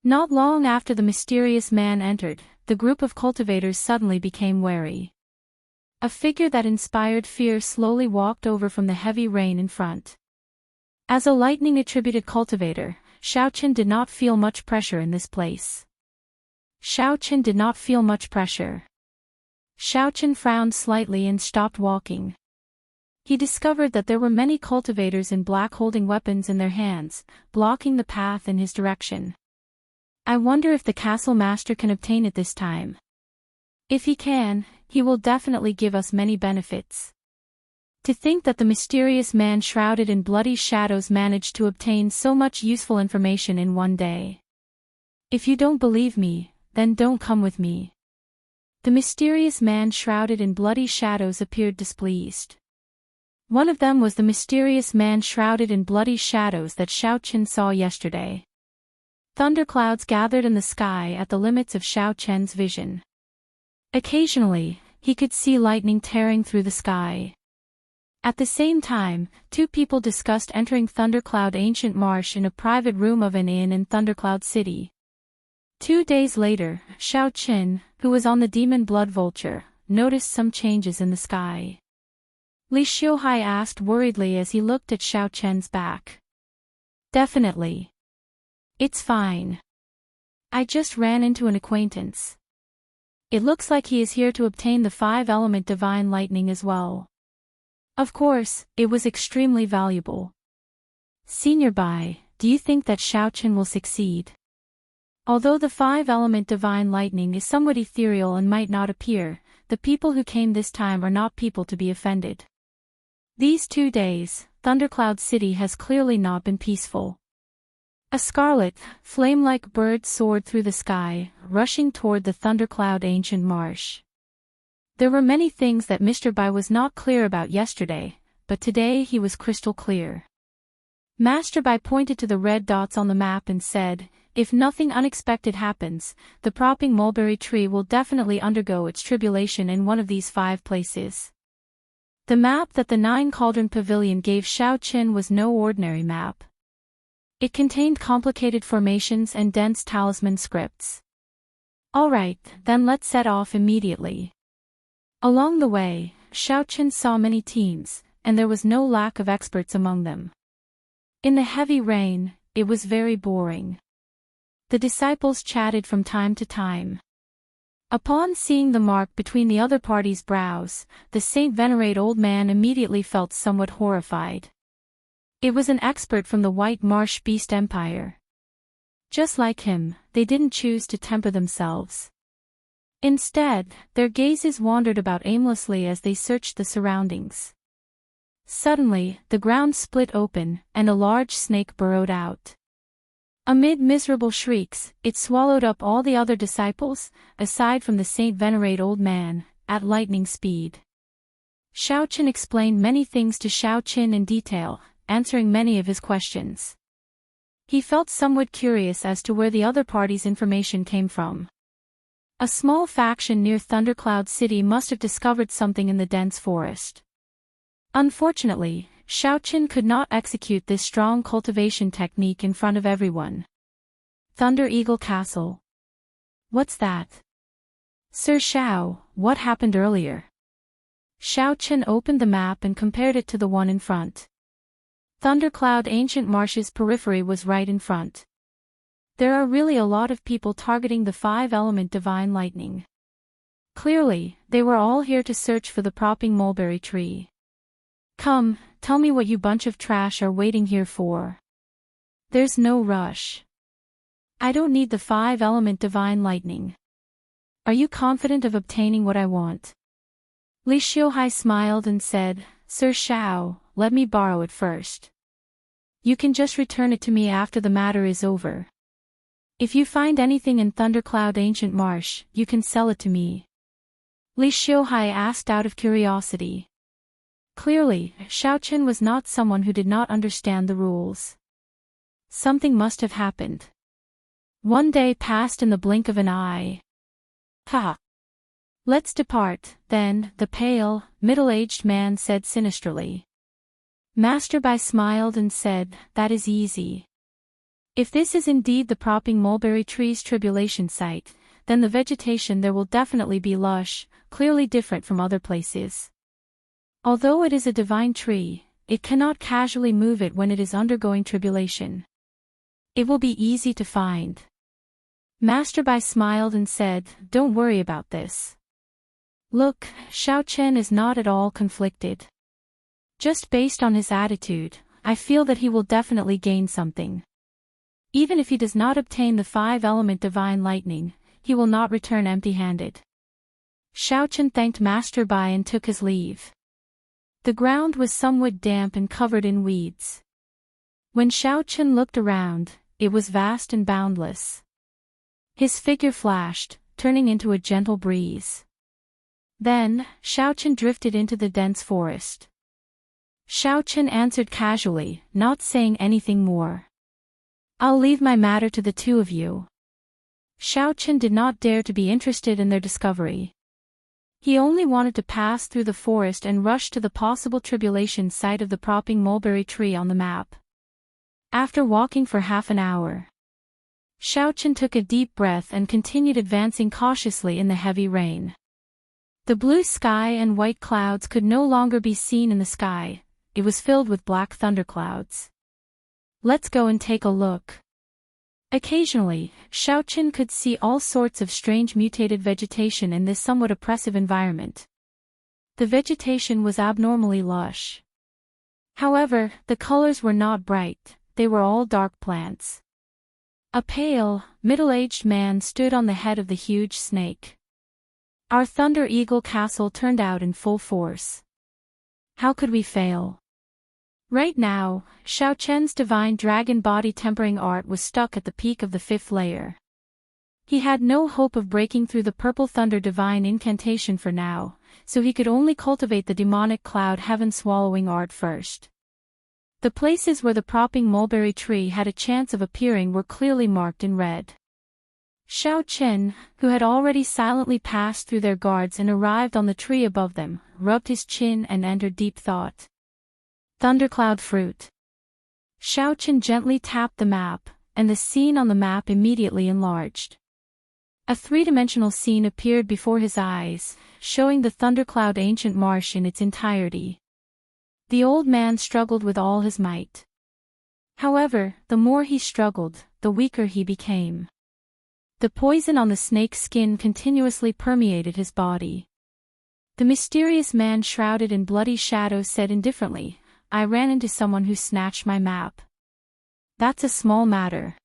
Not long after the mysterious man entered, the group of cultivators suddenly became wary. A figure that inspired fear slowly walked over from the heavy rain in front. As a lightning-attributed cultivator, Xiaoqin did not feel much pressure in this place. Xiaoqin frowned slightly and stopped walking. He discovered that there were many cultivators in black holding weapons in their hands, blocking the path in his direction. I wonder if the castle master can obtain it this time. If he can, he will definitely give us many benefits. To think that the mysterious man shrouded in bloody shadows managed to obtain so much useful information in 1 day. If you don't believe me, then don't come with me. The mysterious man shrouded in bloody shadows appeared displeased. One of them was the mysterious man shrouded in bloody shadows that Xiaoqin saw yesterday. Thunderclouds gathered in the sky at the limits of Xiaoqin's vision. Occasionally, he could see lightning tearing through the sky. At the same time, 2 people discussed entering Thundercloud Ancient Marsh in a private room of an inn in Thundercloud City. 2 days later, Xiaoqin, who was on the Demon Blood Vulture, noticed some changes in the sky. Li Xiuhai asked worriedly as he looked at Xiaoqin's back. Definitely. It's fine. I just ran into an acquaintance. It looks like he is here to obtain the 5-element divine lightning as well. Of course, it was extremely valuable. Senior Bai, do you think that Xiaoqin will succeed? Although the 5-element divine lightning is somewhat ethereal and might not appear, the people who came this time are not people to be offended. These 2 days, Thundercloud City has clearly not been peaceful. A scarlet, flame-like bird soared through the sky, rushing toward the Thundercloud Ancient Marsh. There were many things that Mr. Bai was not clear about yesterday, but today he was crystal clear. Master Bai pointed to the red dots on the map and said, if nothing unexpected happens, the propping mulberry tree will definitely undergo its tribulation in one of these 5 places. The map that the 9 Cauldron Pavilion gave Xiaoqin was no ordinary map. It contained complicated formations and dense talisman scripts. Alright, then let's set off immediately. Along the way, Xiaochen saw many teams, and there was no lack of experts among them. In the heavy rain, it was very boring. The disciples chatted from time to time. Upon seeing the mark between the other party's brows, the saint-venerate old man immediately felt somewhat horrified. It was an expert from the White Marsh Beast Empire. Just like him, they didn't choose to temper themselves. Instead, their gazes wandered about aimlessly as they searched the surroundings. Suddenly, the ground split open, and a large snake burrowed out. Amid miserable shrieks, it swallowed up all the other disciples, aside from the saint-venerate old man, at lightning speed. Xiaochen explained many things to Xiaoqin in detail, answering many of his questions. He felt somewhat curious as to where the other party's information came from. A small faction near Thundercloud City must have discovered something in the dense forest. Unfortunately, Xiaochen could not execute this strong cultivation technique in front of everyone. Thunder Eagle Castle. What's that? Sir Xiao, what happened earlier? Xiaochen opened the map and compared it to the one in front. Thundercloud Ancient Marsh's periphery was right in front. There are really a lot of people targeting the 5-element divine lightning. Clearly, they were all here to search for the propping mulberry tree. Come, tell me what you bunch of trash are waiting here for. There's no rush. I don't need the 5-element divine lightning. Are you confident of obtaining what I want? Li Xiuhai smiled and said, Sir Xiao, let me borrow it first. You can just return it to me after the matter is over. If you find anything in Thundercloud Ancient Marsh, you can sell it to me. Li Xiuhai asked out of curiosity. Clearly, Xiaochen was not someone who did not understand the rules. Something must have happened. One day passed in the blink of an eye. Ha! Let's depart, then, the pale, middle-aged man said sinisterly. Master Bai smiled and said, that is easy. If this is indeed the propping mulberry tree's tribulation site, then the vegetation there will definitely be lush, clearly different from other places. Although it is a divine tree, it cannot casually move it when it is undergoing tribulation. It will be easy to find. Master Bai smiled and said, don't worry about this. Look, Xiaochen is not at all conflicted. Just based on his attitude, I feel that he will definitely gain something. Even if he does not obtain the 5-element divine lightning, he will not return empty-handed. Xiaochen thanked Master Bai and took his leave. The ground was somewhat damp and covered in weeds. When Xiaochen looked around, it was vast and boundless. His figure flashed, turning into a gentle breeze. Then, Xiaochen drifted into the dense forest. Xiaochen answered casually, not saying anything more. I'll leave my matter to the two of you. Xiaochen did not dare to be interested in their discovery. He only wanted to pass through the forest and rush to the possible tribulation site of the propping mulberry tree on the map. After walking for half an hour, Xiaochen took a deep breath and continued advancing cautiously in the heavy rain. The blue sky and white clouds could no longer be seen in the sky, it was filled with black thunderclouds. Let's go and take a look. Occasionally, Xiaochen could see all sorts of strange mutated vegetation in this somewhat oppressive environment. The vegetation was abnormally lush. However, the colors were not bright, they were all dark plants. A pale, middle-aged man stood on the head of the huge snake. Our Thunder Eagle Castle turned out in full force. How could we fail? Right now, Xiaochen's divine dragon body tempering art was stuck at the peak of the 5th layer. He had no hope of breaking through the purple thunder divine incantation for now, so he could only cultivate the demonic cloud heaven swallowing art first. The places where the propping mulberry tree had a chance of appearing were clearly marked in red. Xiaochen, who had already silently passed through their guards and arrived on the tree above them, rubbed his chin and entered deep thought. Thundercloud fruit. Xiaochen gently tapped the map, and the scene on the map immediately enlarged. A three-dimensional scene appeared before his eyes, showing the thundercloud ancient marsh in its entirety. The old man struggled with all his might. However, the more he struggled, the weaker he became. The poison on the snake's skin continuously permeated his body. The mysterious man shrouded in bloody shadows said indifferently, "I ran into someone who snatched my map. That's a small matter.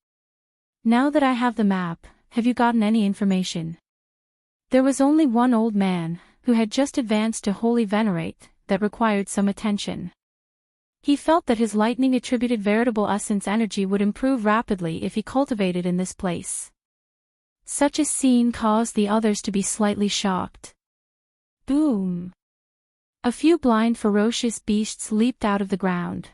Now that I have the map, have you gotten any information?" There was only one old man, who had just advanced to Holy Venerate, that required some attention. He felt that his lightning-attributed veritable essence energy would improve rapidly if he cultivated in this place. Such a scene caused the others to be slightly shocked. Boom! A few blind ferocious beasts leaped out of the ground.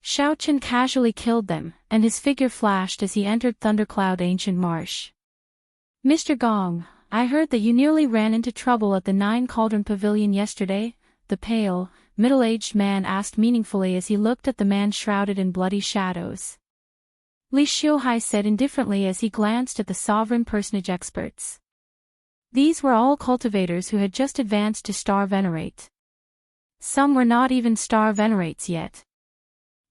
Xiaochen casually killed them, and his figure flashed as he entered Thundercloud Ancient Marsh. "Mr. Gong, I heard that you nearly ran into trouble at the Nine Cauldron Pavilion yesterday," the pale, middle-aged man asked meaningfully as he looked at the man shrouded in bloody shadows. Li Xiuhai said indifferently as he glanced at the sovereign personage experts. These were all cultivators who had just advanced to Star Venerate. Some were not even Star Venerates yet.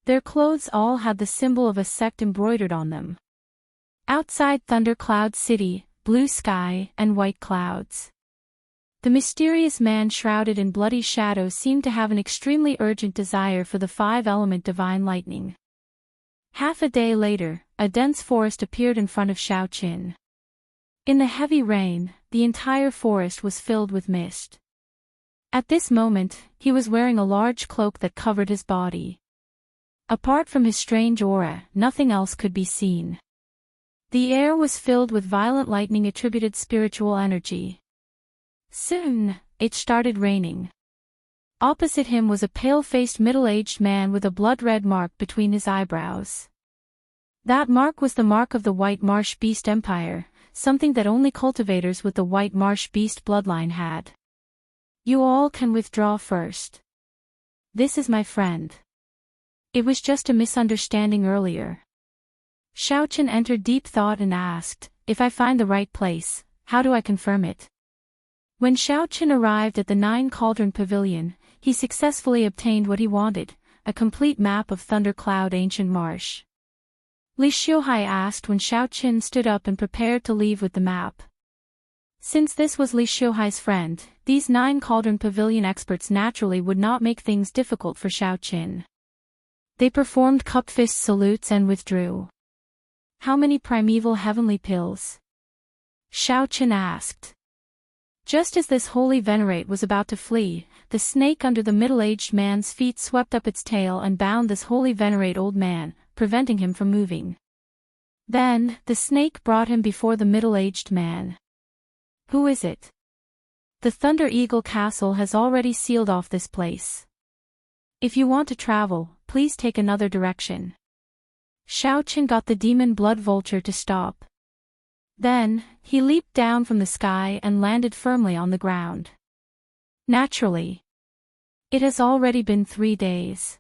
Their clothes all had the symbol of a sect embroidered on them. Outside Thunder Cloud City, blue sky and white clouds. The mysterious man shrouded in bloody shadows seemed to have an extremely urgent desire for the five-element divine lightning. Half a day later, a dense forest appeared in front of Xiaochen. In the heavy rain, the entire forest was filled with mist. At this moment, he was wearing a large cloak that covered his body. Apart from his strange aura, nothing else could be seen. The air was filled with violent lightning-attributed spiritual energy. Soon, it started raining. Opposite him was a pale-faced middle-aged man with a blood-red mark between his eyebrows. That mark was the mark of the White Marsh Beast Empire, something that only cultivators with the White Marsh Beast bloodline had. "You all can withdraw first. This is my friend. It was just a misunderstanding earlier." Xiaochen entered deep thought and asked, "If I find the right place, how do I confirm it?" When Xiaochen arrived at the Nine Cauldron Pavilion, he successfully obtained what he wanted, a complete map of Thundercloud Ancient Marsh. Li Xiuhai asked when Xiaochen stood up and prepared to leave with the map. Since this was Li Xiuhai's friend, these Nine Cauldron Pavilion experts naturally would not make things difficult for Xiaochen. They performed cupped fist salutes and withdrew. "How many primeval heavenly pills?" Xiaochen asked. Just as this holy venerate was about to flee, the snake under the middle-aged man's feet swept up its tail and bound this holy venerate old man, preventing him from moving. Then, the snake brought him before the middle-aged man. "Who is it?" "The Thunder Eagle Castle has already sealed off this place. If you want to travel, please take another direction." Xiaochen got the demon blood vulture to stop. Then, he leaped down from the sky and landed firmly on the ground. Naturally. It has already been 3 days.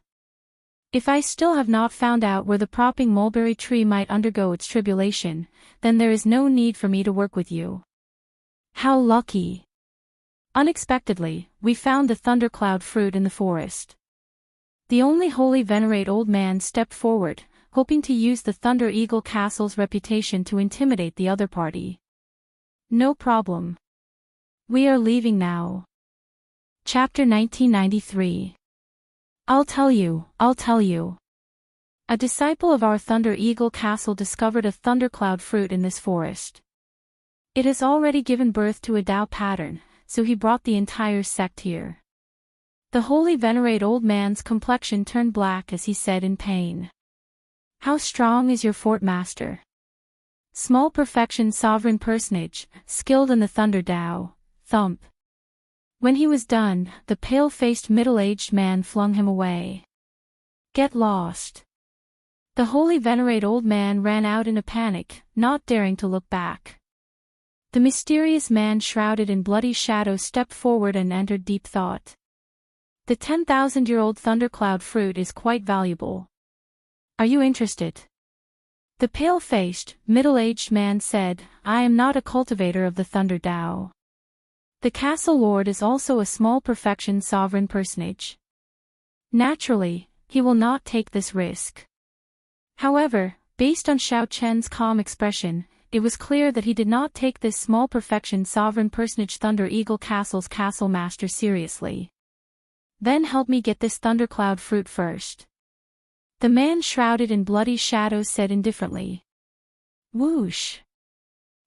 If I still have not found out where the propping mulberry tree might undergo its tribulation, then there is no need for me to work with you. How lucky! Unexpectedly, we found the thundercloud fruit in the forest. The only holy venerate old man stepped forward, hoping to use the Thunder Eagle Castle's reputation to intimidate the other party. "No problem. We are leaving now." Chapter 1993. I'll tell you. A disciple of our Thunder Eagle Castle discovered a thundercloud fruit in this forest. It has already given birth to a Dao pattern, so he brought the entire sect here. The holy venerate old man's complexion turned black as he said in pain. "How strong is your fort master?" "Small perfection sovereign personage, skilled in the thunder Dao." Thump. When he was done, the pale-faced middle-aged man flung him away. "Get lost." The holy venerate old man ran out in a panic, not daring to look back. The mysterious man shrouded in bloody shadow stepped forward and entered deep thought. "The 10,000-year-old thundercloud fruit is quite valuable. Are you interested? The pale-faced, middle-aged man said, I am not a cultivator of the Thunder Dao. The castle lord is also a small perfection sovereign personage. Naturally, he will not take this risk. However, based on Xiao Chen's calm expression, it was clear that he did not take this small perfection sovereign personage Thunder Eagle Castle's castle master seriously. Then help me get this thundercloud fruit first. The man shrouded in bloody shadows said indifferently. Whoosh!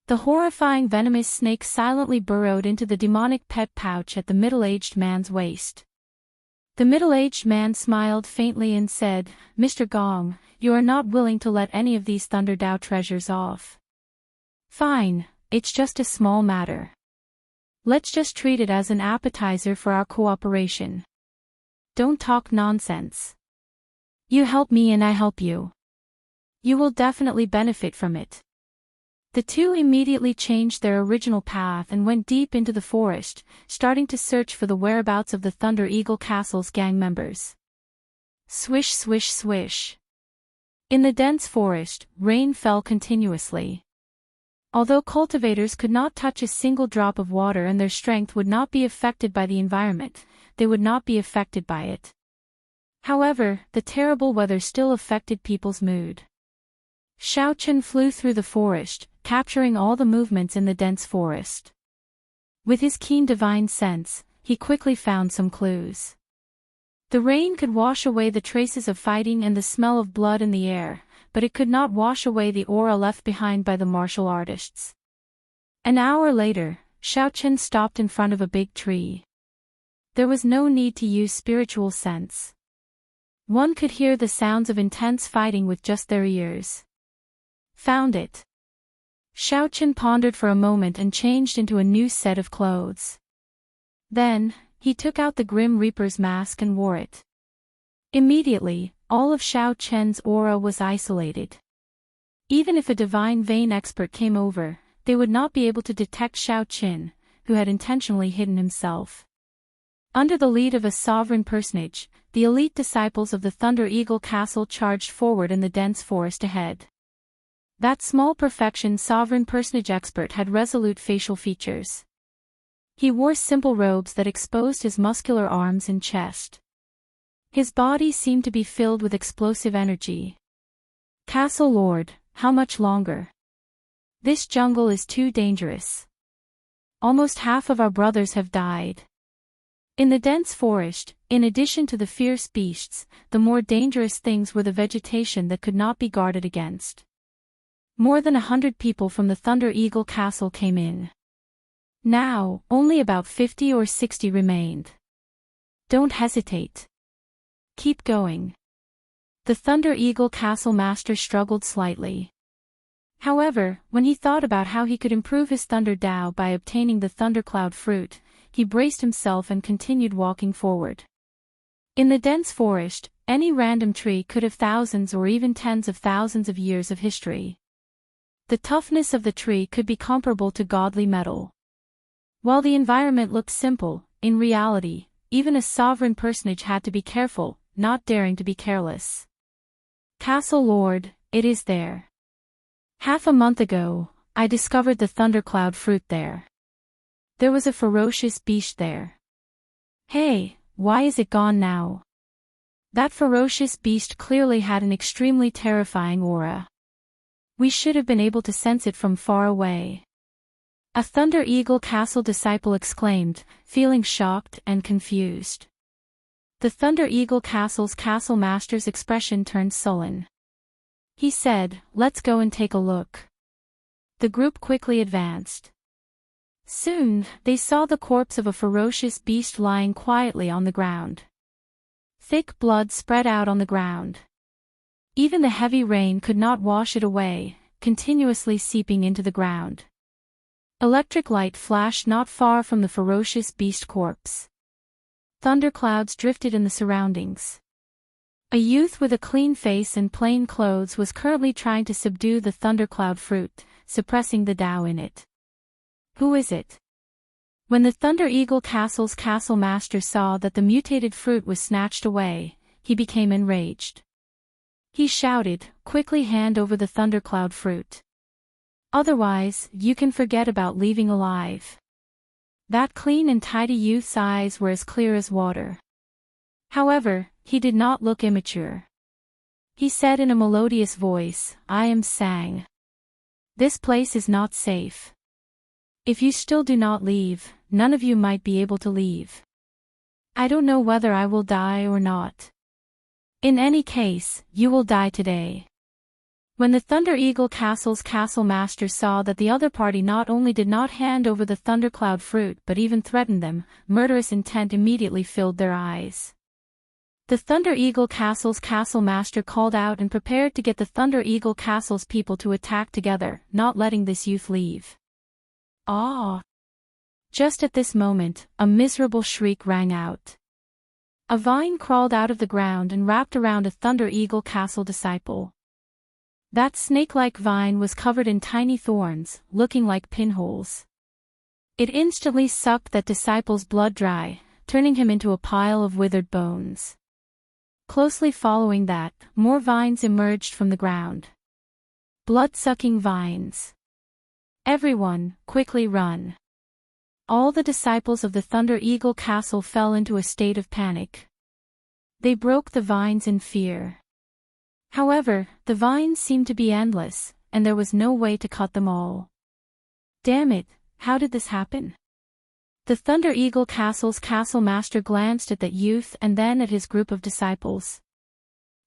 The horrifying venomous snake silently burrowed into the demonic pet pouch at the middle-aged man's waist. The middle-aged man smiled faintly and said, Mr. Gong, you are not willing to let any of these Thunder Dao treasures off. Fine, it's just a small matter. Let's just treat it as an appetizer for our cooperation. Don't talk nonsense. You help me and I help you. You will definitely benefit from it. The two immediately changed their original path and went deep into the forest, starting to search for the whereabouts of the Thunder Eagle Castle's gang members. Swish swish swish. In the dense forest, rain fell continuously. Although cultivators could not touch a single drop of water and their strength would not be affected by the environment, they would not be affected by it. However, the terrible weather still affected people's mood. Xiao Chen flew through the forest, capturing all the movements in the dense forest. With his keen divine sense, he quickly found some clues. The rain could wash away the traces of fighting and the smell of blood in the air, but it could not wash away the aura left behind by the martial artists. An hour later, Xiao Chen stopped in front of a big tree. There was no need to use spiritual sense. One could hear the sounds of intense fighting with just their ears. Found it. Xiao Chen pondered for a moment and changed into a new set of clothes. Then, he took out the Grim Reaper's mask and wore it. Immediately, all of Xiao Chen's aura was isolated. Even if a divine vein expert came over, they would not be able to detect Xiao Chen, who had intentionally hidden himself. Under the lead of a sovereign personage, the elite disciples of the Thunder Eagle Castle charged forward in the dense forest ahead. That small perfection sovereign personage expert had resolute facial features. He wore simple robes that exposed his muscular arms and chest. His body seemed to be filled with explosive energy. Castle Lord, how much longer? This jungle is too dangerous. Almost half of our brothers have died. In the dense forest, in addition to the fierce beasts, the more dangerous things were the vegetation that could not be guarded against. More than 100 people from the Thunder Eagle Castle came in. Now, only about 50 or 60 remained. Don't hesitate. Keep going. The Thunder Eagle Castle master struggled slightly. However, when he thought about how he could improve his Thunder Dao by obtaining the Thundercloud fruit, he braced himself and continued walking forward. In the dense forest, any random tree could have thousands or even tens of thousands of years of history. The toughness of the tree could be comparable to godly metal. While the environment looked simple, in reality, even a sovereign personage had to be careful, not daring to be careless. Castle Lord, it is there. Half a month ago, I discovered the Thundercloud fruit there. There was a ferocious beast there. Hey, why is it gone now? That ferocious beast clearly had an extremely terrifying aura. We should have been able to sense it from far away. A Thunder Eagle Castle disciple exclaimed, feeling shocked and confused. The Thunder Eagle Castle's castle master's expression turned sullen. He said, let's go and take a look. The group quickly advanced. Soon, they saw the corpse of a ferocious beast lying quietly on the ground. Thick blood spread out on the ground. Even the heavy rain could not wash it away, continuously seeping into the ground. Electric light flashed not far from the ferocious beast corpse. Thunderclouds drifted in the surroundings. A youth with a clean face and plain clothes was currently trying to subdue the thundercloud fruit, suppressing the Tao in it. Who is it? When the Thunder Eagle Castle's castle master saw that the mutated fruit was snatched away, he became enraged. He shouted, quickly hand over the thundercloud fruit. Otherwise, you can forget about leaving alive. That clean and tidy youth's eyes were as clear as water. However, he did not look immature. He said in a melodious voice, I am Sang. This place is not safe. If you still do not leave, none of you might be able to leave. I don't know whether I will die or not. In any case, you will die today. When the Thunder Eagle Castle's castle master saw that the other party not only did not hand over the thundercloud fruit but even threatened them, murderous intent immediately filled their eyes. The Thunder Eagle Castle's castle master called out and prepared to get the Thunder Eagle Castle's people to attack together, not letting this youth leave. Ah! Just at this moment, a miserable shriek rang out. A vine crawled out of the ground and wrapped around a Thunder Eagle Castle disciple. That snake-like vine was covered in tiny thorns, looking like pinholes. It instantly sucked that disciple's blood dry, turning him into a pile of withered bones. Closely following that, more vines emerged from the ground. Blood-sucking vines. Everyone, quickly run. All the disciples of the Thunder Eagle Castle fell into a state of panic. They broke the vines in fear. However, the vines seemed to be endless, and there was no way to cut them all. Damn it, how did this happen? The Thunder Eagle Castle's castle master glanced at that youth and then at his group of disciples.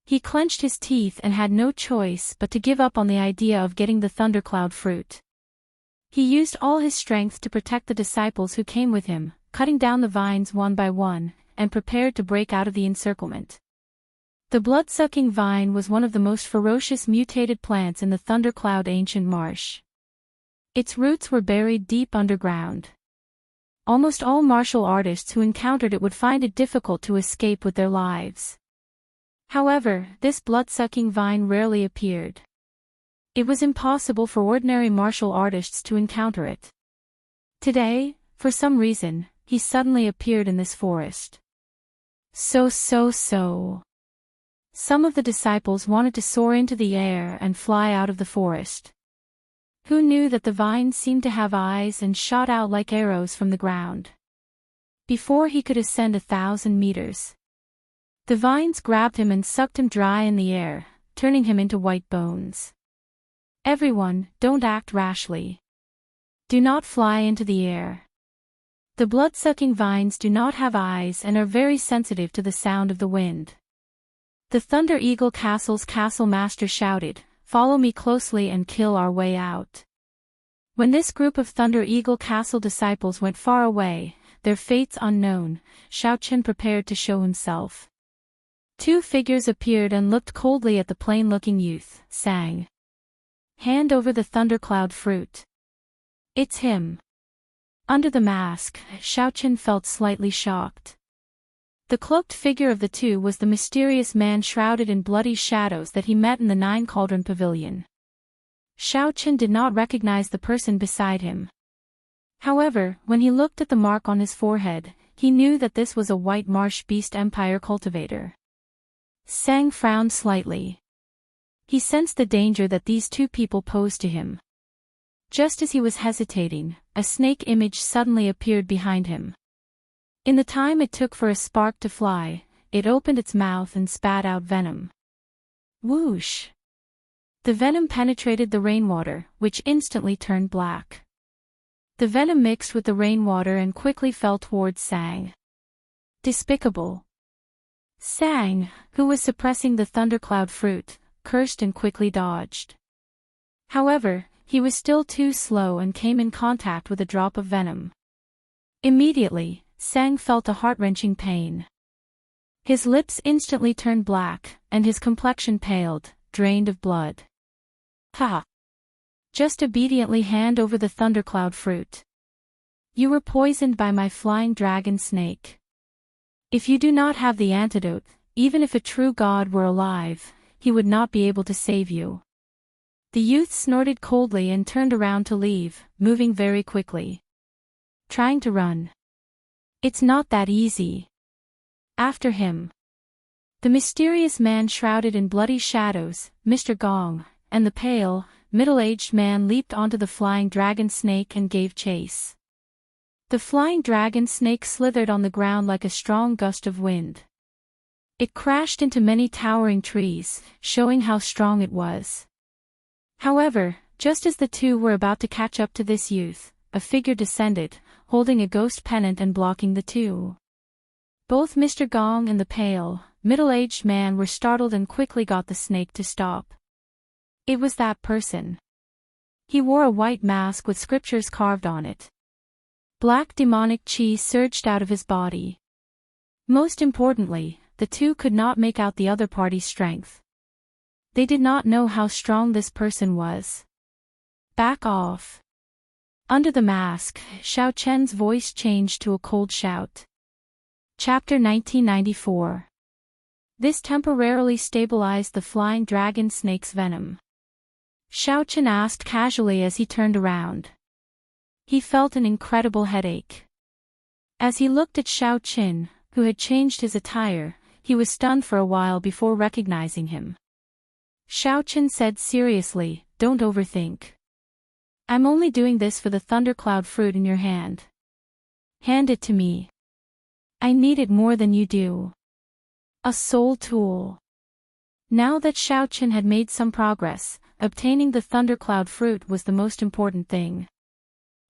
He clenched his teeth and had no choice but to give up on the idea of getting the thundercloud fruit. He used all his strength to protect the disciples who came with him, cutting down the vines one by one, and prepared to break out of the encirclement. The blood-sucking vine was one of the most ferocious mutated plants in the Thundercloud ancient marsh. Its roots were buried deep underground. Almost all martial artists who encountered it would find it difficult to escape with their lives. However, this blood-sucking vine rarely appeared. It was impossible for ordinary martial artists to encounter it. Today, for some reason, he suddenly appeared in this forest. So. Some of the disciples wanted to soar into the air and fly out of the forest. Who knew that the vines seemed to have eyes and shot out like arrows from the ground? Before he could ascend 1,000 meters. The vines grabbed him and sucked him dry in the air, turning him into white bones. Everyone, don't act rashly. Do not fly into the air. The blood-sucking vines do not have eyes and are very sensitive to the sound of the wind. The Thunder Eagle Castle's castle master shouted, "Follow me closely and kill our way out." When this group of Thunder Eagle Castle disciples went far away, their fates unknown, Xiaoqian prepared to show himself. Two figures appeared and looked coldly at the plain-looking youth, Sang. Hand over the thundercloud fruit. It's him. Under the mask, Xiaoqian felt slightly shocked. The cloaked figure of the two was the mysterious man shrouded in bloody shadows that he met in the Nine Cauldron Pavilion. Xiaoqian did not recognize the person beside him. However, when he looked at the mark on his forehead, he knew that this was a White Marsh Beast Empire cultivator. Sang frowned slightly. He sensed the danger that these two people posed to him. Just as he was hesitating, a snake image suddenly appeared behind him. In the time it took for a spark to fly, it opened its mouth and spat out venom. Whoosh! The venom penetrated the rainwater, which instantly turned black. The venom mixed with the rainwater and quickly fell towards Sang. Despicable! Sang, who was suppressing the thundercloud fruit, cursed and quickly dodged. However, he was still too slow and came in contact with a drop of venom. Immediately, Sang felt a heart-wrenching pain. His lips instantly turned black, and his complexion paled, drained of blood. Ha! Just obediently hand over the thundercloud fruit. You were poisoned by my flying dragon snake. If you do not have the antidote, even if a true god were alive, he would not be able to save you. The youth snorted coldly and turned around to leave, moving very quickly. Trying to run. It's not that easy. After him. The mysterious man shrouded in bloody shadows, Mr. Gong, and the pale, middle-aged man leaped onto the flying dragon snake and gave chase. The flying dragon snake slithered on the ground like a strong gust of wind. It crashed into many towering trees, showing how strong it was. However, just as the two were about to catch up to this youth, a figure descended, holding a ghost pennant and blocking the two. Both Mr. Gong and the pale, middle-aged man were startled and quickly got the snake to stop. It was that person. He wore a white mask with scriptures carved on it. Black demonic chi surged out of his body. Most importantly, the two could not make out the other party's strength. They did not know how strong this person was. Back off. Under the mask, Xiao Chen's voice changed to a cold shout. Chapter 1994. This temporarily stabilized the flying dragon snake's venom. Xiao Chen asked casually as he turned around. He felt an incredible headache. As he looked at Xiao Chen, who had changed his attire, he was stunned for a while before recognizing him. Xiao Chen said seriously, "Don't overthink. I'm only doing this for the thundercloud fruit in your hand. Hand it to me. I need it more than you do. A soul tool." Now that Xiao Chen had made some progress, obtaining the thundercloud fruit was the most important thing.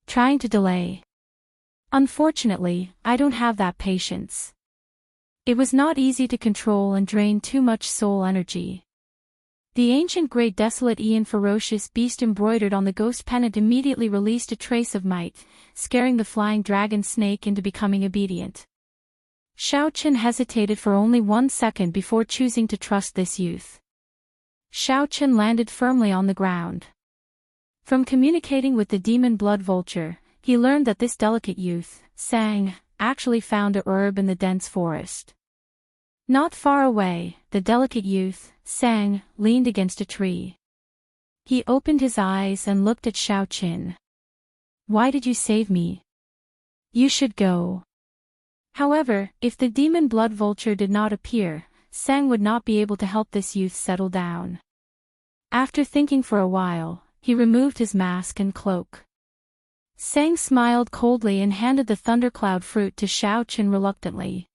Trying to delay. Unfortunately, I don't have that patience. It was not easy to control and drain too much soul energy. The ancient great desolate Ian ferocious beast embroidered on the ghost pennant immediately released a trace of might, scaring the flying dragon snake into becoming obedient. Xiao Chen hesitated for only 1 second before choosing to trust this youth. Xiao Chen landed firmly on the ground. From communicating with the demon blood vulture, he learned that this delicate youth, Sang, actually found a herb in the dense forest. Not far away, the delicate youth, Sang, leaned against a tree. He opened his eyes and looked at Xiao Chen. "Why did you save me? You should go." However, if the demon blood vulture did not appear, Sang would not be able to help this youth settle down. After thinking for a while, he removed his mask and cloak. Sang smiled coldly and handed the thundercloud fruit to Xiao Chen reluctantly.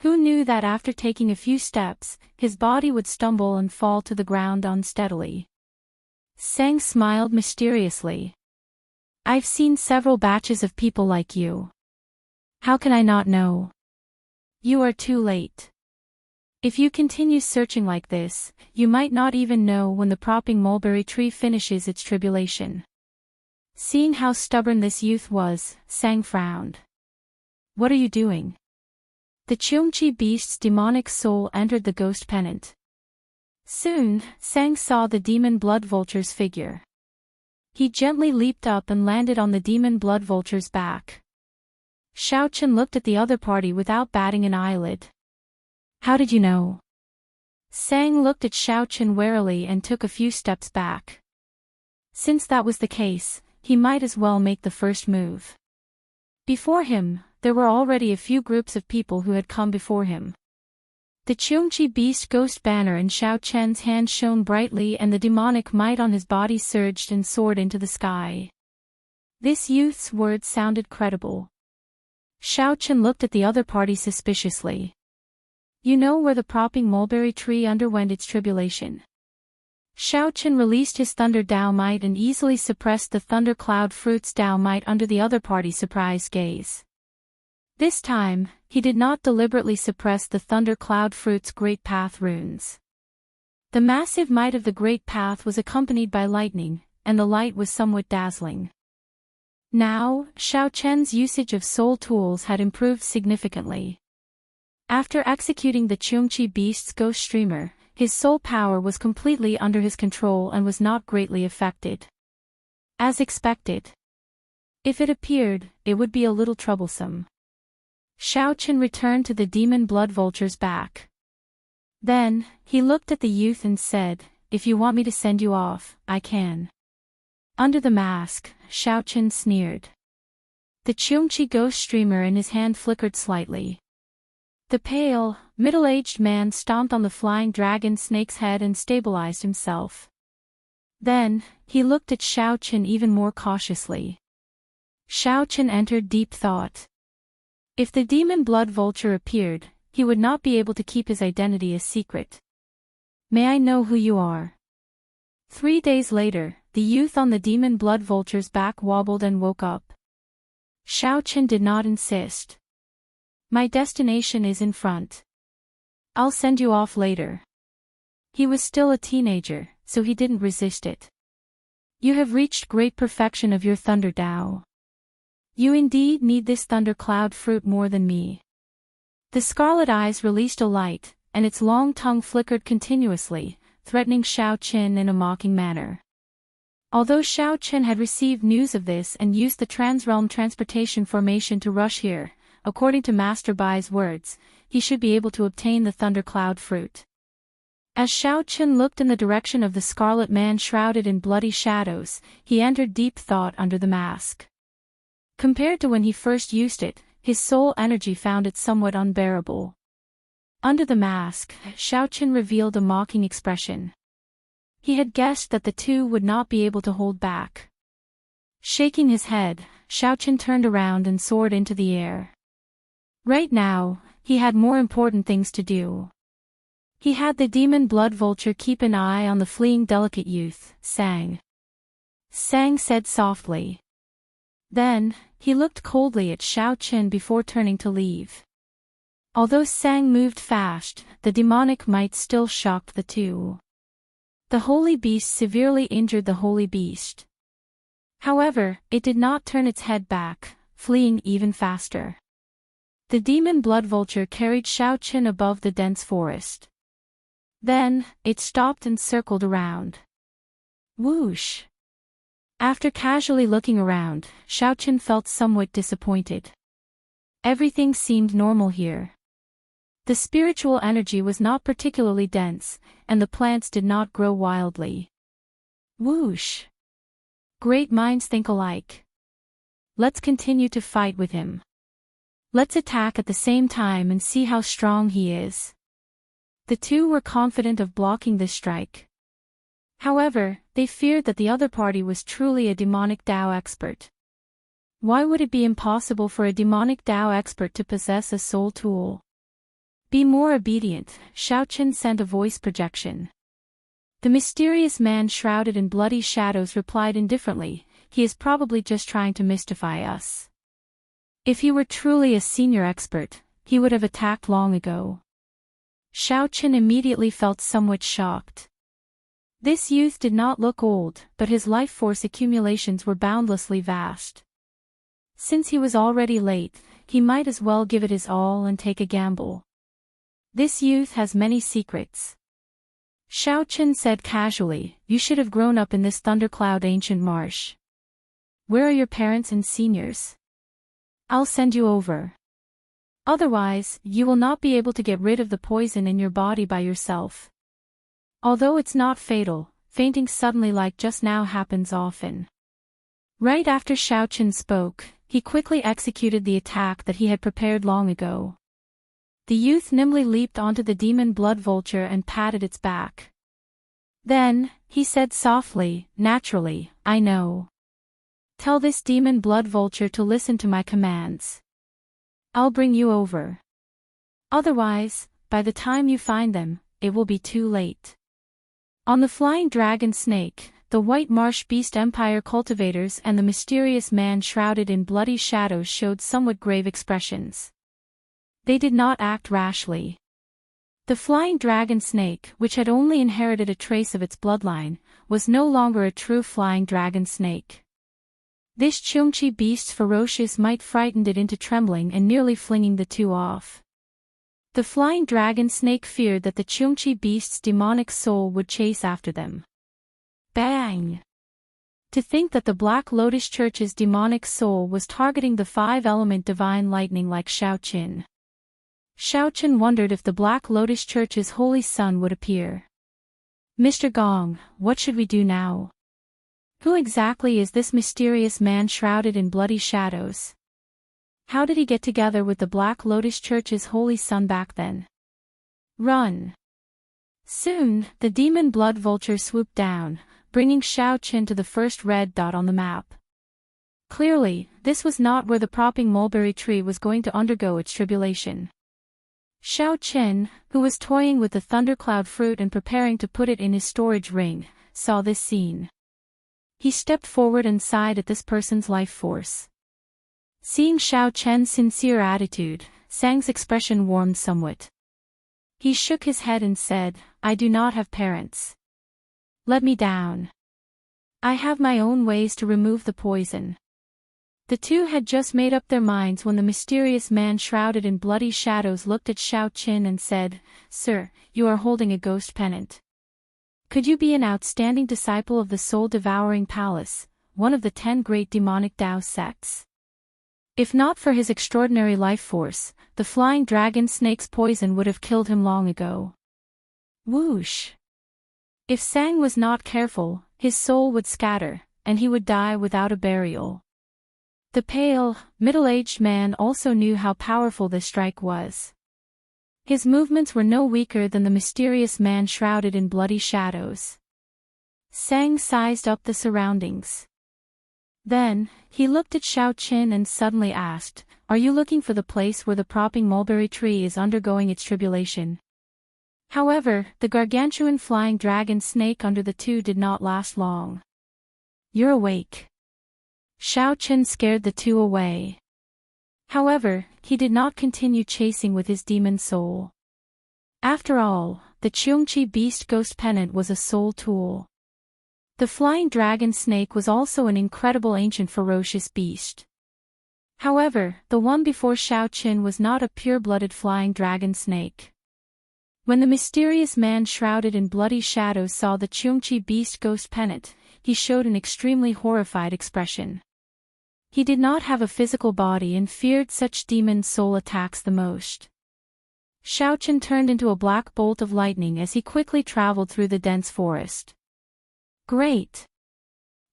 Who knew that after taking a few steps, his body would stumble and fall to the ground unsteadily? Sang smiled mysteriously. "I've seen several batches of people like you. How can I not know? You are too late. If you continue searching like this, you might not even know when the propping mulberry tree finishes its tribulation." Seeing how stubborn this youth was, Sang frowned. "What are you doing?" The Xianxia beast's demonic soul entered the ghost pennant. Soon, Sang saw the demon blood vulture's figure. He gently leaped up and landed on the demon blood vulture's back. Xiao Chen looked at the other party without batting an eyelid. "How did you know?" Sang looked at Xiao Chen warily and took a few steps back. Since that was the case, he might as well make the first move. Before him, there were already a few groups of people who had come before him. The Xianxia beast ghost banner in Xiao Chen's hand shone brightly and the demonic might on his body surged and soared into the sky. This youth's words sounded credible. Xiao Chen looked at the other party suspiciously. "You know where the propping mulberry tree underwent its tribulation?" Xiao Chen released his thunder Dao might and easily suppressed the thunder cloud fruit's Dao might under the other party's surprised gaze. This time, he did not deliberately suppress the thunder cloud fruit's great path runes. The massive might of the great path was accompanied by lightning, and the light was somewhat dazzling. Now, Xiao Chen's usage of soul tools had improved significantly. After executing the Xianxia beast's ghost streamer, his soul power was completely under his control and was not greatly affected. As expected. If it appeared, it would be a little troublesome. Xiao Chen returned to the demon blood vulture's back. Then, he looked at the youth and said, "If you want me to send you off, I can." Under the mask, Xiao Chen sneered. The Xianxia ghost streamer in his hand flickered slightly. The pale, middle-aged man stomped on the flying dragon snake's head and stabilized himself. Then, he looked at Xiaoqin even more cautiously. Xiaoqin entered deep thought. If the demon blood vulture appeared, he would not be able to keep his identity a secret. May I know who you are? 3 days later, the youth on the demon blood vulture's back wobbled and woke up. Xiaoqin did not insist. My destination is in front. I'll send you off later. He was still a teenager, so he didn't resist it. You have reached great perfection of your thunder Dao. You indeed need this thundercloud fruit more than me. The scarlet eyes released a light, and its long tongue flickered continuously, threatening Xiaoqin in a mocking manner. Although Xiaoqin had received news of this and used the transrealm transportation formation to rush here, according to Master Bai's words, he should be able to obtain the thundercloud fruit. As Xiaoqin looked in the direction of the scarlet man shrouded in bloody shadows, he entered deep thought under the mask. Compared to when he first used it, his soul energy found it somewhat unbearable. Under the mask, Xiaoqin revealed a mocking expression. He had guessed that the two would not be able to hold back. Shaking his head, Xiaoqin turned around and soared into the air. Right now, he had more important things to do. He had the demon blood vulture keep an eye on the fleeing delicate youth, Sang. Sang said softly. Then, he looked coldly at Xiaoqin before turning to leave. Although Sang moved fast, the demonic might still shocked the two. The holy beast severely injured the holy beast. However, it did not turn its head back, fleeing even faster. The demon blood vulture carried Xiaoqin above the dense forest. Then, it stopped and circled around. Whoosh! After casually looking around, Xiaoqin felt somewhat disappointed. Everything seemed normal here. The spiritual energy was not particularly dense, and the plants did not grow wildly. Whoosh! Great minds think alike. Let's continue to fight with him. Let's attack at the same time and see how strong he is. The two were confident of blocking this strike. However, they feared that the other party was truly a demonic Dao expert. Why would it be impossible for a demonic Dao expert to possess a soul tool? Be more obedient, Xiaoqin sent a voice projection. The mysterious man shrouded in bloody shadows replied indifferently, he is probably just trying to mystify us. If he were truly a senior expert, he would have attacked long ago. Xiaoqin immediately felt somewhat shocked. This youth did not look old, but his life force accumulations were boundlessly vast. Since he was already late, he might as well give it his all and take a gamble. This youth has many secrets. Xiaoqin said casually, you should have grown up in this thundercloud ancient marsh. Where are your parents and seniors? I'll send you over. Otherwise, you will not be able to get rid of the poison in your body by yourself. Although it's not fatal, fainting suddenly like just now happens often. Right after Xiaoqin spoke, he quickly executed the attack that he had prepared long ago. The youth nimbly leaped onto the demon blood vulture and patted its back. Then, he said softly, naturally, I know. Tell this demon blood vulture to listen to my commands. I'll bring you over. Otherwise, by the time you find them, it will be too late. On the flying dragon snake, the white marsh beast empire cultivators and the mysterious man shrouded in bloody shadows showed somewhat grave expressions. They did not act rashly. The flying dragon snake, which had only inherited a trace of its bloodline, was no longer a true flying dragon snake. This Xianxia beast's ferocious might frightened it into trembling and nearly flinging the two off. The flying dragon snake feared that the Xianxia beast's demonic soul would chase after them. Bang! To think that the Black Lotus Church's demonic soul was targeting the five-element divine lightning like Xiaoqin. Xiaoqin wondered if the Black Lotus Church's holy sun would appear. Mr. Gong, what should we do now? Who exactly is this mysterious man shrouded in bloody shadows? How did he get together with the Black Lotus Church's holy son back then? Run! Soon, the demon blood vulture swooped down, bringing Xiaoqin to the first red dot on the map. Clearly, this was not where the propping mulberry tree was going to undergo its tribulation. Xiaoqin, who was toying with the thundercloud fruit and preparing to put it in his storage ring, saw this scene. He stepped forward and sighed at this person's life force. Seeing Xiaoqin's sincere attitude, Sang's expression warmed somewhat. He shook his head and said, "I do not have parents. Let me down. I have my own ways to remove the poison." The two had just made up their minds when the mysterious man shrouded in bloody shadows looked at Xiaoqin and said, "Sir, you are holding a ghost pennant. Could you be an outstanding disciple of the soul-devouring palace, one of the 10 great demonic Dao sects? If not for his extraordinary life force, the flying dragon snake's poison would have killed him long ago." Whoosh! If Sang was not careful, his soul would scatter, and he would die without a burial. The pale, middle-aged man also knew how powerful this strike was. His movements were no weaker than the mysterious man shrouded in bloody shadows. Sang sized up the surroundings. Then, he looked at Xiaoqin and suddenly asked, "Are you looking for the place where the propping mulberry tree is undergoing its tribulation?" However, the gargantuan flying dragon snake under the two did not last long. "You're awake." Xiaoqin scared the two away. However, he did not continue chasing with his demon soul. After all, the Qiongqi beast ghost pennant was a soul tool. The flying dragon snake was also an incredible ancient ferocious beast. However, the one before Xiaoqin was not a pure-blooded flying dragon snake. When the mysterious man shrouded in bloody shadows saw the Qiongqi beast ghost pennant, he showed an extremely horrified expression. He did not have a physical body and feared such demon soul attacks the most. Xiaoqin turned into a black bolt of lightning as he quickly traveled through the dense forest. Great!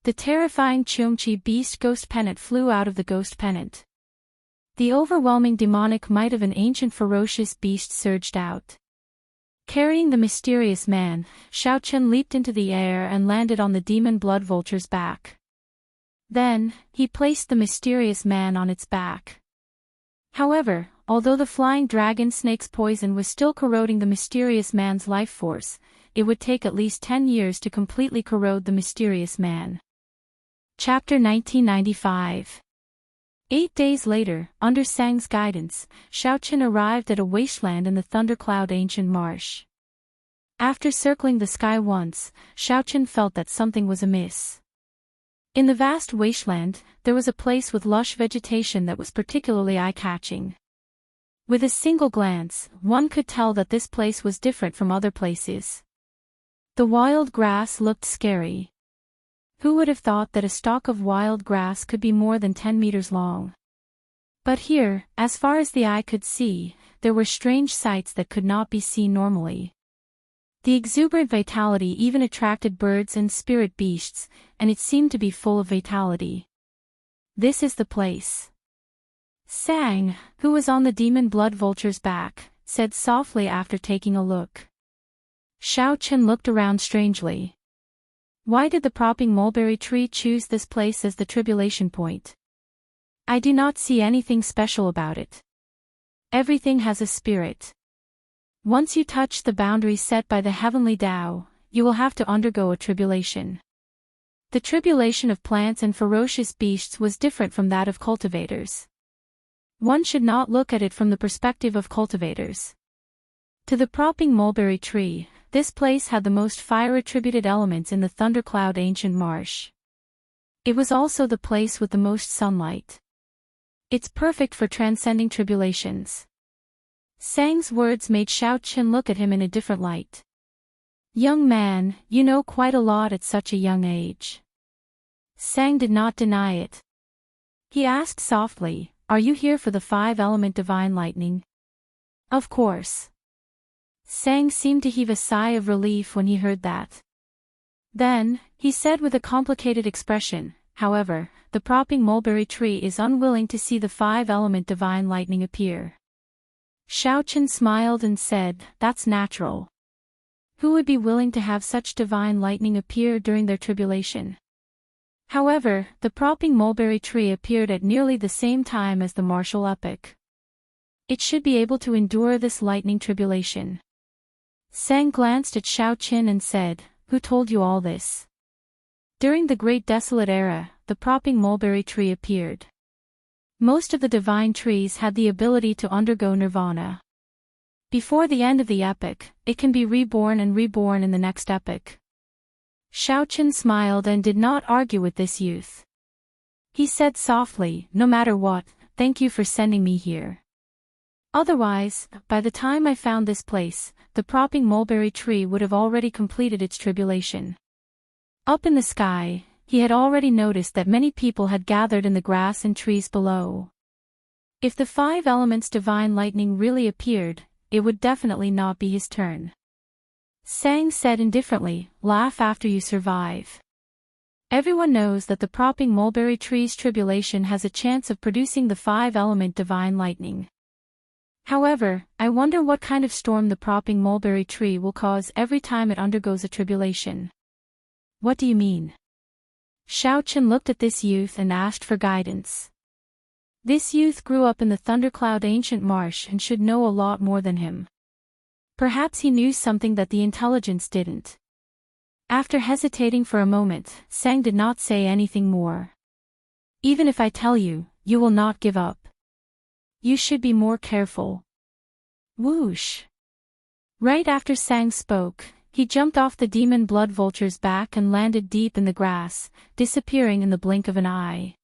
The terrifying Qiongqi beast ghost pennant flew out of the ghost pennant. The overwhelming demonic might of an ancient ferocious beast surged out. Carrying the mysterious man, Xiaoqin leaped into the air and landed on the demon blood vulture's back. Then, he placed the mysterious man on its back. However, although the flying dragon snake's poison was still corroding the mysterious man's life force, it would take at least 10 years to completely corrode the mysterious man. Chapter 1995. 8 days later, under Sang's guidance, Xiaoqin arrived at a wasteland in the thundercloud ancient marsh. After circling the sky once, Xiaoqin felt that something was amiss. In the vast wasteland, there was a place with lush vegetation that was particularly eye-catching. With a single glance, one could tell that this place was different from other places. The wild grass looked scary. Who would have thought that a stalk of wild grass could be more than 10 meters long? But here, as far as the eye could see, there were strange sights that could not be seen normally. The exuberant vitality even attracted birds and spirit beasts, and it seemed to be full of vitality. "This is the place." Sang, who was on the demon blood vulture's back, said softly after taking a look. Xiaoqin looked around strangely. Why did the propping mulberry tree choose this place as the tribulation point? I do not see anything special about it. Everything has a spirit. Once you touch the boundary set by the heavenly Tao, you will have to undergo a tribulation. The tribulation of plants and ferocious beasts was different from that of cultivators. One should not look at it from the perspective of cultivators. To the propping mulberry tree, this place had the most fire-attributed elements in the thundercloud ancient marsh. It was also the place with the most sunlight. It's perfect for transcending tribulations. Sang's words made Xiaoqin look at him in a different light. "Young man, you know quite a lot at such a young age." Sang did not deny it. He asked softly, "Are you here for the 5-element divine lightning?" "Of course." Sang seemed to heave a sigh of relief when he heard that. Then, he said with a complicated expression, However, the propping mulberry tree is unwilling to see the five-element divine lightning appear. Xiaoqin smiled and said, "That's natural. Who would be willing to have such divine lightning appear during their tribulation?" However, the propping mulberry tree appeared at nearly the same time as the martial epoch. It should be able to endure this lightning tribulation. Sang glanced at Xiaoqin and said, "Who told you all this?" During the Great Desolate Era, the propping mulberry tree appeared. Most of the divine trees had the ability to undergo nirvana. Before the end of the epoch, it can be reborn and reborn in the next epoch. Xiaoqin smiled and did not argue with this youth. He said softly, "No matter what, thank you for sending me here. Otherwise, by the time I found this place, the propping mulberry tree would have already completed its tribulation." Up in the sky, he had already noticed that many people had gathered in the grass and trees below. If the five elements divine lightning really appeared, it would definitely not be his turn. Sang said indifferently, "Laugh after you survive. Everyone knows that the propping mulberry tree's tribulation has a chance of producing the five-element divine lightning. However, I wonder what kind of storm the propping mulberry tree will cause every time it undergoes a tribulation." "What do you mean?" Xiaoqin looked at this youth and asked for guidance. This youth grew up in the Thundercloud Ancient Marsh and should know a lot more than him. Perhaps he knew something that the intelligence didn't. After hesitating for a moment, Sang did not say anything more. "Even if I tell you, you will not give up. You should be more careful." Whoosh! Right after Sang spoke, he jumped off the demon blood vulture's back and landed deep in the grass, disappearing in the blink of an eye.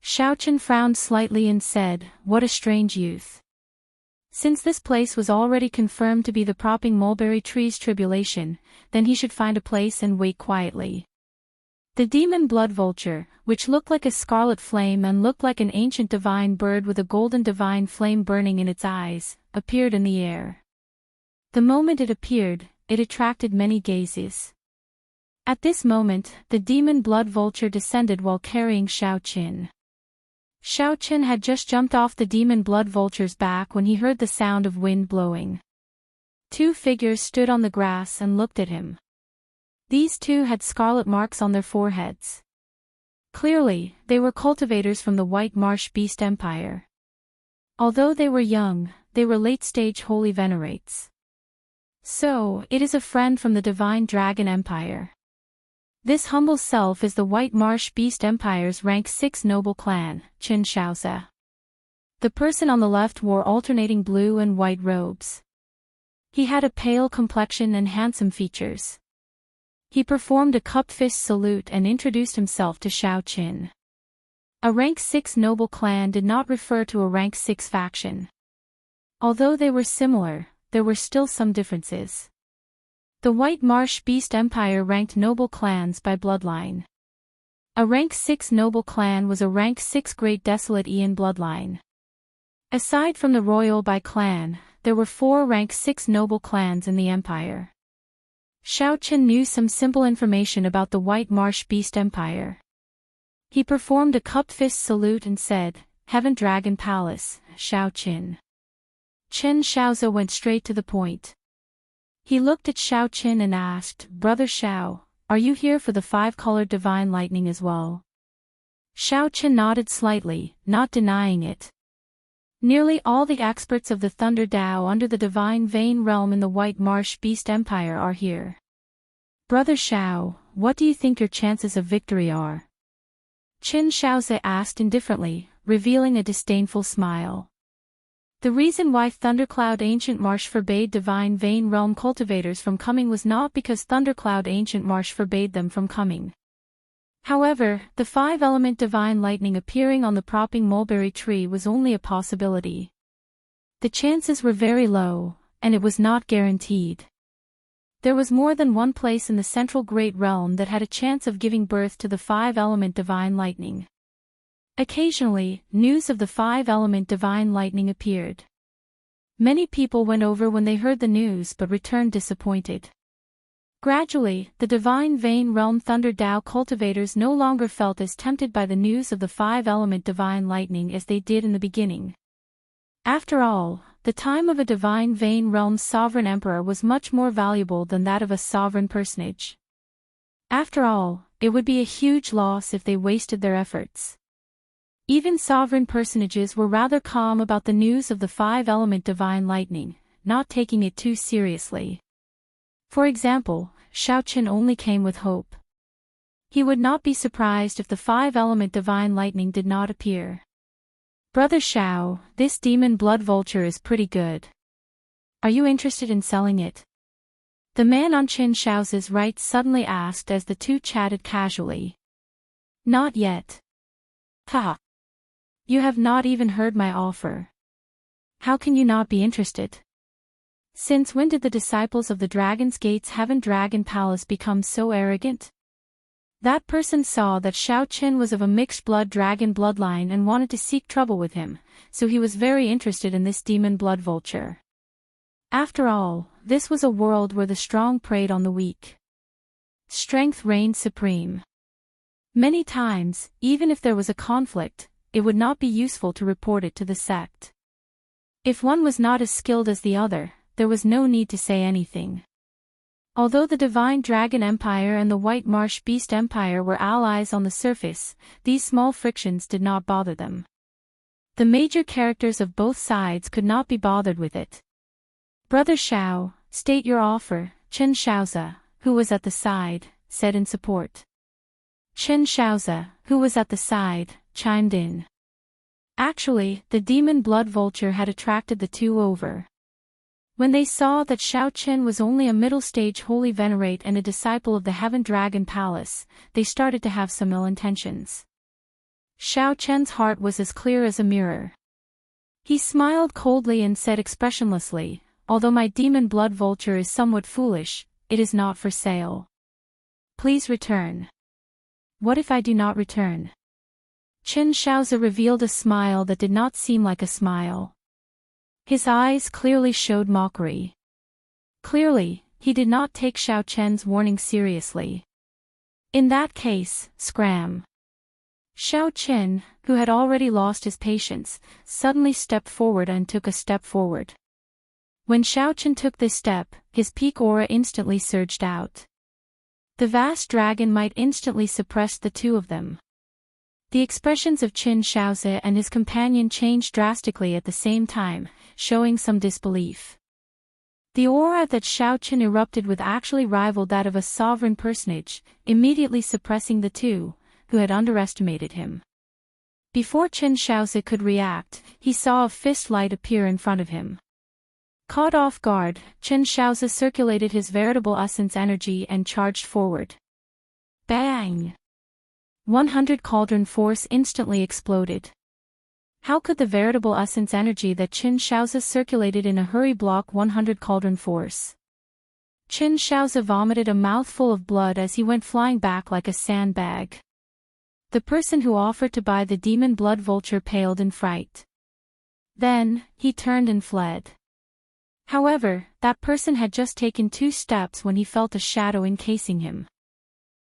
Xiaoqin frowned slightly and said, "What a strange youth." Since this place was already confirmed to be the propping mulberry tree's tribulation, then he should find a place and wait quietly. The demon blood vulture, which looked like a scarlet flame and looked like an ancient divine bird with a golden divine flame burning in its eyes, appeared in the air. The moment it appeared, it attracted many gazes. At this moment, the demon blood vulture descended while carrying Xiaoqin. Xiaoqin had just jumped off the demon blood vulture's back when he heard the sound of wind blowing. Two figures stood on the grass and looked at him. These two had scarlet marks on their foreheads. Clearly, they were cultivators from the White Marsh Beast Empire. Although they were young, they were late-stage holy venerates. So, it is a friend from the Divine Dragon Empire. This humble self is the White Marsh Beast Empire's rank 6 noble clan, Xianxia. The person on the left wore alternating blue and white robes. He had a pale complexion and handsome features. He performed a cupped fist salute and introduced himself to Xiaoqin. A rank 6 noble clan did not refer to a rank 6 faction. Although they were similar, there were still some differences. The White Marsh Beast Empire ranked noble clans by bloodline. A rank 6 noble clan was a rank 6 Great Desolate Aeon bloodline. Aside from the royal by clan, there were 4 rank 6 noble clans in the empire. Xiaoqin knew some simple information about the White Marsh Beast Empire. He performed a cupped fist salute and said, "Heaven Dragon Palace, Xiaoqin." Xianxia went straight to the point. He looked at Xiaoqin and asked, "Brother Xiao, are you here for the 5-colored divine lightning as well?" Xiaoqin nodded slightly, not denying it. Nearly all the experts of the Thunder Dao under the Divine Vein Realm in the White Marsh Beast Empire are here. "Brother Xiao, what do you think your chances of victory are?" Xianxia asked indifferently, revealing a disdainful smile. The reason why Thundercloud Ancient Marsh forbade Divine Vein Realm cultivators from coming was not because Thundercloud Ancient Marsh forbade them from coming. However, the 5-element divine lightning appearing on the propping mulberry tree was only a possibility. The chances were very low, and it was not guaranteed. There was more than one place in the central Great Realm that had a chance of giving birth to the 5-element divine lightning. Occasionally, news of the 5-element divine lightning appeared. Many people went over when they heard the news but returned disappointed. Gradually, the divine vein realm Thunder Dao cultivators no longer felt as tempted by the news of the five-element divine lightning as they did in the beginning. After all, the time of a divine vein realm's sovereign emperor was much more valuable than that of a sovereign personage. After all, it would be a huge loss if they wasted their efforts. Even sovereign personages were rather calm about the news of the five-element divine lightning, not taking it too seriously. For example, Xiaoqin only came with hope. He would not be surprised if the five-element divine lightning did not appear. Brother Xiao, this demon blood vulture is pretty good. Are you interested in selling it? The man on Qin Xiao's right suddenly asked as the two chatted casually. Not yet. Ha! You have not even heard my offer. How can you not be interested? Since when did the disciples of the Dragon's Gate's Heaven Dragon Palace become so arrogant? That person saw that Xiaoqin was of a mixed blood dragon bloodline and wanted to seek trouble with him, so he was very interested in this demon blood vulture. After all, this was a world where the strong preyed on the weak. Strength reigned supreme. Many times, even if there was a conflict, it would not be useful to report it to the sect. If one was not as skilled as the other, there was no need to say anything. Although the Divine Dragon Empire and the White Marsh Beast Empire were allies on the surface, these small frictions did not bother them. The major characters of both sides could not be bothered with it. Brother Xiao, state your offer, Chen Xiaozi, who was at the side, said in support. Chen Xiaozi, who was at the side, chimed in. Actually, the demon blood vulture had attracted the two over. When they saw that Xiaoqin was only a middle-stage holy venerate and a disciple of the Heaven Dragon Palace, they started to have some ill intentions. Xiaoqin's heart was as clear as a mirror. He smiled coldly and said expressionlessly, although my demon blood vulture is somewhat foolish, it is not for sale. Please return. What if I do not return? Chen Xiaozi revealed a smile that did not seem like a smile. His eyes clearly showed mockery. Clearly, he did not take Xiaoqin's warning seriously. In that case, scram. Xiaoqin, who had already lost his patience, suddenly stepped forward and took a step forward. When Xiaoqin took this step, his peak aura instantly surged out. The vast dragon might instantly suppress the two of them. The expressions of Qin Xiaozi and his companion changed drastically at the same time, showing some disbelief. The aura that Xiaoqin erupted with actually rivaled that of a sovereign personage, immediately suppressing the two, who had underestimated him. Before Qin Xiaozi could react, he saw a fist light appear in front of him. Caught off guard, Qin Xiaozi circulated his veritable essence energy and charged forward. Bang! 100 cauldron force instantly exploded. How could the veritable essence energy that Qin Xiaozi circulated in a hurry block 100 cauldron force? Qin Xiaozi vomited a mouthful of blood as he went flying back like a sandbag. The person who offered to buy the demon blood vulture paled in fright. Then, he turned and fled. However, that person had just taken 2 steps when he felt a shadow encasing him.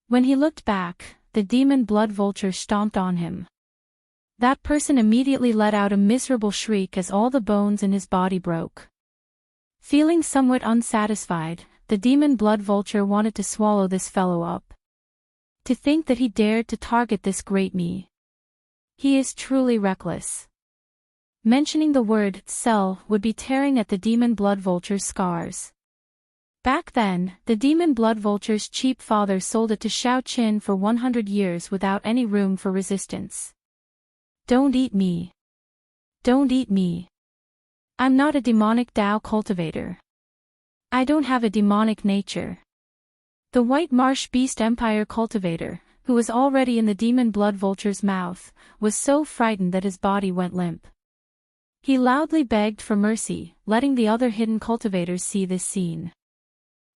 When he looked back, the demon blood vulture stomped on him. That person immediately let out a miserable shriek as all the bones in his body broke. Feeling somewhat unsatisfied, the demon blood vulture wanted to swallow this fellow up. To think that he dared to target this great me. He is truly reckless. Mentioning the word sell would be tearing at the demon blood vulture's scars. Back then, the demon blood vulture's cheap father sold it to Xiaoqin for 100 years without any room for resistance. Don't eat me. Don't eat me. I'm not a demonic Dao cultivator. I don't have a demonic nature. The White Marsh Beast Empire cultivator, who was already in the demon blood vulture's mouth, was so frightened that his body went limp. He loudly begged for mercy, letting the other hidden cultivators see this scene.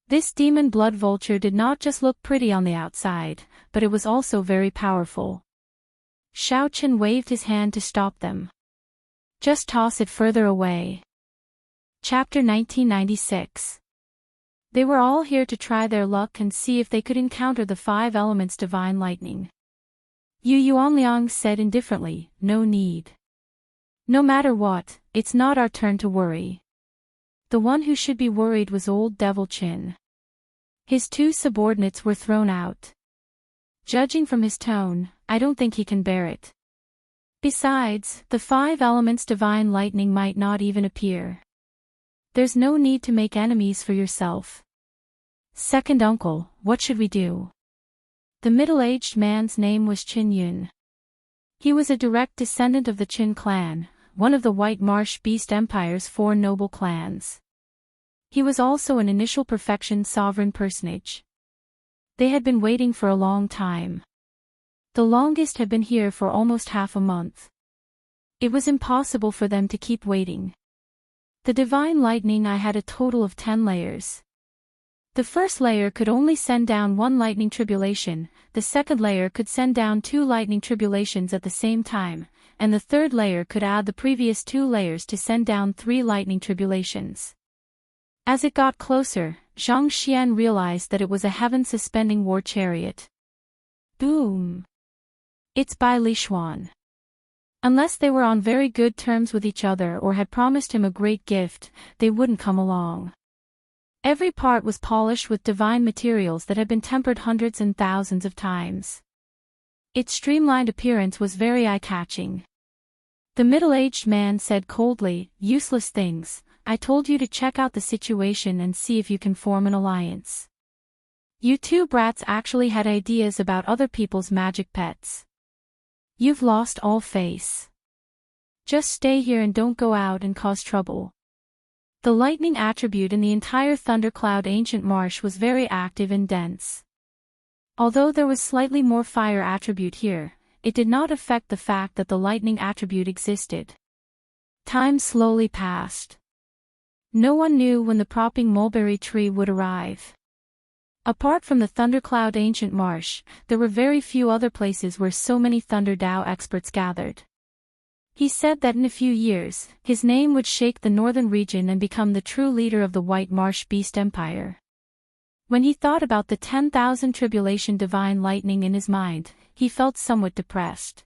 This demon blood vulture did not just look pretty on the outside, but it was also very powerful. Xiaoqin waved his hand to stop them. Just toss it further away. Chapter 1996. They were all here to try their luck and see if they could encounter the 5 elements divine lightning. Yu Yuanliang said indifferently, "No need. No matter what, it's not our turn to worry." The one who should be worried was old Devil Chin. His 2 subordinates were thrown out. Judging from his tone, I don't think he can bear it. Besides, the 5 elements divine lightning might not even appear. There's no need to make enemies for yourself. Second uncle, what should we do? The middle-aged man's name was Qin Yun. He was a direct descendant of the Qin clan, one of the White Marsh Beast Empire's 4 noble clans. He was also an initial perfection sovereign personage. They had been waiting for a long time. The longest had been here for almost half a month. It was impossible for them to keep waiting. The divine lightning I had a total of 10 layers. The first layer could only send down 1 lightning tribulation, the second layer could send down 2 lightning tribulations at the same time, and the third layer could add the previous 2 layers to send down 3 lightning tribulations. As it got closer, Zhang Xian realized that it was a heaven-suspending war chariot. Boom! It's by Li Xuan. Unless they were on very good terms with each other or had promised him a great gift, they wouldn't come along. Every part was polished with divine materials that had been tempered hundreds and thousands of times. Its streamlined appearance was very eye-catching. The middle-aged man said coldly, "Useless things, I told you to check out the situation and see if you can form an alliance. You 2 brats actually had ideas about other people's magic pets. You've lost all face. Just stay here and don't go out and cause trouble." The lightning attribute in the entire thundercloud ancient marsh was very active and dense. Although there was slightly more fire attribute here, it did not affect the fact that the lightning attribute existed. Time slowly passed. No one knew when the propping mulberry tree would arrive. Apart from the thundercloud ancient marsh, there were very few other places where so many Thunder Dao experts gathered. He said that in a few years, his name would shake the northern region and become the true leader of the White Marsh Beast Empire. When he thought about the 10,000 tribulation divine lightning in his mind, he felt somewhat depressed.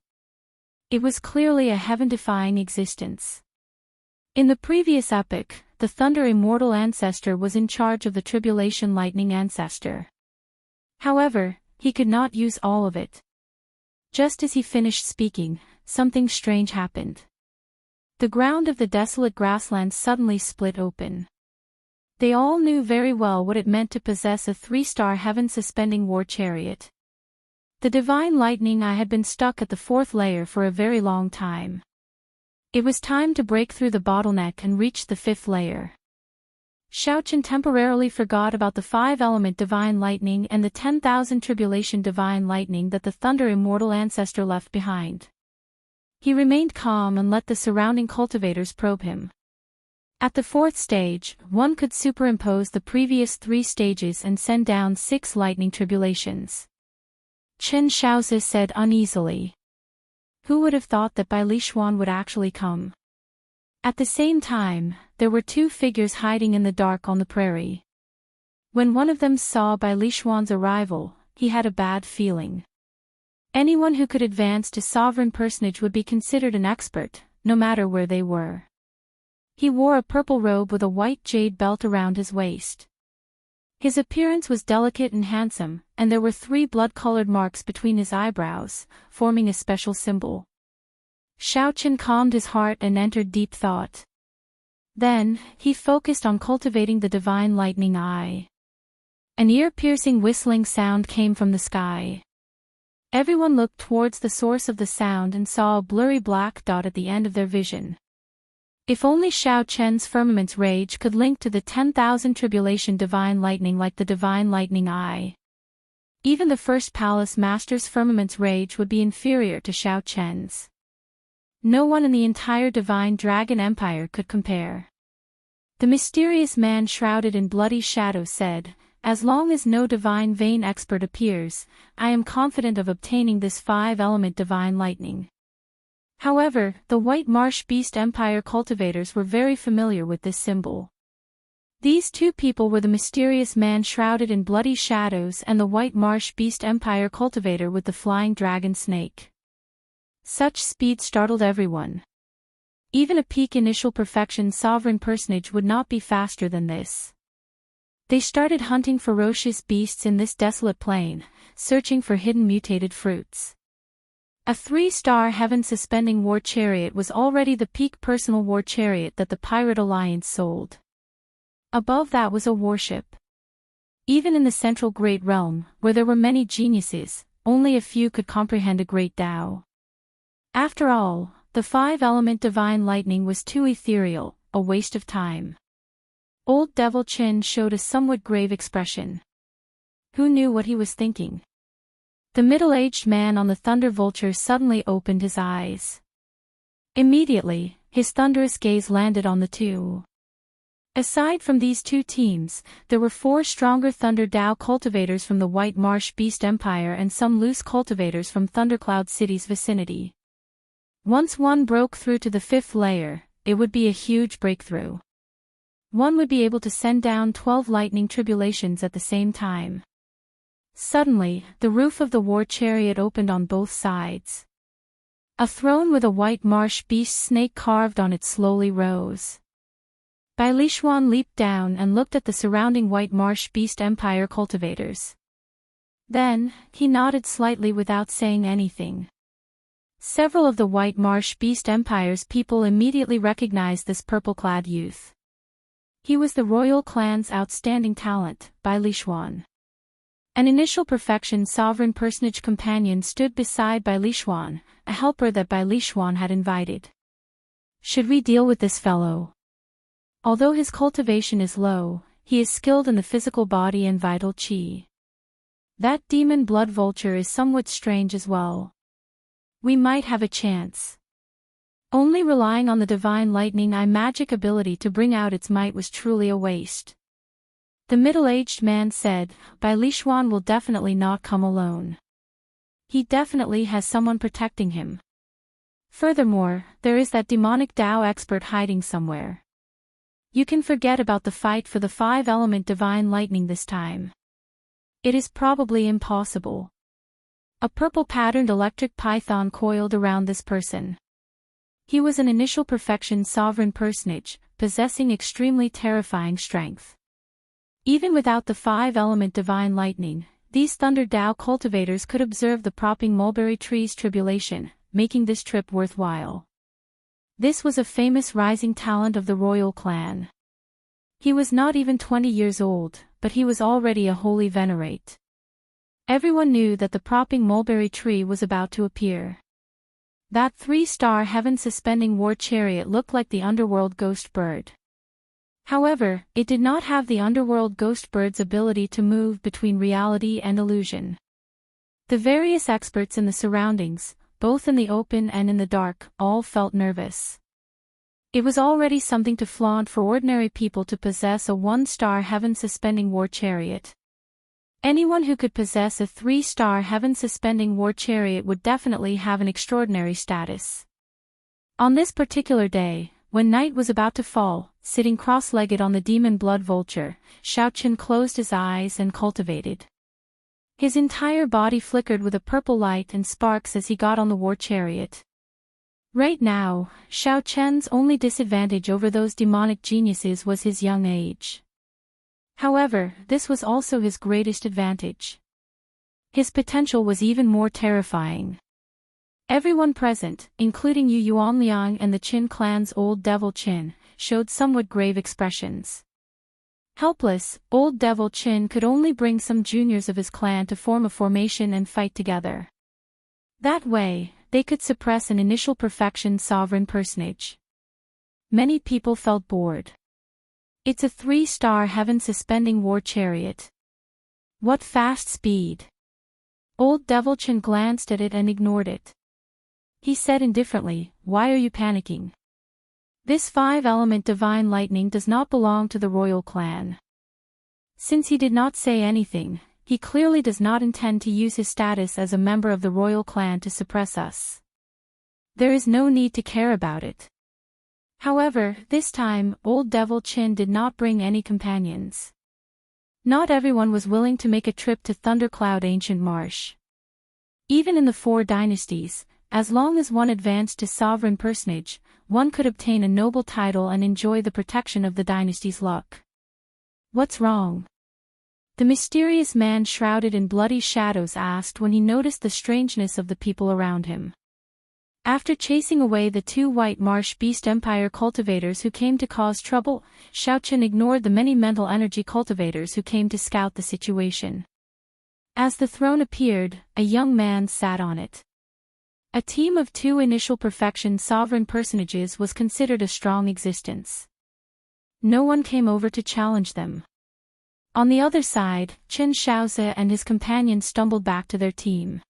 It was clearly a heaven-defying existence. In the previous epoch, the Thunder Immortal ancestor was in charge of the Tribulation Lightning ancestor. However, he could not use all of it. Just as he finished speaking, something strange happened. The ground of the desolate grasslands suddenly split open. They all knew very well what it meant to possess a 3-star heaven-suspending war chariot. The divine lightning I had been stuck at the 4th layer for a very long time. It was time to break through the bottleneck and reach the 5th layer. Xiaochen temporarily forgot about the 5-element divine lightning and the 10,000 tribulation divine lightning that the Thunder Immortal ancestor left behind. He remained calm and let the surrounding cultivators probe him. At the 4th stage, one could superimpose the previous 3 stages and send down 6 lightning tribulations. Chen Xiaozi said uneasily. Who would have thought that Bai Lishuan would actually come? At the same time, there were 2 figures hiding in the dark on the prairie. When one of them saw Bai Lishuan's arrival, he had a bad feeling. Anyone who could advance to sovereign personage would be considered an expert, no matter where they were. He wore a purple robe with a white jade belt around his waist. His appearance was delicate and handsome, and there were 3 blood-colored marks between his eyebrows, forming a special symbol. Xiaochen calmed his heart and entered deep thought. Then, he focused on cultivating the divine lightning eye. An ear-piercing whistling sound came from the sky. Everyone looked towards the source of the sound and saw a blurry black dot at the end of their vision. If only Xiao Chen's firmament's rage could link to the 10,000 tribulation divine lightning like the divine lightning eye. Even the first palace master's firmament's rage would be inferior to Xiao Chen's. No one in the entire divine dragon empire could compare. The mysterious man shrouded in bloody shadow said, "As long as no divine vein expert appears, I am confident of obtaining this 5-element divine lightning." However, the White Marsh Beast Empire cultivators were very familiar with this symbol. These two people were the mysterious man shrouded in bloody shadows and the white marsh beast empire cultivator with the flying dragon snake. Such speed startled everyone. Even a peak initial perfection sovereign personage would not be faster than this. They started hunting ferocious beasts in this desolate plain, searching for hidden mutated fruits. A 3-star heaven-suspending war chariot was already the peak personal war chariot that the Pirate Alliance sold. Above that was a warship. Even in the central Great Realm, where there were many geniuses, only a few could comprehend a great Tao. After all, the 5-element divine lightning was too ethereal, a waste of time. Old Devil Chin showed a somewhat grave expression. Who knew what he was thinking? The middle-aged man on the Thunder Vulture suddenly opened his eyes. Immediately, his thunderous gaze landed on the two. Aside from these two teams, there were 4 stronger Thunder Dao cultivators from the White Marsh Beast Empire and some loose cultivators from Thundercloud City's vicinity. Once one broke through to the 5th layer, it would be a huge breakthrough. One would be able to send down 12 lightning tribulations at the same time. Suddenly, the roof of the war chariot opened on both sides. A throne with a white marsh beast snake carved on it slowly rose. Bai Lishuan leaped down and looked at the surrounding white marsh beast empire cultivators. Then, he nodded slightly without saying anything. Several of the white marsh beast empire's people immediately recognized this purple-clad youth. He was the royal clan's outstanding talent, Bai Lishuan. An initial perfection sovereign personage companion stood beside Bai Lishuan, a helper that Bai Lishuan had invited. Should we deal with this fellow? Although his cultivation is low, he is skilled in the physical body and vital qi. That demon blood vulture is somewhat strange as well. We might have a chance. Only relying on the divine lightning eye magic ability to bring out its might was truly a waste. The middle-aged man said, Bai Lishuan will definitely not come alone. He definitely has someone protecting him. Furthermore, there is that demonic Dao expert hiding somewhere. You can forget about the fight for the 5-element divine lightning this time. It is probably impossible. A purple-patterned electric python coiled around this person. He was an initial perfection sovereign personage, possessing extremely terrifying strength. Even without the 5-element divine lightning, these Thunder Dao cultivators could observe the propping mulberry tree's tribulation, making this trip worthwhile. This was a famous rising talent of the royal clan. He was not even 20 years old, but he was already a holy venerate. Everyone knew that the propping mulberry tree was about to appear. That 3-star heaven-suspending war chariot looked like the underworld ghost bird. However, it did not have the underworld ghost bird's ability to move between reality and illusion. The various experts in the surroundings, both in the open and in the dark, all felt nervous. It was already something to flaunt for ordinary people to possess a 1-star heaven-suspending war chariot. Anyone who could possess a 3-star heaven-suspending war chariot would definitely have an extraordinary status. On this particular day, when night was about to fall, sitting cross-legged on the demon blood vulture, Xiaochen closed his eyes and cultivated. His entire body flickered with a purple light and sparks as he got on the war chariot. Right now, Xiaochen's only disadvantage over those demonic geniuses was his young age. However, this was also his greatest advantage. His potential was even more terrifying. Everyone present, including Yu Yuanliang and the Qin clan's old devil Qin, showed somewhat grave expressions. Helpless, old devil Qin could only bring some juniors of his clan to form a formation and fight together. That way, they could suppress an initial perfection sovereign personage. Many people felt bored. It's a 3-star heaven-suspending war chariot. What fast speed! Old devil Qin glanced at it and ignored it. He said indifferently, "Why are you panicking? This 5-element divine lightning does not belong to the royal clan." Since he did not say anything, he clearly does not intend to use his status as a member of the royal clan to suppress us. There is no need to care about it. However, this time, Old Devil Qin did not bring any companions. Not everyone was willing to make a trip to Thundercloud Ancient Marsh. Even in the 4 dynasties, as long as one advanced to sovereign personage, one could obtain a noble title and enjoy the protection of the dynasty's luck. What's wrong? The mysterious man shrouded in bloody shadows asked when he noticed the strangeness of the people around him. After chasing away the 2 White Marsh Beast Empire cultivators who came to cause trouble, Xiaoqin ignored the many mental energy cultivators who came to scout the situation. As the throne appeared, a young man sat on it. A team of 2 initial perfection sovereign personages was considered a strong existence. No one came over to challenge them. On the other side, Chen Xiaozi and his companion stumbled back to their team.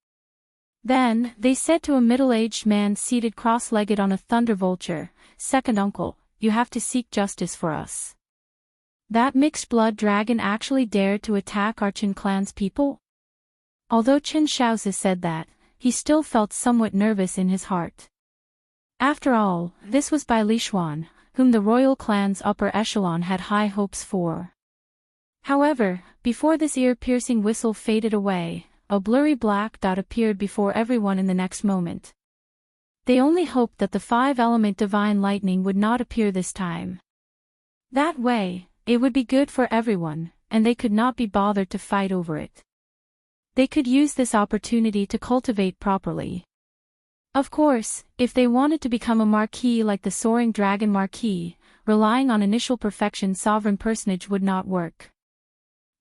Then, they said to a middle-aged man seated cross-legged on a thunder vulture, "Second uncle, you have to seek justice for us." That mixed-blood dragon actually dared to attack our Qin clan's people? Although Chen Xiaozi said that, he still felt somewhat nervous in his heart. After all, this was Bai Lishuan, whom the royal clan's upper echelon had high hopes for. However, before this ear-piercing whistle faded away, a blurry black dot appeared before everyone in the next moment. They only hoped that the 5-element divine lightning would not appear this time. That way, it would be good for everyone, and they could not be bothered to fight over it. They could use this opportunity to cultivate properly. Of course, if they wanted to become a marquis like the soaring dragon marquis, relying on initial perfection sovereign personage would not work.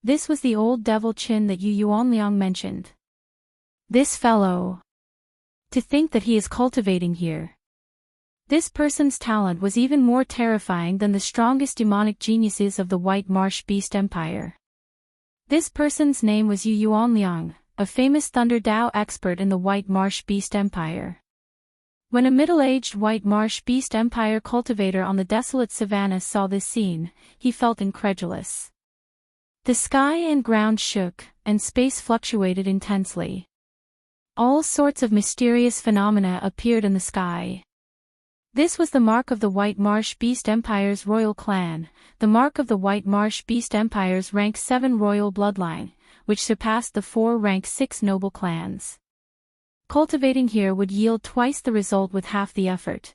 This was the Old Devil Qin that Yu Yuanliang mentioned. This fellow. To think that he is cultivating here. This person's talent was even more terrifying than the strongest demonic geniuses of the White Marsh Beast Empire. This person's name was Yu Yuanliang, a famous Thunder Dao expert in the White Marsh Beast Empire. When a middle-aged White Marsh Beast Empire cultivator on the desolate savannah saw this scene, he felt incredulous. The sky and ground shook, and space fluctuated intensely. All sorts of mysterious phenomena appeared in the sky. This was the mark of the White Marsh Beast Empire's royal clan, the mark of the White Marsh Beast Empire's rank 7 royal bloodline, which surpassed the 4 rank 6 noble clans. Cultivating here would yield twice the result with half the effort.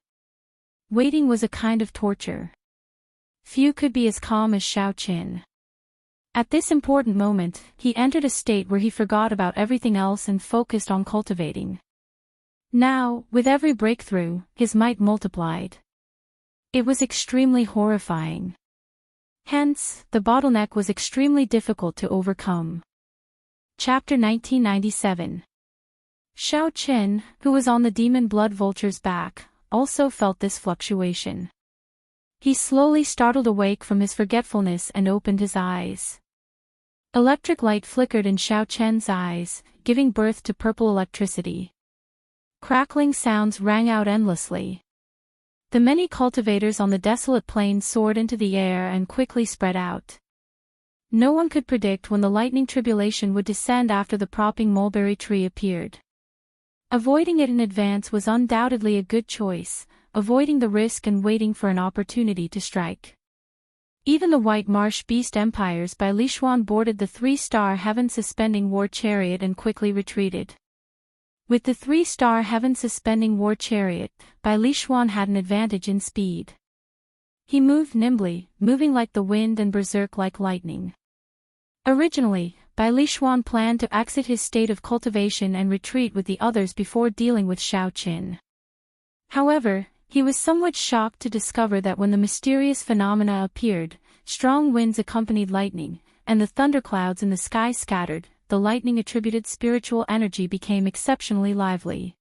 Waiting was a kind of torture. Few could be as calm as Xiaoqin. At this important moment, he entered a state where he forgot about everything else and focused on cultivating. Now, with every breakthrough, his might multiplied. It was extremely horrifying. Hence, the bottleneck was extremely difficult to overcome. Chapter 1997. Xiaoqin, who was on the demon blood vulture's back, also felt this fluctuation. He slowly startled awake from his forgetfulness and opened his eyes. Electric light flickered in Xiaoqin's eyes, giving birth to purple electricity. Crackling sounds rang out endlessly. The many cultivators on the desolate plain soared into the air and quickly spread out. No one could predict when the lightning tribulation would descend after the propping mulberry tree appeared. Avoiding it in advance was undoubtedly a good choice, avoiding the risk and waiting for an opportunity to strike. Even the White Marsh Beast Empires by Lishuan boarded the 3-star heaven-suspending war chariot and quickly retreated. With the 3-star heaven-suspending war chariot, Bai Lishuan had an advantage in speed. He moved nimbly, moving like the wind and berserk like lightning. Originally, Bai Lishuan planned to exit his state of cultivation and retreat with the others before dealing with Xiaoqin. However, he was somewhat shocked to discover that when the mysterious phenomena appeared, strong winds accompanied lightning, and the thunderclouds in the sky scattered, the lightning-attributed spiritual energy became exceptionally lively.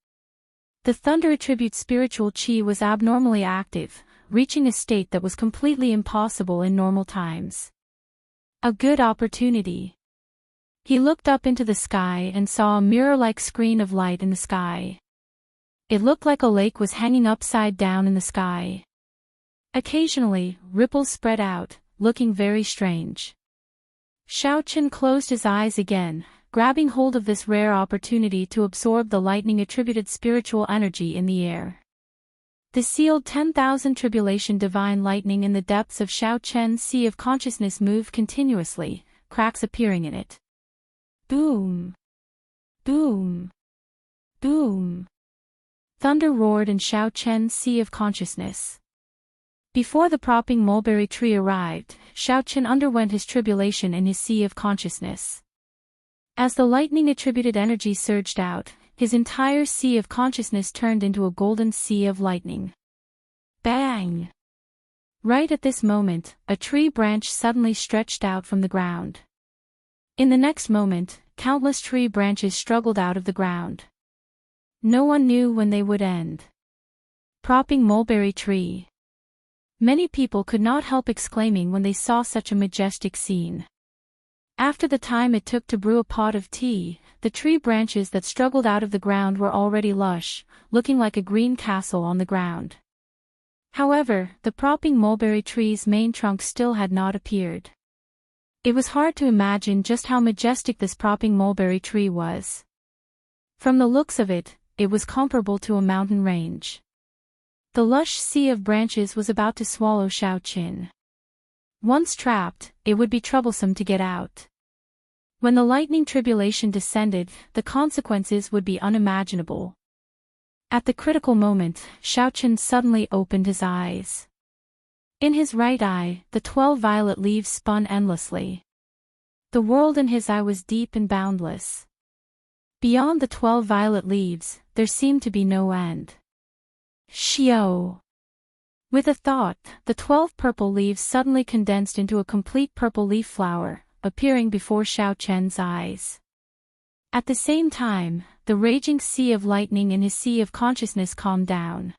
The thunder-attribute spiritual qi was abnormally active, reaching a state that was completely impossible in normal times. A good opportunity. He looked up into the sky and saw a mirror-like screen of light in the sky. It looked like a lake was hanging upside down in the sky. Occasionally, ripples spread out, looking very strange. Xiaoqin closed his eyes again, grabbing hold of this rare opportunity to absorb the lightning-attributed spiritual energy in the air. The sealed 10,000 tribulation divine lightning in the depths of Xiaochen's sea of consciousness moved continuously, cracks appearing in it. Boom! Boom! Boom! Thunder roared in Xiaochen's sea of consciousness. Before the propping mulberry tree arrived, Xiaochen underwent his tribulation in his sea of consciousness. As the lightning-attributed energy surged out, his entire sea of consciousness turned into a golden sea of lightning. Bang! Right at this moment, a tree branch suddenly stretched out from the ground. In the next moment, countless tree branches struggled out of the ground. No one knew when they would end. Propping mulberry tree. Many people could not help exclaiming when they saw such a majestic scene. After the time it took to brew a pot of tea, the tree branches that struggled out of the ground were already lush, looking like a green castle on the ground. However, the propping mulberry tree's main trunk still had not appeared. It was hard to imagine just how majestic this propping mulberry tree was. From the looks of it, it was comparable to a mountain range. The lush sea of branches was about to swallow Xiaochen. Once trapped, it would be troublesome to get out. When the lightning tribulation descended, the consequences would be unimaginable. At the critical moment, Xiaochen suddenly opened his eyes. In his right eye, the 12 violet leaves spun endlessly. The world in his eye was deep and boundless. Beyond the 12 violet leaves, there seemed to be no end. Xiao! With a thought, the 12 purple leaves suddenly condensed into a complete purple leaf flower, appearing before Xiaochen's eyes. At the same time, the raging sea of lightning in his sea of consciousness calmed down.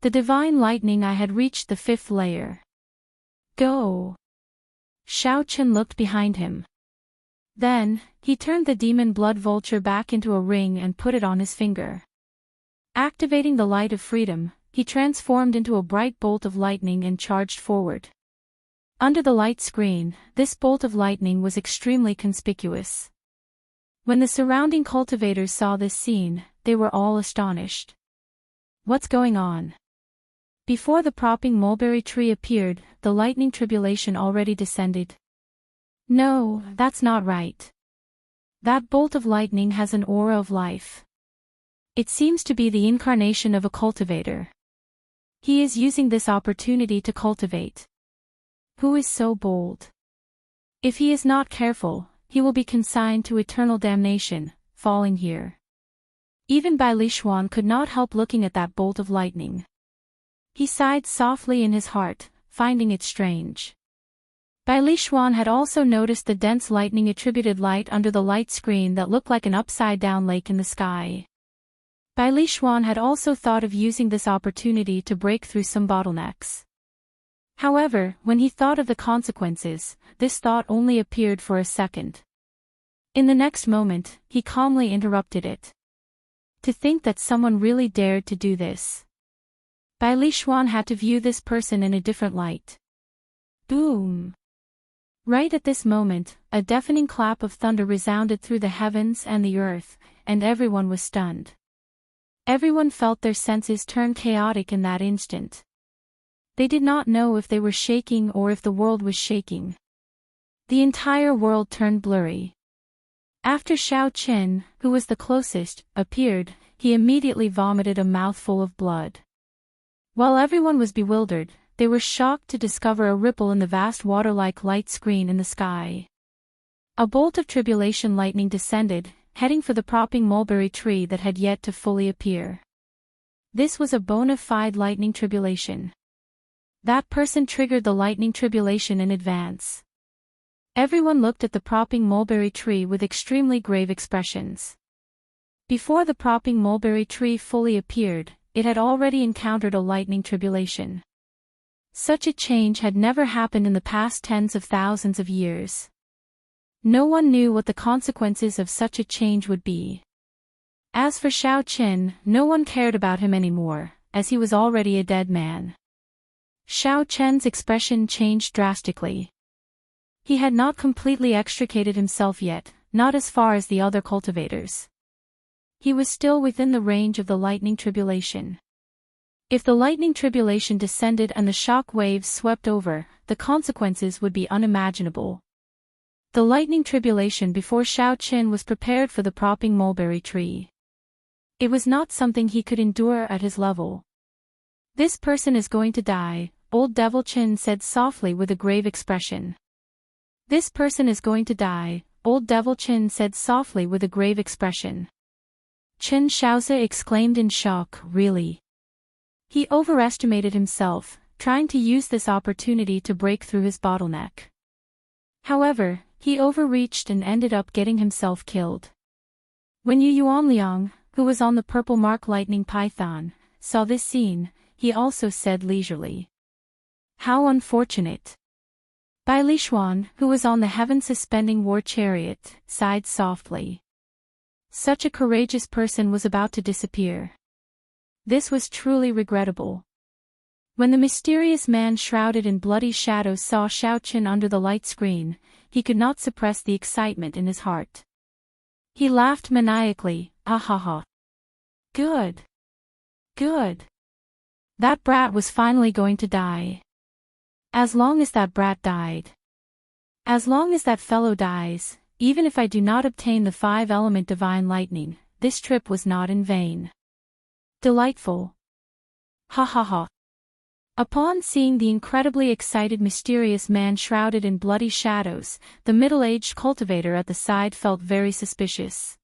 The divine lightning eye had reached the 5th layer. Go! Xiaochen looked behind him. Then, he turned the demon blood vulture back into a ring and put it on his finger. Activating the light of freedom, he transformed into a bright bolt of lightning and charged forward. Under the light screen, this bolt of lightning was extremely conspicuous. When the surrounding cultivators saw this scene, they were all astonished. What's going on? Before the propping mulberry tree appeared, the lightning tribulation already descended. No, that's not right. That bolt of lightning has an aura of life. It seems to be the incarnation of a cultivator. He is using this opportunity to cultivate. Who is so bold? If he is not careful, he will be consigned to eternal damnation, falling here. Even Bai Lishuan could not help looking at that bolt of lightning. He sighed softly in his heart, finding it strange. Bai Lishuan had also noticed the dense lightning-attributed light under the light screen that looked like an upside-down lake in the sky. Bai Lishuan had also thought of using this opportunity to break through some bottlenecks. However, when he thought of the consequences, this thought only appeared for a second. In the next moment, he calmly interrupted it. To think that someone really dared to do this. Bai Lishuan had to view this person in a different light. Boom! Right at this moment, a deafening clap of thunder resounded through the heavens and the earth, and everyone was stunned. Everyone felt their senses turn chaotic in that instant. They did not know if they were shaking or if the world was shaking. The entire world turned blurry. After Xiaochen, who was the closest, appeared, he immediately vomited a mouthful of blood. While everyone was bewildered, they were shocked to discover a ripple in the vast water-like light screen in the sky. A bolt of tribulation lightning descended, heading for the propping mulberry tree that had yet to fully appear. This was a bona fide lightning tribulation. That person triggered the lightning tribulation in advance. Everyone looked at the propping mulberry tree with extremely grave expressions. Before the propping mulberry tree fully appeared, it had already encountered a lightning tribulation. Such a change had never happened in the past tens of thousands of years. No one knew what the consequences of such a change would be. As for Xiaochen, no one cared about him anymore, as he was already a dead man. Xiaochen's expression changed drastically. He had not completely extricated himself yet, not as far as the other cultivators. He was still within the range of the lightning tribulation. If the lightning tribulation descended and the shock waves swept over, the consequences would be unimaginable. The lightning tribulation before Xiaoqin was prepared for the propping mulberry tree. It was not something he could endure at his level. This person is going to die, old devil Qin said softly with a grave expression. This person is going to die, old devil Qin said softly with a grave expression. Qin Xiaoxia exclaimed in shock, really? He overestimated himself, trying to use this opportunity to break through his bottleneck. However, he overreached and ended up getting himself killed. When Yu Yuanliang, who was on the purple mark lightning python, saw this scene, he also said leisurely. How unfortunate. Bai Lishuan, who was on the heaven-suspending war chariot, sighed softly. Such a courageous person was about to disappear. This was truly regrettable. When the mysterious man shrouded in bloody shadows saw Xiaoqin under the light screen, he could not suppress the excitement in his heart. He laughed maniacally, ah ha ha. Good. Good. That brat was finally going to die. As long as that brat died. As long as that fellow dies, even if I do not obtain the 5-element divine lightning, this trip was not in vain. Delightful. Ha ha ha. Upon seeing the incredibly excited mysterious man shrouded in bloody shadows, the middle-aged cultivator at the side felt very suspicious.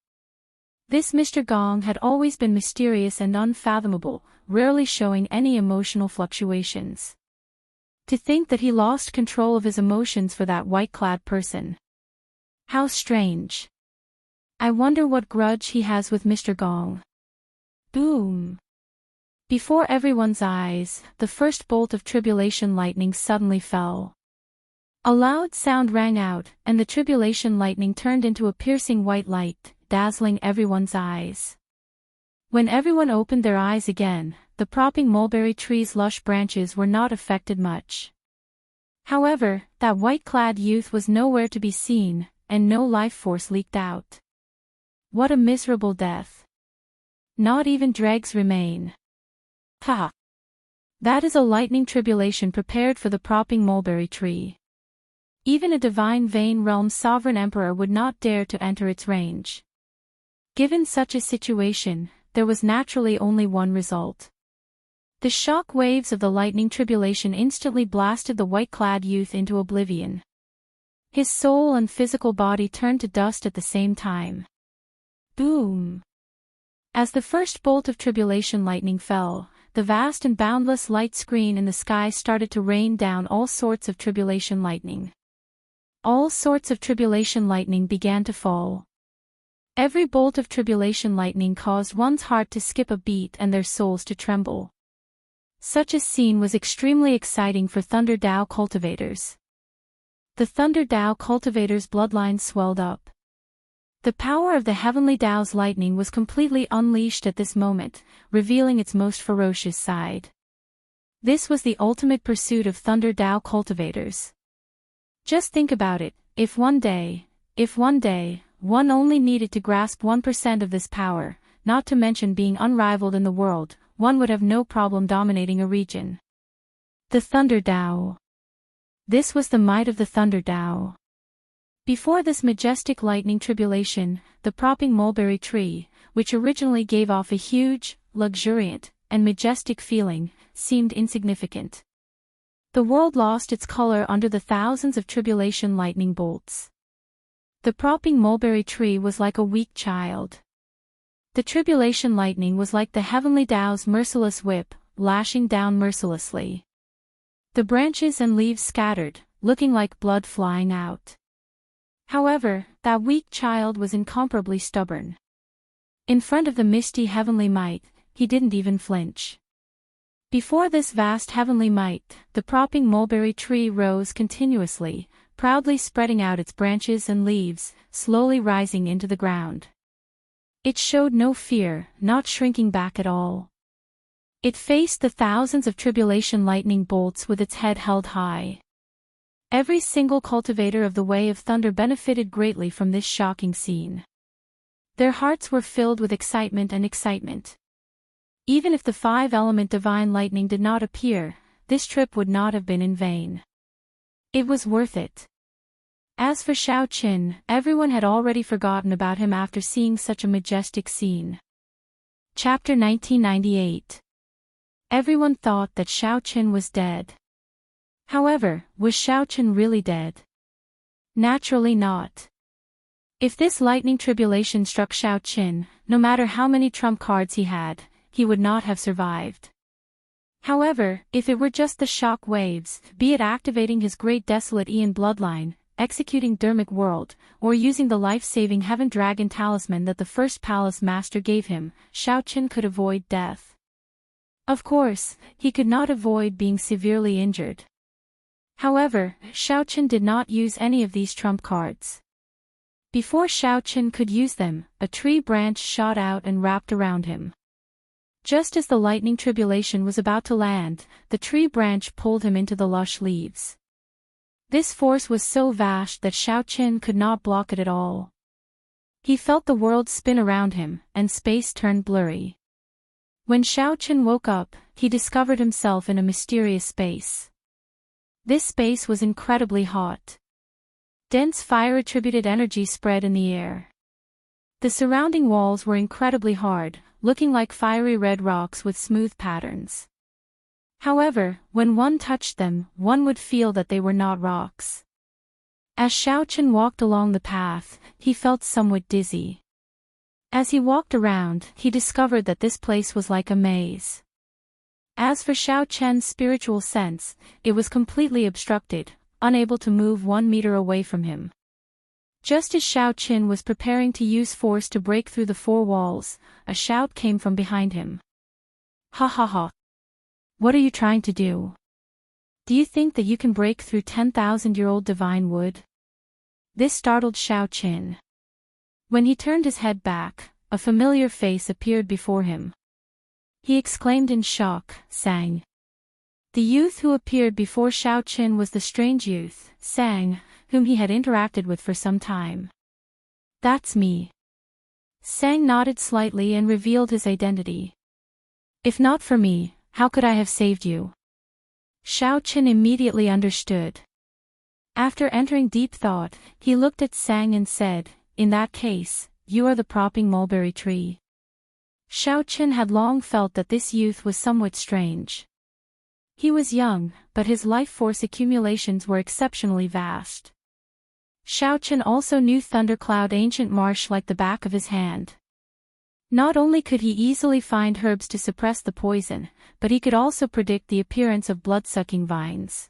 This Mr. Gong had always been mysterious and unfathomable, rarely showing any emotional fluctuations. To think that he lost control of his emotions for that white-clad person. How strange. I wonder what grudge he has with Mr. Gong. Boom. Before everyone's eyes, the first bolt of tribulation lightning suddenly fell. A loud sound rang out, and the tribulation lightning turned into a piercing white light, dazzling everyone's eyes. When everyone opened their eyes again, the propping mulberry tree's lush branches were not affected much. However, that white-clad youth was nowhere to be seen, and no life force leaked out. What a miserable death. Not even dregs remain. Ha! That is a lightning tribulation prepared for the propping mulberry tree. Even a divine vein realm sovereign emperor would not dare to enter its range. Given such a situation, there was naturally only one result. The shock waves of the lightning tribulation instantly blasted the white-clad youth into oblivion. His soul and physical body turned to dust at the same time. Boom! As the first bolt of tribulation lightning fell, the vast and boundless light screen in the sky started to rain down all sorts of tribulation lightning. All sorts of tribulation lightning began to fall. Every bolt of tribulation lightning caused one's heart to skip a beat and their souls to tremble. Such a scene was extremely exciting for Thunder Dao cultivators. The Thunder Dao cultivators' bloodline swelled up. The power of the heavenly Dao's lightning was completely unleashed at this moment, revealing its most ferocious side. This was the ultimate pursuit of Thunder Dao cultivators. Just think about it, if one day, one only needed to grasp 1% of this power, not to mention being unrivaled in the world, one would have no problem dominating a region. The Thunder Dao. This was the might of the Thunder Dao. Before this majestic lightning tribulation, the propping mulberry tree, which originally gave off a huge, luxuriant, and majestic feeling, seemed insignificant. The world lost its color under the thousands of tribulation lightning bolts. The propping mulberry tree was like a weak child. The tribulation lightning was like the heavenly Dao's merciless whip, lashing down mercilessly. The branches and leaves scattered, looking like blood flying out. However, that weak child was incomparably stubborn. In front of the misty heavenly might, he didn't even flinch. Before this vast heavenly might, the propping mulberry tree rose continuously, proudly spreading out its branches and leaves, slowly rising into the ground. It showed no fear, not shrinking back at all. It faced the thousands of tribulation lightning bolts with its head held high. Every single cultivator of the Way of Thunder benefited greatly from this shocking scene. Their hearts were filled with excitement. Even if the five-element divine lightning did not appear, this trip would not have been in vain. It was worth it. As for Xiaoqin, everyone had already forgotten about him after seeing such a majestic scene. Chapter 1998. Everyone thought that Xiaoqin was dead. However, was Xiaoqin really dead? Naturally not. If this lightning tribulation struck Xiaoqin, no matter how many trump cards he had, he would not have survived. However, if it were just the shock waves, be it activating his great desolate Ian bloodline, executing Dermic World, or using the life-saving Heaven Dragon talisman that the first palace master gave him, Xiaoqin could avoid death. Of course, he could not avoid being severely injured. However, Xiaoqin did not use any of these trump cards. Before Xiaoqin could use them, a tree branch shot out and wrapped around him. Just as the lightning tribulation was about to land, the tree branch pulled him into the lush leaves. This force was so vast that Xiaoqin could not block it at all. He felt the world spin around him, and space turned blurry. When Xiaoqin woke up, he discovered himself in a mysterious space. This space was incredibly hot. Dense fire-attributed energy spread in the air. The surrounding walls were incredibly hard, looking like fiery red rocks with smooth patterns. However, when one touched them, one would feel that they were not rocks. As Xiaoqin walked along the path, he felt somewhat dizzy. As he walked around, he discovered that this place was like a maze. As for Xiaoqian's spiritual sense, it was completely obstructed, unable to move 1 meter away from him. Just as Xiaoqin was preparing to use force to break through the four walls, a shout came from behind him. Ha ha ha! What are you trying to do? Do you think that you can break through 10,000-year-old divine wood? This startled Xiaoqin. When he turned his head back, a familiar face appeared before him. He exclaimed in shock, Sang. The youth who appeared before Xiaoqin was the strange youth, Sang, whom he had interacted with for some time. That's me. Sang nodded slightly and revealed his identity. If not for me, how could I have saved you? Xiaoqin immediately understood. After entering deep thought, he looked at Sang and said, in that case, you are the propping mulberry tree. Xiaoqin had long felt that this youth was somewhat strange. He was young, but his life force accumulations were exceptionally vast. Xiaoqin also knew Thundercloud Ancient Marsh like the back of his hand. Not only could he easily find herbs to suppress the poison, but he could also predict the appearance of blood-sucking vines.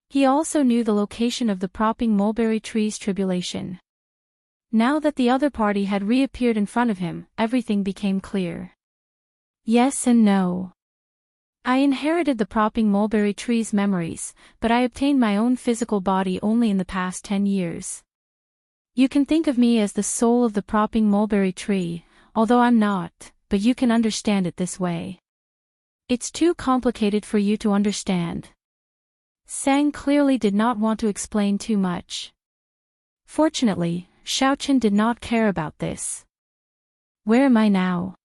He also knew the location of the propping mulberry tree's tribulation. Now that the other party had reappeared in front of him, everything became clear. Yes and no. I inherited the propping mulberry tree's memories, but I obtained my own physical body only in the past 10 years. You can think of me as the soul of the propping mulberry tree, although I'm not, but you can understand it this way. It's too complicated for you to understand. Sang clearly did not want to explain too much. Fortunately, Xiaoqin did not care about this. Where am I now?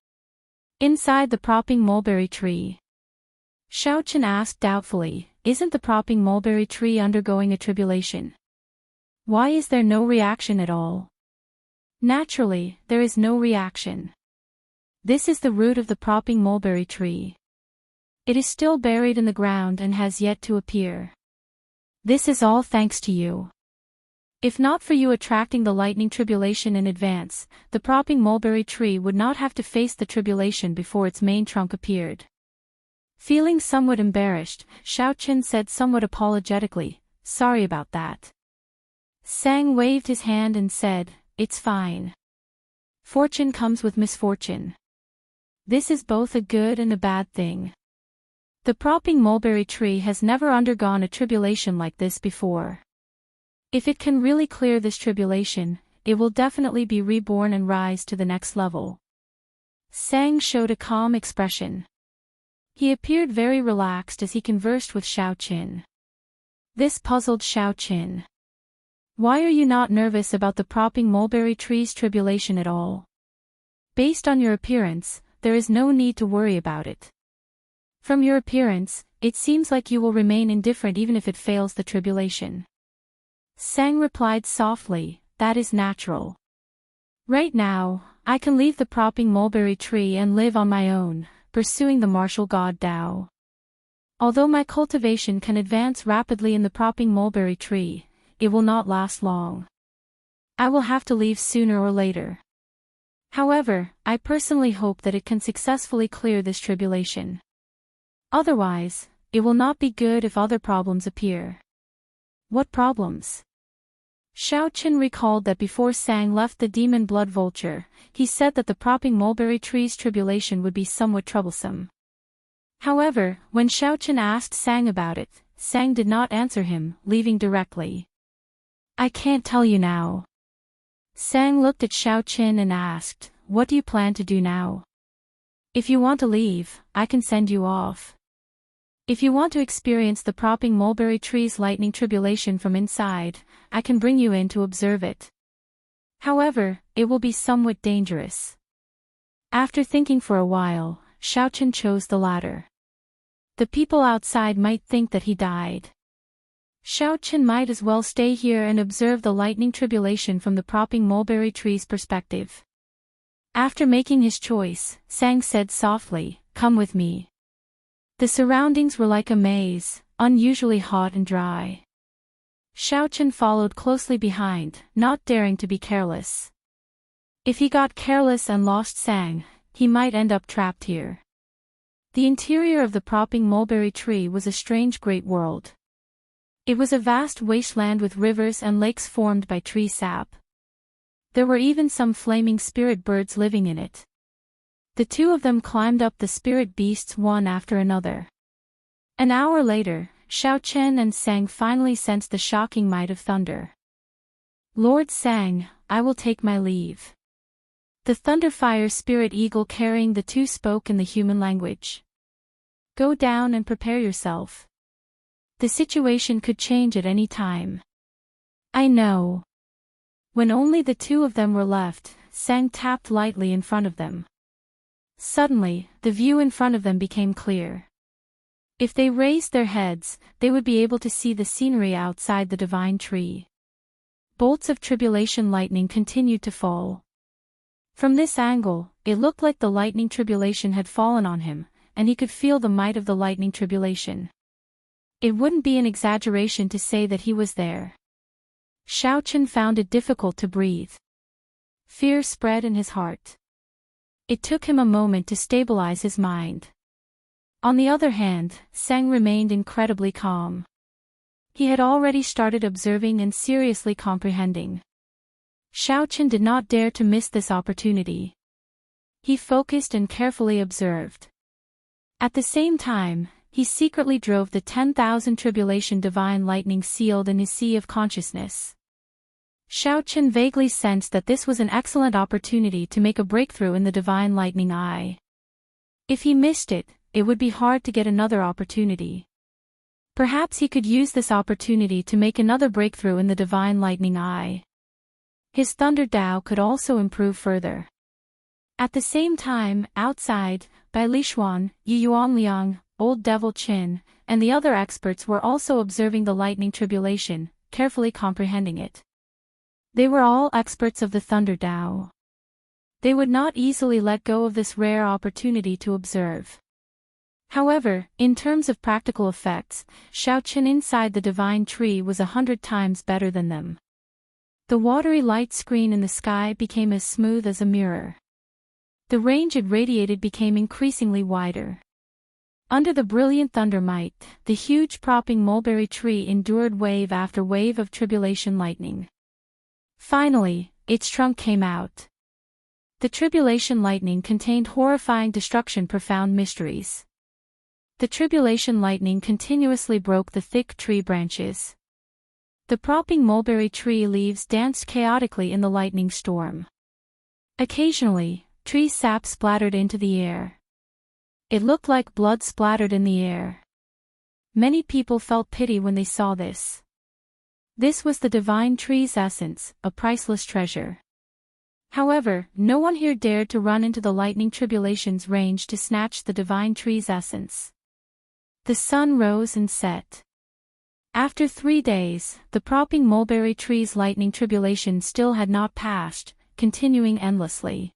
Inside the propping mulberry tree. Xiaoqin asked doubtfully, isn't the propping mulberry tree undergoing a tribulation? Why is there no reaction at all? Naturally, there is no reaction. This is the root of the propping mulberry tree. It is still buried in the ground and has yet to appear. This is all thanks to you. If not for you attracting the lightning tribulation in advance, the propping mulberry tree would not have to face the tribulation before its main trunk appeared. Feeling somewhat embarrassed, Xiaoqin said somewhat apologetically, sorry about that. Sang waved his hand and said, it's fine. Fortune comes with misfortune. This is both a good and a bad thing. The propping mulberry tree has never undergone a tribulation like this before. If it can really clear this tribulation, it will definitely be reborn and rise to the next level. Sang showed a calm expression. He appeared very relaxed as he conversed with Xiaoqin. This puzzled Xiaoqin. Why are you not nervous about the propping mulberry tree's tribulation at all? Based on your appearance, there is no need to worry about it. From your appearance, it seems like you will remain indifferent even if it fails the tribulation. Sang replied softly, that is natural. Right now, I can leave the propping mulberry tree and live on my own, pursuing the martial god Dao. Although my cultivation can advance rapidly in the propping mulberry tree, it will not last long. I will have to leave sooner or later. However, I personally hope that it can successfully clear this tribulation. Otherwise, it will not be good if other problems appear. What problems? Xiaoqin recalled that before Sang left the demon blood vulture, he said that the propping mulberry tree's tribulation would be somewhat troublesome. However, when Xiaoqin asked Sang about it, Sang did not answer him, leaving directly. I can't tell you now. Sang looked at Xiaoqin and asked, what do you plan to do now? If you want to leave, I can send you off. If you want to experience the propping mulberry tree's lightning tribulation from inside, I can bring you in to observe it. However, it will be somewhat dangerous. After thinking for a while, Xiaoqin chose the latter. The people outside might think that he died. Xiaoqin might as well stay here and observe the lightning tribulation from the propping mulberry tree's perspective. After making his choice, Sang said softly, come with me. The surroundings were like a maze, unusually hot and dry. Xiaoqin followed closely behind, not daring to be careless. If he got careless and lost Sang, he might end up trapped here. The interior of the propping mulberry tree was a strange great world. It was a vast wasteland with rivers and lakes formed by tree sap. There were even some flaming spirit birds living in it. The two of them climbed up the spirit beasts one after another. An hour later, Xiaoqin and Sang finally sensed the shocking might of thunder. Lord Sang, I will take my leave. The Thunderfire spirit eagle carrying the two spoke in the human language. Go down and prepare yourself. The situation could change at any time. I know. When only the two of them were left, Sang tapped lightly in front of them. Suddenly, the view in front of them became clear. If they raised their heads, they would be able to see the scenery outside the divine tree. Bolts of tribulation lightning continued to fall. From this angle, it looked like the lightning tribulation had fallen on him, and he could feel the might of the lightning tribulation. It wouldn't be an exaggeration to say that he was there. Xiaoqin found it difficult to breathe. Fear spread in his heart. It took him a moment to stabilize his mind. On the other hand, Sang remained incredibly calm. He had already started observing and seriously comprehending. Xiaoqin did not dare to miss this opportunity. He focused and carefully observed. At the same time, he secretly drove the 10,000 tribulation divine lightning sealed in his sea of consciousness. Xiaoqin vaguely sensed that this was an excellent opportunity to make a breakthrough in the divine lightning eye. If he missed it, it would be hard to get another opportunity. Perhaps he could use this opportunity to make another breakthrough in the divine lightning eye. His thunder Dao could also improve further. At the same time, outside, Bai Lishuan, Yuanliang, Old Devil Qin, and the other experts were also observing the lightning tribulation, carefully comprehending it. They were all experts of the Thunder Dao. They would not easily let go of this rare opportunity to observe. However, in terms of practical effects, Xiaoqin inside the divine tree was 100 times better than them. The watery light screen in the sky became as smooth as a mirror. The range it radiated became increasingly wider. Under the brilliant thunder might, the huge propping mulberry tree endured wave after wave of tribulation lightning. Finally, its trunk came out. The tribulation lightning contained horrifying destruction, profound mysteries. The tribulation lightning continuously broke the thick tree branches. The propping mulberry tree leaves danced chaotically in the lightning storm. Occasionally, tree sap splattered into the air. It looked like blood splattered in the air. Many people felt pity when they saw this. This was the divine tree's essence, a priceless treasure. However, no one here dared to run into the lightning tribulation's range to snatch the divine tree's essence. The sun rose and set. After 3 days, the propping mulberry tree's lightning tribulation still had not passed, continuing endlessly.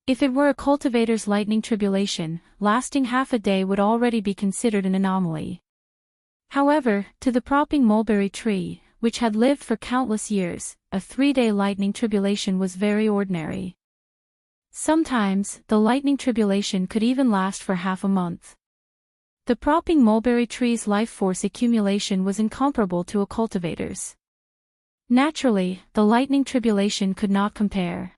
If it were a cultivator's lightning tribulation, lasting half a day would already be considered an anomaly. However, to the propping mulberry tree, which had lived for countless years, a 3-day lightning tribulation was very ordinary. Sometimes, the lightning tribulation could even last for half a month. The propping mulberry tree's life force accumulation was incomparable to a cultivator's. Naturally, the lightning tribulation could not compare.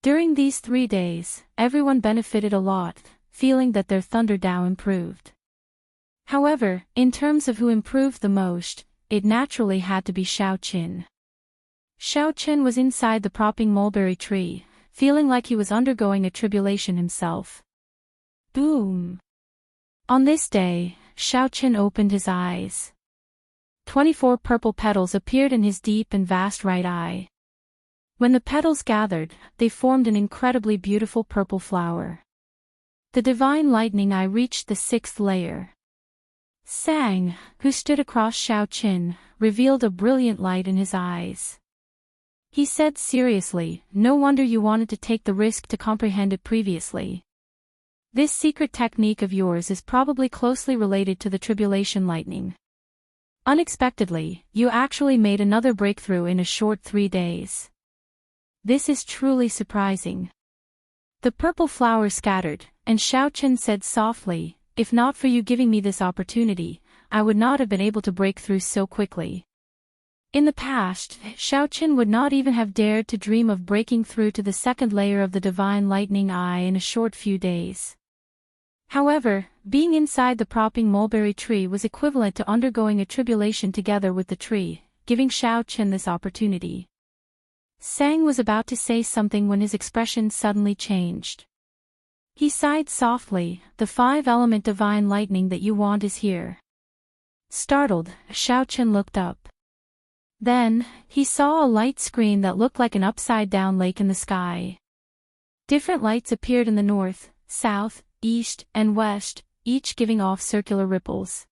During these 3 days, everyone benefited a lot, feeling that their thunder Dao improved. However, in terms of who improved the most, it naturally had to be Xiaoqin. Xiaoqin was inside the propping mulberry tree, feeling like he was undergoing a tribulation himself. Boom! On this day, Xiaoqin opened his eyes. 24 purple petals appeared in his deep and vast right eye. When the petals gathered, they formed an incredibly beautiful purple flower. The divine lightning eye reached the 6th layer. Sang, who stood across Xiaoqin, revealed a brilliant light in his eyes. He said seriously, "No wonder you wanted to take the risk to comprehend it previously. This secret technique of yours is probably closely related to the tribulation lightning. Unexpectedly, you actually made another breakthrough in a short 3 days. This is truly surprising." The purple flower scattered, and Xiaoqin said softly, "If not for you giving me this opportunity, I would not have been able to break through so quickly." In the past, Xiaoqin would not even have dared to dream of breaking through to the 2nd layer of the divine lightning eye in a short few days. However, being inside the propping mulberry tree was equivalent to undergoing a tribulation together with the tree, giving Xiaoqin this opportunity. Sang was about to say something when his expression suddenly changed. He sighed softly, "The 5-element divine lightning that you want is here." Startled, Xiaoqin looked up. Then, he saw a light screen that looked like an upside-down lake in the sky. Different lights appeared in the north, south, east, and west, each giving off circular ripples.